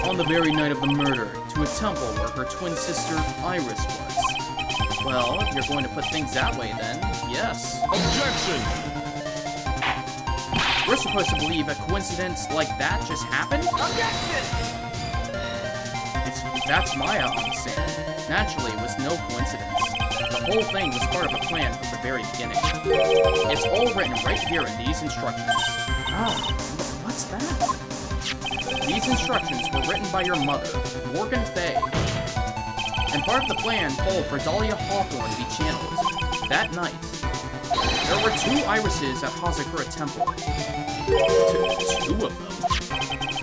on the very night of the murder, to a temple where her twin sister, Iris, was. Well, if you're going to put things that way then, yes. Objection! We're supposed to believe a coincidence like that just happened? Objection! That's my understanding. Naturally, it was no coincidence. The whole thing was part of a plan from the very beginning. It's all written right here in these instructions. Ah, what's that? These instructions were written by your mother, Morgan Fay. And part of the plan called for Dahlia Hawthorne to be channeled. That night, there were 2 irises at Hazakura Temple. 2 of them.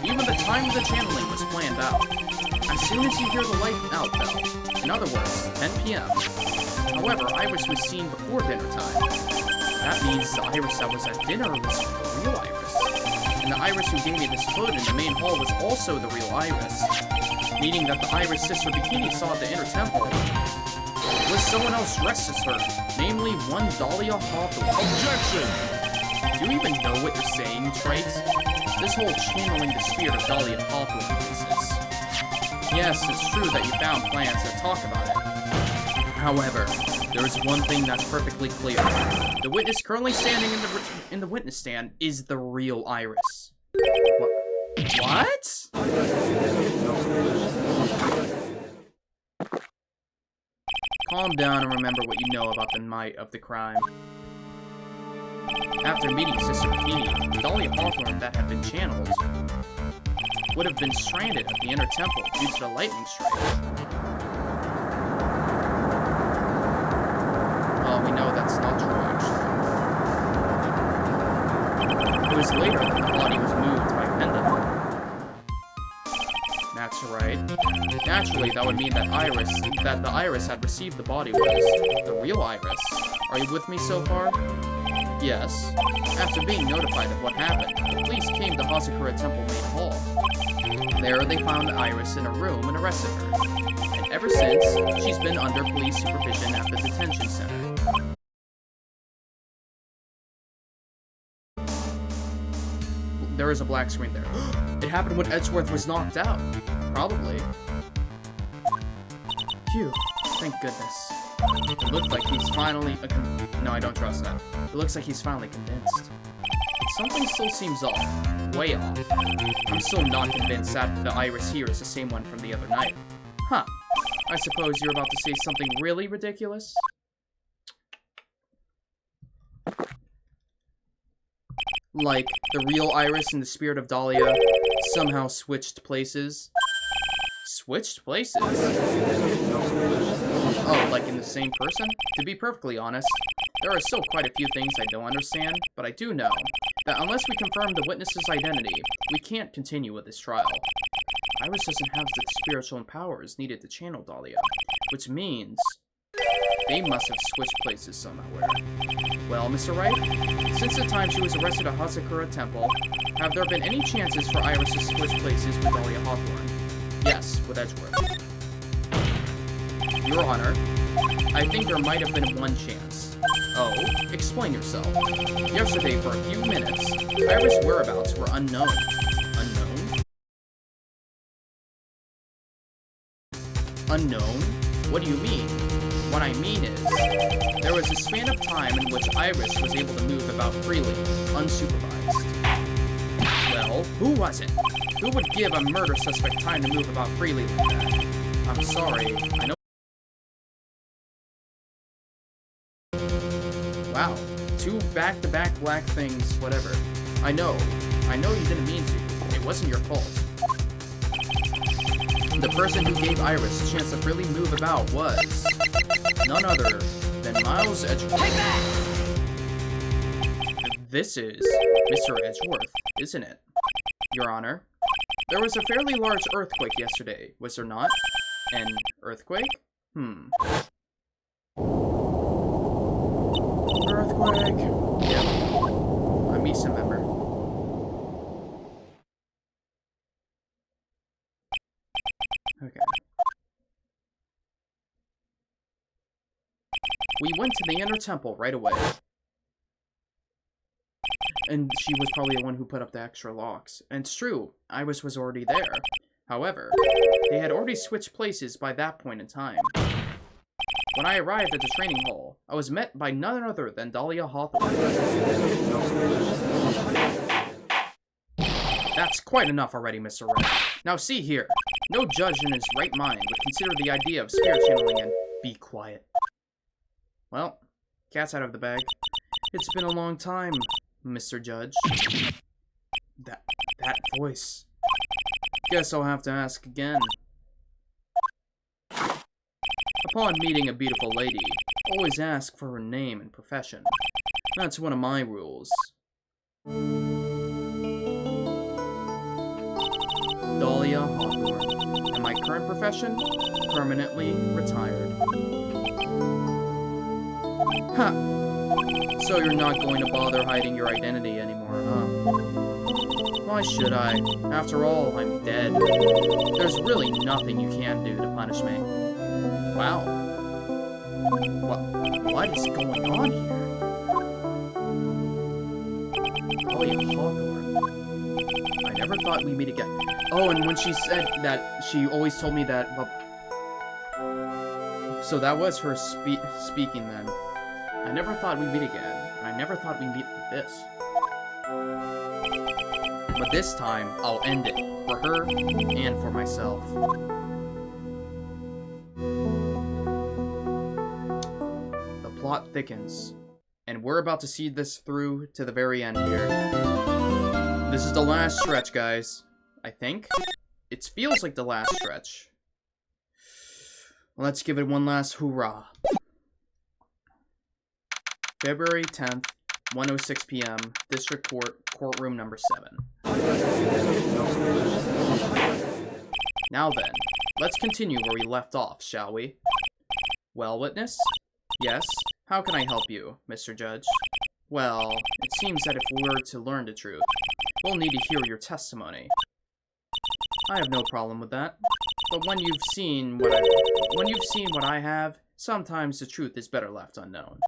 Even the time of the channeling was planned out. As soon as you hear the light out bell, in other words, 10 p.m. However, Iris was seen before dinner time. That means the Iris that was at dinner was the real Iris. And the Iris who gave me this hood in the main hall was also the real Iris. Meaning that the Iris sister Bikini saw at the inner temple was someone else dressed as her, namely one Dahlia Hawthorne. Objection! Do you even know what you're saying, Trite? This whole channeling the spirit of Dahlia Hawthorne business. Yes, it's true that you found plans that talk about it. However, there is one thing that's perfectly clear. The witness currently standing in the witness stand is the real Iris. What? Calm down and remember what you know about the night of the crime. After meeting Sister Bikini, the Dahlia Hawthorne that had been channeled would have been stranded at the inner temple due to the lightning strike. Well, we know that's not true, actually. It was later that the body was moved by Penda. That's right. Naturally, that would mean that the Iris had received the body was the real Iris. Are you with me so far? Yes. After being notified of what happened, the police came to Hazakura Temple main hall. There, they found Iris in a room and arrested her. And ever since, she's been under police supervision at the detention center. There is a black screen there. It happened when Edgeworth was knocked out. Probably. Phew. Thank goodness. It looked like he's finally... No, I don't trust that. It looks like he's finally convinced. But something still seems off. Way off. I'm still not convinced that the Iris here is the same one from the other night. Huh. I suppose you're about to say something really ridiculous? Like, the real Iris and the spirit of Dahlia somehow switched places? Switched places? Oh, like in the same person? To be perfectly honest, there are still quite a few things I don't understand, but I do know that unless we confirm the witness's identity, we can't continue with this trial. Iris doesn't have the spiritual powers needed to channel Dahlia, which means they must have switched places somewhere. Well, Mr. Wright, since the time she was arrested at Hazakura Temple, have there been any chances for Iris to switch places with Dahlia Hawthorne? Yes, with Edgeworth. Your Honor, I think there might have been one chance. Oh, explain yourself. Yesterday, for a few minutes, Iris' whereabouts were unknown. Unknown? Unknown? What do you mean? What I mean is, there was a span of time in which Iris was able to move about freely, unsupervised. Well, who was it? Who would give a murder suspect time to move about freely like that? I'm sorry, I know. Wow, 2 back-to-back black things, whatever. I know you didn't mean to. It wasn't your fault. The person who gave Iris a chance to freely move about was none other than Miles Edgeworth. Take that! This is Mr. Edgeworth, isn't it? Your Honor, there was a fairly large earthquake yesterday, was there not? An earthquake? Earthquake. Yeah. I'm Misa member. Okay. We went to the inner temple right away. And she was probably the one who put up the extra locks. And it's true, Iris was already there. However, they had already switched places by that point in time. When I arrived at the training hall, I was met by none other than Dahlia Hawthorne. That's quite enough already, Mr. Wright. Now see here, no judge in his right mind would consider the idea of spirit channeling and be quiet. Well, cat's out of the bag. It's been a long time, Mr. Judge. That voice. Guess I'll have to ask again. Upon meeting a beautiful lady, always ask for her name and profession. That's one of my rules. Dahlia Hawthorne. And my current profession? Permanently retired. Huh. So you're not going to bother hiding your identity anymore, huh? Why should I? After all, I'm dead. There's really nothing you can do to punish me. Wow. What is going on here? Dahlia Hawthorne. I never thought we'd meet again. Oh, and when she said that, she always told me that, well, so that was her speaking then. I never thought we'd meet again. I never thought we'd meet like this. But this time, I'll end it. For her, and for myself. The plot thickens. And we're about to see this through to the very end here. This is the last stretch, guys. I think. It feels like the last stretch. Let's give it one last hoorah. February 10th, 1:06 p.m., District Court, Courtroom number 7. Now then, let's continue where we left off, shall we? Well, witness? Yes? How can I help you, Mr. Judge? Well, it seems that if we were to learn the truth, we'll need to hear your testimony. I have no problem with that. But when you've seen what I have, sometimes the truth is better left unknown.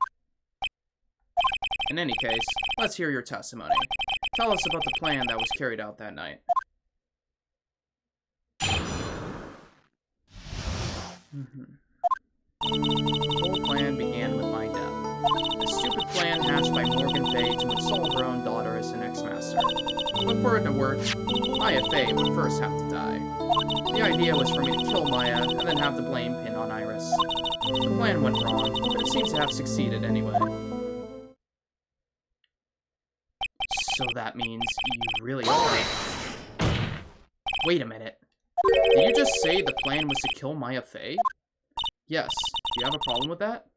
In any case, let's hear your testimony. Tell us about the plan that was carried out that night. The whole plan began with my death. A stupid plan hatched by Morgan Fay to install her own daughter as the next master. But for it to work, Maya Fay would first have to die. The idea was for me to kill Maya and then have the blame pin on Iris. The plan went wrong, but it seems to have succeeded anyway. So that means you really are... Wait a minute. Did you just say the plan was to kill Maya Fay? Yes. Do you have a problem with that?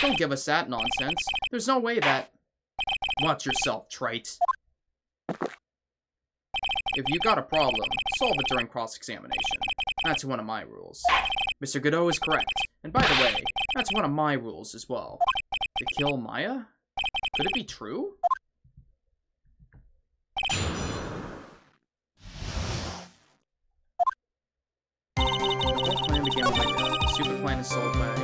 Don't give us that nonsense. There's no way that... Watch yourself, trite. If you got a problem, solve it during cross-examination. That's one of my rules. Mr. Godot is correct. And by the way, that's one of my rules as well. To kill Maya? Could it be true? The whole plan began with my death. stupid plan is sold by...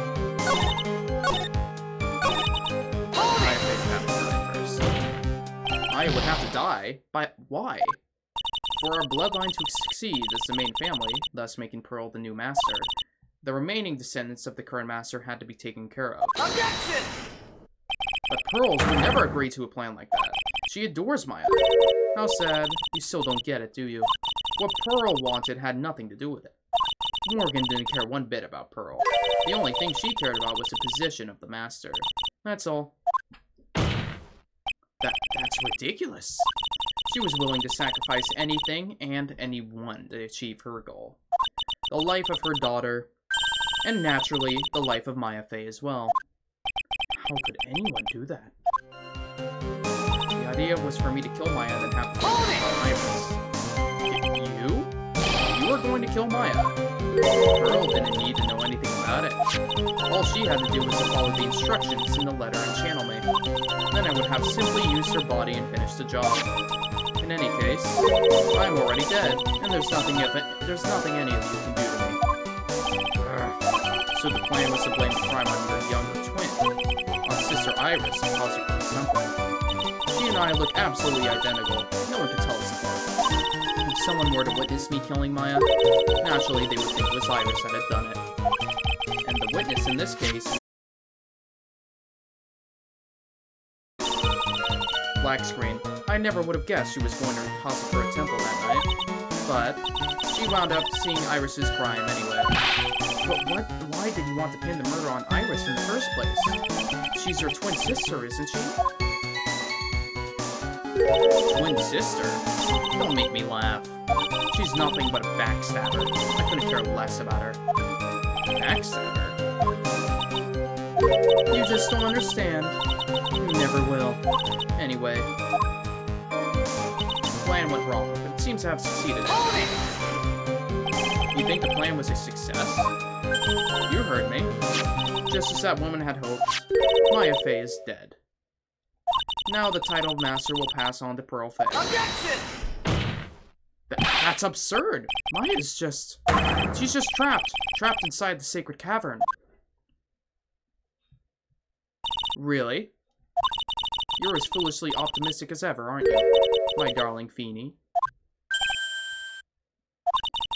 I would have to die? But why? For our bloodline to succeed as the main family, thus making Pearl the new master, the remaining descendants of the current master had to be taken care of. Objection! But Pearl would never agree to a plan like that. She adores Maya. How sad. You still don't get it, do you? What Pearl wanted had nothing to do with it. Morgan didn't care one bit about Pearl. The only thing she cared about was the position of the master. That's all. That's ridiculous. She was willing to sacrifice anything and anyone to achieve her goal. The life of her daughter, and naturally, the life of Maya Fey as well. How could anyone do that? The idea was for me to kill Maya and then have to Iris. You? You were going to kill Maya? Pearl didn't need to know anything about it. All she had to do was to follow the instructions in the letter and channel me. Then I would have simply used her body and finished the job. In any case, I'm already dead, and there's nothing any of you can do to me. So the plan was to blame the crime on your younger twin, on Sister Iris, and cause her to something. She and I look absolutely identical. No one can tell us apart. If someone were to witness me killing Maya, naturally they would think it was Iris that had done it. And the witness in this case... Black screen. I never would have guessed she was going to Prosecutor a temple that night. But she wound up seeing Iris's crime anyway. But why did you want to pin the murder on Iris in the first place? She's your twin sister, isn't she? Twin sister? Don't make me laugh. She's nothing but a backstabber. I couldn't care less about her. Backstabber? You just don't understand. You never will. Anyway. The plan went wrong, but it seems to have succeeded. You think the plan was a success? You heard me. Just as that woman had hoped, Maya Fey is dead. Now the title of master will pass on to Pearl Fey. Objection! That's absurd! Maya is just... She's just trapped inside the sacred cavern. Really? You're as foolishly optimistic as ever, aren't you, my darling Feeny?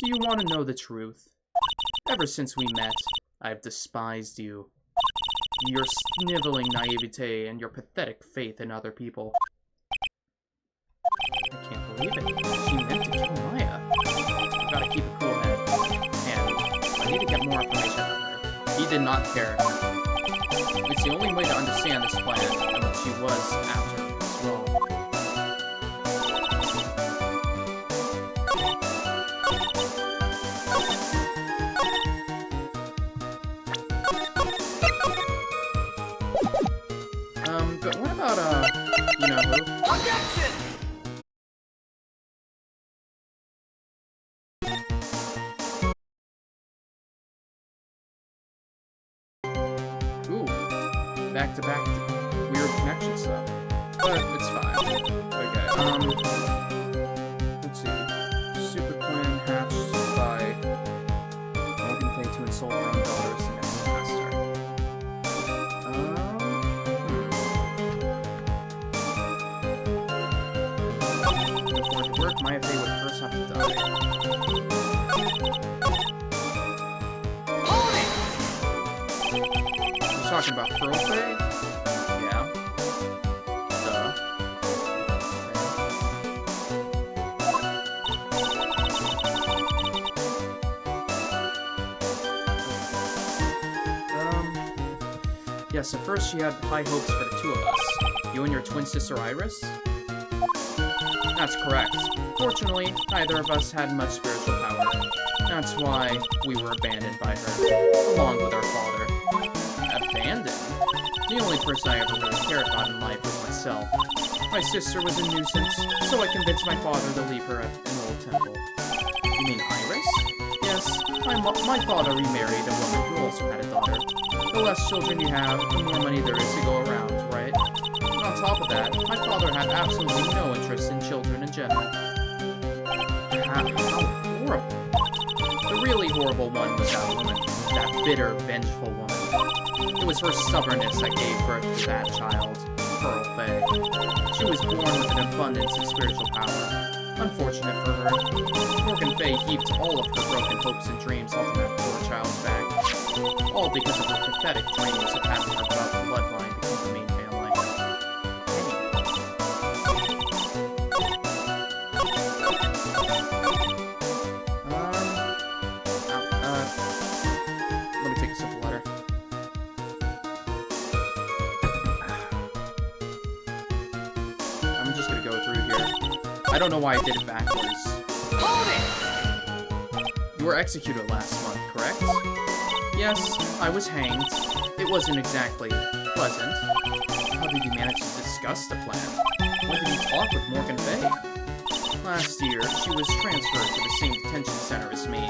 Do you want to know the truth? Ever since we met, I've despised you. Your sniveling naivete and your pathetic faith in other people. I can't believe it. She meant to kill Maya. I've got to keep a cool head. And I need to get more information on her. He did not care. It's the only way to understand this plan and what she was after as well. But what about, you know who? Objection! Ooh, back-to-back weird connection stuff. But it's fine. Okay, let's see. Stupid plan hatched by Morgan Fey to insult her own daughter as the next master. For it to work, Maya Fey would first have to die. You're talking about Pearl Fey? Yeah. Duh. Yes, at first she had high hopes for the two of us. You and your twin sister Iris? That's correct. Fortunately, neither of us had much spiritual power. That's why we were abandoned by her, along with our father. Abandoned? The only person I ever really cared about in life was myself. My sister was a nuisance, so I convinced my father to leave her at an old temple. You mean Iris? Yes, my father remarried a woman who also had a daughter. The less children you have, the more money there is to go around, right? And on top of that, my father had absolutely no interest in children in general. How horrible. The really horrible one was that woman. That bitter, vengeful woman. It was her stubbornness that gave birth to that child, Pearl Faye. She was born with an abundance of spiritual power. Unfortunate for her, Morgan Faye heaped all of her broken hopes and dreams onto that poor child's back. All because of her pathetic dreams of having her bloodline become the main family. Let me take a sip of water. I'm just gonna go through here. I don't know why I did it backwards. Hold it! You were executed last month, correct? Yes, I was hanged. It wasn't exactly pleasant. How did you manage to discuss the plan? When did you talk with Morgan Faye? Last year, she was transferred to the same detention center as me.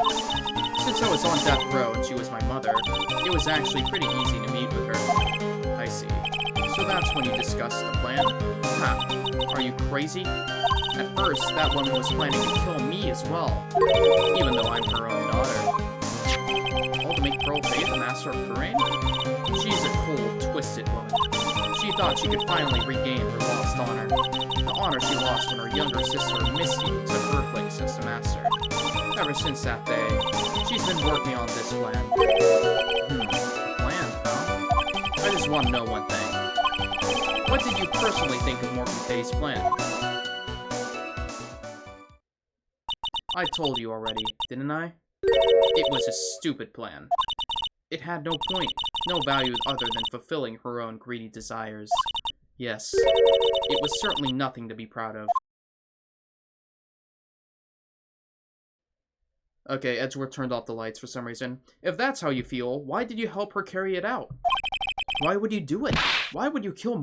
Since I was on death row and she was my mother, it was actually pretty easy to meet with her. I see. So that's when you discussed the plan? Ha! Are you crazy? At first, that woman was planning to kill me as well, even though I'm her own daughter. All to make Pearl Faye the master of Kurain? She's a cold, twisted woman. She thought she could finally regain her lost honor. The honor she lost when her younger sister, Misty, took her place as the master. Ever since that day, she's been working on this plan. Plan, huh? I just want to know one thing. What did you personally think of Morgan Faye's plan? I told you already, didn't I? It was a stupid plan. It had no point, no value other than fulfilling her own greedy desires. Yes, it was certainly nothing to be proud of. Okay, Edgeworth turned off the lights for some reason. If that's how you feel, why did you help her carry it out? Why would you do it? Why would you kill...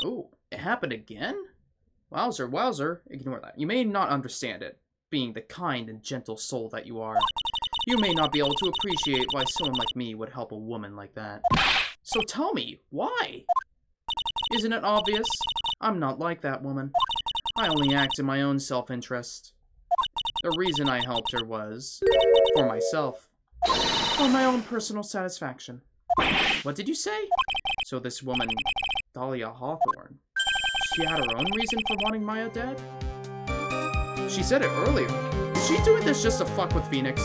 Oh, it happened again? Wowzer, wowzer. Ignore that. You may not understand it, being the kind and gentle soul that you are. You may not be able to appreciate why someone like me would help a woman like that. So tell me, why? Isn't it obvious? I'm not like that woman. I only act in my own self-interest. The reason I helped her was for myself. For my own personal satisfaction. What did you say? So this woman, Dahlia Hawthorne, she had her own reason for wanting Maya dead? She said it earlier. Is she doing this just to fuck with Phoenix?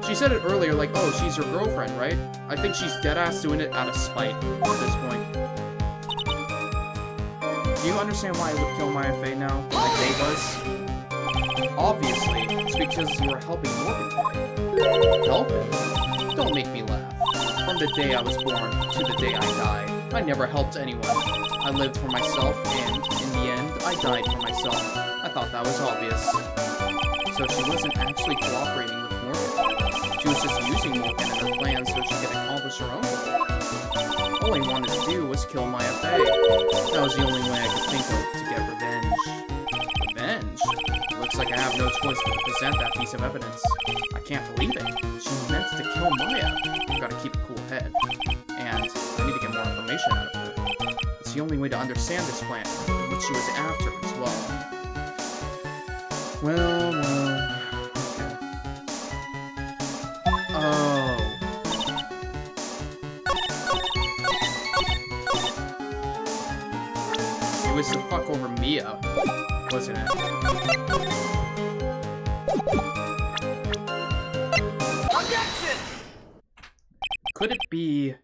She said it earlier like, oh, she's your girlfriend, right? I think she's deadass doing it out of spite at this point. Do you understand why I would kill Maya Faye now, like Faye was? Obviously, it's because you were helping Morgan Faye. Helping? Don't make me laugh. From the day I was born to the day I die, I never helped anyone. I lived for myself, and in the end, I died for myself. I thought that was obvious. So she wasn't actually cooperating with Morgan. She was just using Morgan and her plans so she could accomplish her own goal. All I wanted to do was kill Maya Faye. That was the only way I could think of to get revenge. Revenge? It looks like I have no choice but to present that piece of evidence. I can't believe it. She meant to kill Maya. I've got to keep a cool head. And I need to get more information out of her. It's the only way to understand this plan, and what she was after as well. Well. Okay. Oh. It was to fuck over Mia, wasn't it? Objection! Could it be...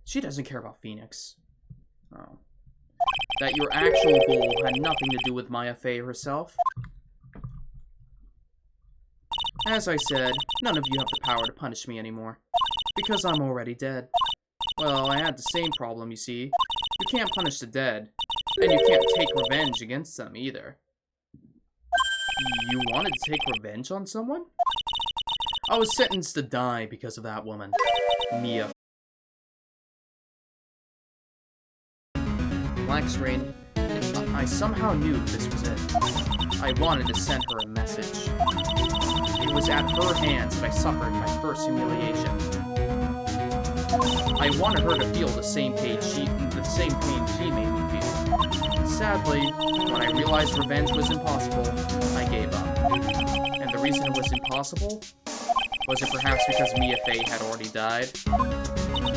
She doesn't care about Phoenix. Oh. That your actual goal had nothing to do with Maya Faye herself? As I said, none of you have the power to punish me anymore. Because I'm already dead. Well, I had the same problem, you see. You can't punish the dead. And you can't take revenge against them, either. You wanted to take revenge on someone? I was sentenced to die because of that woman. Mia. Black screen. I somehow knew this was it. I wanted to send her a message. It was at her hands that I suffered my first humiliation. I wanted her to feel the same pain she made me feel. sadly, when I realized revenge was impossible, I gave up. And the reason it was impossible? Was it perhaps because Mia Fey had already died?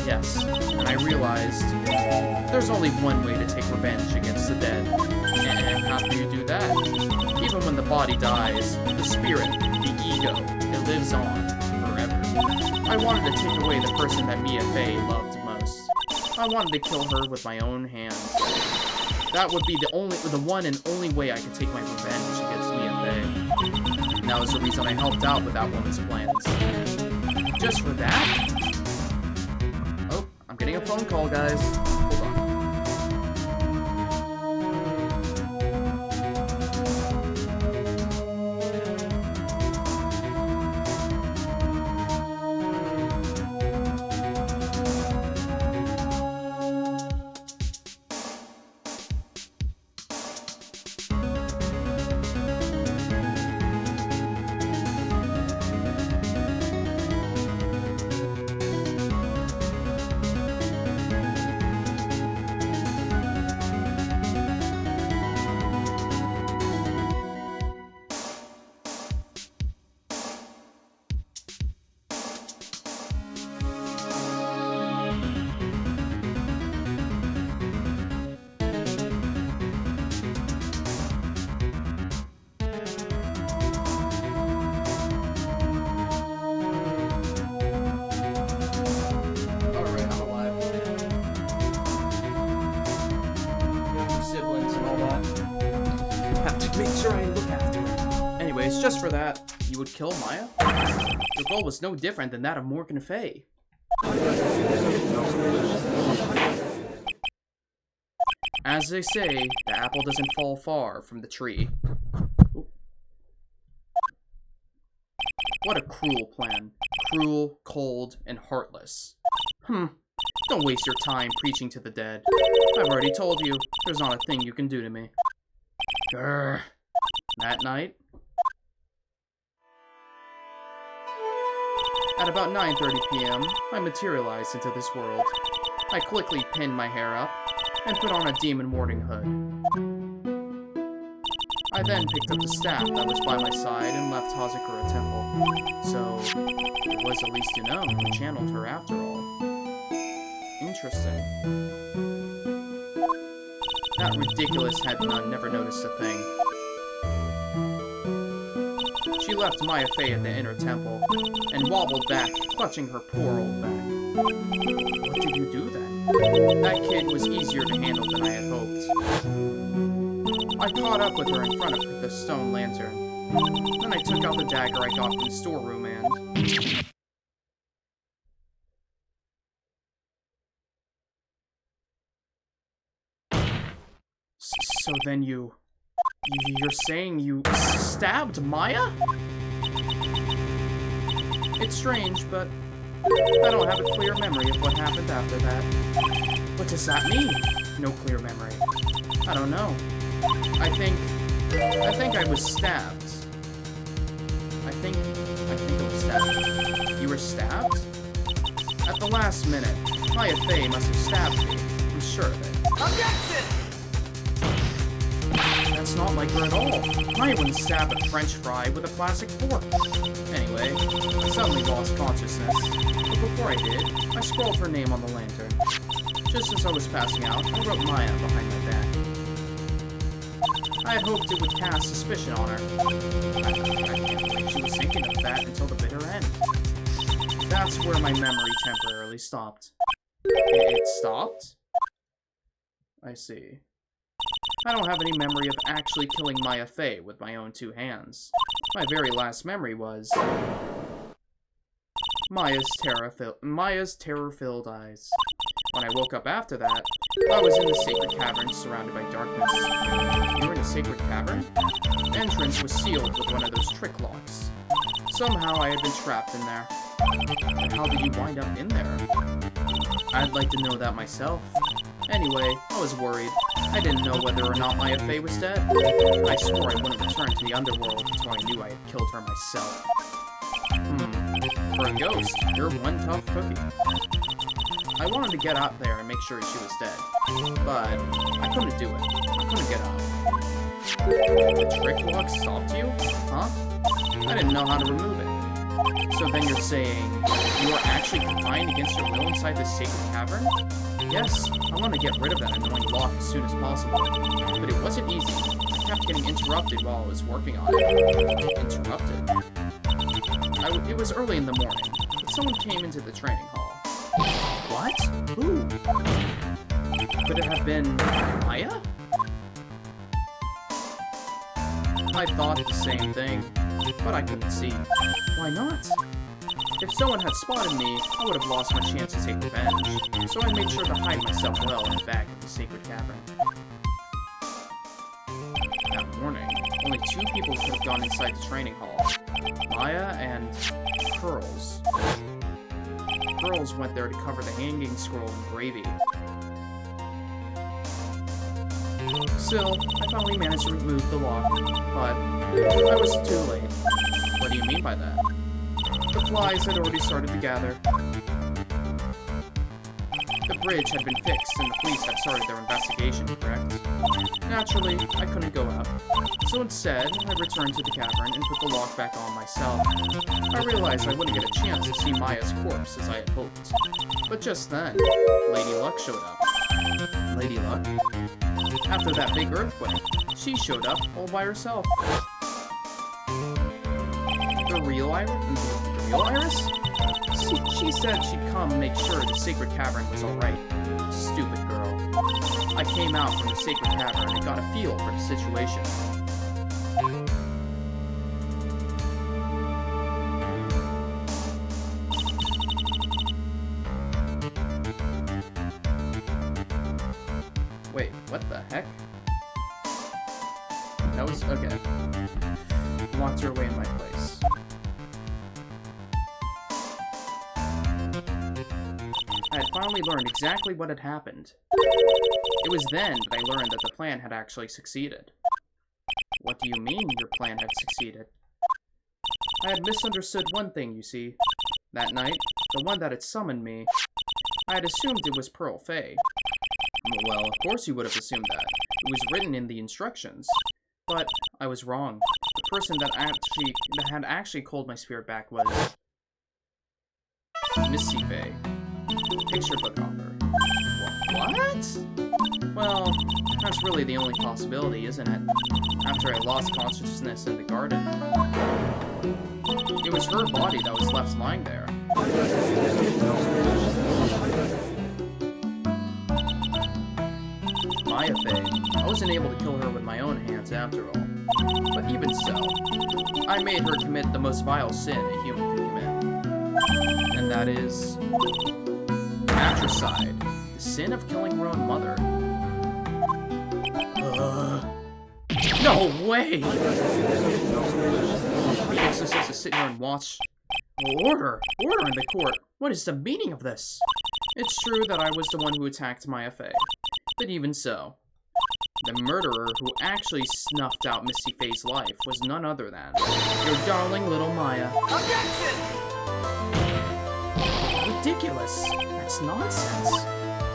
Yes, and I realized there's only one way to take revenge against the dead. And how do you do that? Even when the body dies, the spirit, the ego, it lives on forever. I wanted to take away the person that Mia Fey loved most. I wanted to kill her with my own hands. That would be the one and only way I could take my revenge against Mia Fey. And that was the reason I helped out with that woman's plans. Just for that? Oh, I'm getting a phone call, guys. Hold on. Just for that, you would kill Maya? Your goal was no different than that of Morgan Fay. As they say, the apple doesn't fall far from the tree. Ooh. What a cruel plan. Cruel, cold, and heartless. Don't waste your time preaching to the dead. I've already told you, there's not a thing you can do to me. Grr. That night, at about 9:30 p.m., I materialized into this world. I quickly pinned my hair up and put on a demon warding hood. I then picked up the staff that was by my side and left Hazakura Temple. So, it was at least Unome who channeled her after all. Interesting. That ridiculous head nun never noticed a thing. She left Maya Fey at the inner temple, and wobbled back, clutching her poor old back. What did you do then? That kid was easier to handle than I had hoped. I caught up with her in front of the stone lantern. Then I took out the dagger I got from the storeroom and... So then you're saying you stabbed Maya? It's strange, but I don't have a clear memory of what happened after that. What does that mean? No clear memory. I don't know. I think I was stabbed. I think I was stabbed. You were stabbed? At the last minute, Maya Fey must have stabbed me. I'm sure of it. Objection! That's not like her at all. Maya wouldn't stab a French fry with a plastic fork. Anyway, I suddenly lost consciousness. But before I did, I scrawled her name on the lantern. Just as I was passing out, I wrote Maya behind my back. I had hoped it would cast suspicion on her. I can't believe she was thinking of that until the bitter end. That's where my memory temporarily stopped. It stopped? I see. I don't have any memory of actually killing Maya Fey with my own two hands. My very last memory was... Maya's terror-filled eyes. When I woke up after that, I was in the sacred cavern surrounded by darkness. You were in a sacred cavern? The entrance was sealed with one of those trick locks. Somehow I had been trapped in there. But how did you wind up in there? I'd like to know that myself. Anyway, I was worried. I didn't know whether or not Maya Fey was dead. I swore I wouldn't return to the underworld until I knew I had killed her myself. For a ghost, you're one tough cookie. I wanted to get out there and make sure she was dead, but I couldn't do it. I couldn't get up. The trick lock stopped you? Huh? I didn't know how to remove it. So then you're saying you are actually confined against your will inside this sacred cavern? Yes, I want to get rid of that annoying lock as soon as possible. But it wasn't easy. I kept getting interrupted while I was working on it. Interrupted? It was early in the morning, but someone came into the training hall. What? Who? Could it have been Maya? I thought the same thing, but I couldn't see. Why not? If someone had spotted me, I would have lost my chance to take revenge, so I made sure to hide myself well in the back of the sacred cavern. That morning, only 2 people could have gone inside the training hall. Maya and Pearls. Pearls went there to cover the hanging scroll in gravy. Still, I finally managed to remove the lock, but I was too late. What do you mean by that? The flies had already started to gather. The bridge had been fixed and the police had started their investigation, correct? Naturally, I couldn't go up. So instead, I returned to the cavern and put the lock back on myself. I realized I wouldn't get a chance to see Maya's corpse as I had hoped. But just then, Lady Luck showed up. Lady Luck? After that big earthquake, she showed up all by herself. The real Iris? She said she'd come make sure the sacred cavern was alright. Stupid girl. I came out from the sacred cavern and got a feel for the situation. Wait, what the heck? That was... okay. Locked her away in my place. I had finally learned exactly what had happened. It was then that I learned that the plan had actually succeeded. What do you mean your plan had succeeded? I had misunderstood one thing, you see. That night, the one that had summoned me, I had assumed it was Pearl Fay. Well, of course you would have assumed that. It was written in the instructions. But I was wrong. The person that had actually called my spirit back was Missy Fay. Picture book author. What? Well, that's really the only possibility, isn't it? After I lost consciousness in the garden. It was her body that was left lying there. Maya Fay. I wasn't able to kill her with my own hands after all. But even so, I made her commit the most vile sin a human can commit. And that is... matricide. The sin of killing her own mother. No way! The exorcist has to sit here and watch. Order! Order in the court! What is the meaning of this? It's true that I was the one who attacked Maya Fay. But even so, the murderer who actually snuffed out Misty Fay's life was none other than your darling little Maya. Objection! Ridiculous! That's nonsense.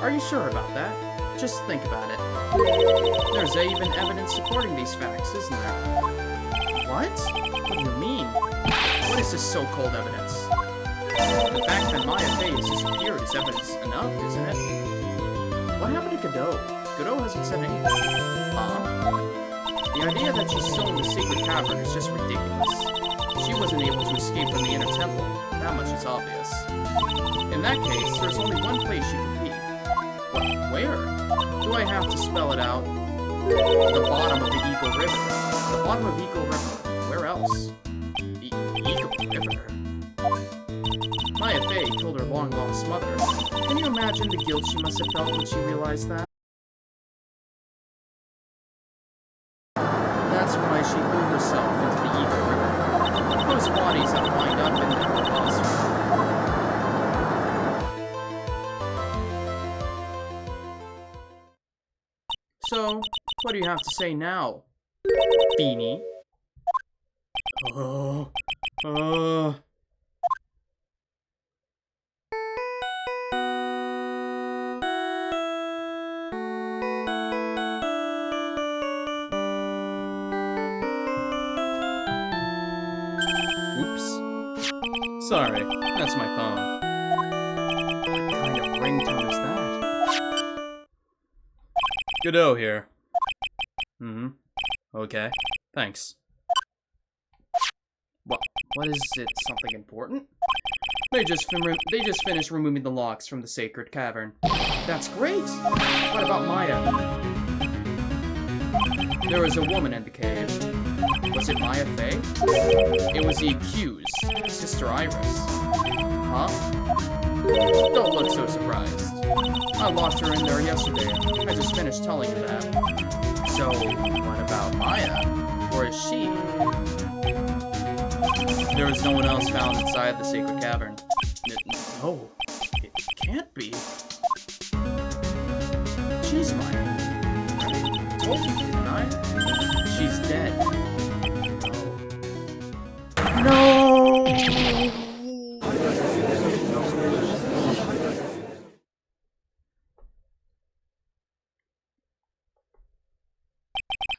Are you sure about that? Just think about it. There's even evidence supporting these facts, isn't there? What? What do you mean? What is this so-called evidence? The fact that Maya Fay has disappeared is evidence enough, isn't it? What happened to Godot? Godot hasn't said anything. Huh? The idea that she's still in the sacred cavern is just ridiculous. She wasn't able to escape from the inner temple. That much is obvious. In that case, there's only one place she can be. What? Where? Do I have to spell it out? The bottom of the Eagle River. The bottom of Eagle River. Where else? Eagle River? Maya Fay killed her long-lost mother. Can you imagine the guilt she must have felt when she realized that? That's why she threw herself into the Eagle River. Those bodies have lined up in the atmosphere. So, what do you have to say now, Beanie? Sorry, that's my phone. What kind of ringtone is that? Godot here. Mm-hmm. Okay, thanks. What is it? Something important? They just finished removing the locks from the sacred cavern. That's great! What about Maya? There was a woman in the cave. Was it Maya Fey? It was the accused, Sister Iris. Huh? Don't look so surprised. I locked her in there yesterday. I just finished telling you that. So, what about Maya? Or is she? There was no one else found inside the sacred cavern. No, it can't be. She's Maya. I told you, didn't I? She's dead. No!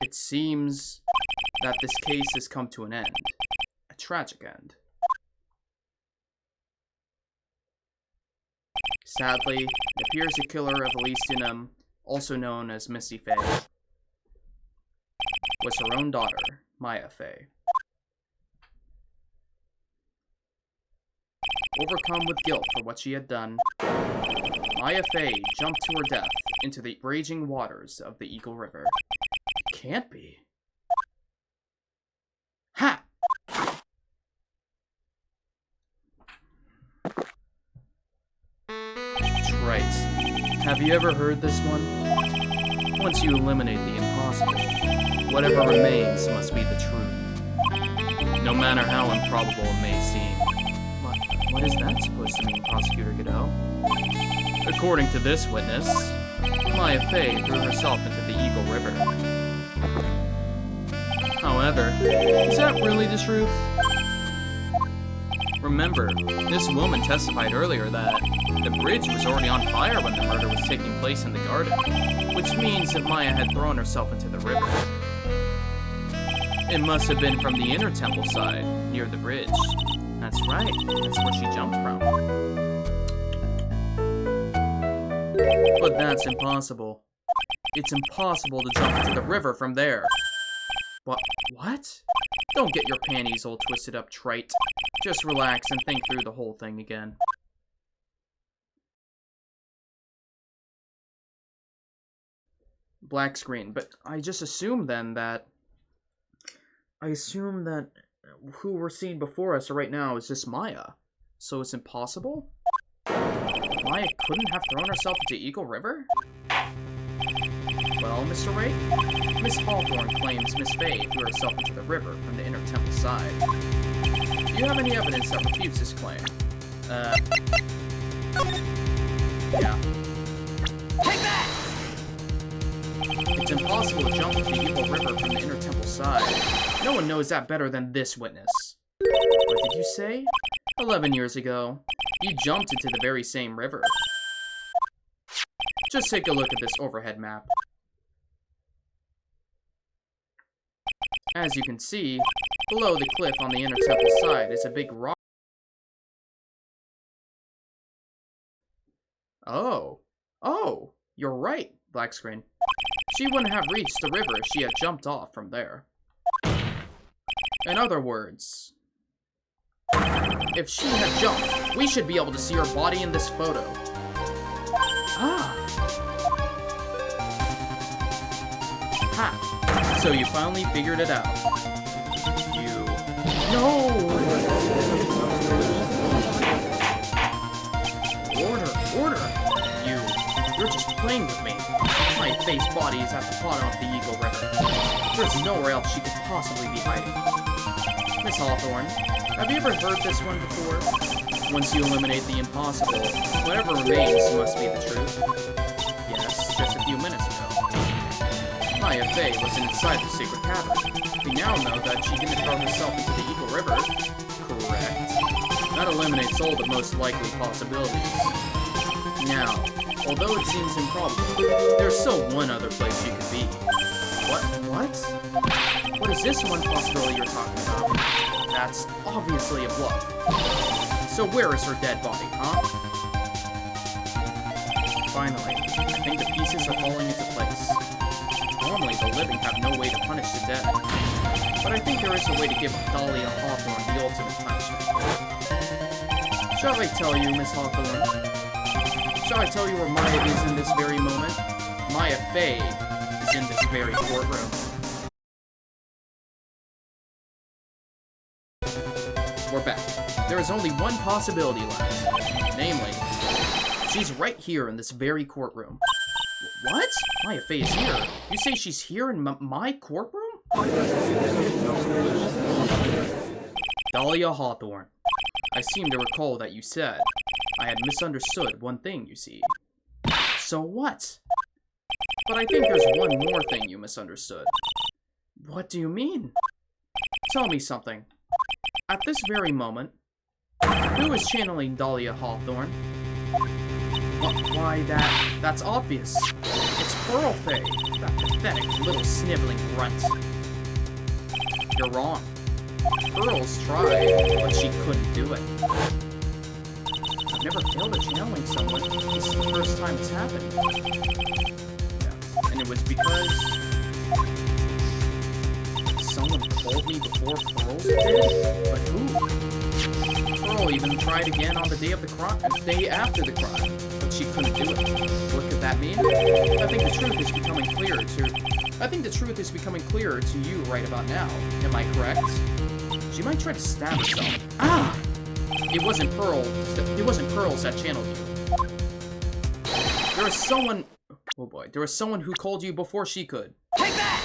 It seems that this case has come to an end. A tragic end. Sadly, it appears the killer of Elise, also known as Missy Fey, was her own daughter, Maya Fey. Overcome with guilt for what she had done, Maya Fey jumped to her death into the raging waters of the Eagle River. Can't be. Ha! Right. Have you ever heard this one? Once you eliminate the impossible, whatever remains must be the truth. No matter how improbable it may seem. What is that supposed to mean, Prosecutor Godot? According to this witness, Maya Fey threw herself into the Eagle River. However, is that really the truth? Remember, this woman testified earlier that the bridge was already on fire when the murder was taking place in the garden, which means that Maya had thrown herself into the river. It must have been from the inner temple side, near the bridge. That's right, that's where she jumped from. But that's impossible. It's impossible to jump into the river from there. What? Don't get your panties all twisted up, trite. Just relax and think through the whole thing again. Black screen, but I just assumed then that... who we're seeing before us right now is just Maya. So it's impossible? Maya couldn't have thrown herself into Eagle River? Well, Mr. Wright, Miss Hawthorne claims Miss Fey threw herself into the river from the inner temple side. Do you have any evidence that refutes this claim? Yeah. Take that! It's impossible to jump into the Eagle River from the inner temple side. No one knows that better than this witness. What did you say? 11 years ago, you jumped into the very same river. Just take a look at this overhead map. As you can see, below the cliff on the inner temple side is a big rock. Oh, you're right, black screen. She wouldn't have reached the river if she had jumped off from there. In other words, if she had jumped, we should be able to see her body in this photo. Ah. Ha. So you finally figured it out. No! Order! You're just playing with me. My face body is at the bottom of the Eagle River. There's nowhere else she could possibly be hiding. Miss Hawthorne, have you ever heard this one before? Once you eliminate the impossible, whatever remains must be the truth. Yes, just a few minutes ago. Maya Fey wasn't inside the sacred cavern. We now know that she didn't throw herself into the Eagle River. Correct. That eliminates all the most likely possibilities. Now, although it seems improbable, there's still one other place she could be. What? What is this one possibility you're talking about? That's obviously a bluff. So where is her dead body, huh? Finally, I think the pieces are falling into place. Normally, the living have no way to punish the dead. But I think there is a way to give Dahlia Hawthorne the ultimate punishment. Shall I tell you, Miss Hawthorne? Shall I tell you where Maya is in this very moment? Maya Fey is in this very courtroom. We're back. There is only one possibility left. Namely, she's right here in this very courtroom. What? Maya Fey is here. You say she's here in my courtroom? Dahlia Hawthorne. I seem to recall that you said I had misunderstood one thing, you see. So what? But I think there's one more thing you misunderstood. What do you mean? Tell me something. At this very moment, who is channeling Dahlia Hawthorne? Why, that's obvious. It's Pearl Fey, that pathetic little sniveling runt. You're wrong. Pearl's tried, but she couldn't do it. I've never failed at channeling someone. This is the first time it's happened. Yeah. And it was because someone called me before Pearl did? But who? Pearl even tried again on the day of the crime, the day after the crime, but she couldn't do it. What could that mean? I think the truth is becoming clearer to you right about now. Am I correct? She might try to stab herself. Ah! It wasn't Pearls that channeled you. There was someone... Oh boy. There was someone who called you before she could. Take that!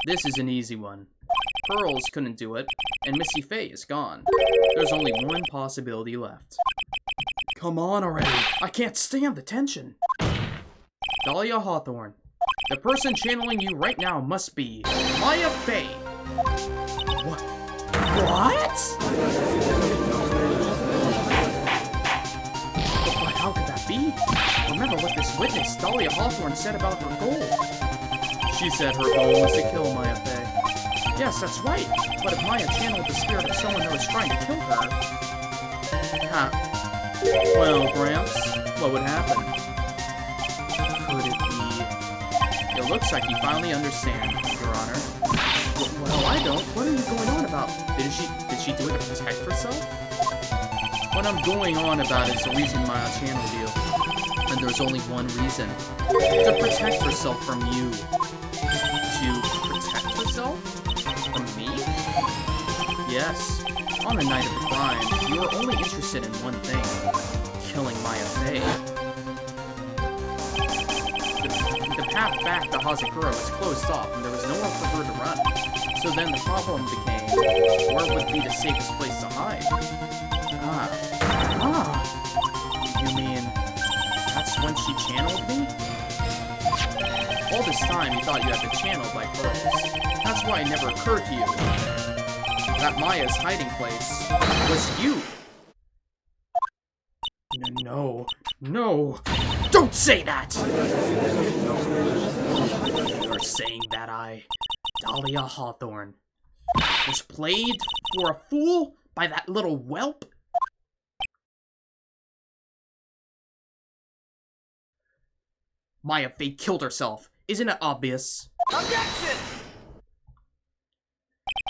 This is an easy one. Pearls couldn't do it, and Missy Fey is gone. There's only one possibility left. Come on already. I can't stand the tension. Dahlia Hawthorne. The person channeling you right now must be Maya Fey. What? What? But how could that be? Remember what this witness, Dahlia Hawthorne, said about her goal. She said her goal was to kill Maya Fey. Yes, that's right. But if Maya channeled the spirit of someone who was trying to kill her... Huh. Well, Gramps, what would happen? Could it be... It looks like you finally understand, Your Honor. Well, I don't. What are you going on about? Did she do it to protect herself? What I'm going on about is the reason Maya channeled you. And there's only one reason. To protect herself from you. To protect herself? From me? Yes. On the night of the crime, you were only interested in one thing. Killing Maya Fey. The path back to Hazakura was closed off, and there was nowhere for her to run. So then the problem became, where would be the safest place to hide? You mean, that's when she channeled me? All this time you thought you had been channeled by Pearls. That's why it never occurred to you that Maya's hiding place was you. No. Don't say that! You're saying that Dahlia Hawthorne, was played for a fool by that little whelp? Maya Fey killed herself. Isn't it obvious? Objection!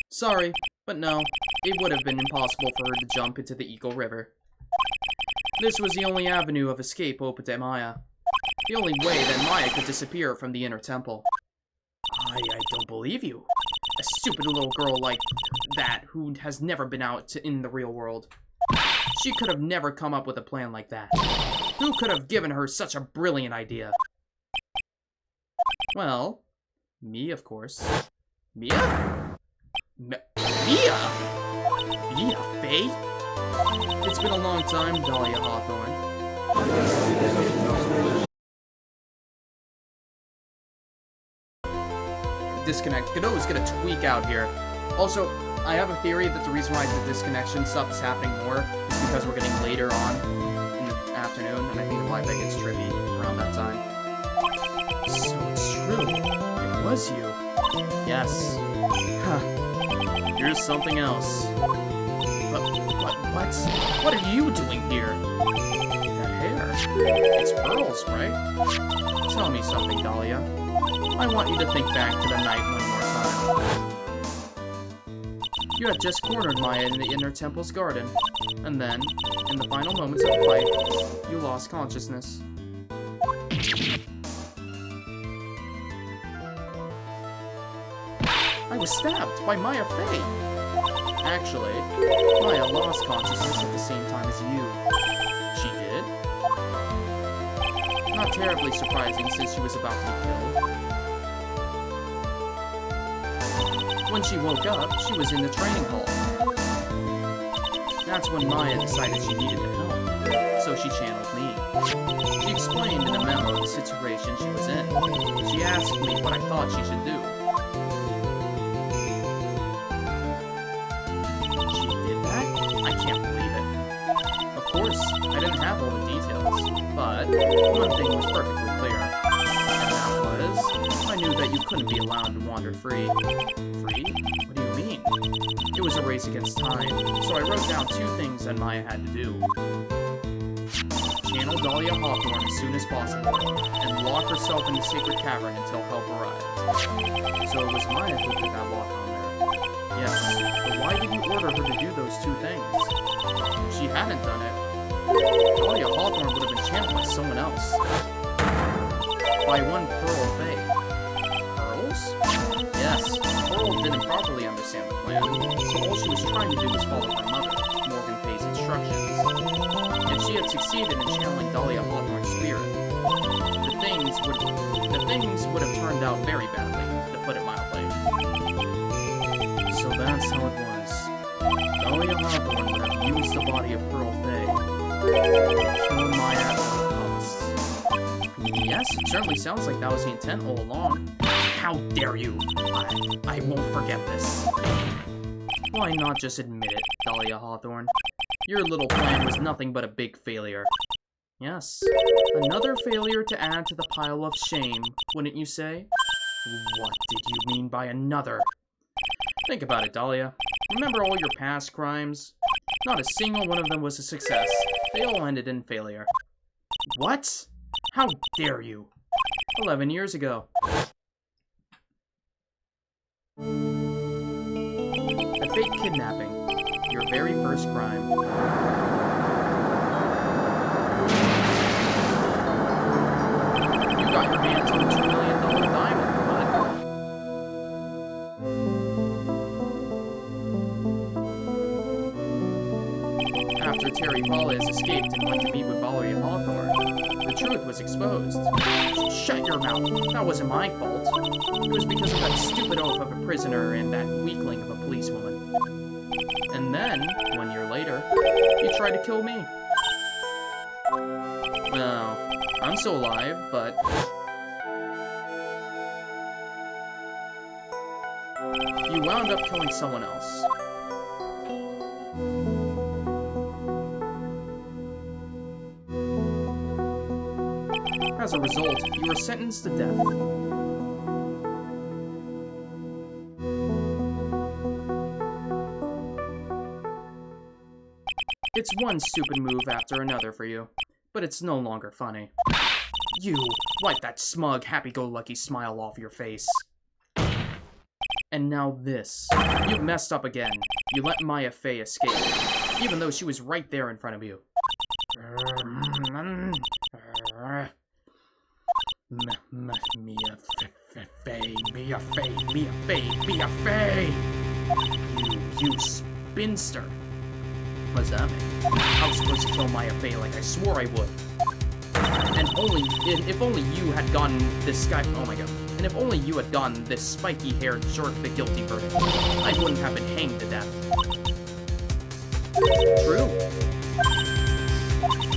Sorry, but no. It would have been impossible for her to jump into the Eagle River. This was the only avenue of escape open to Maya. The only way that Maya could disappear from the inner temple. I don't believe you. A stupid little girl like that who has never been out in the real world. She could have never come up with a plan like that. Who could have given her such a brilliant idea? Well, me, of course. Mia? Mia? Mia Fey? It's been a long time, Dahlia Hawthorne. Disconnect. Godot is gonna tweak out here. Also, I have a theory that the reason why the disconnection stuff is happening more is because we're getting later on in the afternoon, and I think the live that gets trippy around that time. So it's true. It was you. Yes. Huh. Here's something else. What are you doing here? That hair. It's Pearl's, right? Tell me something, Dahlia. I want you to think back to the night one more time. You had just cornered Maya in the inner temple's garden, and then, in the final moments of the fight, you lost consciousness. I was stabbed by Maya Fey! Actually, Maya lost consciousness at the same time as you. She did? Not terribly surprising since she was about to be killed. When she woke up, she was in the training hall. That's when Maya decided she needed the help, so she channeled me. She explained in a memo the situation she was in. She asked me what I thought she should do. She did that? I can't believe it. Of course, I didn't have all the details, but one thing was perfectly clear. And that was, I knew that you couldn't be allowed to wander free. Free? What do you mean? It was a race against time, so I wrote down 2 things that Maya had to do. Channel Dahlia Hawthorne as soon as possible, and lock herself in the sacred cavern until help arrived. So it was Maya who put that lock on there. Yes, but why did you order her to do those 2 things? If she hadn't done it, Dahlia Hawthorne would have been channeled by someone else. By one Pearl Fey. Pearls? Yes, Pearl didn't properly understand the plan, so all she was trying to do was follow her mother, Morgan Fey's instructions. If she had succeeded in channeling Dahlia Hawthorne's spirit, the things would have turned out very badly, to put it mildly. So that's how it was. Dahlia Hawthorne would have used the body of Pearl Fey to kill Maya at all costs. Yes, it certainly sounds like that was the intent all along. How dare you! I won't forget this. Why not just admit it, Dahlia Hawthorne? Your little plan was nothing but a big failure. Yes, another failure to add to the pile of shame, wouldn't you say? What did you mean by another? Think about it, Dahlia. Remember all your past crimes? Not a single one of them was a success. They all ended in failure. What? How dare you? 11 years ago. The fake kidnapping. Your very first crime. You got your hands on the $2 million diamond, bud. After Terry Follies escaped and went to meet with Valerie Hawthorne, the truth was exposed. Shut your mouth. That wasn't my fault. It was because of that stupid oaf of a prisoner and that weakling of a policewoman. And then, 1 year later, you tried to kill me. Well, I'm still alive, but... you wound up killing someone else. As a result, you were sentenced to death. It's one stupid move after another for you, but it's no longer funny. You, wipe that smug, happy-go-lucky smile off your face. And now this. You messed up again. You let Maya Fey escape, even though she was right there in front of you. Mia Fey! You spinster! What's that mean? I was supposed to kill Maya Fey like I swore I would. And if only you had gotten this guy. Oh my god. And if only you had gotten this spiky-haired jerk the guilty verdict, I wouldn't have been hanged to death. True.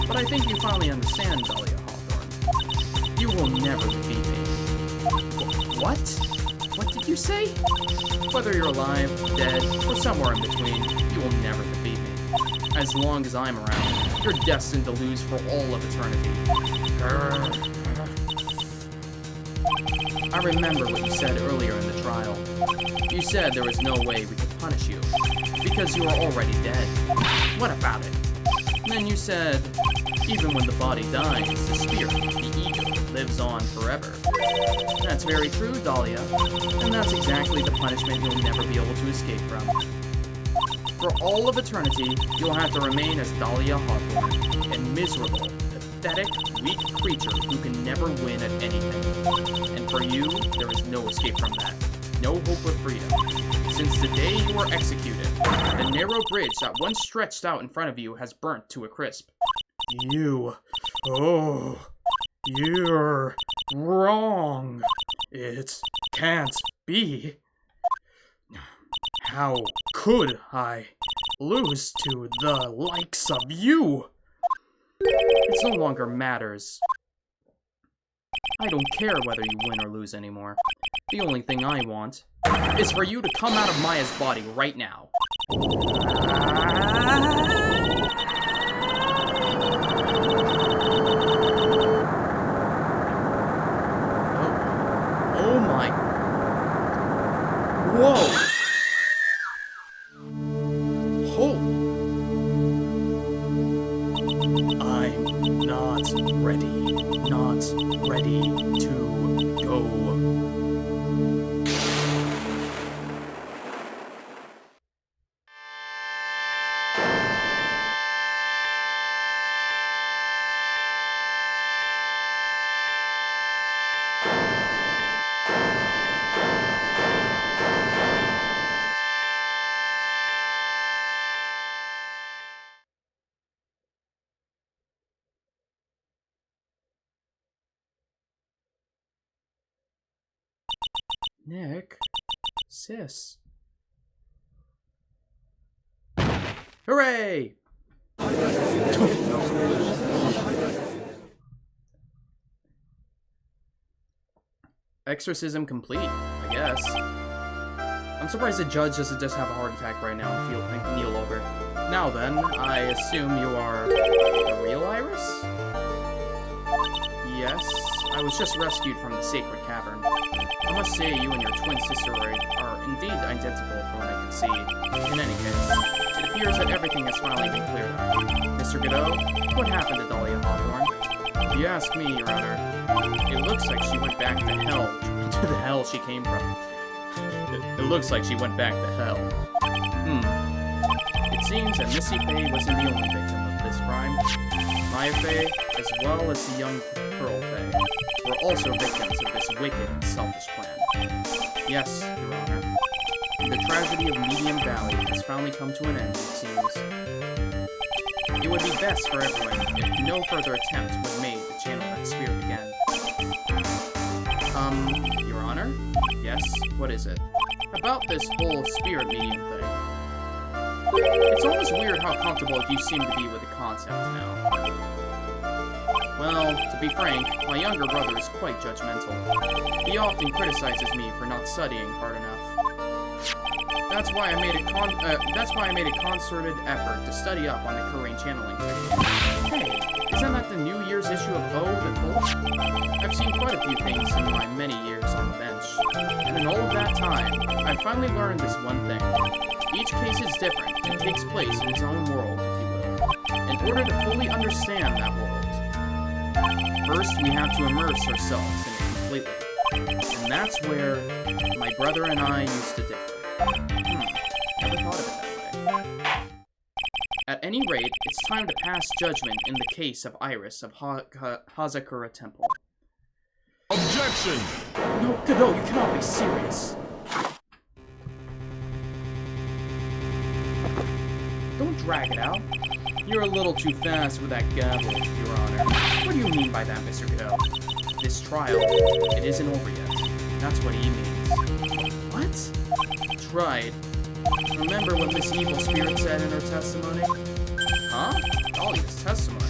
But I think you finally understand, Dahlia Hawthorne. You will never defeat me. What? What did you say? Whether you're alive, dead, or somewhere in between, you will never defeat me. As long as I'm around, you're destined to lose for all of eternity. I remember what you said earlier in the trial. You said there was no way we could punish you. because you are already dead. What about it? And then you said, even when the body dies, the spirit, the ego, lives on forever. That's very true, Dahlia. And that's exactly the punishment you'll never be able to escape from. For all of eternity, you'll have to remain as Dahlia Hawthorne, a miserable, pathetic, weak creature who can never win at anything. And for you, there is no escape from that. No hope of freedom. Since the day you were executed, the narrow bridge that once stretched out in front of you has burnt to a crisp. You're wrong. It can't be. How could I lose to the likes of you? It no longer matters. I don't care whether you win or lose anymore. The only thing I want is for you to come out of Maya's body right now. Oh my. Whoa. Holy. I'm not ready to go. Nick? Sis? Hooray! Exorcism complete, I guess. I'm surprised the judge doesn't just have a heart attack right now and kneel over. Now then, I assume you are the real Iris? Yes, I was just rescued from the sacred cavern. I must say you and your twin sister are indeed identical from what I can see. In any case, it appears that everything has finally been cleared up. Mr. Godot, what happened to Dahlia Hawthorne? If you ask me, Your Honor, it looks like she went back to hell. To the hell she came from. It looks like she went back to hell. It seems that Missy Faye wasn't the only victim of this crime. Maya Faye, as well as the young Pearl Faye, were also victims of this wicked and selfish plan. Yes, Your Honor. The tragedy of Medium Valley has finally come to an end, it seems. It would be best for everyone if no further attempt was made to channel that spirit again. Your Honor? Yes, what is it? About this whole spirit medium thing. It's almost weird how comfortable you seem to be with the concept now. Well, to be frank, my younger brother is quite judgmental. He often criticizes me for not studying hard enough. That's why I made a concerted effort to study up on the Korean channeling technique. Hey, isn't that the New Year's issue of O, the Cult? I've seen quite a few things in my many years on the bench, and in all of that time, I've finally learned this one thing. Each case is different and takes place in its own world, if you will. In order to fully understand that world, first we have to immerse ourselves in it completely. And that's where my brother and I used to differ. Never thought of it that way. At any rate, it's time to pass judgment in the case of Iris of Hazakura Temple. Objection! No, Godot, you cannot be serious. Don't drag it out. You're a little too fast with that gavel, Your Honor. What do you mean by that, Mr. Godot? This trial, it isn't over yet. That's what he means. What? Tried. Remember what Miss Evil Spirit said in her testimony? Huh? Dahlia's testimony.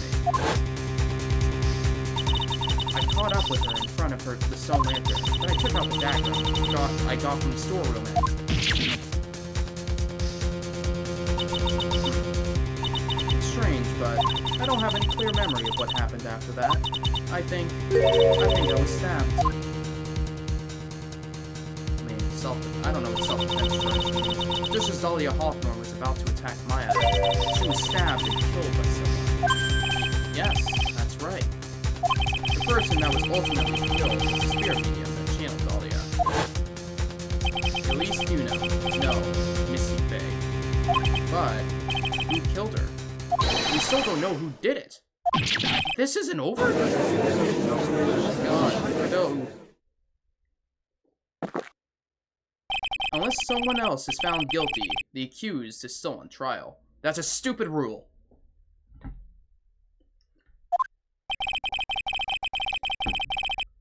I caught up with her in front of the stone lantern, but I took out the dagger I got from the storeroom. Strange, but I don't have any clear memory of what happened after that. I think I was stabbed. I mean, I don't know what self-defense is. Just as Dahlia Hawthorne was about to attack Maya, she was stabbed and killed by someone. Yes, that's right. The person that was ultimately killed was the spirit medium that channeled Dahlia. At least you know. No, Missy Faye. But who killed her? We still don't know who did it. This isn't over? Oh God, no. Unless someone else is found guilty, the accused is still on trial. That's a stupid rule.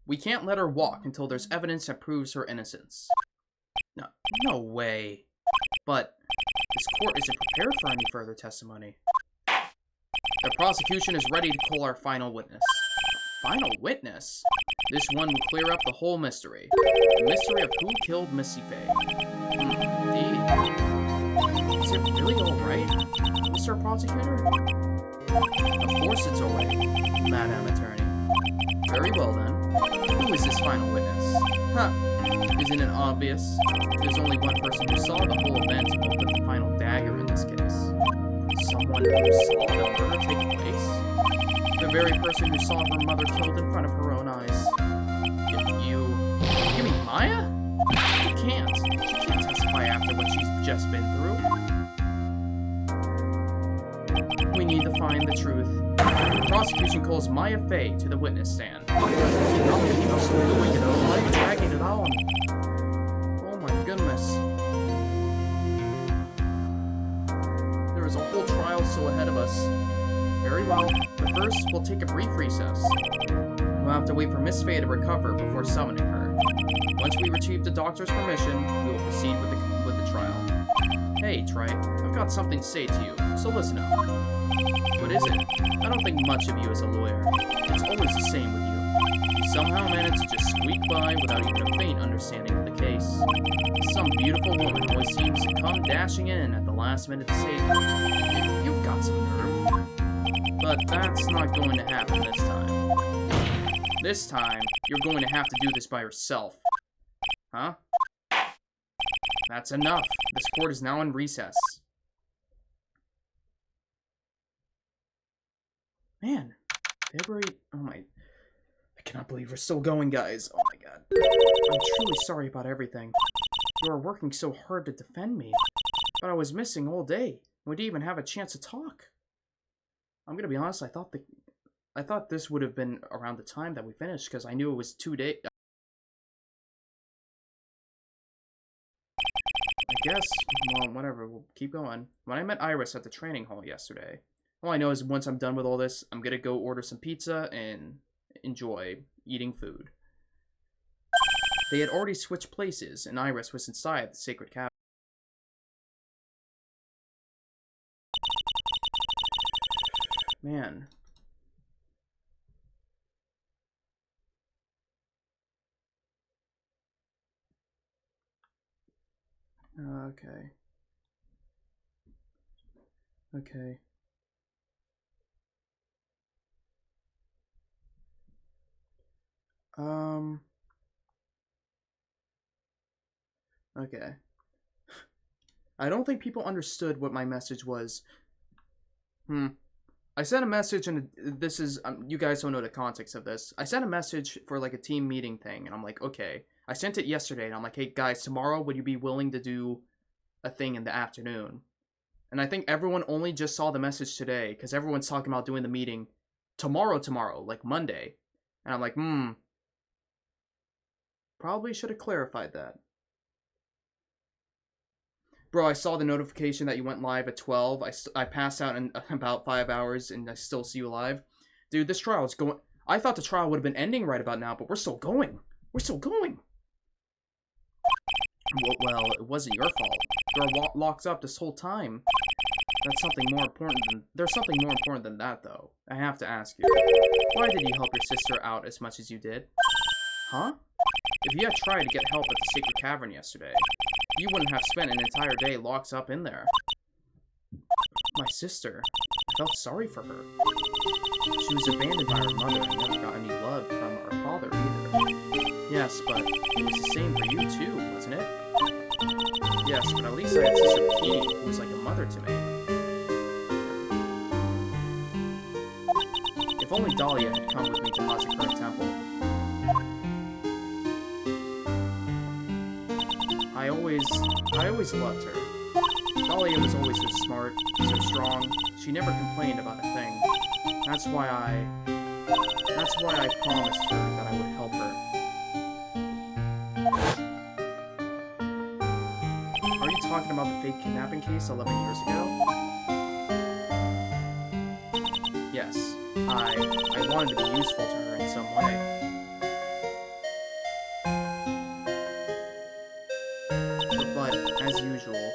We can't let her walk until there's evidence that proves her innocence. No way. But this court isn't prepared for any further testimony. The prosecution is ready to call our final witness. Final witness? This one will clear up the whole mystery. The mystery of who killed Missy Faye. Indeed. Is it really alright, Mr. Prosecutor? Of course it's alright, Madam Attorney. Very well then. Who is this final witness? Huh. Isn't it obvious? There's only one person who saw the whole event who will put the final dagger in this case. Someone who saw the murder take place? The very person who saw her mother killed in front of her own eyes. You mean Maya? She can't testify after what she's just been through. We need to find the truth. The prosecution calls Maya Faye to the witness stand. I cannot believe I'm still doing it. Why are you dragging it on? Oh my goodness. There is a whole trial still ahead of us. Very well, but first we'll take a brief recess. We'll have to wait for Miss Faye to recover before summoning her. Once we retrieve the doctor's permission, we will proceed with the trial. Hey, Trite, I've got something to say to you, so listen up. What is it? I don't think much of you as a lawyer. It's always the same with you. You somehow manage to just squeak by without even a faint understanding of the case. Some beautiful woman always seems to come dashing in at the last minute to save you. You've got some nerve. But that's not going to happen this time. This time, you're going to have to do this by yourself. Huh? That's enough. This court is now in recess. Man, February... Oh my... I cannot believe we're still going, guys. Oh my god. I'm truly sorry about everything. You are working so hard to defend me. But I was missing all day. We didn't even have a chance to talk. I'm gonna be honest, I thought this would have been around the time that we finished, because I knew it was 2 days. I guess, well, whatever, we'll keep going. When I met Iris at the training hall yesterday, all I know is once I'm done with all this, I'm gonna go order some pizza and enjoy eating food. They had already switched places, and Iris was inside the sacred cabin. Man. Okay. Okay. Okay. I don't think people understood what my message was. I sent a message, and this is, you guys don't know the context of this. I sent a message for, like, a team meeting thing, and I'm like, okay. I sent it yesterday, and I'm like, hey, guys, tomorrow, would you be willing to do a thing in the afternoon? And I think everyone only just saw the message today, because everyone's talking about doing the meeting tomorrow, like Monday. And I'm like, probably should have clarified that. Bro, I saw the notification that you went live at 12. I passed out in about 5 hours, and I still see you live. Dude, this trial is going... I thought the trial would have been ending right about now, but we're still going. We're still going. Well, it wasn't your fault. You were locked up this whole time. There's something more important than that, though. I have to ask you. Why did you help your sister out as much as you did? Huh? If you had tried to get help at the Sacred Cavern yesterday, you wouldn't have spent an entire day locked up in there. My sister. I felt sorry for her. She was abandoned by her mother and never got any love from our father either. Yes, but it was the same for you too, wasn't it? Yes, but at least I had Sister Bikini, who was like a mother to me. If only Dahlia had come with me to Hazakura Temple. I always loved her. Dahlia was always so smart, so strong. She never complained about a thing. That's why I promised her that I would help her. Are you talking about the fake kidnapping case 11 years ago? Yes, I wanted to be useful to her in some way. But as usual,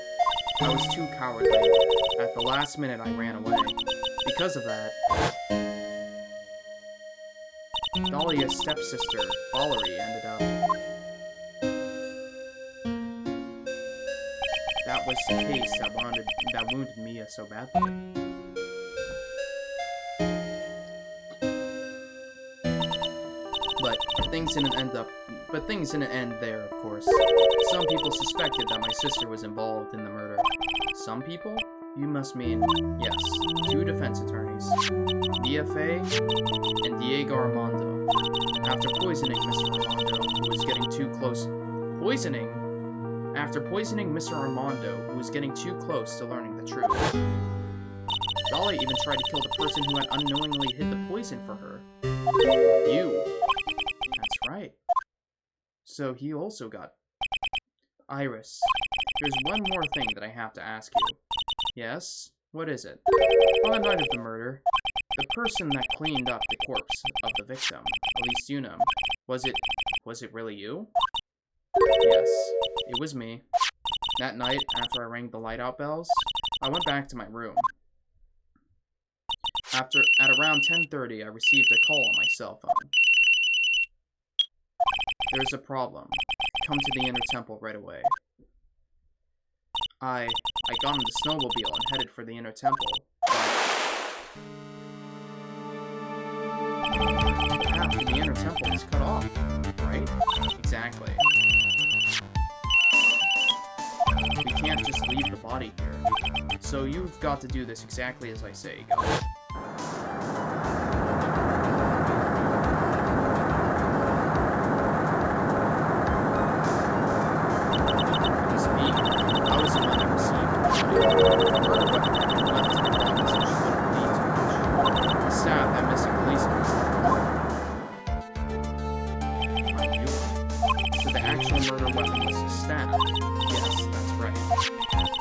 I was too cowardly. At the last minute, I ran away. Because of that, Dahlia's stepsister, Valerie, ended up. That was the case that wounded Mia so badly. But things didn't end there, of course. Some people suspected that my sister was involved in the murder. Some people? You must mean, yes, 2 defense attorneys, Mia Fey and Diego Armando. After poisoning Mr. Armando, who was getting too close... After poisoning Mr. Armando, who was getting too close to learning the truth. Dahlia even tried to kill the person who had unknowingly hid the poison for her. You. That's right. So he also got... Iris, there's one more thing that I have to ask you. Yes? What is it? On the night of the murder, the person that cleaned up the corpse of the victim, at least you know, was it really you? Yes, it was me. That night, after I rang the light-out bells, I went back to my room. At around 10:30, I received a call on my cell phone. There's a problem. Come to the inner temple right away. I got on the snowmobile and headed for the inner temple, but the path to the inner temple is cut off, right? Exactly. We can't just leave the body here. So you've got to do this exactly as I say, Godot.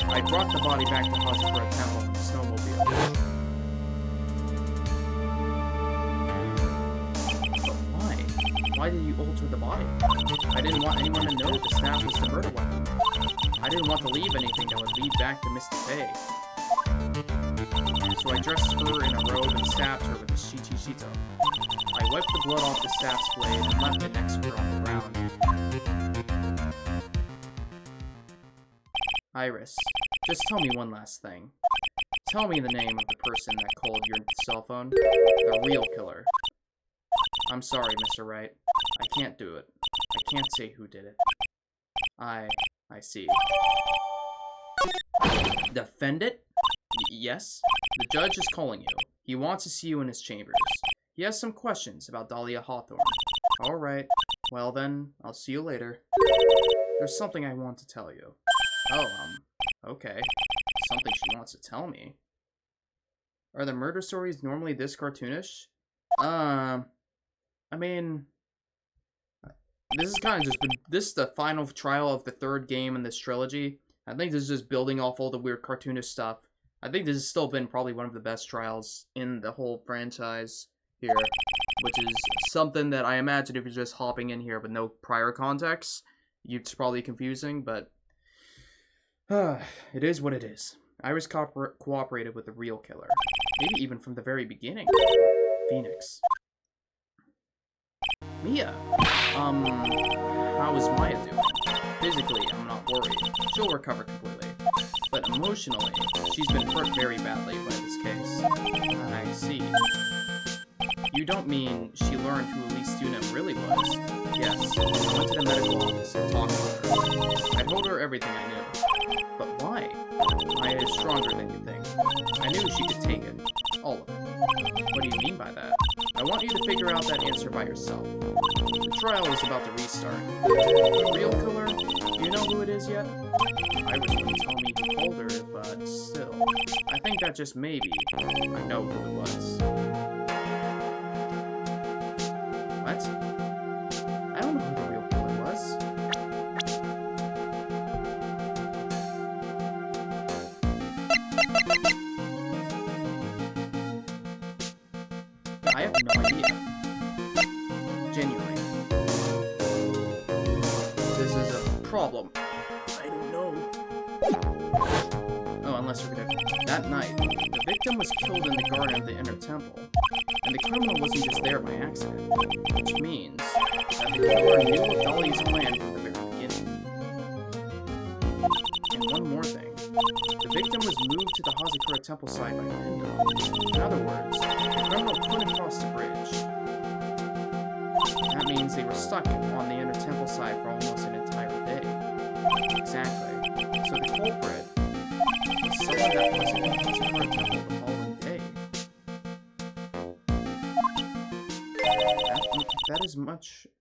I brought the body back to Hazakura Temple from the snowmobile. But why? Why did you alter the body? I didn't want anyone to know the staff was the murder weapon. I didn't want to leave anything that would lead back to Misty Bay. So I dressed her in a robe and stabbed her with a shichishito. I wiped the blood off the staff's blade and left it next to her on the ground. Iris, just tell me one last thing. Tell me the name of the person that called your cell phone. The real killer. I'm sorry, Mr. Wright. I can't do it. I can't say who did it. I see. Defendant? Yes? The judge is calling you. He wants to see you in his chambers. He has some questions about Dahlia Hawthorne. Alright. Well then, I'll see you later. There's something I want to tell you. Oh, okay. Something she wants to tell me. Are the murder stories normally this cartoonish? I mean... This is kind of just... This is the final trial of the 3rd game in this trilogy. I think this is just building off all the weird cartoonish stuff. I think this has still been probably one of the best trials in the whole franchise here. Which is something that I imagine if you're just hopping in here with no prior context, it's probably confusing, but... it is what it is. Iris cooperated with the real killer. Maybe even from the very beginning. Phoenix. Mia! How is Maya doing? Physically, I'm not worried. She'll recover completely. But emotionally, she's been hurt very badly by this case. I see. You don't mean she learned who Elise Student really was? Yes. I went to the medical office and talked to her. I told her everything I knew. But why? Maya is stronger than you think. I knew she could take it. All of it. What do you mean by that? I want you to figure out that answer by yourself. The trial is about to restart. The real killer? Do you know who it is yet? Iris wouldn't tell me who told her, but still. I think that just maybe I know who it was. What? I don't know who the real killer was. I have no idea. Genuinely. This is a problem. I don't know. Oh, unless we're gonna... That night, the victim was killed in the garden of the inner temple. And the criminal wasn't just there by accident. Which means that the killer knew of Dolly's plan from the very beginning. And one more thing. The victim was moved to the Hazakura temple site by Pindar. In other words, the criminal couldn't cross the bridge. That means they were stuck on the inner temple site for almost an entire day. Exactly. So the culprit was someone that wasn't in the Hazakura temple the following day.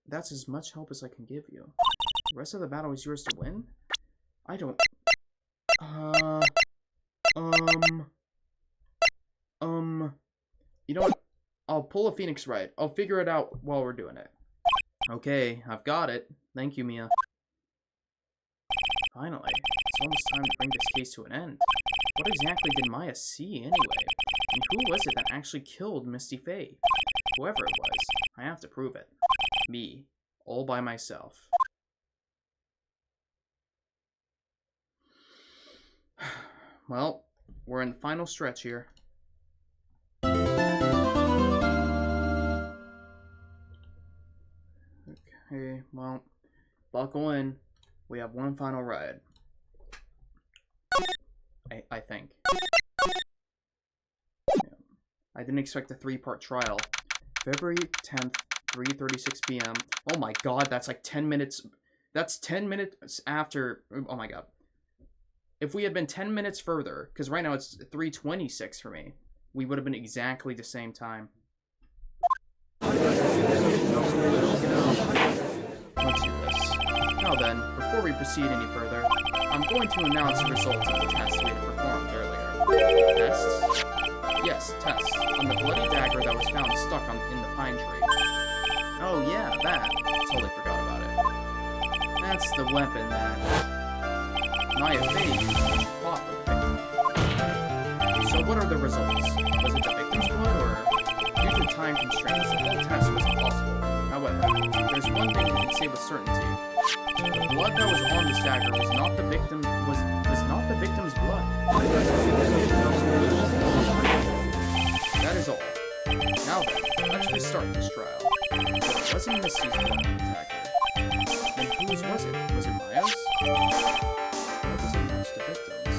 That's as much help as I can give you. The rest of the battle is yours to win? I don't... You know what? I'll pull a Phoenix Wright. I'll figure it out while we're doing it. Okay, I've got it. Thank you, Mia. Finally, it's almost time to bring this case to an end. What exactly did Maya see, anyway? And who was it that actually killed Misty Faye? Whoever it was, I have to prove it. Me. All by myself. Well, we're in the final stretch here. Okay, well, buckle in. We have one final ride. I think. Yeah. I didn't expect a 3-part trial. February 10th, 3:36 p.m. Oh my god, that's like 10 minutes. That's 10 minutes after... Oh my god. If we had been 10 minutes further, because right now it's 3:26 for me, we would have been exactly the same time. Let's do this. Now then, before we proceed any further, I'm going to announce the results of the test we had performed earlier. Tests? Yes, tests. On the bloody dagger that was found stuck in the pine tree. Oh yeah, that. Totally forgot about it. That's the weapon that Maya Faye used to plot with the victim. So what are the results? Was it the victim's blood, or... Due to time constraints, the whole test was impossible. However, there's one thing we can say with certainty. The blood that was on this dagger was not the victim's blood. That is all. Now then, let's restart this trial. It wasn't Misty's blood on the dagger. Then whose was it? Was it Maya's? That doesn't match the victim's.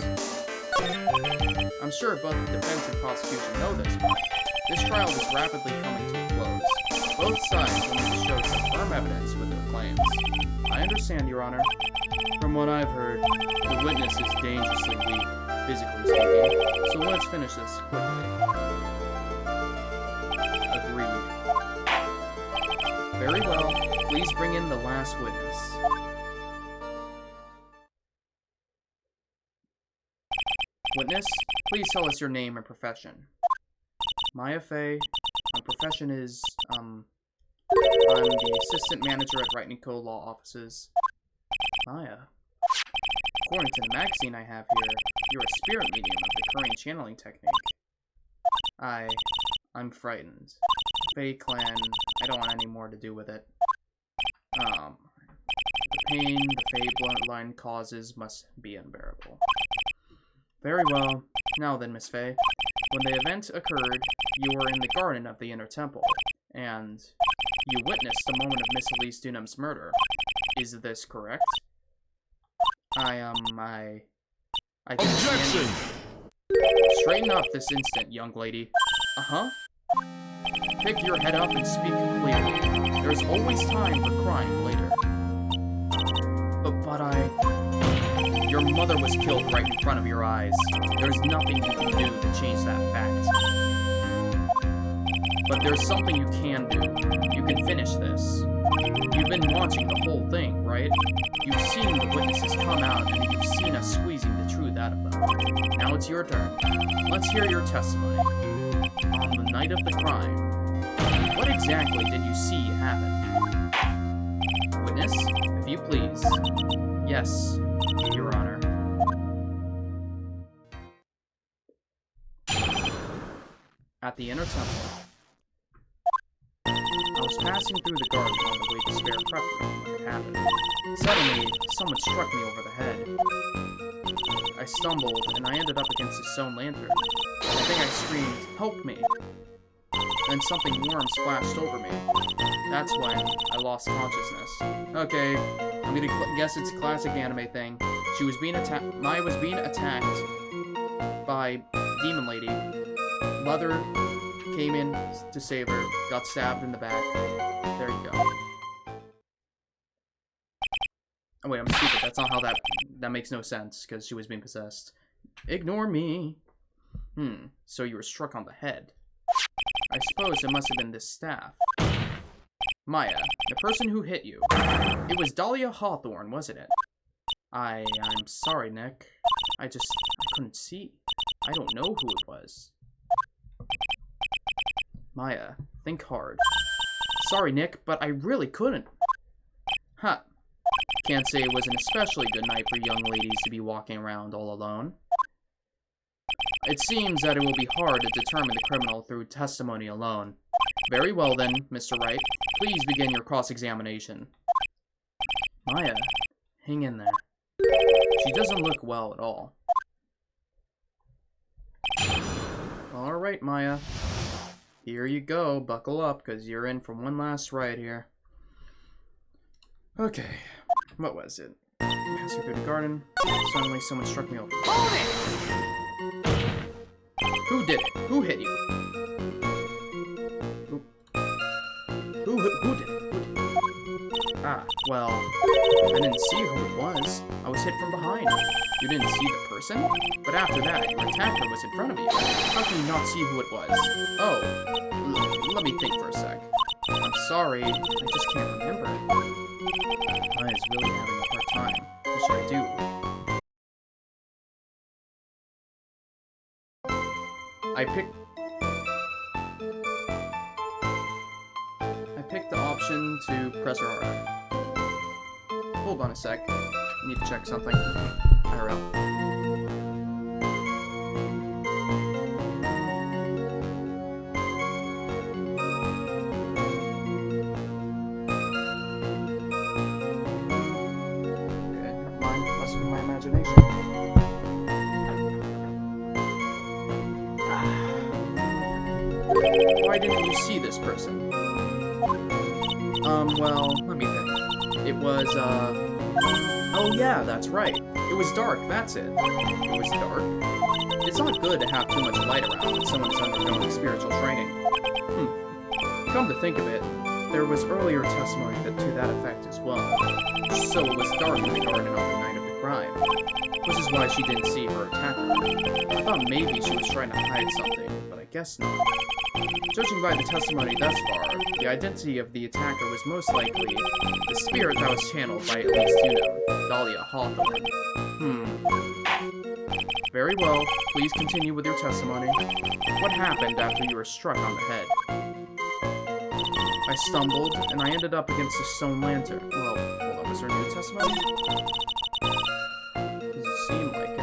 I'm sure both the defense and prosecution know this, but this trial is rapidly coming to a close. Both sides will need to show some firm evidence with their claims. I understand, Your Honor. From what I've heard, the witness is dangerously weak, physically speaking, so let's finish this quickly. Agreed. Very well. Please bring in the last witness. Witness, please tell us your name and profession. Maya Faye. My profession is, I'm the assistant manager at Wright & Co. Law Offices. Maya. According to the magazine I have here, you're a spirit medium of the current channeling technique. I'm frightened. The Faye clan, I don't want any more to do with it. The pain the Faye bloodline causes must be unbearable. Very well. Now then, Miss Faye. When the event occurred, you were in the garden of the Inner Temple, and you witnessed the moment of Miss Elise Dunham's murder. Is this correct? I Objection! Straighten up this instant, young lady. Uh-huh. Pick your head up and speak clearly. There's always time for crying later. But your mother was killed right in front of your eyes. There's nothing you can do to change that fact. But there's something you can do. You can finish this. You've been watching the whole thing, right? You've seen the witnesses come out, and you've seen us squeezing the truth out of them. Now it's your turn. Let's hear your testimony. On the night of the crime, what exactly did you see happen? Witness, if you please. Yes, Your Honor. At the inner temple. I was passing through the garden on the way to spare prep room when it happened. Suddenly, someone struck me over the head. I stumbled, and I ended up against a stone lantern. I think I screamed, "Help me!" Then something warm splashed over me. That's when I lost consciousness. Okay, I'm gonna guess it's a classic anime thing. Maya was being attacked by Demon Lady. Mother came in to save her, got stabbed in the back. There you go. Oh wait, I'm stupid. That's not how that makes no sense, because she was being possessed. Ignore me. So you were struck on the head. I suppose it must have been this staff. Maya, the person who hit you. It was Dahlia Hawthorne, wasn't it? I'm sorry, Nick. I couldn't see. I don't know who it was. Maya, think hard. Sorry, Nick, but I really couldn't. Huh. Can't say it was an especially good night for young ladies to be walking around all alone. It seems that it will be hard to determine the criminal through testimony alone. Very well then, Mr. Wright. Please begin your cross-examination. Maya, hang in there. She doesn't look well at all. Alright, Maya. Here you go. Buckle up, because you're in for one last ride here. Okay. What was it? Passing through the garden. Suddenly someone struck me over. Hold it! Who did it? Who hit you? Who did it? Ah, well, I didn't see who it was. I was hit from behind. You didn't see the person? But after that, your attacker was in front of you. How can you not see who it was? Oh, let me think for a sec. I'm sorry, I just can't remember. I is really having a hard time. What should I do? I picked the option to press her harder. Hold on a sec. I need to check something. IRL. Why didn't you see this person? Well, let me think. It was, oh yeah, that's right. It was dark, that's it. It was dark? It's not good to have too much light around when someone is undergoing spiritual training. Come to think of it, there was earlier testimony to that effect as well. So it was dark in the garden on the night of the crime. Which is why she didn't see her attacker. I thought maybe she was trying to hide something, but I guess not. Judging by the testimony thus far, the identity of the attacker was most likely the spirit that was channeled by at least you know, Dahlia Hawthorne. Very well, please continue with your testimony. What happened after you were struck on the head? I stumbled, and I ended up against a stone lantern. Well, hold on, was there a new testimony? Does it seem like it?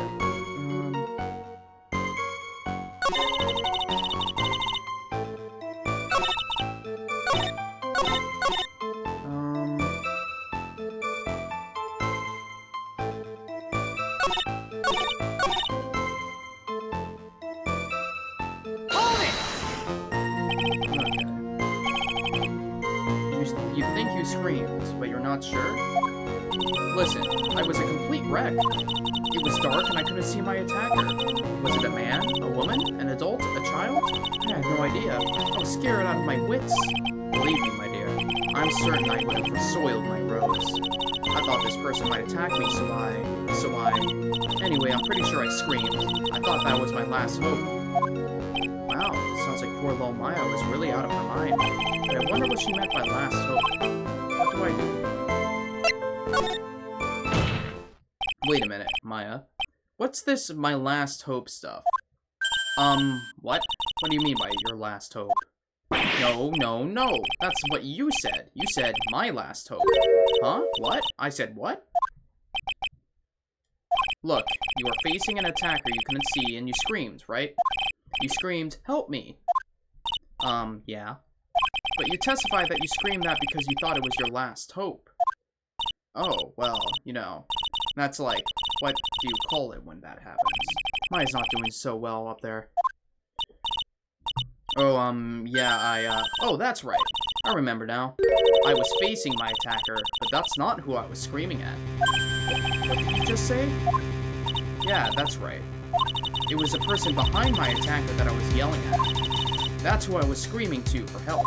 You think you screamed, but you're not sure? Listen, I was a complete wreck. It It was dark and I couldn't see my attacker. Was it a man? A woman? An adult? A child? I had no idea. I was scared out of my wits. Believe me, my dear, I'm certain I would have soiled my robes. I thought this person might attack me, so I... Anyway, I'm pretty sure I screamed. I thought that was my last hope. Wow, sounds like poor little Maya was really out of her mind. But I wonder what she meant by last hope. What do I do? Wait a minute, Maya. What's this my last hope stuff? What? What do you mean by your last hope? No. That's what you said. You said my last hope. Huh? What? I said what? Look, you were facing an attacker you couldn't see and you screamed, right? You screamed, "Help me." Yeah. But you testified that you screamed that because you thought it was your last hope. Oh, well, you know, that's like, what do you call it when that happens? Maya's not doing so well up there. Oh, yeah, oh, that's right. I remember now. I was facing my attacker, but that's not who I was screaming at. What did you just say? Yeah, that's right. It was the person behind my attacker that I was yelling at. That's who I was screaming to for help.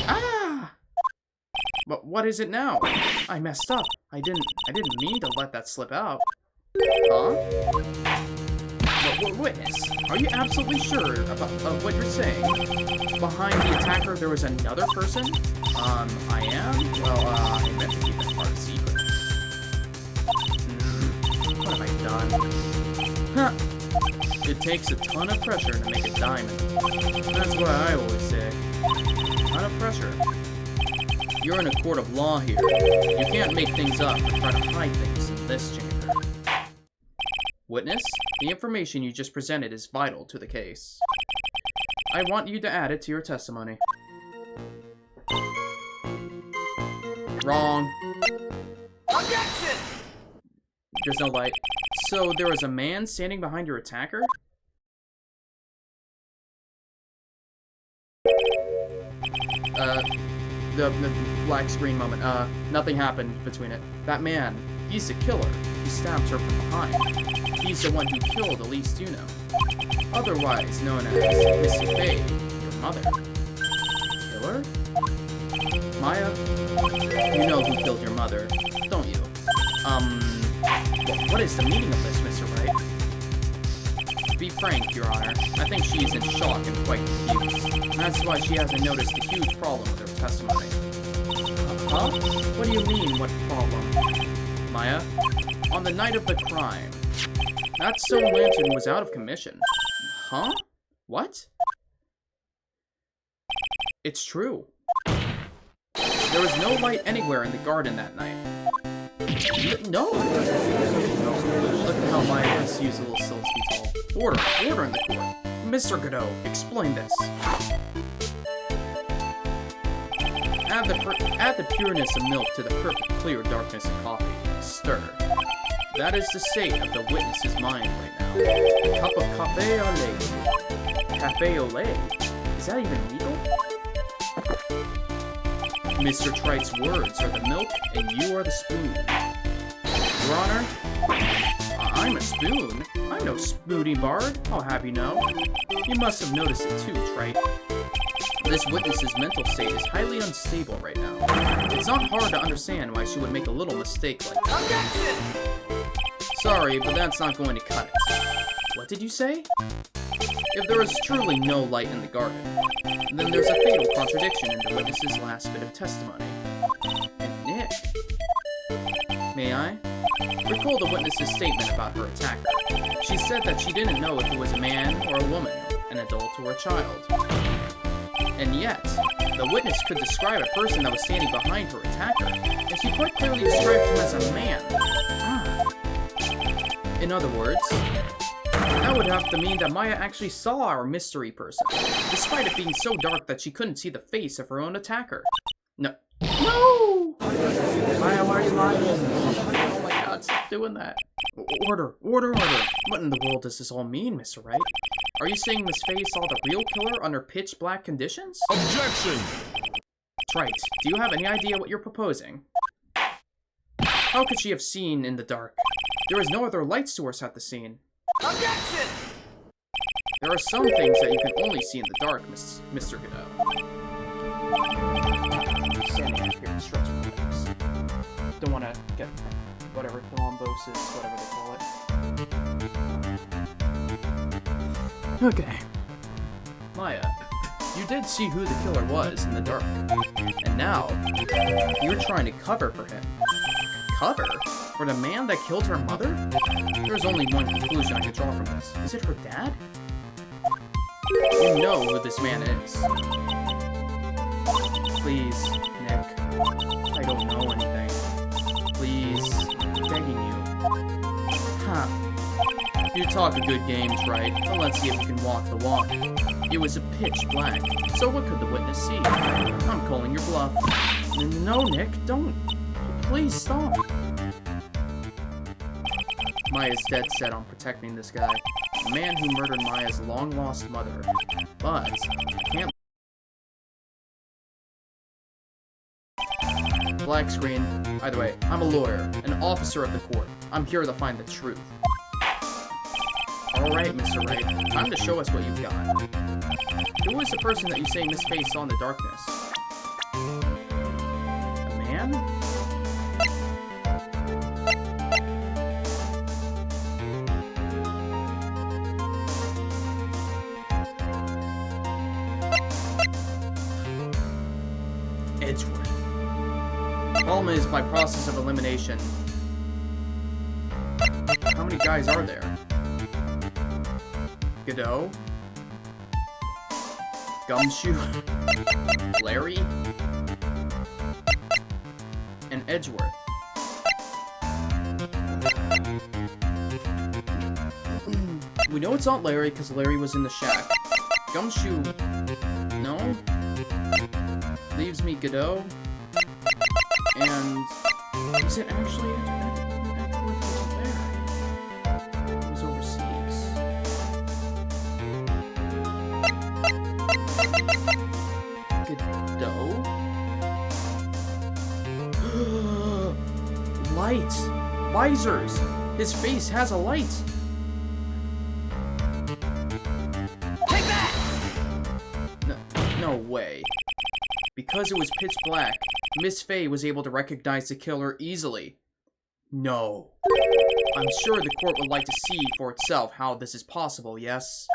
Ah! But what is it now? I messed up. I didn't mean to let that slip out. Huh? Witness, are you absolutely sure of what you're saying? Behind the attacker, there was another person? I am? Well, I meant to keep that part secret. What have I done? Huh. It takes a ton of pressure to make a diamond. That's what I always say. A ton of pressure. You're in a court of law here. You can't make things up or try to hide things in this chamber. Witness, the information you just presented is vital to the case. I want you to add it to your testimony. Wrong. Objection! There's no light. So there was a man standing behind your attacker? The black screen moment. Nothing happened between it. That man, he's the killer. He stabbed her from behind. He's the one who killed Elise, you know. Otherwise known as Missy Faye, your mother. Killer? Maya, you know who killed your mother, don't you? What is the meaning of this, Mr. Wright? To be frank, Your Honor, I think she is in shock and quite confused. That's why she hasn't noticed the huge problem with her testimony. Huh? What do you mean, what problem? Maya, on the night of the crime, that stone lantern was out of commission. Huh? What? It's true. There was no light anywhere in the garden that night. No! Look at how Maya has used a little still to be tall. Order in the court. Mr. Godot, explain this. Add the pureness of milk to the perfect clear darkness of coffee. Stir. That is the state of the witness's mind right now. A cup of café au lait. Café au lait? Is that even legal? Mr. Tright's words are the milk, and you are the spoon. Your Honor, I'm a spoon. I'm no spoony bard, I'll have you know. You must have noticed it too, Trite. This witness's mental state is highly unstable right now. It's not hard to understand why she would make a little mistake like that. Objection! Sorry, but that's not going to cut it. What did you say? If there is truly no light in the garden, then there's a fatal contradiction in the witness's last bit of testimony. And Nick... May I? Recall the witness's statement about her attacker. She said that she didn't know if it was a man or a woman, an adult or a child. And yet, the witness could describe a person that was standing behind her attacker, and she quite clearly described him as a man. In other words, that would have to mean that Maya actually saw our mystery person, despite it being so dark that she couldn't see the face of her own attacker. No. No! Maya, why are you lying? Oh my god, stop doing that. Order. What in the world does this all mean, Mr. Wright? Are you saying Miss Faye saw the real killer under pitch black conditions? Objection! Trite, do you have any idea what you're proposing? How could she have seen in the dark? There is no other light source at the scene. Objection! There are some things that you can only see in the dark, Mr. Godot. Standing out here and stretching my legs. Don't want to get whatever thrombosis, whatever they call it. Okay. Maya, you did see who the killer was in the dark. And now, you're trying to cover for him. Cover? For the man that killed her mother? There's only one conclusion I can draw from this. Is it her dad? You know who this man is. Please, Nick. I don't know anything. Please. I'm begging you. Huh. You talk a good games, right? Well, let's see if you can walk the walk. It was a pitch black. So what could the witness see? I'm calling your bluff. No, Nick, don't. Please stop. Maya's dead set on protecting this guy. The man who murdered Maya's long-lost mother. But, I can't... Black screen. Either way, I'm a lawyer, an officer of the court. I'm here to find the truth. Alright, Mr. Wright. Time to show us what you've got. Who was the person that you say Miss Faye saw in the darkness? A man? Edgeworth. Problem is, by process of elimination, how many guys are there? Godot? GUMSHOE? Larry? And Edgeworth. We know it's not Larry because Larry was in the shack. GUMSHOE... No? Leaves me Godot. And... Is it actually Edgeworth wasn't there? He was overseas. Godot? Light! Visors! His face has a light! Take that! No way. Because it was pitch black, Miss Faye was able to recognize the killer easily. No. I'm sure the court would like to see for itself how this is possible, yes?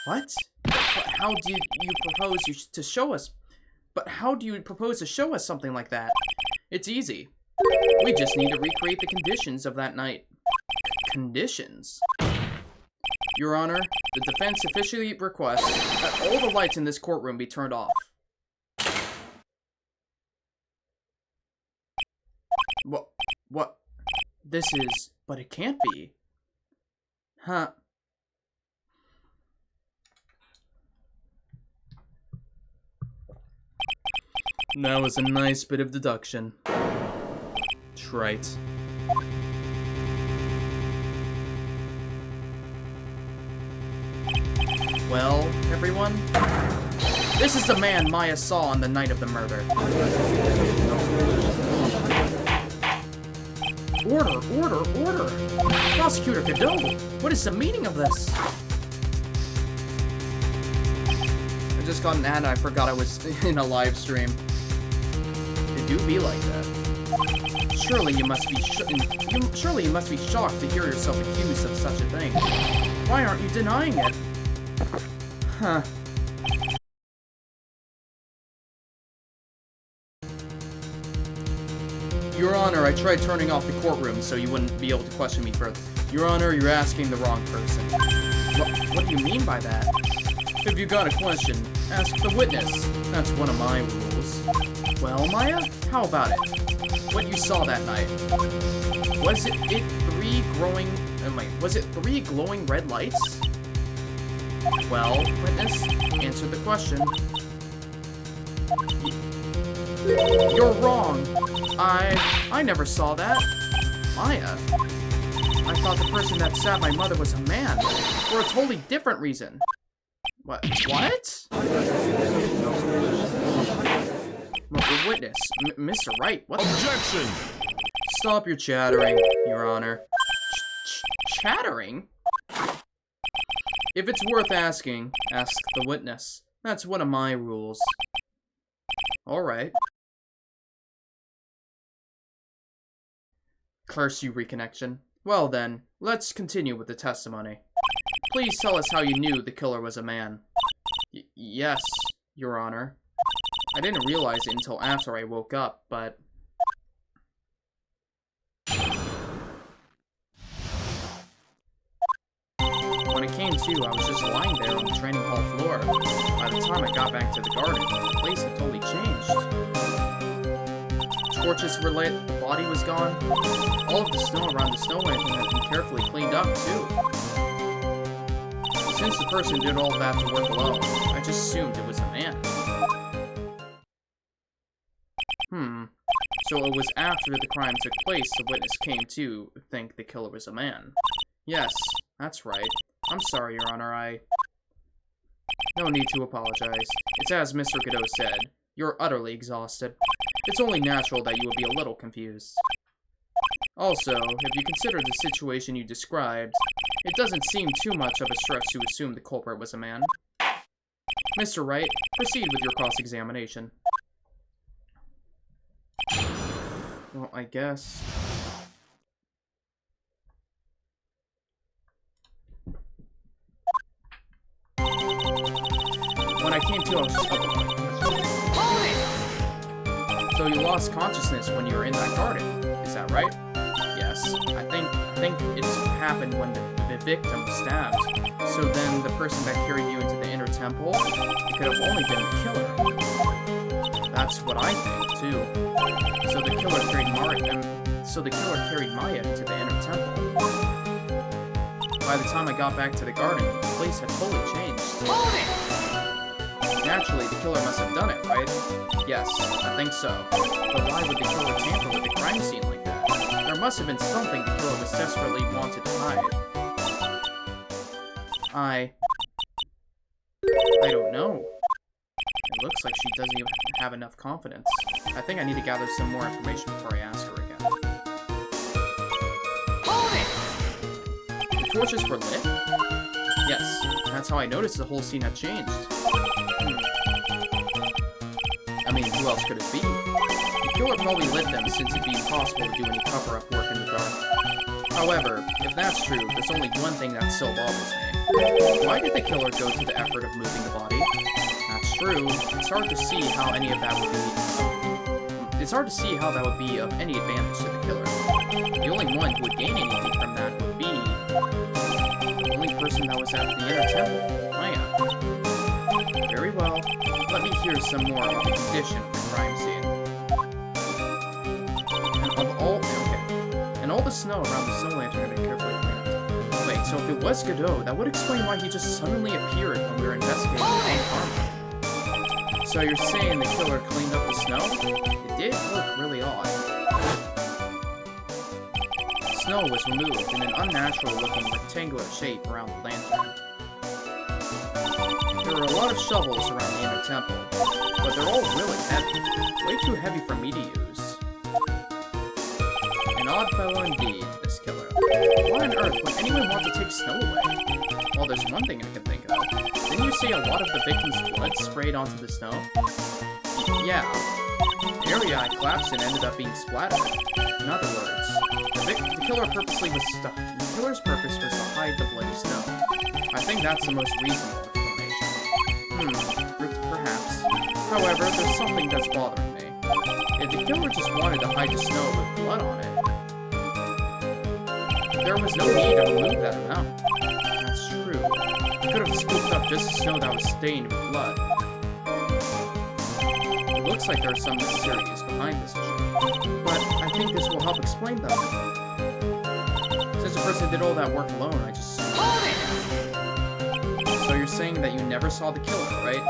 What? But how do you propose to show us? But how do you propose to show us something like that? It's easy. We just need to recreate the conditions of that night. Conditions? Your Honor, the defense officially requests that all the lights in this courtroom be turned off. What? This is... But it can't be. Huh. That was a nice bit of deduction. Trite. Well, everyone, this is the man Maya saw on the night of the murder. Order! Prosecutor Godot, what is the meaning of this? I just got an ad and I forgot I was in a live stream. It do be like that. Surely you must be shocked to hear yourself accused of such a thing. Why aren't you denying it? Huh. Your Honor, I tried turning off the courtroom so you wouldn't be able to question me further. Your Honor, you're asking the wrong person. What do you mean by that? If you got a question, ask the witness. That's one of my rules. Well, Maya, how about it? What you saw that night? Was it three glowing red lights? Well, witness, answer the question. You're wrong. I never saw that. Maya. I thought the person that stabbed my mother was a man. For a totally different reason. What? Witness, Mr. Wright, what? Objection! Stop your chattering, Your Honor. chattering? If it's worth asking, ask the witness. That's one of my rules. Alright. Curse you, reconnection. Well then, let's continue with the testimony. Please tell us how you knew the killer was a man. Yes, Your Honor. I didn't realize it until after I woke up, but... When it came to, I was just lying there on the training hall floor. By the time I got back to the garden, the place had totally changed. Torches were lit, the body was gone. All of the snow around the snow lantern had been carefully cleaned up, too. Since the person did all that to work alone, I just assumed it was a man. So it was after the crime took place the witness came to think the killer was a man. Yes, that's right. I'm sorry, Your Honor, No need to apologize. It's as Mr. Godot said. You're utterly exhausted. It's only natural that you will be a little confused. Also, if you consider the situation you described, it doesn't seem too much of a stretch to assume the culprit was a man. Mr. Wright, proceed with your cross-examination. Well, I guess... When I came to, I was just... Hold it! So you lost consciousness when you were in that garden, is that right? Yes, I think it's happened when the victim was stabbed. So then the person that carried you into the inner temple, it could have only been the killer. That's what I think, too. So the killer carried Maya into the inner temple. By the time I got back to the garden, the place had totally changed. Hold it! Naturally, the killer must have done it, right? Yes, I think so. But why would the killer tamper with the crime scene like that? There must have been something the killer was desperately wanted to hide. I don't know. It looks like she doesn't even have enough confidence. I think I need to gather some more information before I ask her again. Hold it! The torches were lit? Yes, that's how I noticed the whole scene had changed. I mean, who else could it be? The killer probably lit them since it'd be impossible to do any cover-up work in the dark. However, if that's true, there's only one thing that still bothers me. Why did the killer go to the effort of moving the body? That's true. It's hard to see how any of that would be... It's hard to see how that would be of any advantage to the killer. The only one who would gain anything from that would be... the only person that was at the inner temple, Maya. Very well. Let me hear some more about the condition of the crime scene. And all the snow around the snow lantern had been carefully cleaned up. Wait, so if it was Godot, that would explain why he just suddenly appeared when we were investigating the Bank Armor. So you're saying the killer cleaned up the snow? It did look really odd. Snow was removed in an unnatural-looking rectangular shape around the lantern. There were a lot of shovels around the inner temple, but they're all really heavy. Way too heavy for me to use. An odd fellow indeed, this killer. Why on earth would anyone want to take snow away? Well, there's one thing I can think of. Didn't you say a lot of the victim's blood sprayed onto the snow? Yeah. The area I collapsed in ended up being splattered. In other words, the killer's purpose was to hide the bloody snow. I think that's the most reasonable explanation. Perhaps. However, there's something that's bothering me. If the killer just wanted to hide the snow with blood on it, there was no need to remove that amount. That's true. He could have scooped up just the snow that was stained with blood. It looks like there's some mysterious behind this issue. But I think this will help explain them. Since the person did all that work alone, I just... So you're saying that you never saw the killer, right?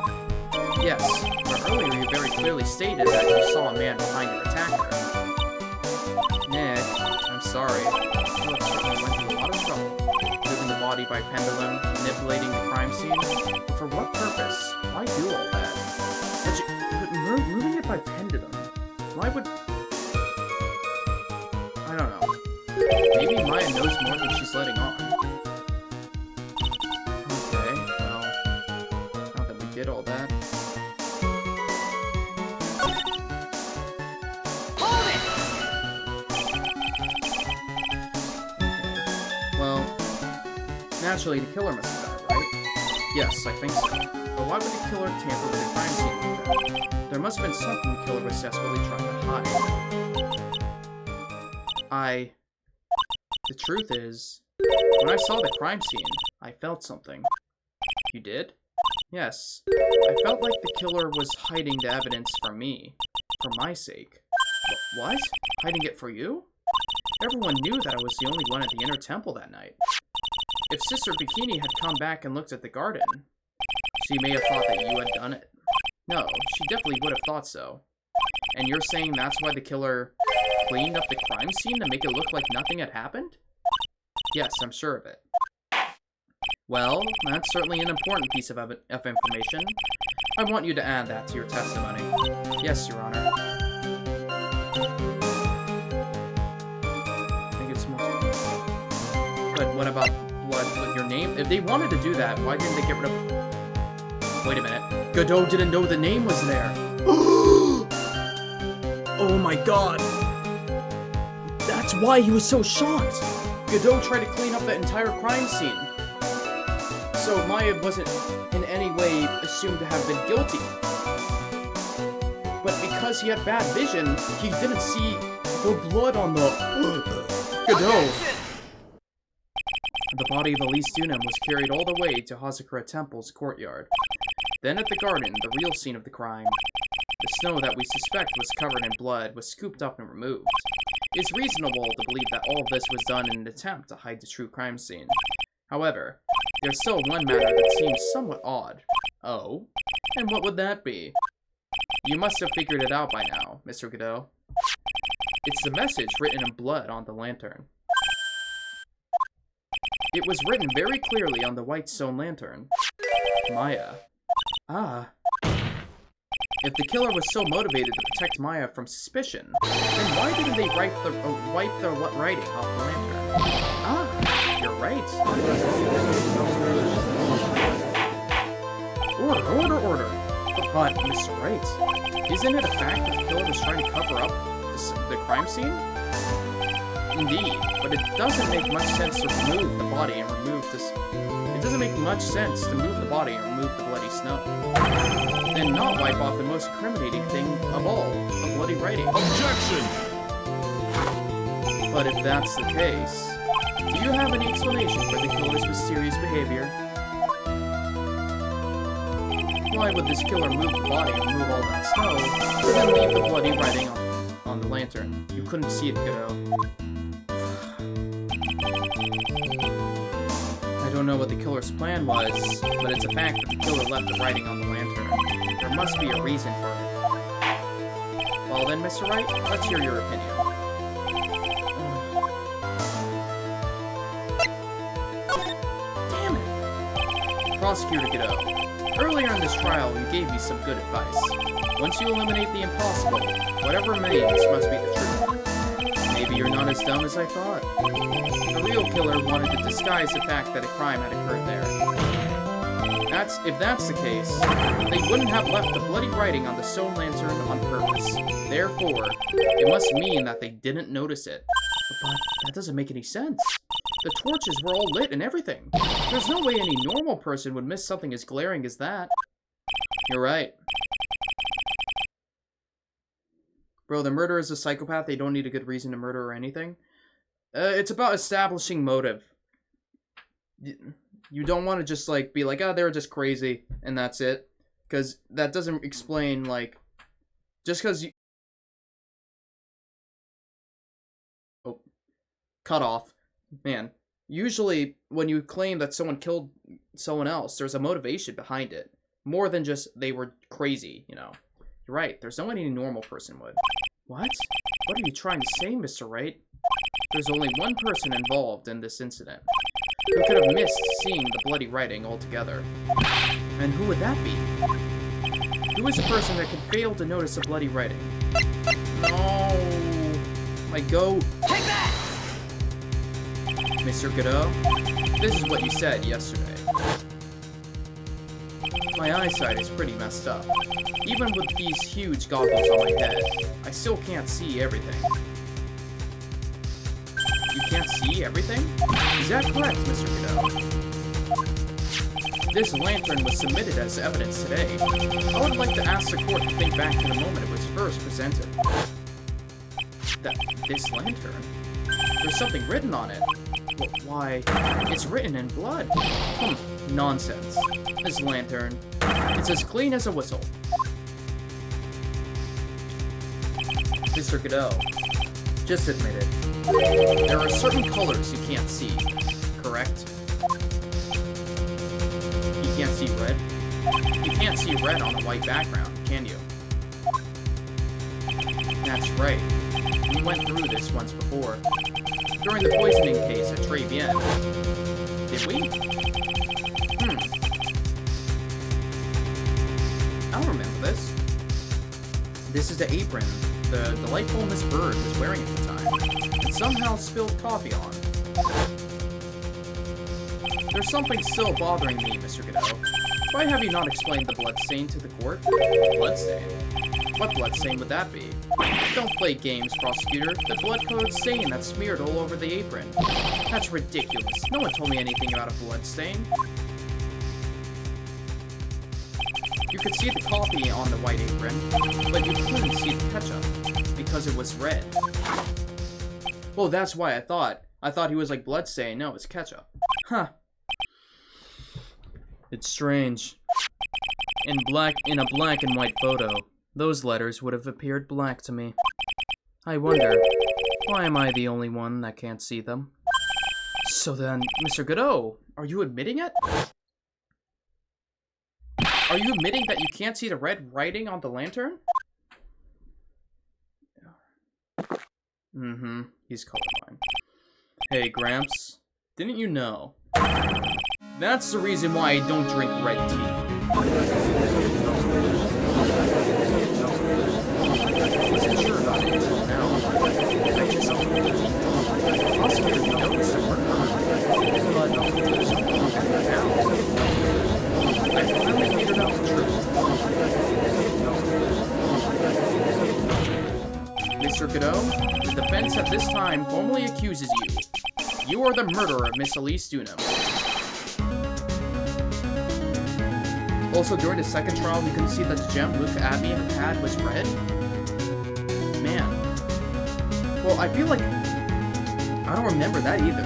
Yes, but earlier you very clearly stated that you saw a man behind your attacker. Nick, I'm sorry. You certainly went through a lot of trouble. Moving the body by pendulum, manipulating the crime scene. But for what purpose? Why do all that? But moving it by pendulum? Why would... I don't know. Maybe Maya knows more than she's letting on. get all that. Hold it! Well, naturally the killer must have done it, right? Yes, I think so. But why would the killer tamper with the crime scene like that? There must have been something the killer was desperately trying to hide. The truth is, when I saw the crime scene, I felt something. You did? Yes. I felt like the killer was hiding the evidence from me. For my sake. What? Hiding it for you? Everyone knew that I was the only one at the inner temple that night. If Sister Bikini had come back and looked at the garden, she may have thought that you had done it. No, she definitely would have thought so. And you're saying that's why the killer cleaned up the crime scene to make it look like nothing had happened? Yes, I'm sure of it. Well, that's certainly an important piece of information. I want you to add that to your testimony. Yes, Your Honor. I think it's more... But what about what your name? If they wanted to do that, why didn't they get rid of... Wait a minute. Godot didn't know the name was there. Oh my god. That's why he was so shocked. Godot tried to clean up the entire crime scene. So Maya wasn't in any way assumed to have been guilty. But because he had bad vision, he didn't see the blood on the... Godot! The body of Elise Dunham was carried all the way to Hazakura Temple's courtyard. Then at the garden, the real scene of the crime. The snow that we suspect was covered in blood was scooped up and removed. It's reasonable to believe that all of this was done in an attempt to hide the true crime scene. However, there's still one matter that seems somewhat odd. Oh? And what would that be? You must have figured it out by now, Mr. Godot. It's the message written in blood on the lantern. It was written very clearly on the white stone lantern. Maya. Ah. If the killer was so motivated to protect Maya from suspicion, then why didn't they wipe the writing off the lantern? Ah, you're right. Order. But, Mr. Wright, isn't it a fact that the killer was trying to cover up the crime scene? Indeed, but it doesn't make much sense to remove the body and remove this... It doesn't make much sense to move the body and remove the bloody snow. And not wipe off the most incriminating thing of all, the bloody writing. Objection! But if that's the case, do you have any explanation for the killer's mysterious behavior? Why would this killer move the body and remove all that snow, and then leave the bloody writing on the lantern? You couldn't see it, Godot. I don't know what the killer's plan was, but it's a fact that the killer left the writing on the lantern. There must be a reason for it. Well then, Mr. Wright, let's hear your opinion. Damn it! Prosecutor Godot, earlier in this trial you gave me some good advice. Once you eliminate the impossible, whatever remains must be the truth. Maybe you're not as dumb as I thought. The real killer wanted to disguise the fact that a crime had occurred there. If that's the case, they wouldn't have left the bloody writing on the stone lantern on purpose. Therefore, it must mean that they didn't notice it. But that doesn't make any sense. The torches were all lit and everything. There's no way any normal person would miss something as glaring as that. You're right. Bro, the murderer is a psychopath. They don't need a good reason to murder or anything. It's about establishing motive. You don't want to just, like, be like, oh, they were just crazy, and that's it. Because that doesn't explain, like, just because you... Oh. Cut off. Man. Usually, when you claim that someone killed someone else, there's a motivation behind it. More than just, they were crazy, you know. You're right, there's no way any normal person would. What? What are you trying to say, Mr. Wright? There's only one person involved in this incident who could have missed seeing the bloody writing altogether. And who would that be? Who is a person that could fail to notice the bloody writing? No. My goat. Take that! Mr. Godot, this is what you said yesterday. My eyesight is pretty messed up. Even with these huge goggles on my head, I still can't see everything. You can't see everything? Is that correct, Mr. Godot? This lantern was submitted as evidence today. I would like to ask the court to think back to the moment it was first presented. This lantern? There's something written on it. Why, it's written in blood. Nonsense. This lantern, it's as clean as a whistle. Mr. Godot, just admit it. There are certain colors you can't see, correct? You can't see red? You can't see red on a white background, can you? That's right. We went through this once before. During the poisoning case at Tribulations. Did we? I don't remember this. This is the apron the delightful Miss Bird was wearing at the time, and somehow spilled coffee on. There's something still bothering me, Mr. Godot. Why have you not explained the bloodstain to the court? Bloodstain? What bloodstain would that be? Don't play games, prosecutor. The blood-colored stain that's smeared all over the apron. That's ridiculous. No one told me anything about a bloodstain. You could see the coffee on the white apron, but you couldn't see the ketchup, because it was red. Well, that's why I thought he was like bloodstain. No, it's ketchup. Huh. It's strange. In a black and white photo, those letters would have appeared black to me. I wonder, why am I the only one that can't see them? So then, Mr. Godot, are you admitting it? Are you admitting that you can't see the red writing on the lantern? Mm-hmm, he's colorblind. Hey, Gramps, didn't you know? That's the reason why I don't drink red tea. I wasn't sure about it until now. I just the prosecutor noticed the murder. But there's something now. I finally figured out the truth. Mr. Godot, the defense at this time formally accuses you. You are the murderer of Miss Elise Dunham. Also, during the second trial, you can see that the gem Luke Abbey had was red. Man. Well, I feel like I don't remember that either.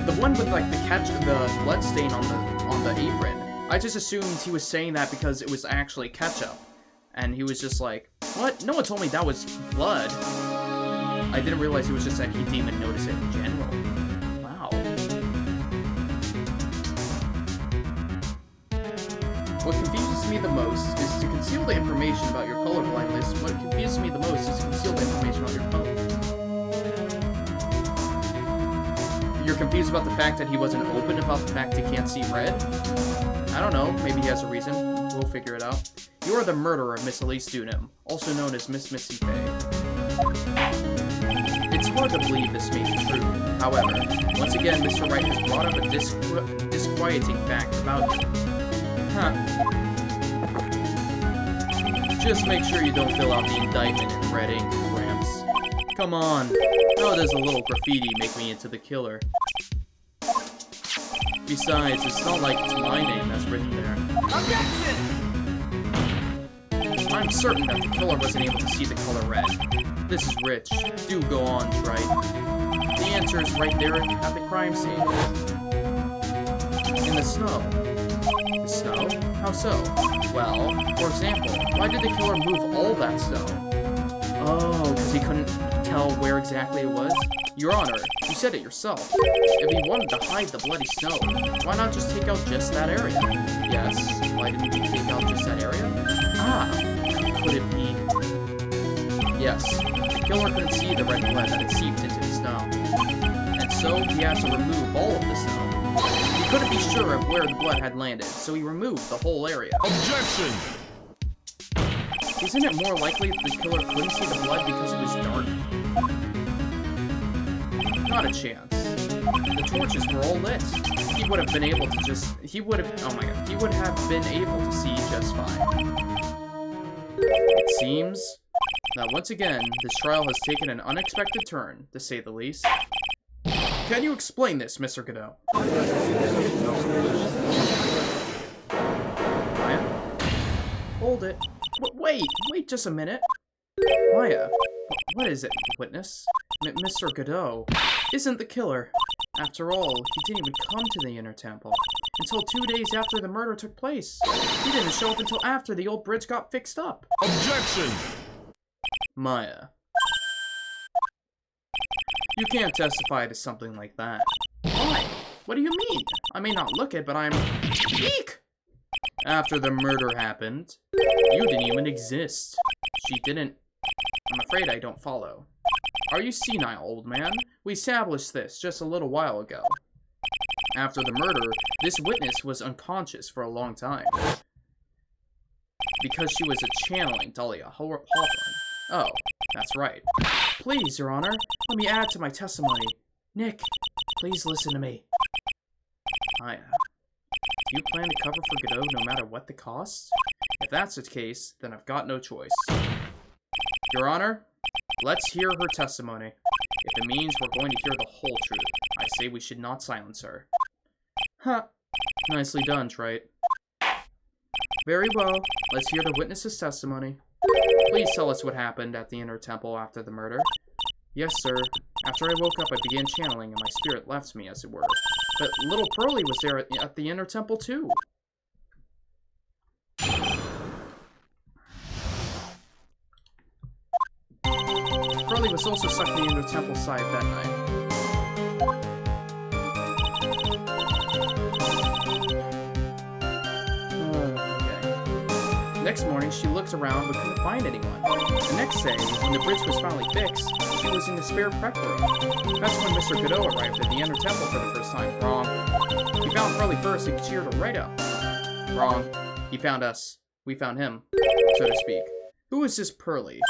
The one with like the blood stain on the apron. I just assumed he was saying that because it was actually ketchup, and he was just like, "What? No one told me that was blood." I didn't realize he was just saying he didn't even notice it in general. Wow. What confuses me the most is to conceal the information about your colorblindness. What confuses me the most is to conceal the information on your phone. You're confused about the fact that he wasn't open about the fact he can't see red? I don't know, maybe he has a reason. We'll figure it out. You are the murderer of Miss Elise Dunham, also known as Miss Missy Faye. It's hard to believe this may be true. However, once again, Mr. Wright has brought up a disquieting fact about you. Huh. Just make sure you don't fill out the indictment in red ink, Gramps. Come on. How does a little graffiti make me into the killer? Besides, it's not like it's my name that's written there. Objection! I'm certain that the killer wasn't able to see the color red. This is rich. Do go on, Wright. The answer is right there at the crime scene. In the snow. The snow? How so? Well, for example, why did the killer move all that snow? Oh, because he couldn't tell where exactly it was? Your Honor, you said it yourself. If he wanted to hide the bloody snow, why not just take out just that area? Yes, why didn't he take out just that area? Ah, could it be? Yes, the killer couldn't see the red blood that had seeped into the snow. And so he had to remove all of the snow. He couldn't be sure of where the blood had landed, so he removed the whole area. Objection! Isn't it more likely that the killer couldn't see the blood because it was dark? Not a chance. The torches were all lit. He would have been able to just... oh my god. He would have been able to see just fine. It seems that once again, this trial has taken an unexpected turn, to say the least. Can you explain this, Mr. Godot? Maya? Hold it. Wait just a minute. Maya, what is it, witness? Mr. Godot isn't the killer. After all, he didn't even come to the Inner Temple until 2 days after the murder took place. He didn't show up until after the old bridge got fixed up. Objection! Maya. You can't testify to something like that. Why? What do you mean? I may not look it, but I'm... Eek! After the murder happened, you didn't even exist. She didn't... I'm afraid I don't follow. Are you senile, old man? We established this just a little while ago. After the murder, this witness was unconscious for a long time. Because she was a channeling Dahlia Hawthorne. Oh, that's right. Please, Your Honor, let me add to my testimony. Nick, please listen to me. Maya, do you plan to cover for Godot no matter what the cost? If that's the case, then I've got no choice. Your Honor, let's hear her testimony. If it means we're going to hear the whole truth, I say we should not silence her. Huh. Nicely done, Trite. Very well. Let's hear the witness's testimony. Please tell us what happened at the Inner Temple after the murder. Yes, sir. After I woke up, I began channeling, and my spirit left me, as it were. But little Pearly was there at the Inner Temple, too. Pearly was also stuck in the Inner Temple side that night. Okay. Next morning, she looked around but couldn't find anyone. The next day, when the bridge was finally fixed, she was in the spare prep room. That's when Mr. Godot arrived at the Inner Temple for the first time. Wrong. He found Pearly first and cheered her right up. Wrong. He found us. We found him, so to speak. Who is this Pearly?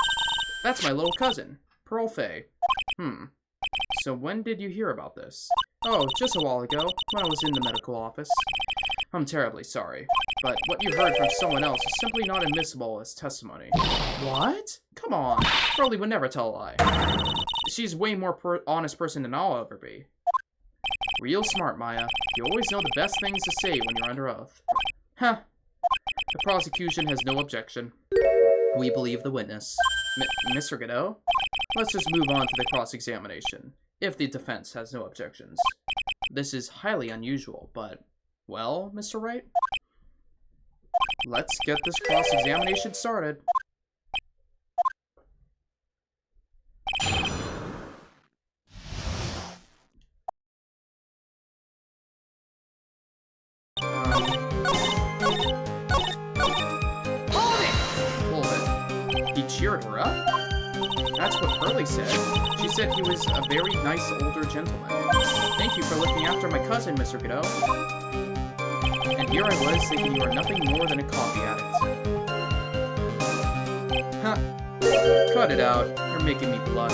That's my little cousin, Pearl Faye. So when did you hear about this? Oh, just a while ago, when I was in the medical office. I'm terribly sorry, but what you heard from someone else is simply not admissible as testimony. What? Come on, Pearly would never tell a lie. She's way more honest person than I'll ever be. Real smart, Maya. You always know the best things to say when you're under oath. Huh. The prosecution has no objection. We believe the witness. Mr. Godot? Let's just move on to the cross-examination, if the defense has no objections. This is highly unusual, but... Well, Mr. Wright? Let's get this cross-examination started. Hold it. He cheered her up? That's what Pearly said. She said he was a very nice older gentleman. Thank you for looking after my cousin, Mr. Godot. And here I was, thinking you are nothing more than a coffee addict. Huh. Cut it out. You're making me blush.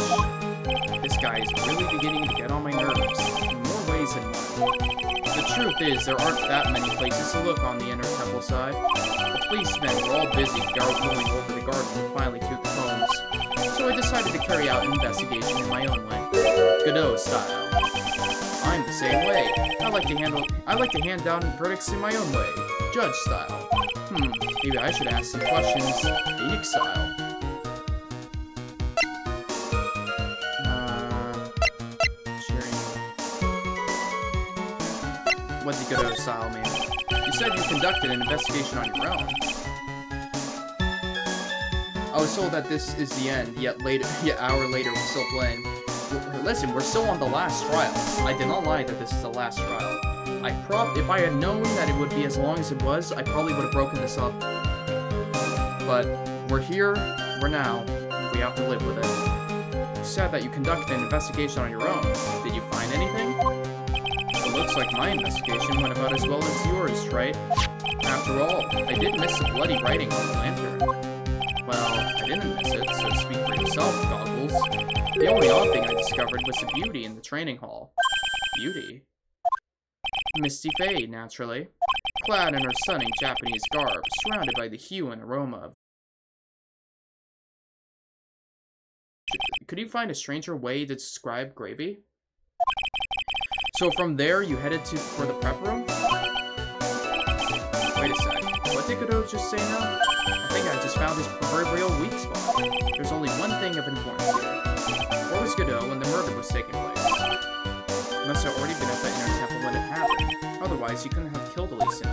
This guy is really beginning to get on my nerves, in more ways than one. The truth is, there aren't that many places to look on the Inner Temple side. The policemen were all busy going over the garden with finely toothed combs, so I decided to carry out an investigation in my own way. Godot style. I'm the same way. I like to hand down verdicts in my own way. Judge style. Maybe I should ask some questions. Phoenix style. Cheering. What did Godot style mean? You said you conducted an investigation on your own. I was told that this is the end, yet hour later we're still playing. Listen, we're still on the last trial. I did not lie that this is the last trial. If I had known that it would be as long as it was, I probably would have broken this up. But we're here, we're now. We have to live with it. You said that you conducted an investigation on your own. Did you find anything? It looks like my investigation went about as well as yours, right? After all, I did miss the bloody writing on the lantern. Well, I didn't miss it, so speak for yourself, Goggles. The only odd thing I discovered was the beauty in the training hall. beauty. Misty Faye, naturally. Clad in her stunning Japanese garb, surrounded by the hue and aroma of... Could you find a stranger way to describe gravy? So from there, you headed for the prep room? Wait a sec. What did Godot just say now? I think I just found his proverbial weak spot. There's only one thing of importance here. Where was Godot when the murder was taking place? He must have already been at the inner temple when it happened. Otherwise, he couldn't have killed Elysium.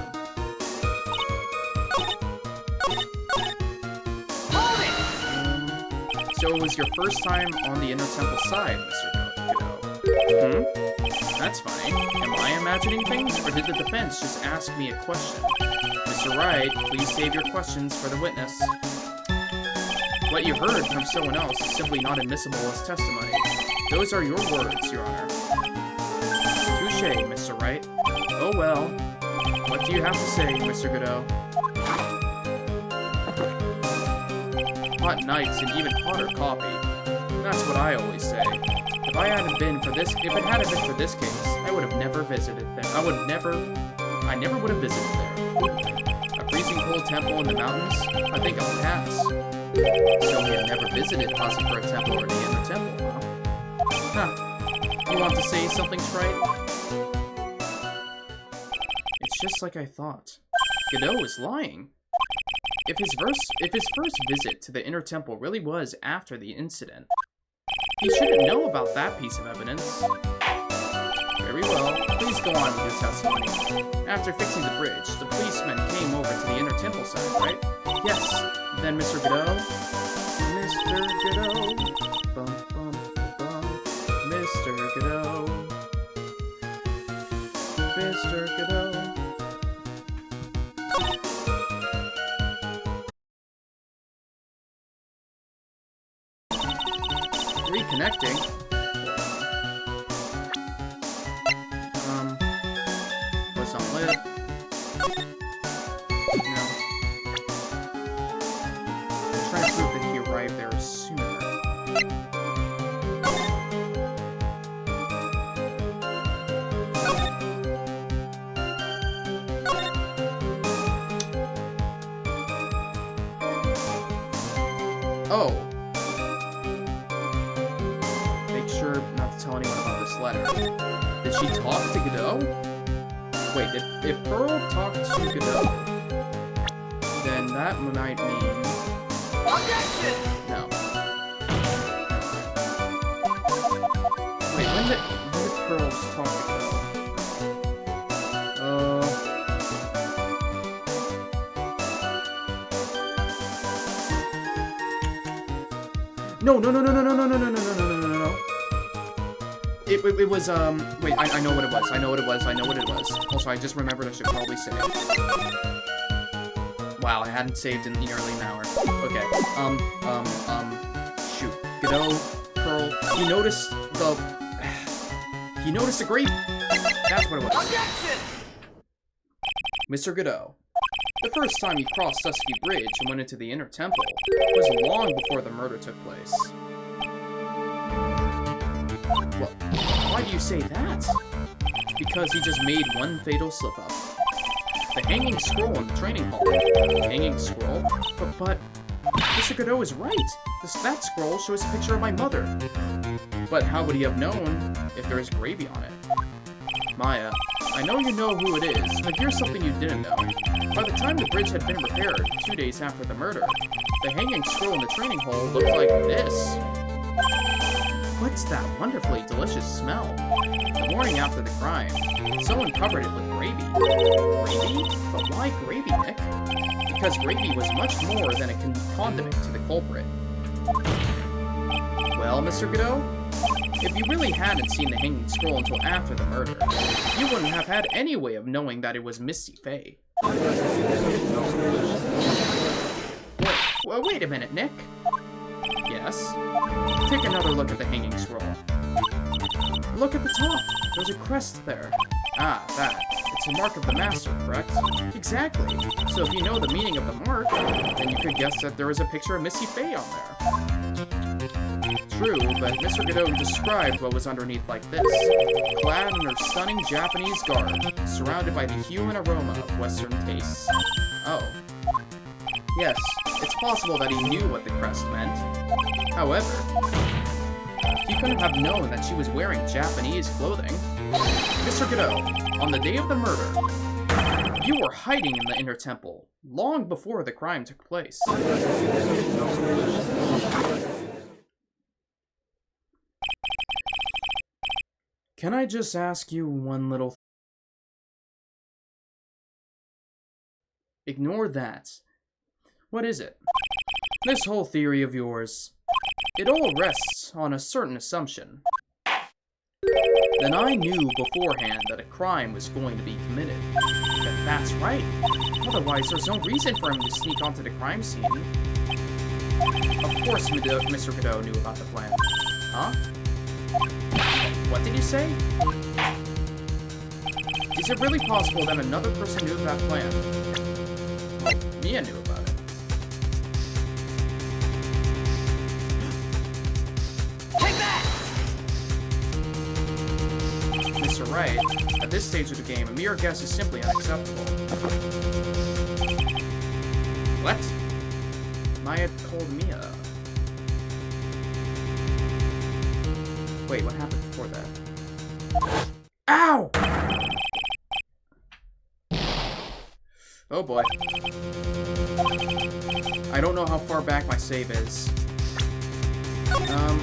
So it was your first time on the inner temple side, Mr. Godot. That's funny. Am I imagining things, or did the defense just ask me a question? Mr. Wright, please save your questions for the witness. What you heard from someone else is simply not admissible as testimony. Those are your words, Your Honor. Touché, Mr. Wright. Oh well. What do you have to say, Mr. Godot? Hot nights and even hotter coffee. That's what I always say. If it hadn't been for this case, I would have never visited there. I never would have visited there. A freezing cold temple in the mountains? I think I'll pass. So we had never visited Prosecutor Temple or the Inner Temple, huh? Huh. You want to say something, Trite? It's just like I thought. Godot is lying. If his first visit to the Inner Temple really was after the incident, he shouldn't know about that piece of evidence. Very well. Please go on with your testimony. After fixing the bridge, the policeman came over to the Inner Temple side, right? Yes. Then Mr. Godot... Mr. Godot... Bum, bum, bum. Mr. Godot... Mr. Godot... Reconnecting. Was on lit. No. I'm trying to prove that he arrived there sooner. Oh. Not to tell anyone about this letter. Did she talk to Godot? Wait, if Pearl talked to Godot, then that might mean... No. Wait, when did Pearl talk to Godot? No. It was, wait, I know what it was. I know what it was. Also, I just remembered I should probably save. Wow, I hadn't saved in nearly an hour. Okay, shoot. Godot, Pearl, he noticed the grave. That's what it was. Objection! Mr. Godot, the first time you crossed Dusky Bridge and went into the Inner Temple was long before the murder took place. Well, why do you say that? Because he just made one fatal slip-up. The hanging scroll in the training hall. Hanging scroll? But Mr. Godot is right. That scroll shows a picture of my mother. But how would he have known if there is gravy on it? Maya, I know you know who it is, but here's something you didn't know. By the time the bridge had been repaired, 2 days after the murder, the hanging scroll in the training hall looked like this. What's that wonderfully delicious smell? The morning after the crime, someone covered it with gravy. Gravy? But why gravy, Nick? Because gravy was much more than a condiment to the culprit. Well, Mr. Godot, if you really hadn't seen the hanging scroll until after the murder, you wouldn't have had any way of knowing that it was Misty Faye. Wait a minute, Nick. Yes? Take another look at the hanging scroll. Look at the top. There's a crest there. Ah, that. It's a mark of the master, correct? Exactly. So if you know the meaning of the mark, then you could guess that there is a picture of Misty Faye on there. True, but Mr. Godot described what was underneath like this. Clad in her stunning Japanese garb, surrounded by the hue and aroma of Western tastes. Oh. Yes, it's possible that he knew what the crest meant. However, he couldn't have known that she was wearing Japanese clothing. Mr. Godot, on the day of the murder, you were hiding in the inner temple, long before the crime took place. Can I just ask you one little thing? Ignore that. What is it? This whole theory of yours, it all rests on a certain assumption. Then I knew beforehand that a crime was going to be committed. That's right. Otherwise, there's no reason for him to sneak onto the crime scene. Of course, Mr. Godot knew about the plan. Huh? What did you say? Is it really possible that another person knew of that plan? Well, Mia knew about it. Take that! Mr. Wright, at this stage of the game, a mere guess is simply unacceptable. What? Maya told Mia. Wait, what happened before that? Ow! Oh boy. I don't know how far back my save is.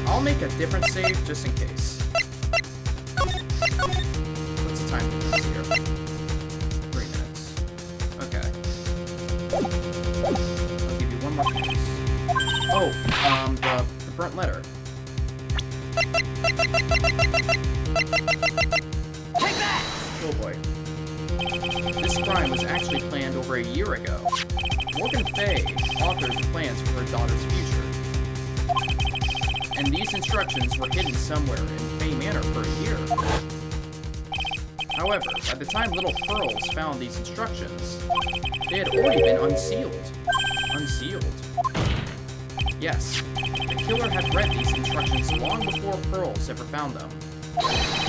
I'll make a different save just in case. What's the time difference here? 3 minutes. Okay. I'll give you one more chance. Oh, the burnt letter. Take that! Oh boy. This crime was actually planned over a year ago. Morgan Fay authored the plans for her daughter's future. And these instructions were hidden somewhere in Fay Manor for a year. However, by the time little Pearls found these instructions, they had already been unsealed. Unsealed? Yes, the killer had read these instructions long before Pearls ever found them.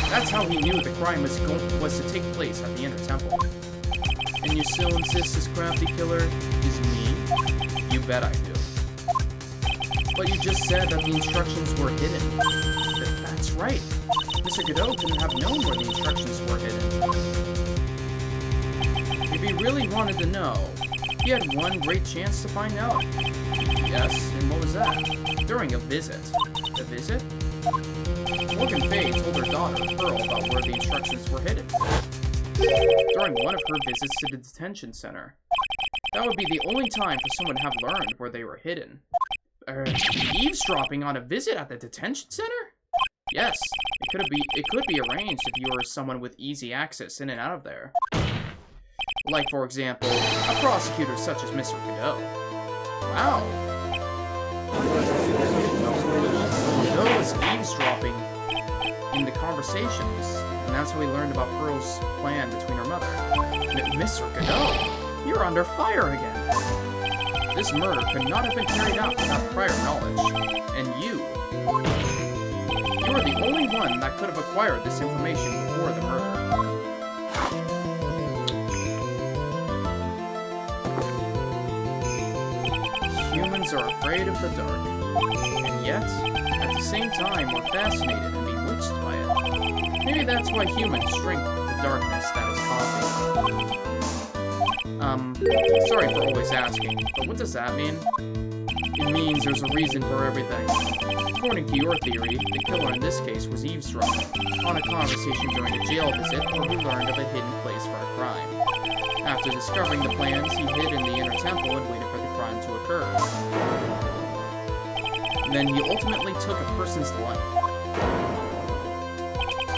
That's how he knew the crime was to take place at the Inner Temple. And you still insist this crafty killer is me? You bet I do. But you just said that the instructions were hidden. That's right. Mr. Godot couldn't have known where the instructions were hidden. If he really wanted to know, he had one great chance to find out. Yes, and what was that? During a visit. A visit? Morgan Fay told her daughter, Pearl, about where the instructions were hidden. During one of her visits to the detention center. That would be the only time for someone to have learned where they were hidden. Eavesdropping on a visit at the detention center? Yes, it could be arranged if you were someone with easy access in and out of there. Like, for example, a prosecutor such as Mr. Godot. Wow. Godot was eavesdropping in the conversations, and that's how we learned about Pearl's plan between her mother. Mr. Godot, you're under fire again. This murder could not have been carried out without prior knowledge, and you are the only one that could have acquired this information before the murder. Humans are afraid of the dark, and yet, at the same time, we're fascinated and bewitched by it. Maybe that's why humans shrink with the darkness that is coffee. Sorry for always asking, but what does that mean? It means there's a reason for everything. According to your theory, the killer in this case was eavesdropping on a conversation during a jail visit where he learned of a hidden place for a crime. After discovering the plans, he hid in the inner temple and waited for the crime to occur. And then he ultimately took a person's life.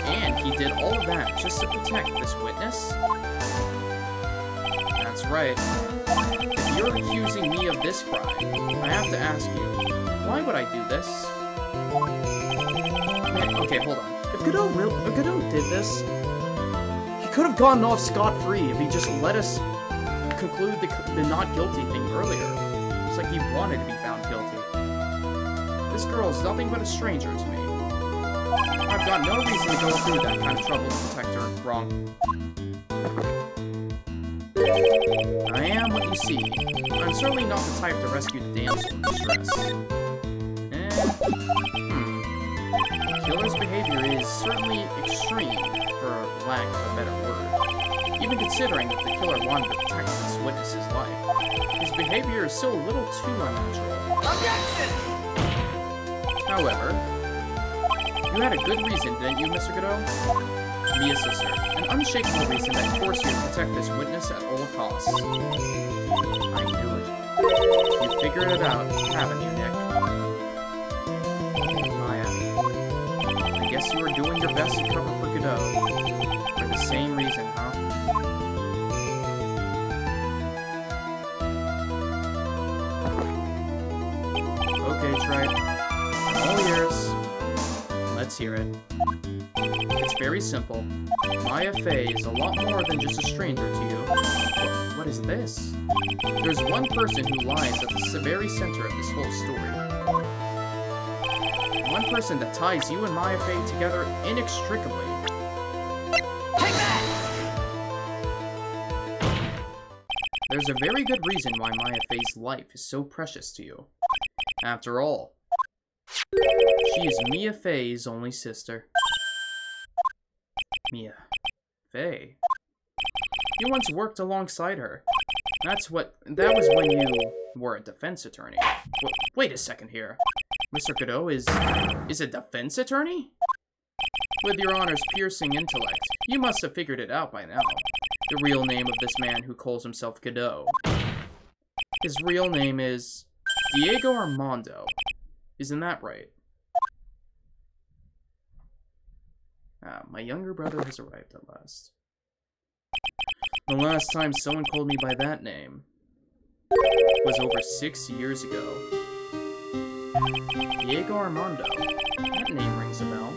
And he did all of that just to protect this witness? That's right. If you're accusing me of this crime, I have to ask you, why would I do this? Man, okay, hold on. If Godot did this, he could have gotten off scot-free if he just let us conclude the not guilty thing earlier. It's like he wanted to be found guilty. This girl is nothing but a stranger to me. I've got no reason to go through that kind of trouble to protect her. Wrong. I am what you see. I'm certainly not the type to rescue the damsel in distress. The killer's behavior is certainly extreme, for lack of a better word. Even considering that the killer wanted to protect this witness's life, his behavior is still a little too unnatural. Objection! However, you had a good reason, didn't you, Mr. Godot? Mia's sister. An unshakable reason that forced you to protect this witness at all costs. I knew it. You figured it out, haven't you, Nick? I guess you were doing your best to cover for Godot. For the same reason, huh? Okay, Trite. I'm all ears. Let's hear it. It's very simple. Maya Fey is a lot more than just a stranger to you. What is this? There's one person who lies at the very center of this whole story. One person that ties you and Maya Fey together inextricably. Take that! There's a very good reason why Maya Fey's life is so precious to you. After all, she is Mia Fey's only sister. Mia Fey. You once worked alongside her. That was when you were a defense attorney. Wait a second here. Mr. Godot is a defense attorney? With your honor's piercing intellect, you must have figured it out by now. The real name of this man who calls himself Godot. His real name is Diego Armando. Isn't that right? My younger brother has arrived at last. The last time someone called me by that name was over 6 years ago. Diego Armando. That name rings a bell.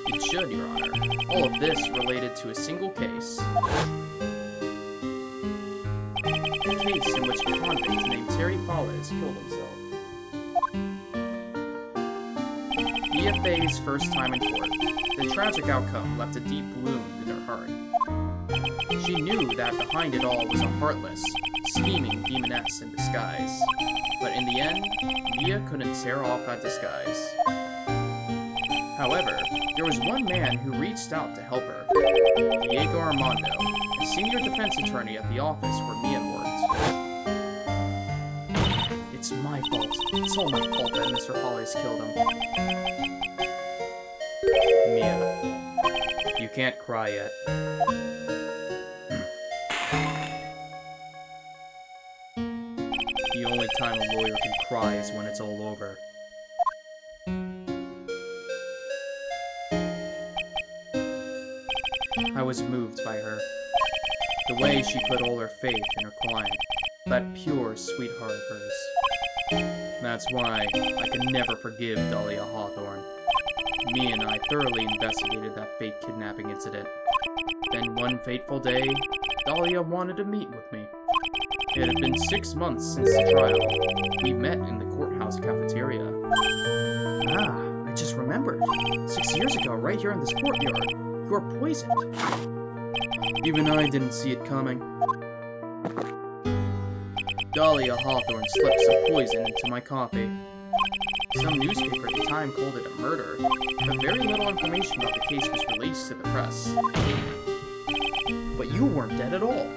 It should, Your Honor. All of this related to a single case. A case in which a convict named Terry Falles killed himself. Mia Fey's first time in court. The tragic outcome left a deep wound in her heart. She knew that behind it all was a heartless, scheming demoness in disguise. But in the end, Mia couldn't tear off that disguise. However, there was one man who reached out to help her. Diego Armando, a senior defense attorney at the office where Mia worked. It's my fault. It's all my fault that Mr. Falles killed him. Mia, you can't cry yet. The only time a lawyer can cry is when it's all over. I was moved by her. The way she put all her faith in her client. That pure sweetheart of hers. That's why I could never forgive Dahlia Hawthorne. Me and I thoroughly investigated that fake kidnapping incident. Then one fateful day, Dahlia wanted to meet with me. It had been 6 months since the trial. We met in the courthouse cafeteria. Ah, I just remembered. 6 years ago, right here in this courtyard, you were poisoned. Even I didn't see it coming. Dahlia Hawthorne slipped some poison into my coffee. Some newspaper at the time called it a murder, but very little information about the case was released to the press. But you weren't dead at all.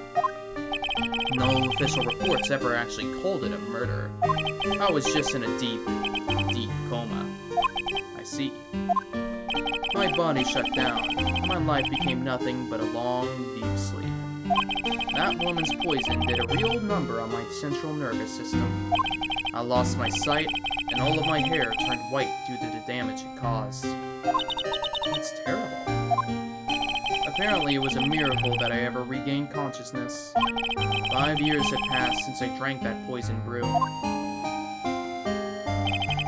No official reports ever actually called it a murder. I was just in a deep, deep coma. I see. My body shut down, and my life became nothing but a long, deep sleep. That woman's poison did a real number on my central nervous system. I lost my sight, and all of my hair turned white due to the damage it caused. That's terrible. Apparently, it was a miracle that I ever regained consciousness. 5 years had passed since I drank that poison brew.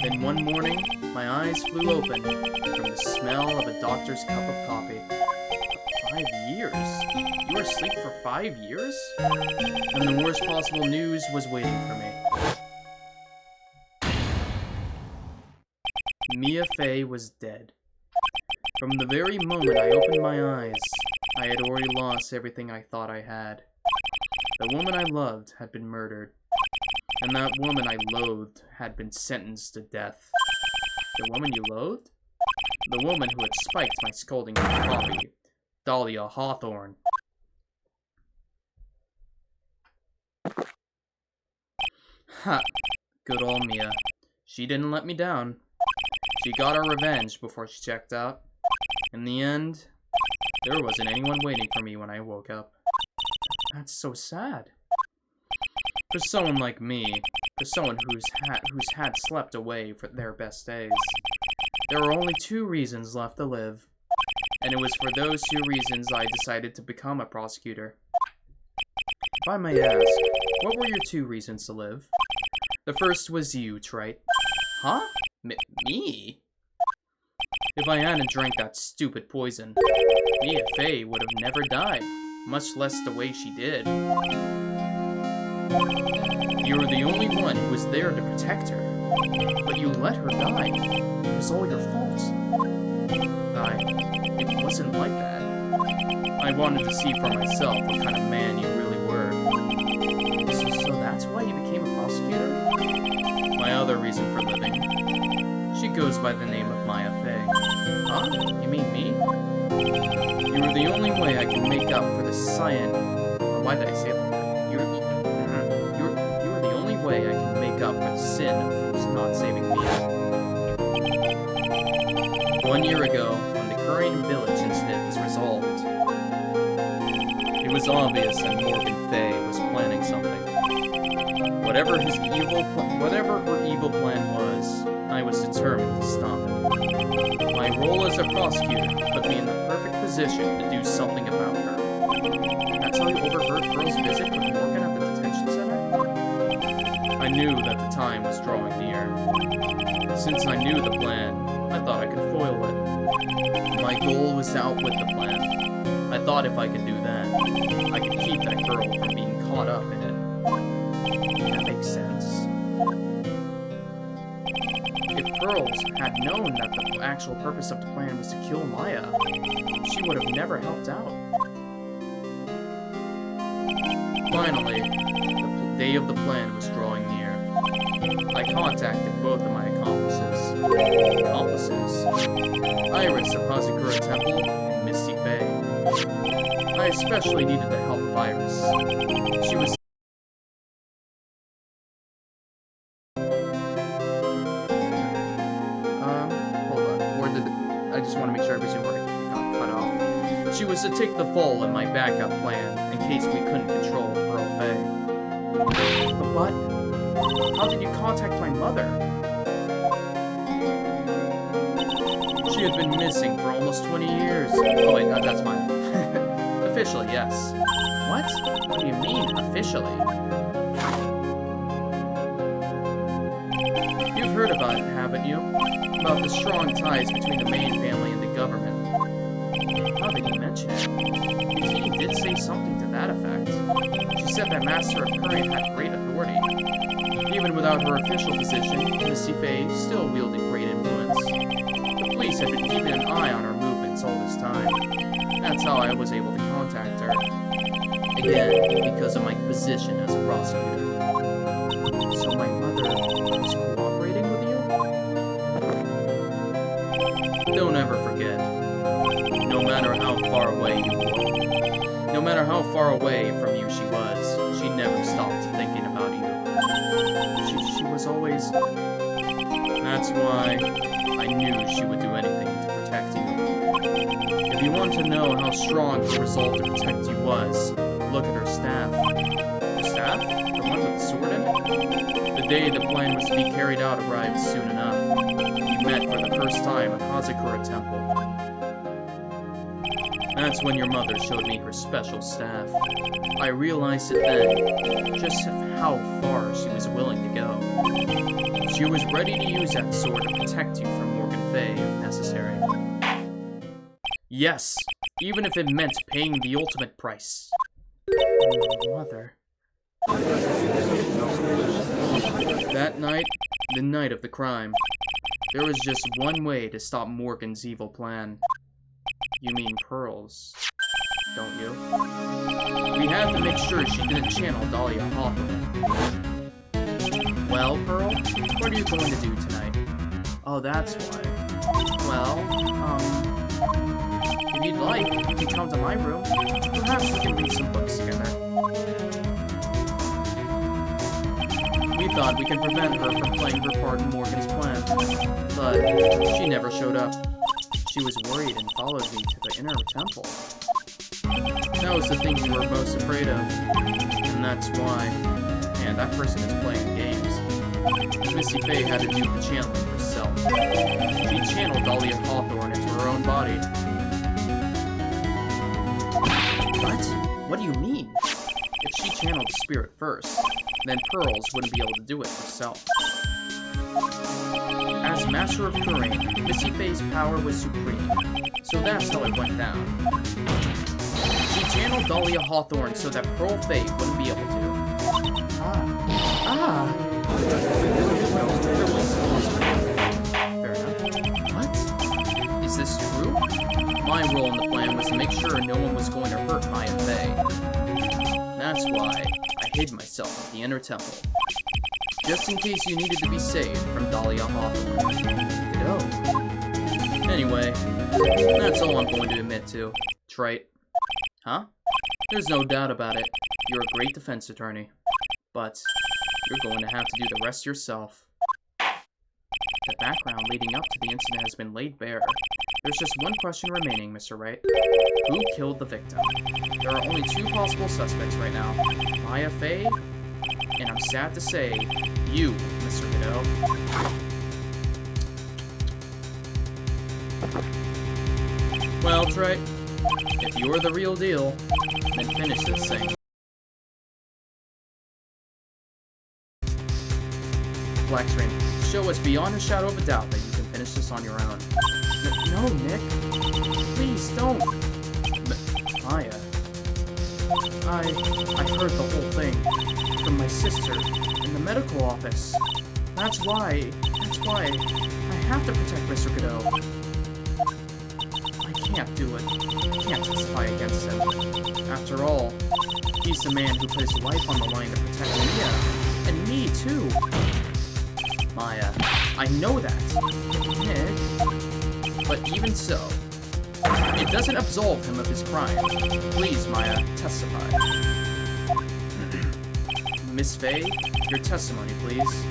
Then one morning, my eyes flew open from the smell of a doctor's cup of coffee. 5 years? You were asleep for 5 years? And the worst possible news was waiting for me. Mia Fey was dead. From the very moment I opened my eyes, I had already lost everything I thought I had. The woman I loved had been murdered, and that woman I loathed had been sentenced to death. The woman you loathed? The woman who had spiked my scolding cup of coffee, Dahlia Hawthorne. Ha! Good old Mia. She didn't let me down. She got her revenge before she checked out. In the end, there wasn't anyone waiting for me when I woke up. That's so sad. For someone like me, for someone who's had slept away for their best days, there were only 2 reasons left to live. And it was for those 2 reasons I decided to become a prosecutor. If I may ask, what were your 2 reasons to live? The first was you, Trite. Huh? Me? If I hadn't drank that stupid poison, Mia Fey would have never died, much less the way she did. You were the only one who was there to protect her, but you let her die. It was all your fault. It wasn't like that. I wanted to see for myself what kind of man you really were. So that's why you became a prosecutor? My other reason for living. She goes by the name of Mia Fey. Huh? You mean me? You were the only way I can make up for the why did I say that? You were the only way I can make up for the sin of not saving me. 1 year ago, when the Curry Village incident was resolved, it was obvious that Morgan Fey was planning something. Whatever her evil plan was, I was determined to stop it. My role as a prosecutor put me in the perfect position to do something about her. That's how you overheard Pearl's visit with Morgan at the detention center? I knew that the time was drawing near. Since I knew the plan, I thought I could foil it. My goal was to outwit the plan. I thought if I could do that, I could keep that girl from being caught up in it. That makes sense. If Pearls had known that the actual purpose of the plan was to kill Maya, she would have never helped out. Finally, the day of the plan was drawing near. I contacted both of my accomplices. Iris of Hazakura Temple and Misty Faye. I especially needed the help of Iris. She was I just want to make sure everything got cut off. She was to take the fall in my backup plan in case we couldn't control Pearl Faye. But how did you contact my mother? She had been missing for almost 20 years. Oh wait, that's mine. Officially, yes. What? What do you mean, officially? You've heard about it, haven't you? About the strong ties between the main family and the government. How did you mention it? Yukini did say something to that effect. She said that Master of Curry had great authority. Even without her official position, Misty Faye still wielded great influence. The police had been keeping an eye on her movements all this time. That's how I was able to contact her. Again, because of my position as a prosecutor. So my mother was cooperating with you? Don't ever forget. No matter how far away you were, no matter how far away from you she was, she never stopped thinking about you. She was always... That's why I knew she would do anything to protect you. If you want to know how strong her resolve to protect you was, look at her staff. Her staff? The one with the sword in it? The day the plan was to be carried out arrived soon enough. We met for the first time at Hazakura Temple. That's when your mother showed me her special staff. I realized it then, just how far she was willing to go. She was ready to use that sword to protect you from Morgan Fey if necessary. Yes, even if it meant paying the ultimate price. Oh, mother. That night, the night of the crime, There was just one way to stop Morgan's evil plan. You mean pearls, don't you? We had to make sure she didn't channel Dahlia Hawthorne. Well, Pearl, what are you going to do tonight? Oh, that's why. Well, if you'd like, you can come to my room. Perhaps we can read some books together. We thought we could prevent her from playing her part in Morgan's plan, but she never showed up. She was worried and followed me to the inner temple. That was the thing we were most afraid of, and that's why. And that person is playing games. Missy Faye had to do the channeling herself. She channeled Dahlia Hawthorne into her own body. What? What do you mean? If she channeled the spirit first, then Pearls wouldn't be able to do it herself. As Master of Terrain, Missy Faye's power was supreme, so that's how it went down. She channeled Dahlia Hawthorne so that Pearl Faye wouldn't be able to. Fair enough. What? Is this true? My role in the plan was to make sure no one was going to hurt Maya Faye. That's why I hid myself at the inner temple. Just in case you needed to be saved from Dahlia Hawthorne. Godot. Anyway, that's all I'm going to admit to. Trite. Huh? There's no doubt about it. You're a great defense attorney. But you're going to have to do the rest yourself. The background leading up to the incident has been laid bare. There's just one question remaining, Mr. Wright. Who killed the victim? There are only two possible suspects right now. Maya Faye, and I'm sad to say, you, Mr. Godot. Well, Trey, if you're the real deal, then finish this thing. Black screen. Show us beyond a shadow of a doubt that you can finish this on your own. No, Nick. Please, don't. Maya. I heard the whole thing from my sister in the medical office. That's why I have to protect Mr. Godot. I can't do it. I can't testify against him. After all, he's the man who put his life on the line to protect Mia. And me, too. Maya, I know that. Nick. But even so, it doesn't absolve him of his crime. Please, Maya, testify. Miss Faye, your testimony, please.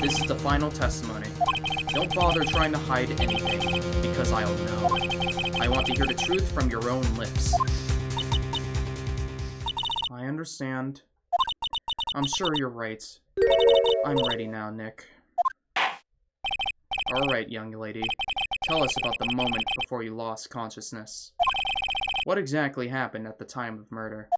This is the final testimony. Don't bother trying to hide anything, because I'll know. I want to hear the truth from your own lips. I understand. I'm sure you're right. I'm ready now, Nick. Alright, young lady. Tell us about the moment before you lost consciousness. What exactly happened at the time of murder?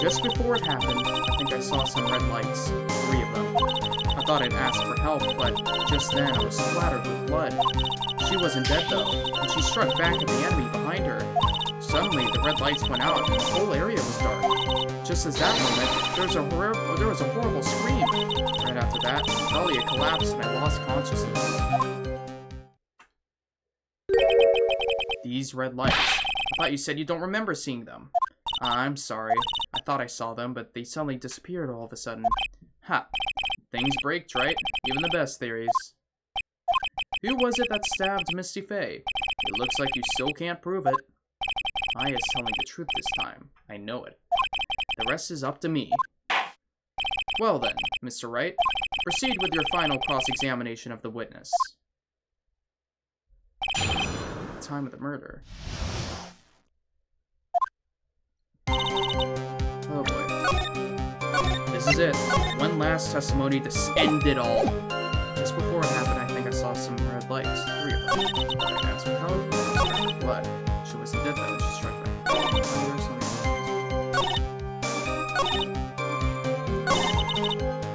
Just before it happened, I think I saw some red lights. 3 of them. I thought I'd ask for help, but just then I was splattered with blood. She wasn't dead though, and she struck back at the enemy behind her. Suddenly, the red lights went out and the whole area was dark. Just as that moment, there was a horrible scream. Right after that, Dahlia collapsed and I lost consciousness. These red lights. I thought you said you don't remember seeing them. I'm sorry. I thought I saw them, but they suddenly disappeared all of a sudden. Ha! Things break, right? Even the best theories. Who was it that stabbed Misty Faye? It looks like you still can't prove it. Maya's telling the truth this time. I know it. The rest is up to me. Well then, Mr. Wright, proceed with your final cross-examination of the witness. The time of the murder. Oh boy. This is it. One last testimony to end it all. Just before it happened, I think I saw some red lights. 3 of them. I asked for help. Blood. She wasn't dead though. She struck back.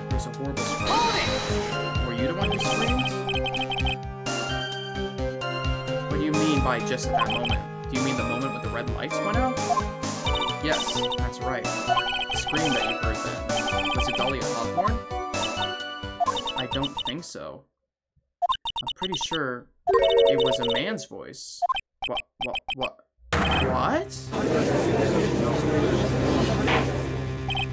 There's a horrible scream. Were you the one who screamed? What do you mean by just at that moment? Do you mean the moment when the red lights went out? Yes, that's right. The scream that you heard then. Was it Dahlia Hawthorne? I don't think so. I'm pretty sure it was a man's voice. What?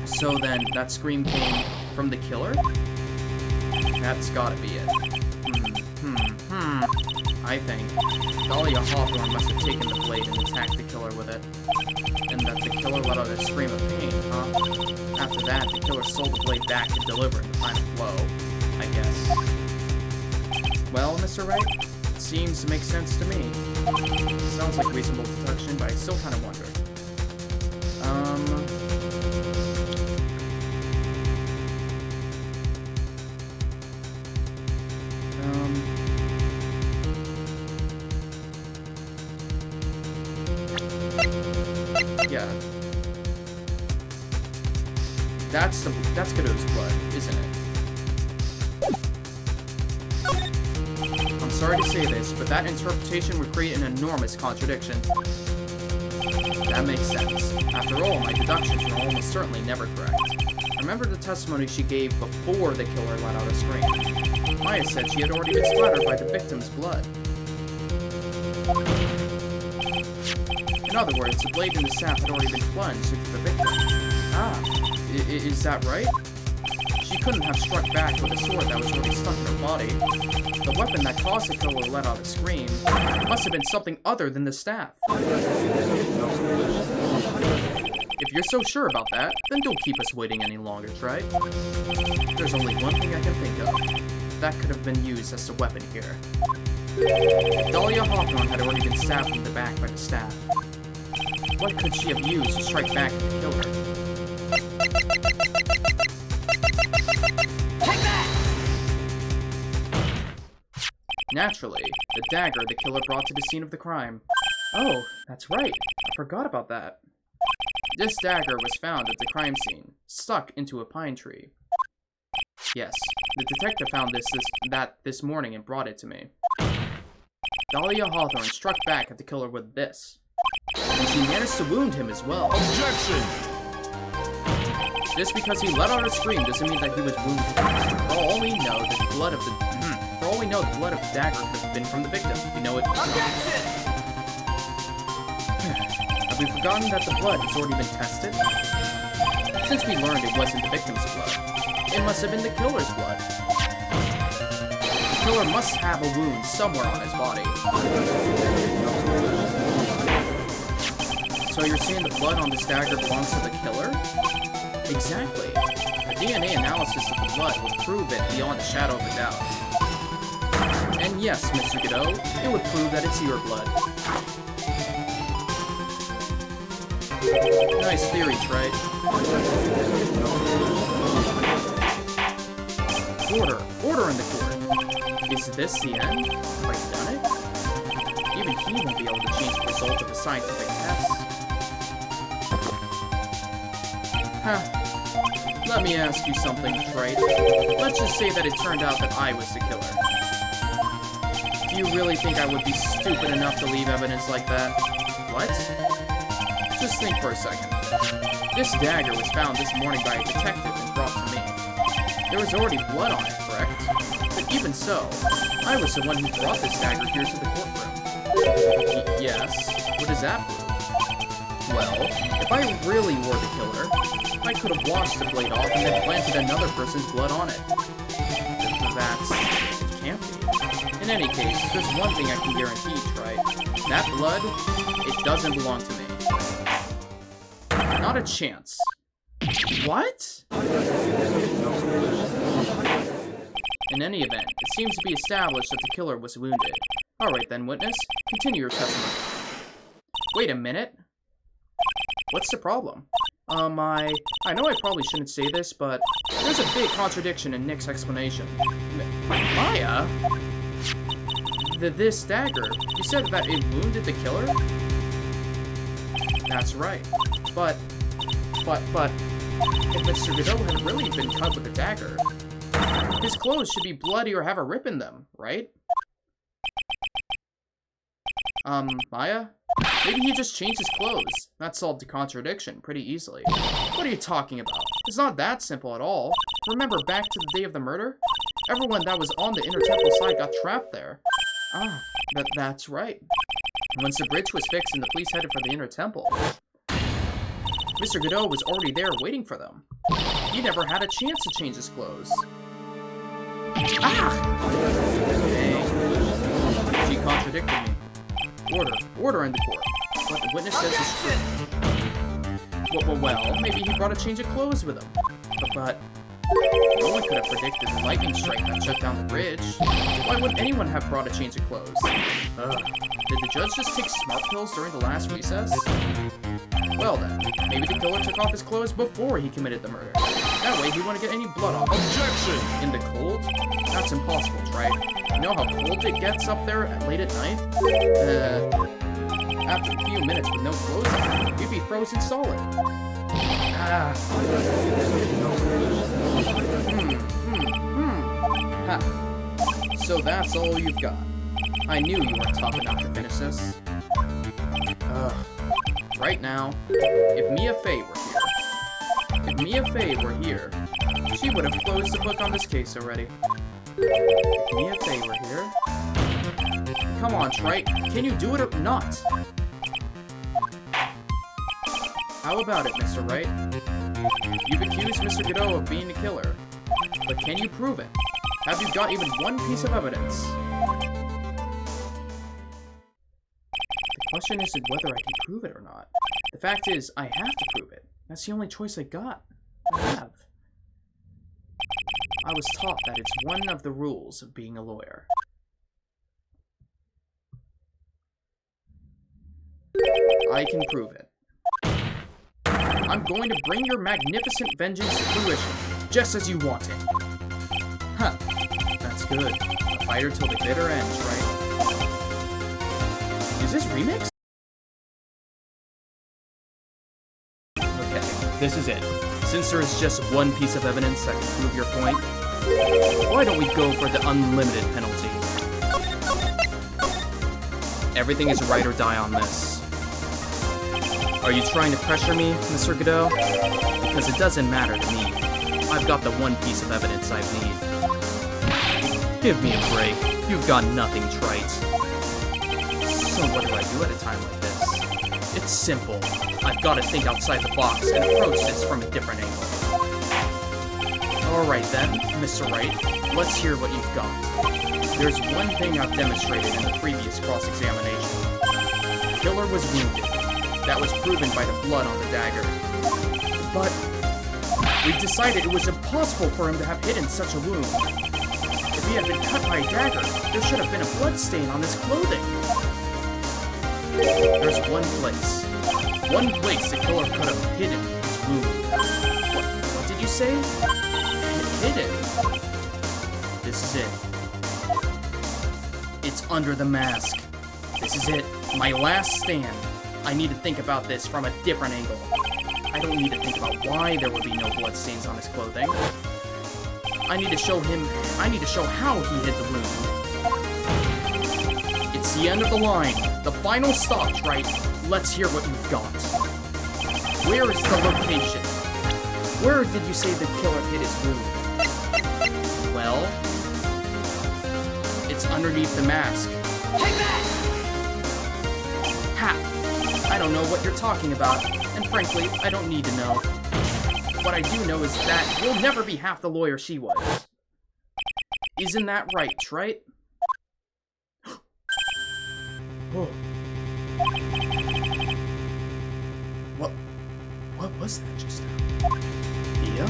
So then, that scream came from the killer? That's gotta be it. I think Dahlia Hawthorne must have taken the blade and attacked the killer with it. And that the killer let out a scream of pain, huh? After that, the killer sold the blade back to deliver the final blow, I guess. Well, Mr. Wright, it seems to make sense to me. Sounds like reasonable deduction, but I still kind of wonder. Yeah. That's Godot's blood, isn't it? I'm sorry to say this, but that interpretation would create an enormous contradiction. That makes sense. After all, my deductions were almost certainly never correct. Remember the testimony she gave before the killer let out a scream. Maya said she had already been splattered by the victim's blood. In other words, the blade and the staff had already been plunged into the victim. Ah, is that right? She couldn't have struck back with a sword that was already stuck in her body. The weapon that caused the killer to let out a scream must have been something other than the staff. If you're so sure about that, then don't keep us waiting any longer, right? There's only one thing I can think of. That could have been used as the weapon here. If Dahlia Hawthorne had already been stabbed in the back by the staff, what could she have used to strike back at the killer? Take that! Naturally, the dagger the killer brought to the scene of the crime. Oh, that's right. I forgot about that. This dagger was found at the crime scene, stuck into a pine tree. Yes, the detective found this morning and brought it to me. Dahlia Hawthorne struck back at the killer with this. And she managed to wound him as well. Objection! Just because he let out a scream doesn't mean that he was wounded. For all we know, the blood of the dagger could have been from the victim. You know it. Objection! Have we forgotten that the blood has already been tested? Since we learned it wasn't the victim's blood, it must have been the killer's blood. The killer must have a wound somewhere on his body. So you're saying the blood on this dagger belongs to the killer? Exactly. A DNA analysis of the blood would prove it beyond a shadow of a doubt. And yes, Mr. Godot, it would prove that it's your blood. Nice theories, right? Order in the court. Is this the end? Have I done it? Even he won't be able to change the result of the scientific test. Huh. Let me ask you something, Trite. Let's just say that it turned out that I was the killer. Do you really think I would be stupid enough to leave evidence like that? What? Just think for a second. This dagger was found this morning by a detective and brought to me. There was already blood on it, correct? But even so, I was the one who brought this dagger here to the courtroom. Yes? What does that prove? Well, if I really were the killer, I could have washed the blade off and then planted another person's blood on it. It can't be. In any case, there's one thing I can guarantee, Trite. That blood, it doesn't belong to me. Not a chance. What? In any event, it seems to be established that the killer was wounded. Alright then, witness. Continue your testimony. Wait a minute. What's the problem? I know I probably shouldn't say this, but there's a big contradiction in Nick's explanation. Maya? This dagger, you said that it wounded the killer? That's right. But, if Mr. Godot had really been cut with a dagger, his clothes should be bloody or have a rip in them, right? Maya? Maybe he just changed his clothes. That solved the contradiction pretty easily. What are you talking about? It's not that simple at all. Remember back to the day of the murder? Everyone that was on the inner temple side got trapped there. Ah, that's right. Once the bridge was fixed and the police headed for the inner temple, Mr. Godot was already there waiting for them. He never had a chance to change his clothes. Ah! Dang. She contradicted me. Order in the court. What the witness says is true. Well, maybe he brought a change of clothes with him. But no one could have predicted the lightning strike that shut down the bridge. Why would anyone have brought a change of clothes? Did the judge just take smart pills during the last recess? Well then, maybe the killer took off his clothes before he committed the murder. That way he wouldn't get any blood on him. Objection! In the cold? That's impossible, right? You know how cold it gets up there late at night? After a few minutes with no clothes on, you'd be frozen solid. Ah. Ha. So that's all you've got. I knew you weren't tough enough to finish this. Right now, if Mia Fey were here, she would have closed the book on this case already. If Mia Fey were here? Come on, Trite. Can you do it or not? How about it, Mr. Wright? You've accused Mr. Godot of being the killer, but can you prove it? Have you got even one piece of evidence? The question isn't whether I can prove it or not. The fact is, I have to prove it. That's the only choice I got. I have. I was taught that it's one of the rules of being a lawyer. I can prove it. I'm going to bring your magnificent vengeance to fruition, just as you want it. Huh. That's good. A fighter till the bitter ends, right? Is this remix? Okay, this is it. Since there is just one piece of evidence that can prove your point, why don't we go for the unlimited penalty? Everything is right or die on this. Are you trying to pressure me, Mr. Godot? Because it doesn't matter to me. I've got the one piece of evidence I need. Give me a break. You've got nothing, Trite. So what do I do at a time like this? It's simple. I've got to think outside the box and approach this from a different angle. Alright then, Mr. Wright, let's hear what you've got. There's one thing I've demonstrated in the previous cross-examination. The killer was wounded. That was proven by the blood on the dagger. But we decided it was impossible for him to have hidden such a wound. If he had been cut by a dagger, there should have been a blood stain on his clothing. There's one place the killer could have hidden his wound. What did you say? Hidden. This is it. It's under the mask. This is it. My last stand. I need to think about this from a different angle. I don't need to think about why there would be no bloodstains on his clothing. I need to show how he hid the wound. It's the end of the line. The final stop, right? Let's hear what you've got. Where is the location? Where did you say the killer hid his wound? Well, it's underneath the mask. Take that! Ha! I don't know what you're talking about, and frankly, I don't need to know. What I do know is that you'll never be half the lawyer she was. Isn't that right, Trite? Whoa. What was that just now? Mia?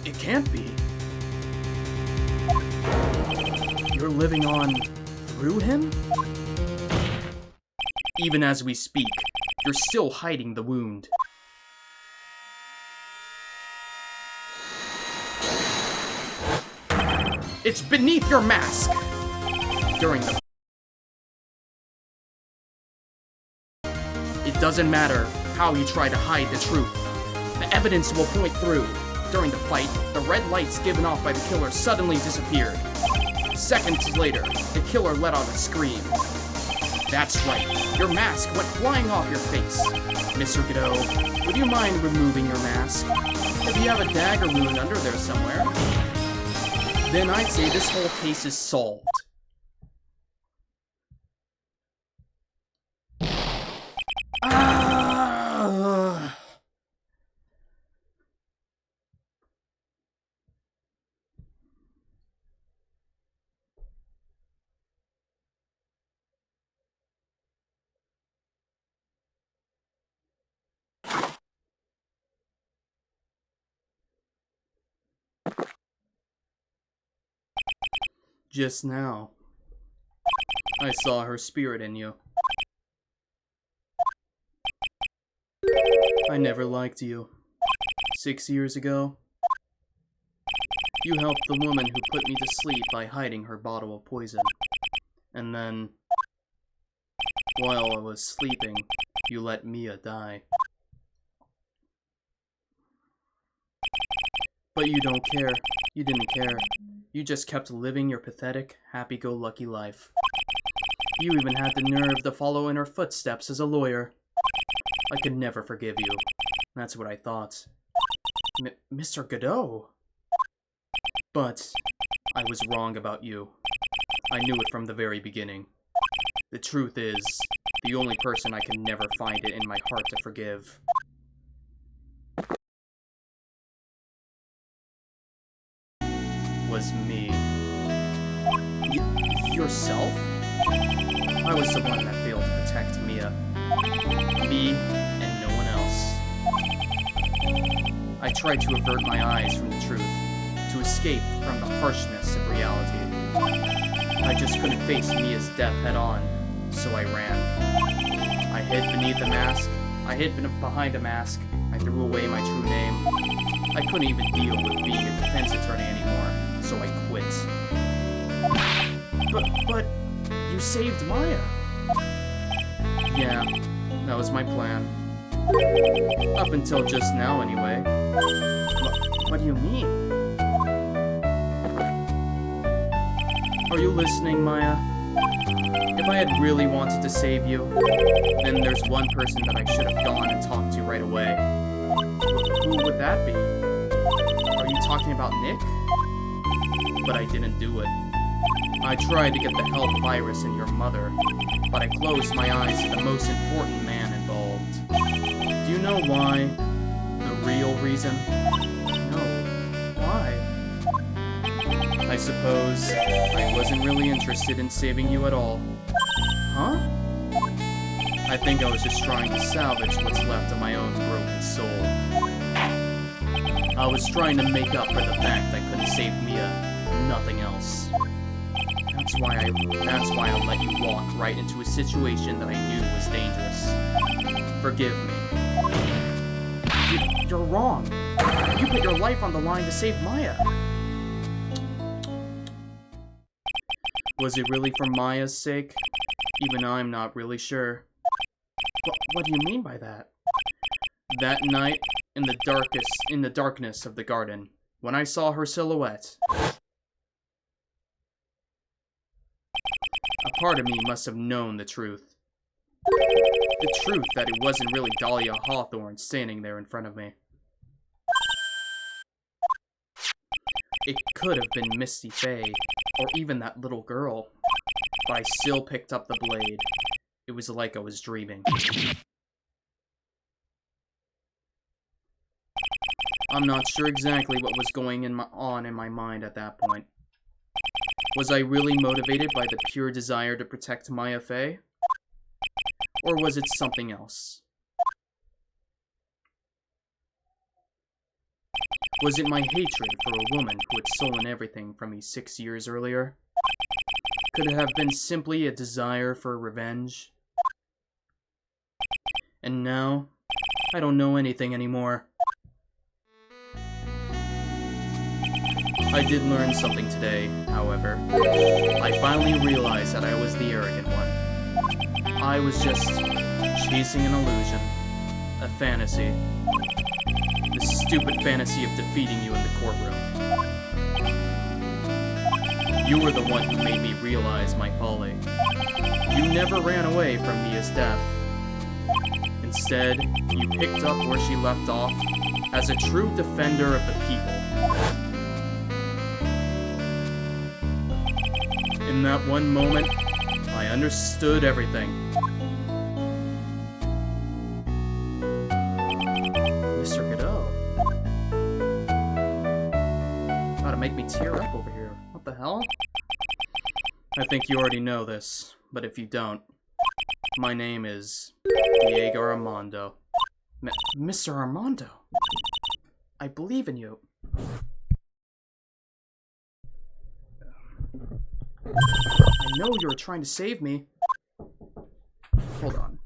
It can't be. You're living on through him? Even as we speak, you're still hiding the wound. It's beneath your mask! During the... It doesn't matter how you try to hide the truth. The evidence will point through. During the fight, the red lights given off by the killer suddenly disappeared. Seconds later, the killer let out a scream. That's right. Your mask went flying off your face. Mr. Godot, would you mind removing your mask? If you have a dagger wound under there somewhere, then I'd say this whole case is solved. Ah! Just now, I saw her spirit in you. I never liked you. 6 years ago, you helped the woman who put me to sleep by hiding her bottle of poison. And then, while I was sleeping, you let Mia die. But you don't care. You didn't care. You just kept living your pathetic, happy-go-lucky life. You even had the nerve to follow in her footsteps as a lawyer. I could never forgive you. That's what I thought. Mr. Godot? But I was wrong about you. I knew it from the very beginning. The truth is, the only person I can never find it in my heart to forgive was me. Yourself? I was the one that failed to protect Mia. Me and no one else. I tried to avert my eyes from the truth, to escape from the harshness of reality. I just couldn't face Mia's death head on, so I ran. I hid beneath a mask. I hid behind a mask. I threw away my true name. I couldn't even deal with being a defense attorney anymore, so I quit. But you saved Maya. Yeah, that was my plan. Up until just now, anyway. What do you mean? Are you listening, Maya? If I had really wanted to save you, then there's one person that I should have gone and talked to right away. Who would that be? Are you talking about Nick? But I didn't do it. I tried to get the help of Iris and your mother, but I closed my eyes to the most important man involved. Do you know why? The real reason? No. Why? I suppose I wasn't really interested in saving you at all. Huh? I think I was just trying to salvage what's left of my own broken soul. I was trying to make up for the fact I couldn't save Mia, nothing else. That's why I let you walk right into a situation that I knew was dangerous. Forgive me. You're wrong. You put your life on the line to save Maya. Was it really for Maya's sake? Even I'm not really sure. What do you mean by that? That night, in the darkness of the garden, when I saw her silhouette, a part of me must have known the truth. The truth that it wasn't really Dahlia Hawthorne standing there in front of me. It could have been Misty Faye, or even that little girl, but I still picked up the blade. It was like I was dreaming. I'm not sure exactly what was going on in my mind at that point. Was I really motivated by the pure desire to protect Maya Faye? Or was it something else? Was it my hatred for a woman who had stolen everything from me 6 years earlier? Could it have been simply a desire for revenge? And now, I don't know anything anymore. I did learn something today, however. I finally realized that I was the arrogant one. I was just chasing an illusion, a fantasy. The stupid fantasy of defeating you in the courtroom. You were the one who made me realize my folly. You never ran away from Mia's death. Instead, you picked up where she left off as a true defender of the people. In that one moment, I understood everything. Mr. Godot. About to make me tear up over here. What the hell? I think you already know this, but if you don't, my name is Diego Armando. Mr. Armando. I believe in you. I know you were trying to save me. Hold on.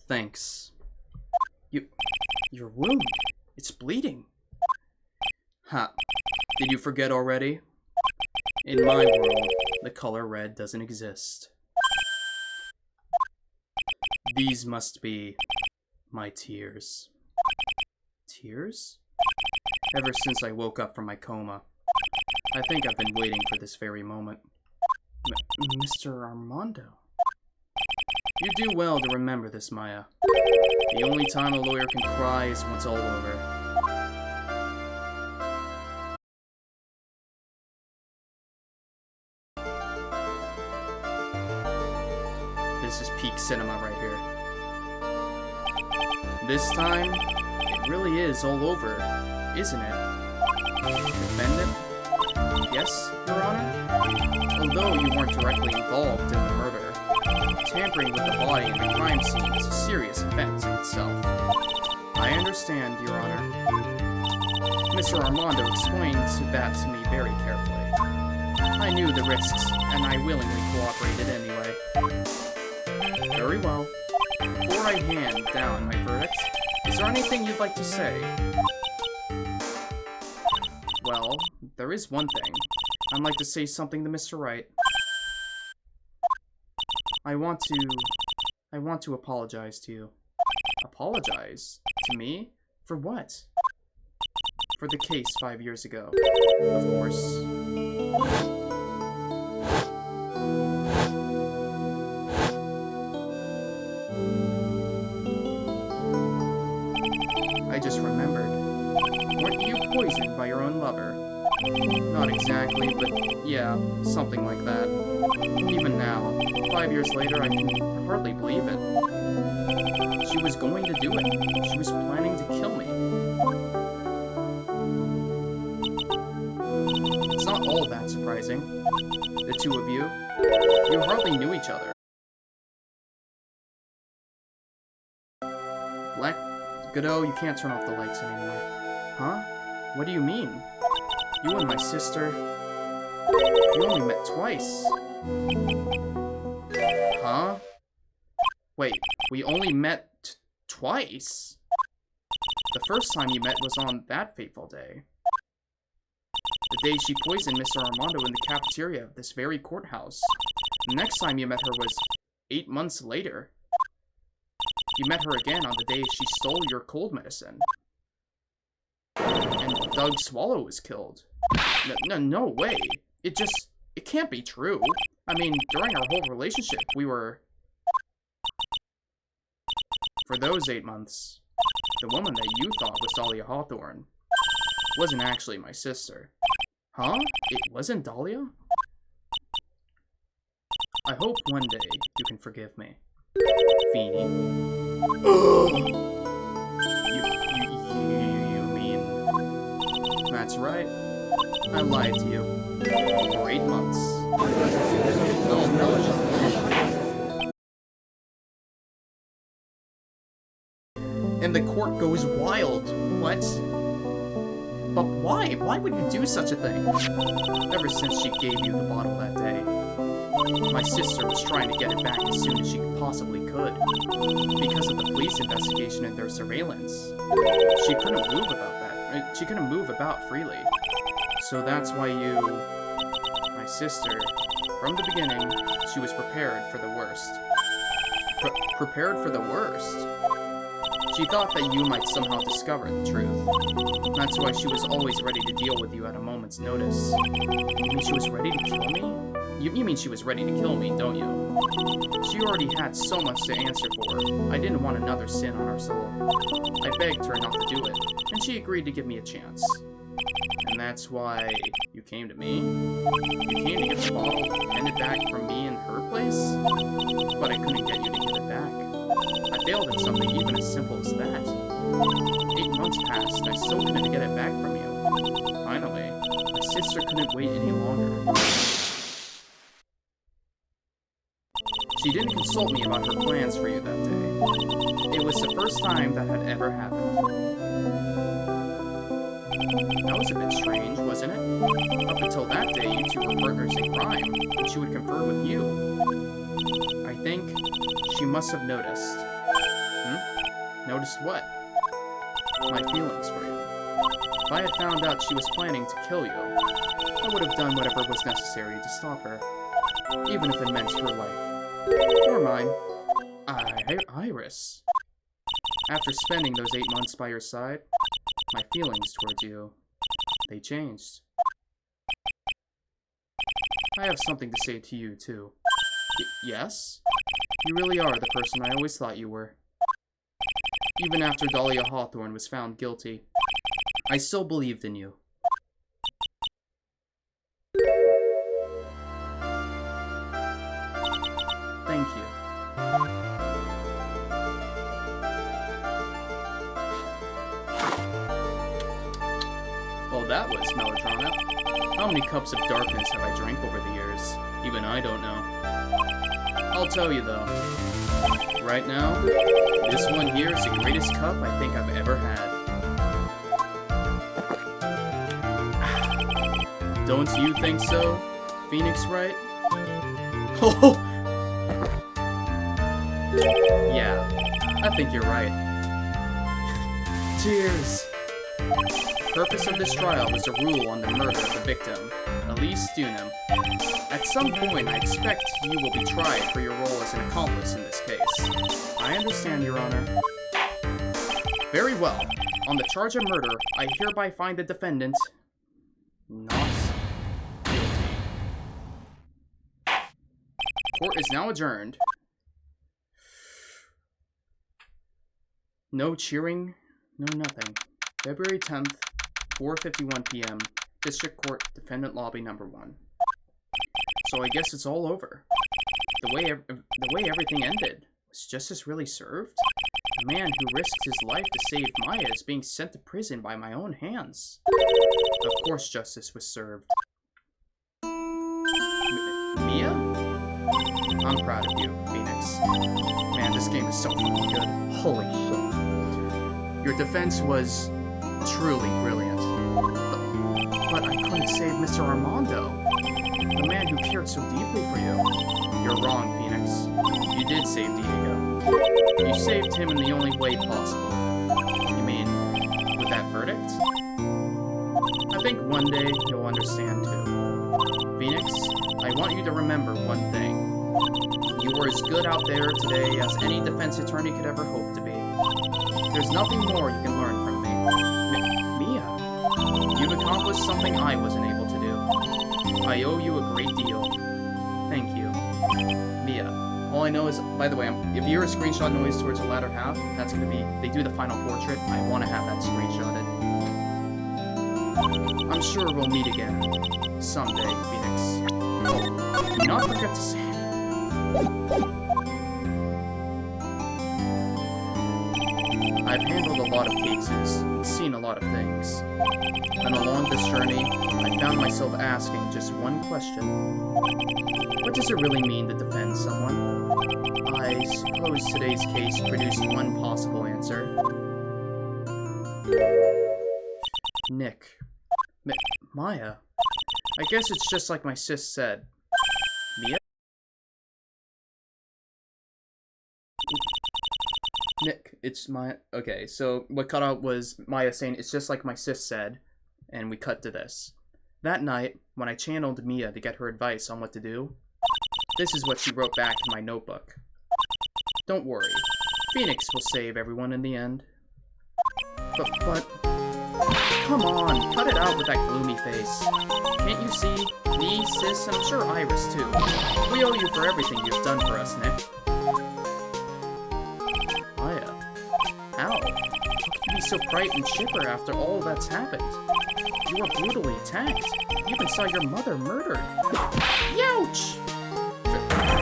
Thanks. Your wound. It's bleeding. Ha. Did you forget already? In my world, the color red doesn't exist. These must be my tears. Tears? Ever since I woke up from my coma, I think I've been waiting for this very moment. Mr. Armando. You do well to remember this, Maya. The only time a lawyer can cry is when it's all over. This is peak cinema right here. This time, it really is all over, isn't it? Defendant? Yes, Your Honor? Although you weren't directly involved in the murder, tampering with the body in the crime scene is a serious offense in itself. I understand, Your Honor. Mr. Armando explained that to me very carefully. I knew the risks, and I willingly cooperated anyway. Very well. Before I hand down my verdict, is there anything you'd like to say? Well, there is one thing. I'd like to say something to Mr. Wright. I want to apologize to you. Apologize? To me? For what? For the case 5 years ago. Of course. I just remembered. Weren't you poisoned by your own lover? Not exactly, but yeah, something like that. Even now, 5 years later, I can hardly believe it. She was going to do it. She was planning to kill me. It's not all that surprising. The two of you hardly knew each other. Godot, you can't turn off the lights anymore. Huh? What do you mean? You and my sister... You only met twice. Huh? Wait, we only met twice? The first time you met was on that fateful day. The day she poisoned Mr. Armando in the cafeteria of this very courthouse. The next time you met her was 8 months later. You met her again on the day she stole your cold medicine. And Doug Swallow was killed. No way. It can't be true. I mean, during our whole relationship, we were... For those 8 months, the woman that you thought was Dahlia Hawthorne wasn't actually my sister. Huh? It wasn't Dahlia? I hope one day you can forgive me. Feeny. You mean... That's right. I lied to you. For 8 months. And the court goes wild. What? But why? Why would you do such a thing? Ever since she gave you the bottle that day, my sister was trying to get it back as soon as she possibly could. Because of the police investigation and their surveillance. She couldn't move about that. She couldn't move about freely. So that's why you... My sister From the beginning, she was prepared for the worst. Prepared for the worst? She thought that you might somehow discover the truth. That's why she was always ready to deal with you at a moment's notice. You mean she was ready to kill me? You mean she was ready to kill me, don't you? She already had so much to answer for. I didn't want another sin on her soul. I begged her not to do it, and she agreed to give me a chance. And that's why you came to me? You came to get the bottle handed back from me in her place? But I couldn't get you to give it back. I failed at something even as simple as that. 8 months passed, and I still couldn't get it back from you. Finally, my sister couldn't wait any longer. She didn't consult me about her plans for you that day. It was the first time that had ever happened. That was a bit strange, wasn't it? Up until that day, you two were partners in crime, and she would confer with you. I think she must have noticed. Noticed what? My feelings for you. If I had found out she was planning to kill you, I would have done whatever was necessary to stop her, even if it meant her life. Or mine. Iris. After spending those 8 months by your side, my feelings towards you, they changed. I have something to say to you, too. Yes? You really are the person I always thought you were. Even after Dahlia Hawthorne was found guilty, I still believed in you. Thank you. Well, that was melodrama. How many cups of darkness have I drank over the years? Even I don't know. I'll tell you though. Right now, this one here is the greatest cup I think I've ever had. Don't you think so, Phoenix Wright? Oh! Yeah, I think you're right. Cheers! The purpose of this trial was to rule on the murder of the victim, Elise Dunham. At some point, I expect you will be tried for your role as an accomplice in this case. I understand, Your Honor. Very well. On the charge of murder, I hereby find the defendant not guilty. Court is now adjourned. No cheering, no nothing. February 10th, 4:51 p.m. District Court, Defendant Lobby Number 1. So I guess it's all over. The way everything ended. Was justice really served? A man who risked his life to save Maya is being sent to prison by my own hands. Of course justice was served. Mia? I'm proud of you, Phoenix. Man, this game is so fucking good. Holy shit. Your defense was truly brilliant. But I couldn't save Mr. Armando, the man who cared so deeply for you. You're wrong, Phoenix. You did save Diego. You saved him in the only way possible. You mean, with that verdict? I think one day you'll understand too. Phoenix, I want you to remember one thing. You were as good out there today as any defense attorney could ever hope to be. There's nothing more you can learn from me. Mia, you've accomplished something I wasn't able to do. I owe you a great deal. Thank you. Mia, all I know is, by the way, if you hear a screenshot noise towards the latter half, that's going to be, they do the final portrait. I want to have that screenshotted. I'm sure we'll meet again. Someday, Phoenix. Oh, do not forget to save. I've handled a lot of cases, seen a lot of things. And along this journey, I found myself asking just one question. What does it really mean to defend someone? I suppose today's case produced one possible answer. Nick. Maya. I guess it's just like my sis said. Mia? Nick, it's my... Okay, so what cut out was Maya saying, it's just like my sis said, and we cut to this. That night, when I channeled Mia to get her advice on what to do, This is what she wrote back in my notebook. Don't worry. Phoenix will save everyone in the end. But... Come on, cut it out with that gloomy face. Can't you see? Me, Sis, and I'm sure Iris, too. We owe you for everything you've done for us, Nick. Maya. How? How can you be so bright and chipper after all that's happened? You were brutally attacked. You even saw your mother murdered. Youch!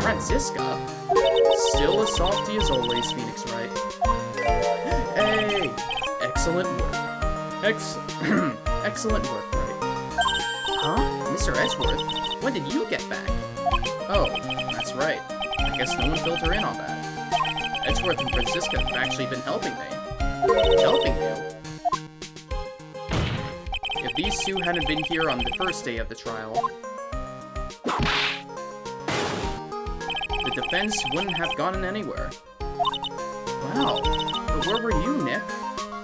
Franziska? Still as softy as always, Phoenix Wright. Hey! Excellent work. Excellent work, Wright. Huh? Mr. Edgeworth? When did you get back? Oh, that's right. I guess no one filled her in on that. Edgeworth and Franziska have actually been helping me. Helping you? If these two hadn't been here on the first day of the trial, the defense wouldn't have gotten anywhere. Wow, but where were you, Nick?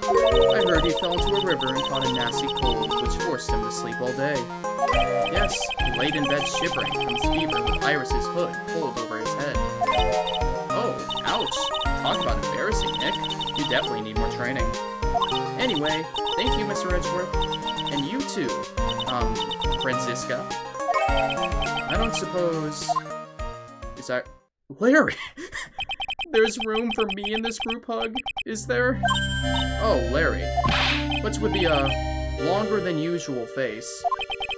I heard he fell into a river and caught a nasty cold, which forced him to sleep all day. Yes, he laid in bed shivering from his fever with Iris's hood pulled over his head. Oh, ouch. Talk about embarrassing, Nick. You definitely need more training. Anyway, thank you, Mr. Edgeworth. And you too, Franziska. I don't suppose... Is that... Larry! There's room for me in this group hug, is there? Oh, Larry. What's with the, longer than usual face?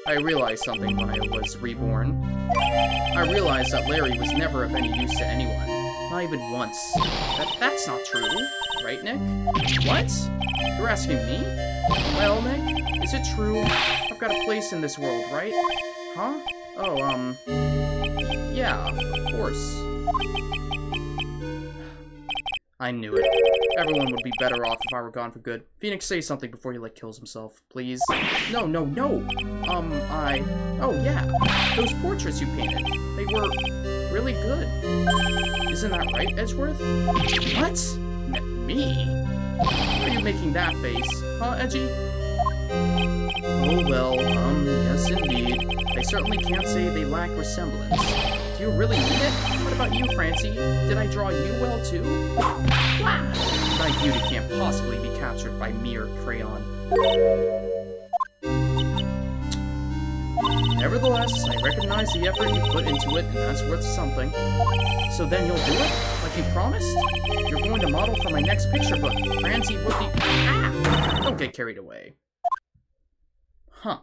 I realized something when I was reborn. I realized that Larry was never of any use to anyone. Not even once. That's not true, right, Nick? What? You're asking me? Well, Nick, is it true? I've got a place in this world, right? Huh? Oh, yeah, of course. I knew it. Everyone would be better off if I were gone for good. Phoenix, say something before he, kills himself, please. No. Oh, yeah. Those portraits you painted. They were really good. Isn't that right, Edgeworth? What? Me? Why are you making that face? Huh, Edgy? Oh, well, yes, indeed. I certainly can't say they lack resemblance. Do you really mean it? What about you, Francie? Did I draw you well, too? Wow! My beauty can't possibly be captured by mere crayon. Nevertheless, I recognize the effort you put into it, and that's worth something. So then you'll do it? Like you promised? You're going to model for my next picture book, Francie with the... Ah! Don't get carried away. Huh.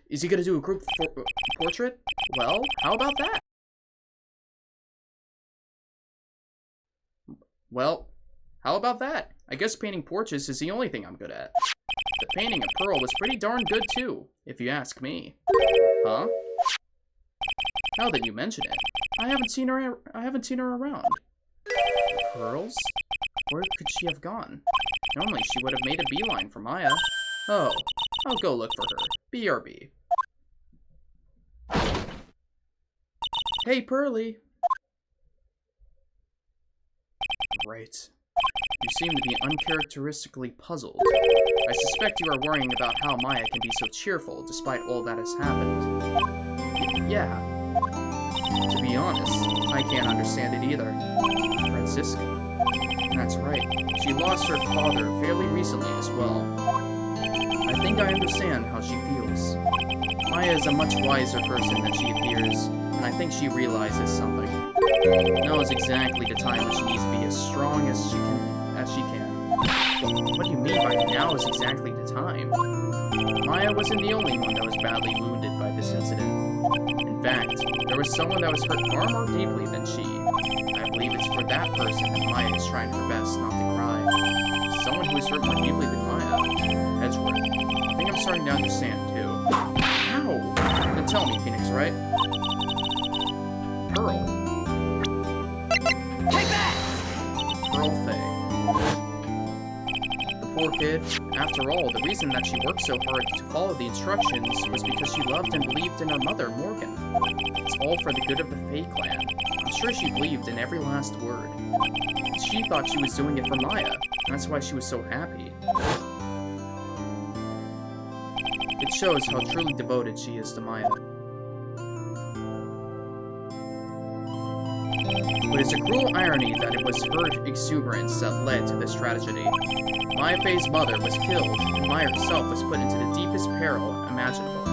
Is he gonna do a group portrait? Well, how about that? Well, how about that? I guess painting portraits is the only thing I'm good at. The painting of Pearl was pretty darn good too, if you ask me. Huh? Now that you mention it, I haven't seen her around. Pearls? Where could she have gone? Normally she would have made a beeline for Maya. Oh, I'll go look for her. BRB. Hey, Pearly. Right. You seem to be uncharacteristically puzzled. I suspect you are worrying about how Maya can be so cheerful despite all that has happened. Yeah. To be honest, I can't understand it either. Franziska. That's right. She lost her father fairly recently as well. I think I understand how she feels. Maya is a much wiser person than she appears, and I think she realizes something. Knows exactly the time when she needs to be as strong as she can. What do you mean by now is exactly the time? Maya wasn't the only one that was badly wounded by this incident. In fact, there was someone that was hurt far more deeply than she. I believe it's for that person that Maya is trying her best not to cry. Someone who is hurt more deeply than Maya. Edgeworth. I think I'm starting to understand, too. Ow! Then tell me, Phoenix Wright. Pearl. Take that! Pearl Faye. The poor kid. After all, the reason that she worked so hard to follow the instructions was because she loved and believed in her mother, Morgan. It's all for the good of the Faye clan. I'm sure she believed in every last word. She thought she was doing it for Maya. That's why she was so happy. It shows how truly devoted she is to Maya. But it's a cruel irony that it was her exuberance that led to this tragedy. Maya Fey's mother was killed, and Maya herself was put into the deepest peril imaginable.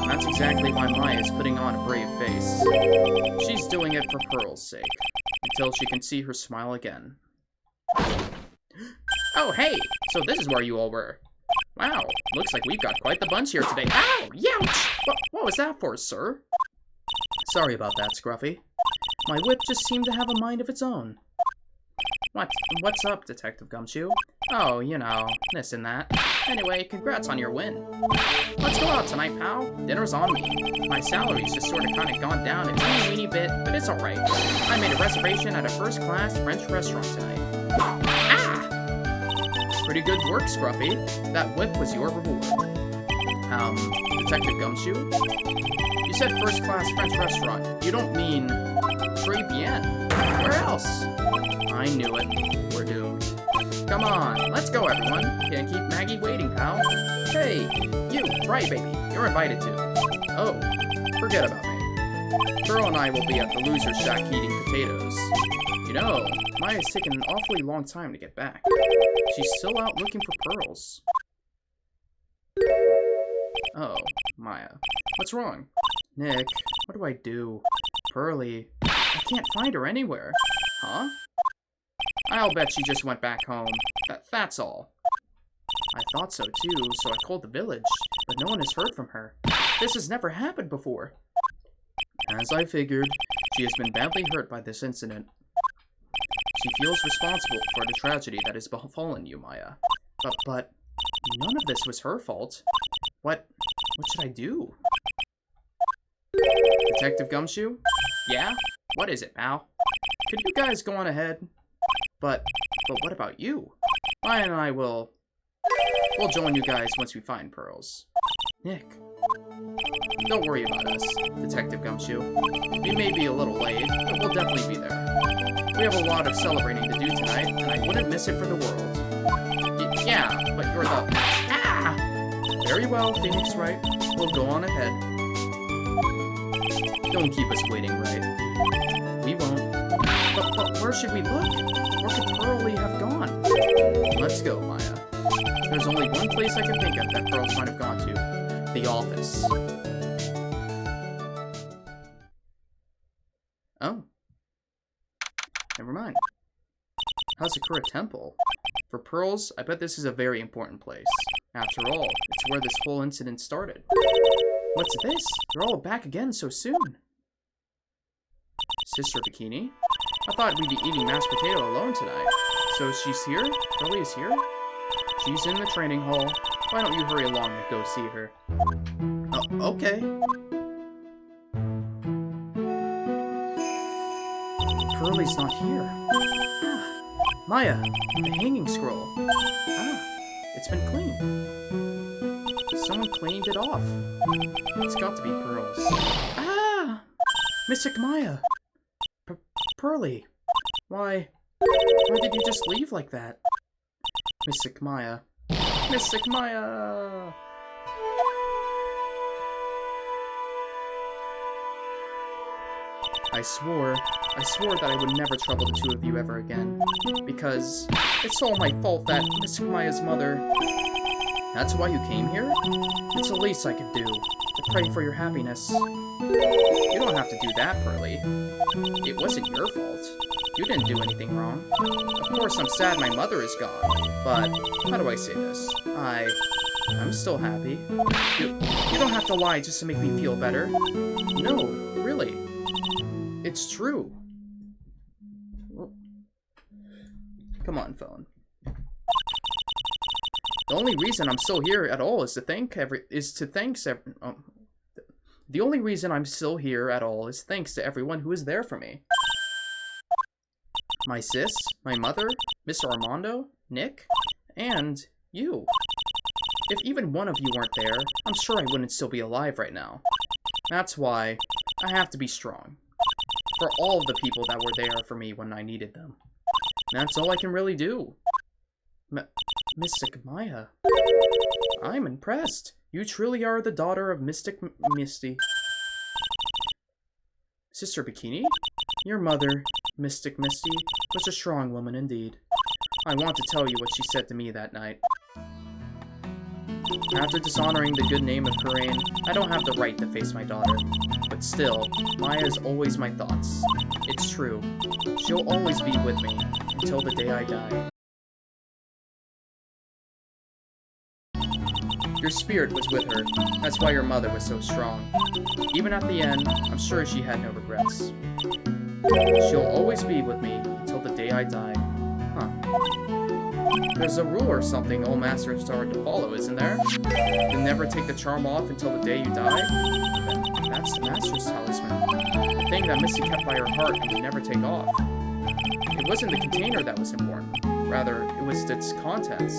And that's exactly why Maya is putting on a brave face. She's doing it for Pearl's sake, until she can see her smile again. Oh, hey! So this is where you all were. Wow, looks like we've got quite the bunch here today. Ow! Youch! What was that for, sir? Sorry about that, Scruffy. My whip just seemed to have a mind of its own. What's up, Detective Gumshoe? Oh, you know, this and that. Anyway, congrats on your win. Let's go out tonight, pal. Dinner's on me. My salary's just sort of kind of gone down a teeny weeny bit, but it's alright. I made a reservation at a first-class French restaurant tonight. Ah! Pretty good work, Scruffy. That whip was your reward. Detective Gumshoe? You said first-class French restaurant. You don't mean... Très bien. Where else? I knew it. We're doomed. Come on, let's go, everyone. Can't keep Maggie waiting, pal. Hey, you, Fry Baby, you're invited too. Oh, forget about me. Pearl and I will be at the loser shack eating potatoes. You know, Maya's taken an awfully long time to get back. She's still out looking for pearls. Oh, Maya. What's wrong? Nick, what do I do? Pearly, I can't find her anywhere. Huh? I'll bet she just went back home. That's all. I thought so too, so I called the village, but no one has heard from her. This has never happened before. As I figured, she has been badly hurt by this incident. She feels responsible for the tragedy that has befallen you, Maya. But none of this was her fault. What should I do? Detective Gumshoe? Yeah? What is it, pal? Could you guys go on ahead? But what about you? Maya and I we'll join you guys once we find pearls. Nick. Don't worry about us, Detective Gumshoe. We may be a little late, but we'll definitely be there. We have a lot of celebrating to do tonight, and I wouldn't miss it for the world. Yeah, but you're the... Ah! Very well, Phoenix Wright. We'll go on ahead. Don't keep us waiting, right? We won't. But where should we look? Where could Pearly have gone? Let's go, Maya. There's only one place I can think of that Pearls might have gone to. The office. Oh. Never mind. Hazakura Temple. For Pearls, I bet this is a very important place. After all, it's where this whole incident started. What's this? You're all back again so soon. Sister Bikini? I thought we'd be eating mashed potato alone tonight. So she's here? Pearly is here? She's in the training hall. Why don't you hurry along and go see her? Oh, okay. Pearly's not here. Ah, Maya, the hanging scroll. Ah, it's been cleaned. Someone cleaned it off. It's got to be Pearls. Ah! Mystic Maya! Pearly! Why did you just leave like that? Mystic Maya. Mystic Maya! I swore that I would never trouble the two of you ever again. Because it's all my fault that Mystic Maya's mother... That's why you came here? It's the least I could do, to pray for your happiness. You don't have to do that, Pearly. It wasn't your fault. You didn't do anything wrong. Of course, I'm sad my mother is gone, but how do I say this? I'm still happy. You don't have to lie just to make me feel better. No, really. It's true. Come on, phone. The only reason I'm still here at all is The only reason I'm still here at all is thanks to everyone who is there for me. My sis, my mother, Mr. Armando, Nick, and you. If even one of you weren't there, I'm sure I wouldn't still be alive right now. That's why I have to be strong. For all of the people that were there for me when I needed them. That's all I can really do. Mystic Maya. I'm impressed. You truly are the daughter of Mystic Misty. Sister Bikini? Your mother, Mystic Misty, was a strong woman indeed. I want to tell you what she said to me that night. After dishonoring the good name of Karain, I don't have the right to face my daughter. But still, Maya is always my thoughts. It's true. She'll always be with me, until the day I die. Your spirit was with her. That's why your mother was so strong. Even at the end, I'm sure she had no regrets. She'll always be with me until the day I die. Huh. There's a rule or something all masters are to follow, isn't there? To never take the charm off until the day you die? That's the master's talisman. The thing that Misty kept by her heart and would never take off. It wasn't the container that was important. Rather, it was its contents.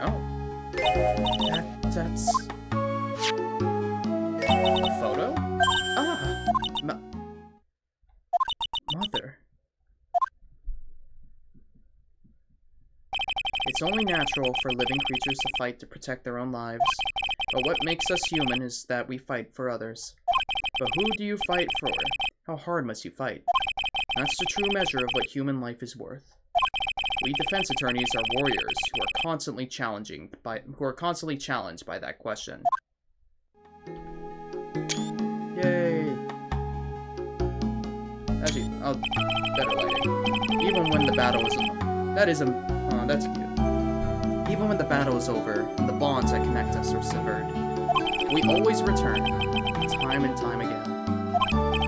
Oh. That's... a photo? Ah! Mother. It's only natural for living creatures to fight to protect their own lives. But what makes us human is that we fight for others. But who do you fight for? How hard must you fight? That's the true measure of what human life is worth. We defense attorneys are warriors who are constantly challenged by that question. Yay! Actually, better lighting. Even when the battle is that's cute. Even when the battle is over and the bonds that connect us are severed, we always return, time and time again.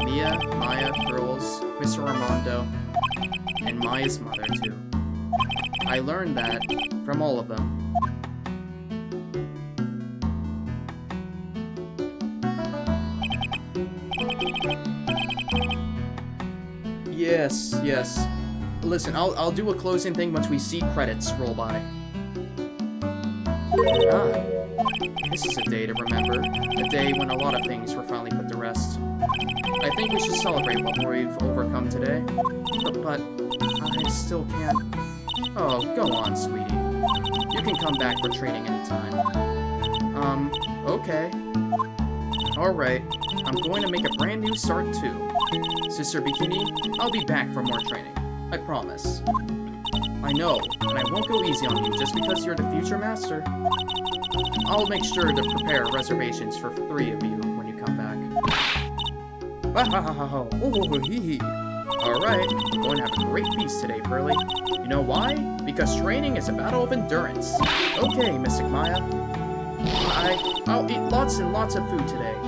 Mia, Maya, Pearls, Mr. Armando, and Maya's mother too. I learned that from all of them. Yes, yes. Listen, I'll do a closing thing once we see credits roll by. Ah, this is a day to remember. A day when a lot of things were finally put to rest. I think we should celebrate what we've overcome today. But I still can't... Oh, go on, sweetie. You can come back for training anytime. Okay. Alright, I'm going to make a brand new start too. Sister Bikini, I'll be back for more training. I promise. I know, and I won't go easy on you just because you're the future master. I'll make sure to prepare reservations for 3 of you when you come back. Alright, we're going to have a great feast today, Pearly. You know why? Because training is a battle of endurance. Okay, Mystic Maya. I'll eat lots and lots of food tonight.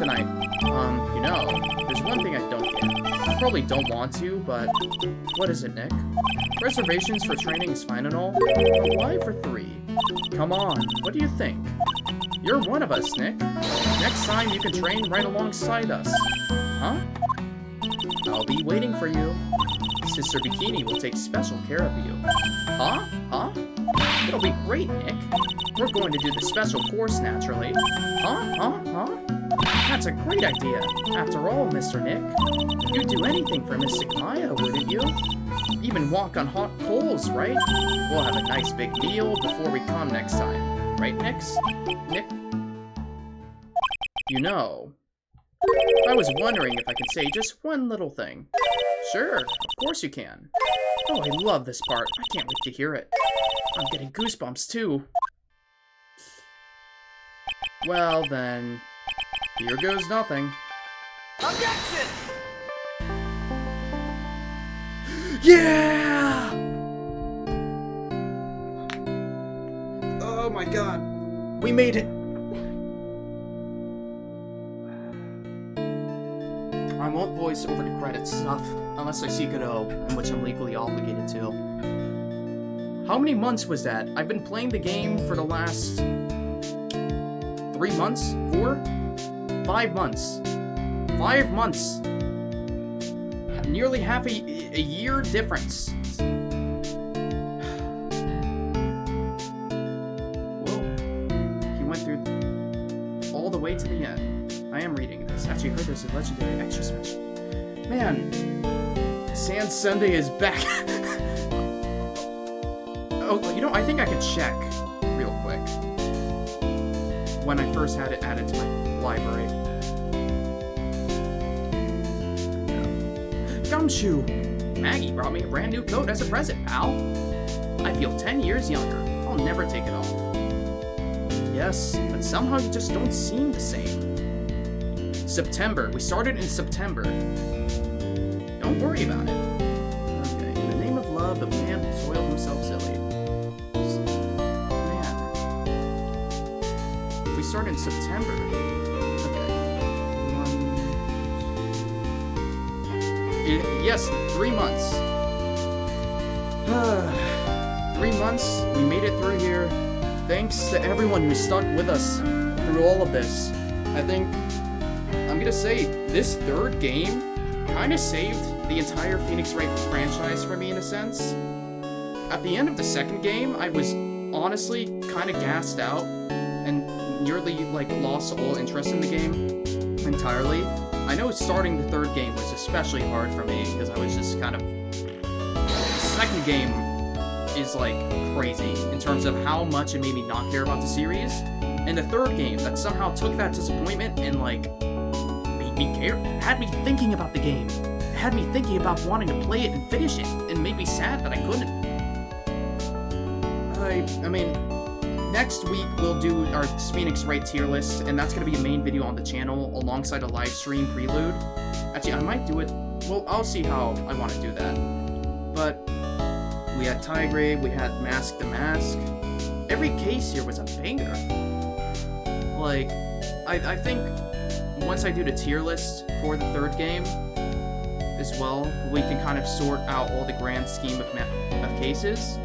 You know, there's one thing I don't get. I probably don't want to, but... What is it, Nick? Reservations for training is fine and all, but why for 3? Come on, what do you think? You're one of us, Nick. Next time you can train right alongside us. Huh? I'll be waiting for you. Sister Bikini will take special care of you. Huh? Huh? It'll be great, Nick. We're going to do the special course naturally. Huh? That's a great idea. After all, Mr. Nick, you'd do anything for Mystic Maya, wouldn't you? Even walk on hot coals, right? We'll have a nice big meal before we come next time. Right, Nix? Nick? You know, I was wondering if I could say just one little thing. Sure, of course you can. Oh, I love this part. I can't wait to hear it. I'm getting goosebumps, too. Well, then, here goes nothing. Objection! Yeah! Oh my god. We made it. I won't voice over the credits stuff unless I see Godot, in which I'm legally obligated to. How many months was that? I've been playing the game for the last 3 months? 4? 5 months. 5 months. Nearly half a year difference. Whoa. He went through all the way to the end. I am reading this. Actually, heard there's a legendary extra special. Man, Sand Sunday is back. Oh, you know, I think I could check real quick when I first had it added to my library. GUMSHOE! Maggie brought me a brand new coat as a present, pal. I feel 10 years younger. I'll never take it off. Yes, but somehow you just don't seem the same. September. We started in September. Don't worry about it. Okay, in the name of love, a man soiled himself silly. Man. If we start in September... Yes, 3 months. 3 months, we made it through here. Thanks to everyone who stuck with us through all of this. I think, I'm gonna say, this third game kind of saved the entire Phoenix Wright franchise for me in a sense. At the end of the second game, I was honestly kind of gassed out and nearly, like, lost all interest in the game entirely. I know starting the third game was especially hard for me because I was just kind of... The second game is like crazy in terms of how much it made me not care about the series. And the third game that somehow took that disappointment and like made me care, had me thinking about the game, had me thinking about wanting to play it and finish it, and made me sad that I couldn't. I mean... Next week, we'll do our Phoenix Wright tier list, and that's going to be a main video on the channel alongside a live stream prelude. Actually, I might do it. Well, I'll see how I want to do that. But we had Tigray, we had Mask the Mask. Every case here was a banger. Like, I think once I do the tier list for the third game as well, we can kind of sort out all the grand scheme of cases.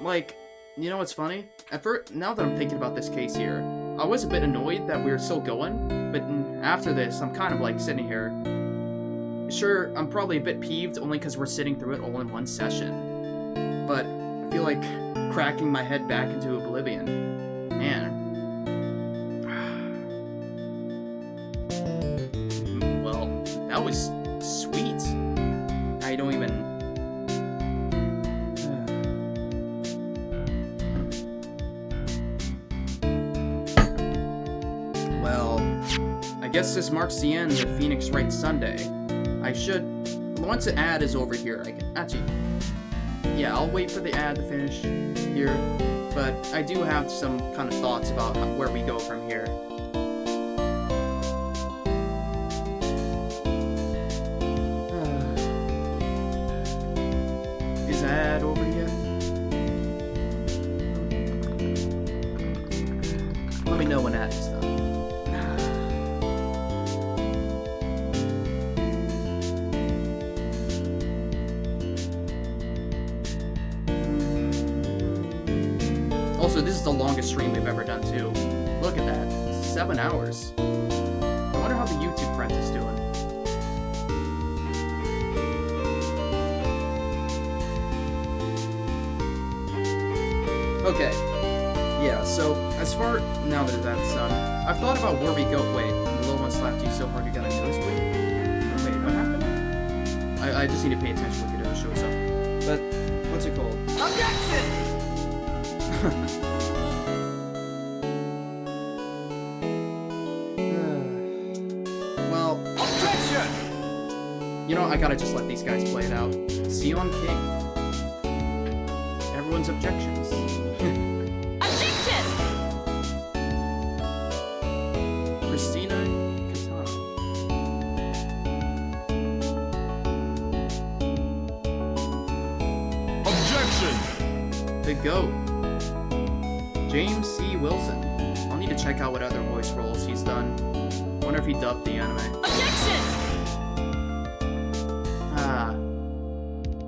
Like... You know what's funny? At first, now that I'm thinking about this case here, I was a bit annoyed that we were still going, but after this, I'm kind of like sitting here. Sure, I'm probably a bit peeved only because we're sitting through it all in one session. But I feel like cracking my head back into oblivion. Man. Well, that was sweet. I don't even... I guess this marks the end of Phoenix Wright Sunday. I should... Once the ad is over here, I can... Actually... Yeah, I'll wait for the ad to finish here. But I do have some kind of thoughts about where we go from here. Is the ad over yet? Let me know when ad is done. Also, this is the longest stream we've ever done, too. Look at that. 7 hours. I wonder how the YouTube friend is doing. Okay. Yeah, so, as far... Now that that's done, I've thought about where we go... Wait, the little one slapped you so hard you got a nosebleed? Wait, what happened? I just need to pay attention when Godot shows up. But, what's it called? Objection! Well, Objection! You know, I gotta just let these guys play it out. Sion King. Everyone's objections. Objection! Christina Katana. Objection! The GOAT. James C. Wilson. I'll need to check out what other voice roles he's done. Wonder if he dubbed the anime. Objection!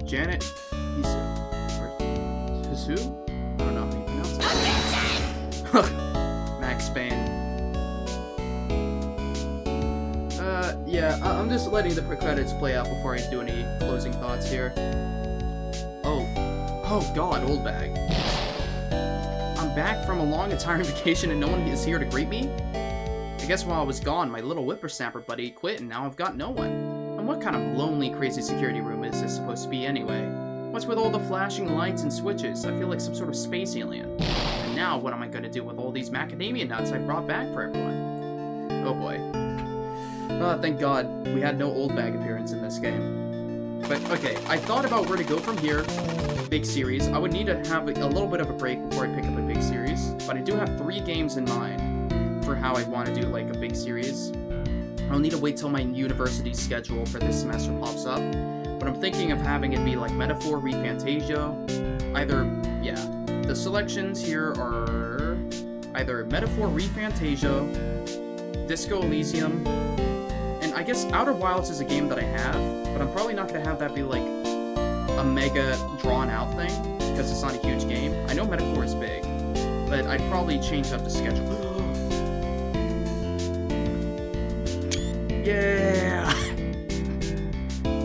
Janet Hisu. Or Hisu? I don't know how you pronounce it. Objection! Max Payne. Yeah, I'm just letting the credits play out before I do any closing thoughts here. Oh god, old bag. I'm back from a long and tiring vacation and no one is here to greet me? I guess while I was gone, my little whippersnapper buddy quit and now I've got no one. And what kind of lonely, crazy security room is this supposed to be anyway? What's with all the flashing lights and switches? I feel like some sort of space alien. And now what am I going to do with all these macadamia nuts I brought back for everyone? Oh boy. Oh, thank God, we had no old bag appearance in this game. But, okay, I thought about where to go from here. Big series. I would need to have a little bit of a break before I pick up a big series. But I do have 3 games in mind for how I want to do, like, a big series. I'll need to wait till my university schedule for this semester pops up. But I'm thinking of having it be, like, Metaphor, ReFantasia. Either, yeah. The selections here are either Metaphor, ReFantasia, Disco Elysium, and I guess Outer Wilds is a game that I have, but I'm probably not going to have that be like a mega drawn-out thing, because it's not a huge game. I know Metaphor is big, but I'd probably change up the schedule. Yeah!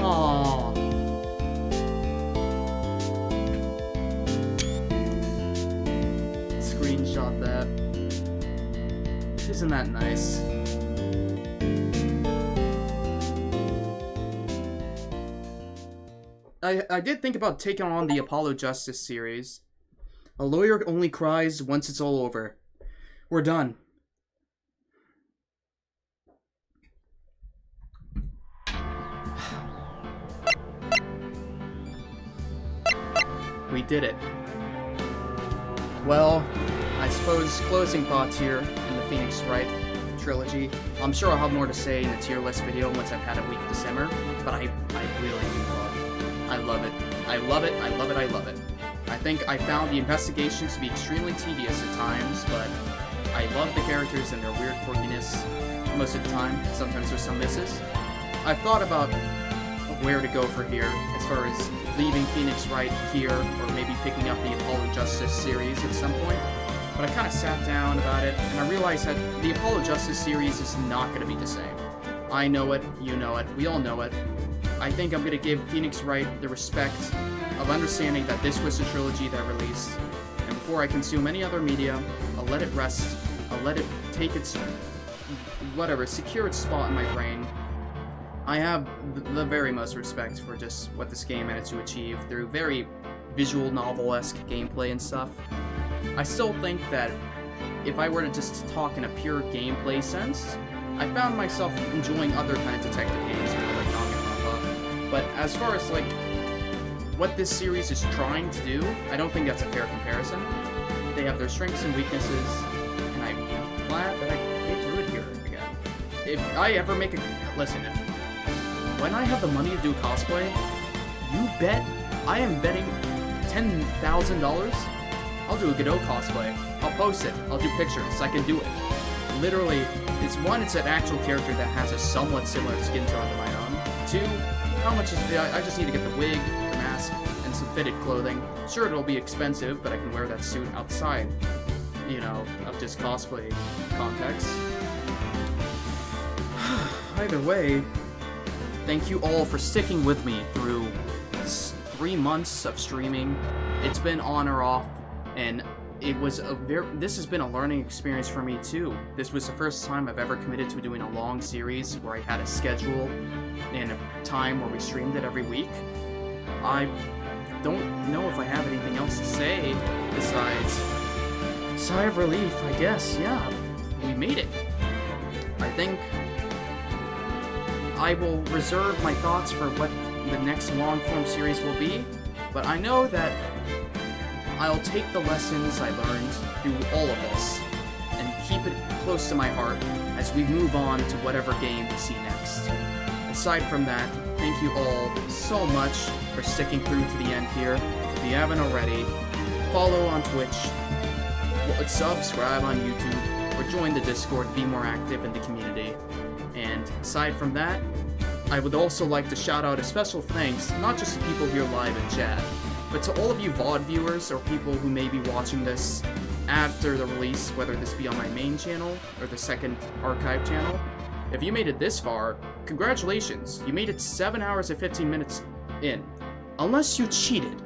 Aww. Screenshot that. Isn't that nice? I did think about taking on the Apollo Justice series. A lawyer only cries once it's all over. We're done. We did it. Well, I suppose closing thoughts here in the Phoenix Wright Trilogy. I'm sure I'll have more to say in the tier list video once I've had a week to simmer, but I really do love it. I love it. I love it. I love it. I think I found the investigations to be extremely tedious at times, but I love the characters and their weird quirkiness most of the time. Sometimes there's some misses. I've thought about where to go for here, as far as leaving Phoenix Wright here, or maybe picking up the Apollo Justice series at some point. But I kind of sat down about it, and I realized that the Apollo Justice series is not going to be the same. I know it, you know it, we all know it. I think I'm going to give Phoenix Wright the respect of understanding that this was the trilogy that released, and before I consume any other media, I'll let it rest, I'll let it take its, secure its spot in my brain. I have the very most respect for just what this game managed to achieve through very visual novel-esque gameplay and stuff. I still think that if I were to just talk in a pure gameplay sense, I found myself enjoying other kind of detective games, more like Danganronpa. But as far as like what this series is trying to do, I don't think that's a fair comparison. They have their strengths and weaknesses, and I'm glad that I get through it here again. If I ever make a... Listen, when I have the money to do cosplay, you bet I am betting $10,000 I'll do a Godot cosplay. I'll post it. I'll do pictures. I can do it. Literally, it's an actual character that has a somewhat similar skin tone to my own. 2, how much is... I just need to get the wig, the mask, and some fitted clothing. Sure, it'll be expensive, but I can wear that suit outside, you know, of just cosplay context. Either way, thank you all for sticking with me through 3 months of streaming. It's been on or off, and it was this has been a learning experience for me too. This was the first time I've ever committed to doing a long series where I had a schedule and a time where we streamed it every week. I don't know if I have anything else to say besides sigh of relief, I guess. Yeah, we made it. I think I will reserve my thoughts for what the next long-form series will be, but I know that I'll take the lessons I learned through all of this and keep it close to my heart as we move on to whatever game we see next. Aside from that, thank you all so much for sticking through to the end here. If you haven't already, follow on Twitch, subscribe on YouTube, or join the Discord to be more active in the community. And aside from that, I would also like to shout out a special thanks, not just to people here live in chat, but to all of you VOD viewers or people who may be watching this after the release, whether this be on my main channel or the second archive channel. If you made it this far, congratulations, you made it 7 hours and 15 minutes in. Unless you cheated.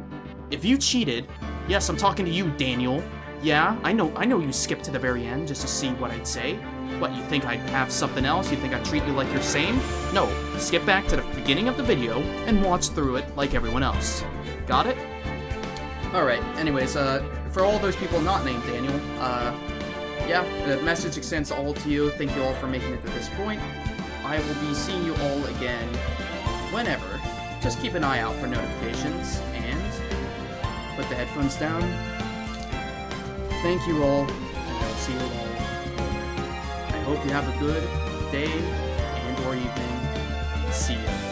If you cheated, yes, I'm talking to you, Daniel. Yeah, I know you skipped to the very end just to see what I'd say. What, you think I'd have something else? You think I'd treat you like you're sane? No, skip back to the beginning of the video and watch through it like everyone else. Got it? Alright, anyways, for all those people not named Daniel, yeah, the message extends all to you. Thank you all for making it to this point. I will be seeing you all again whenever. Just keep an eye out for notifications, and put the headphones down. Thank you all, and I will see you all later. I hope you have a good day and or evening. See ya.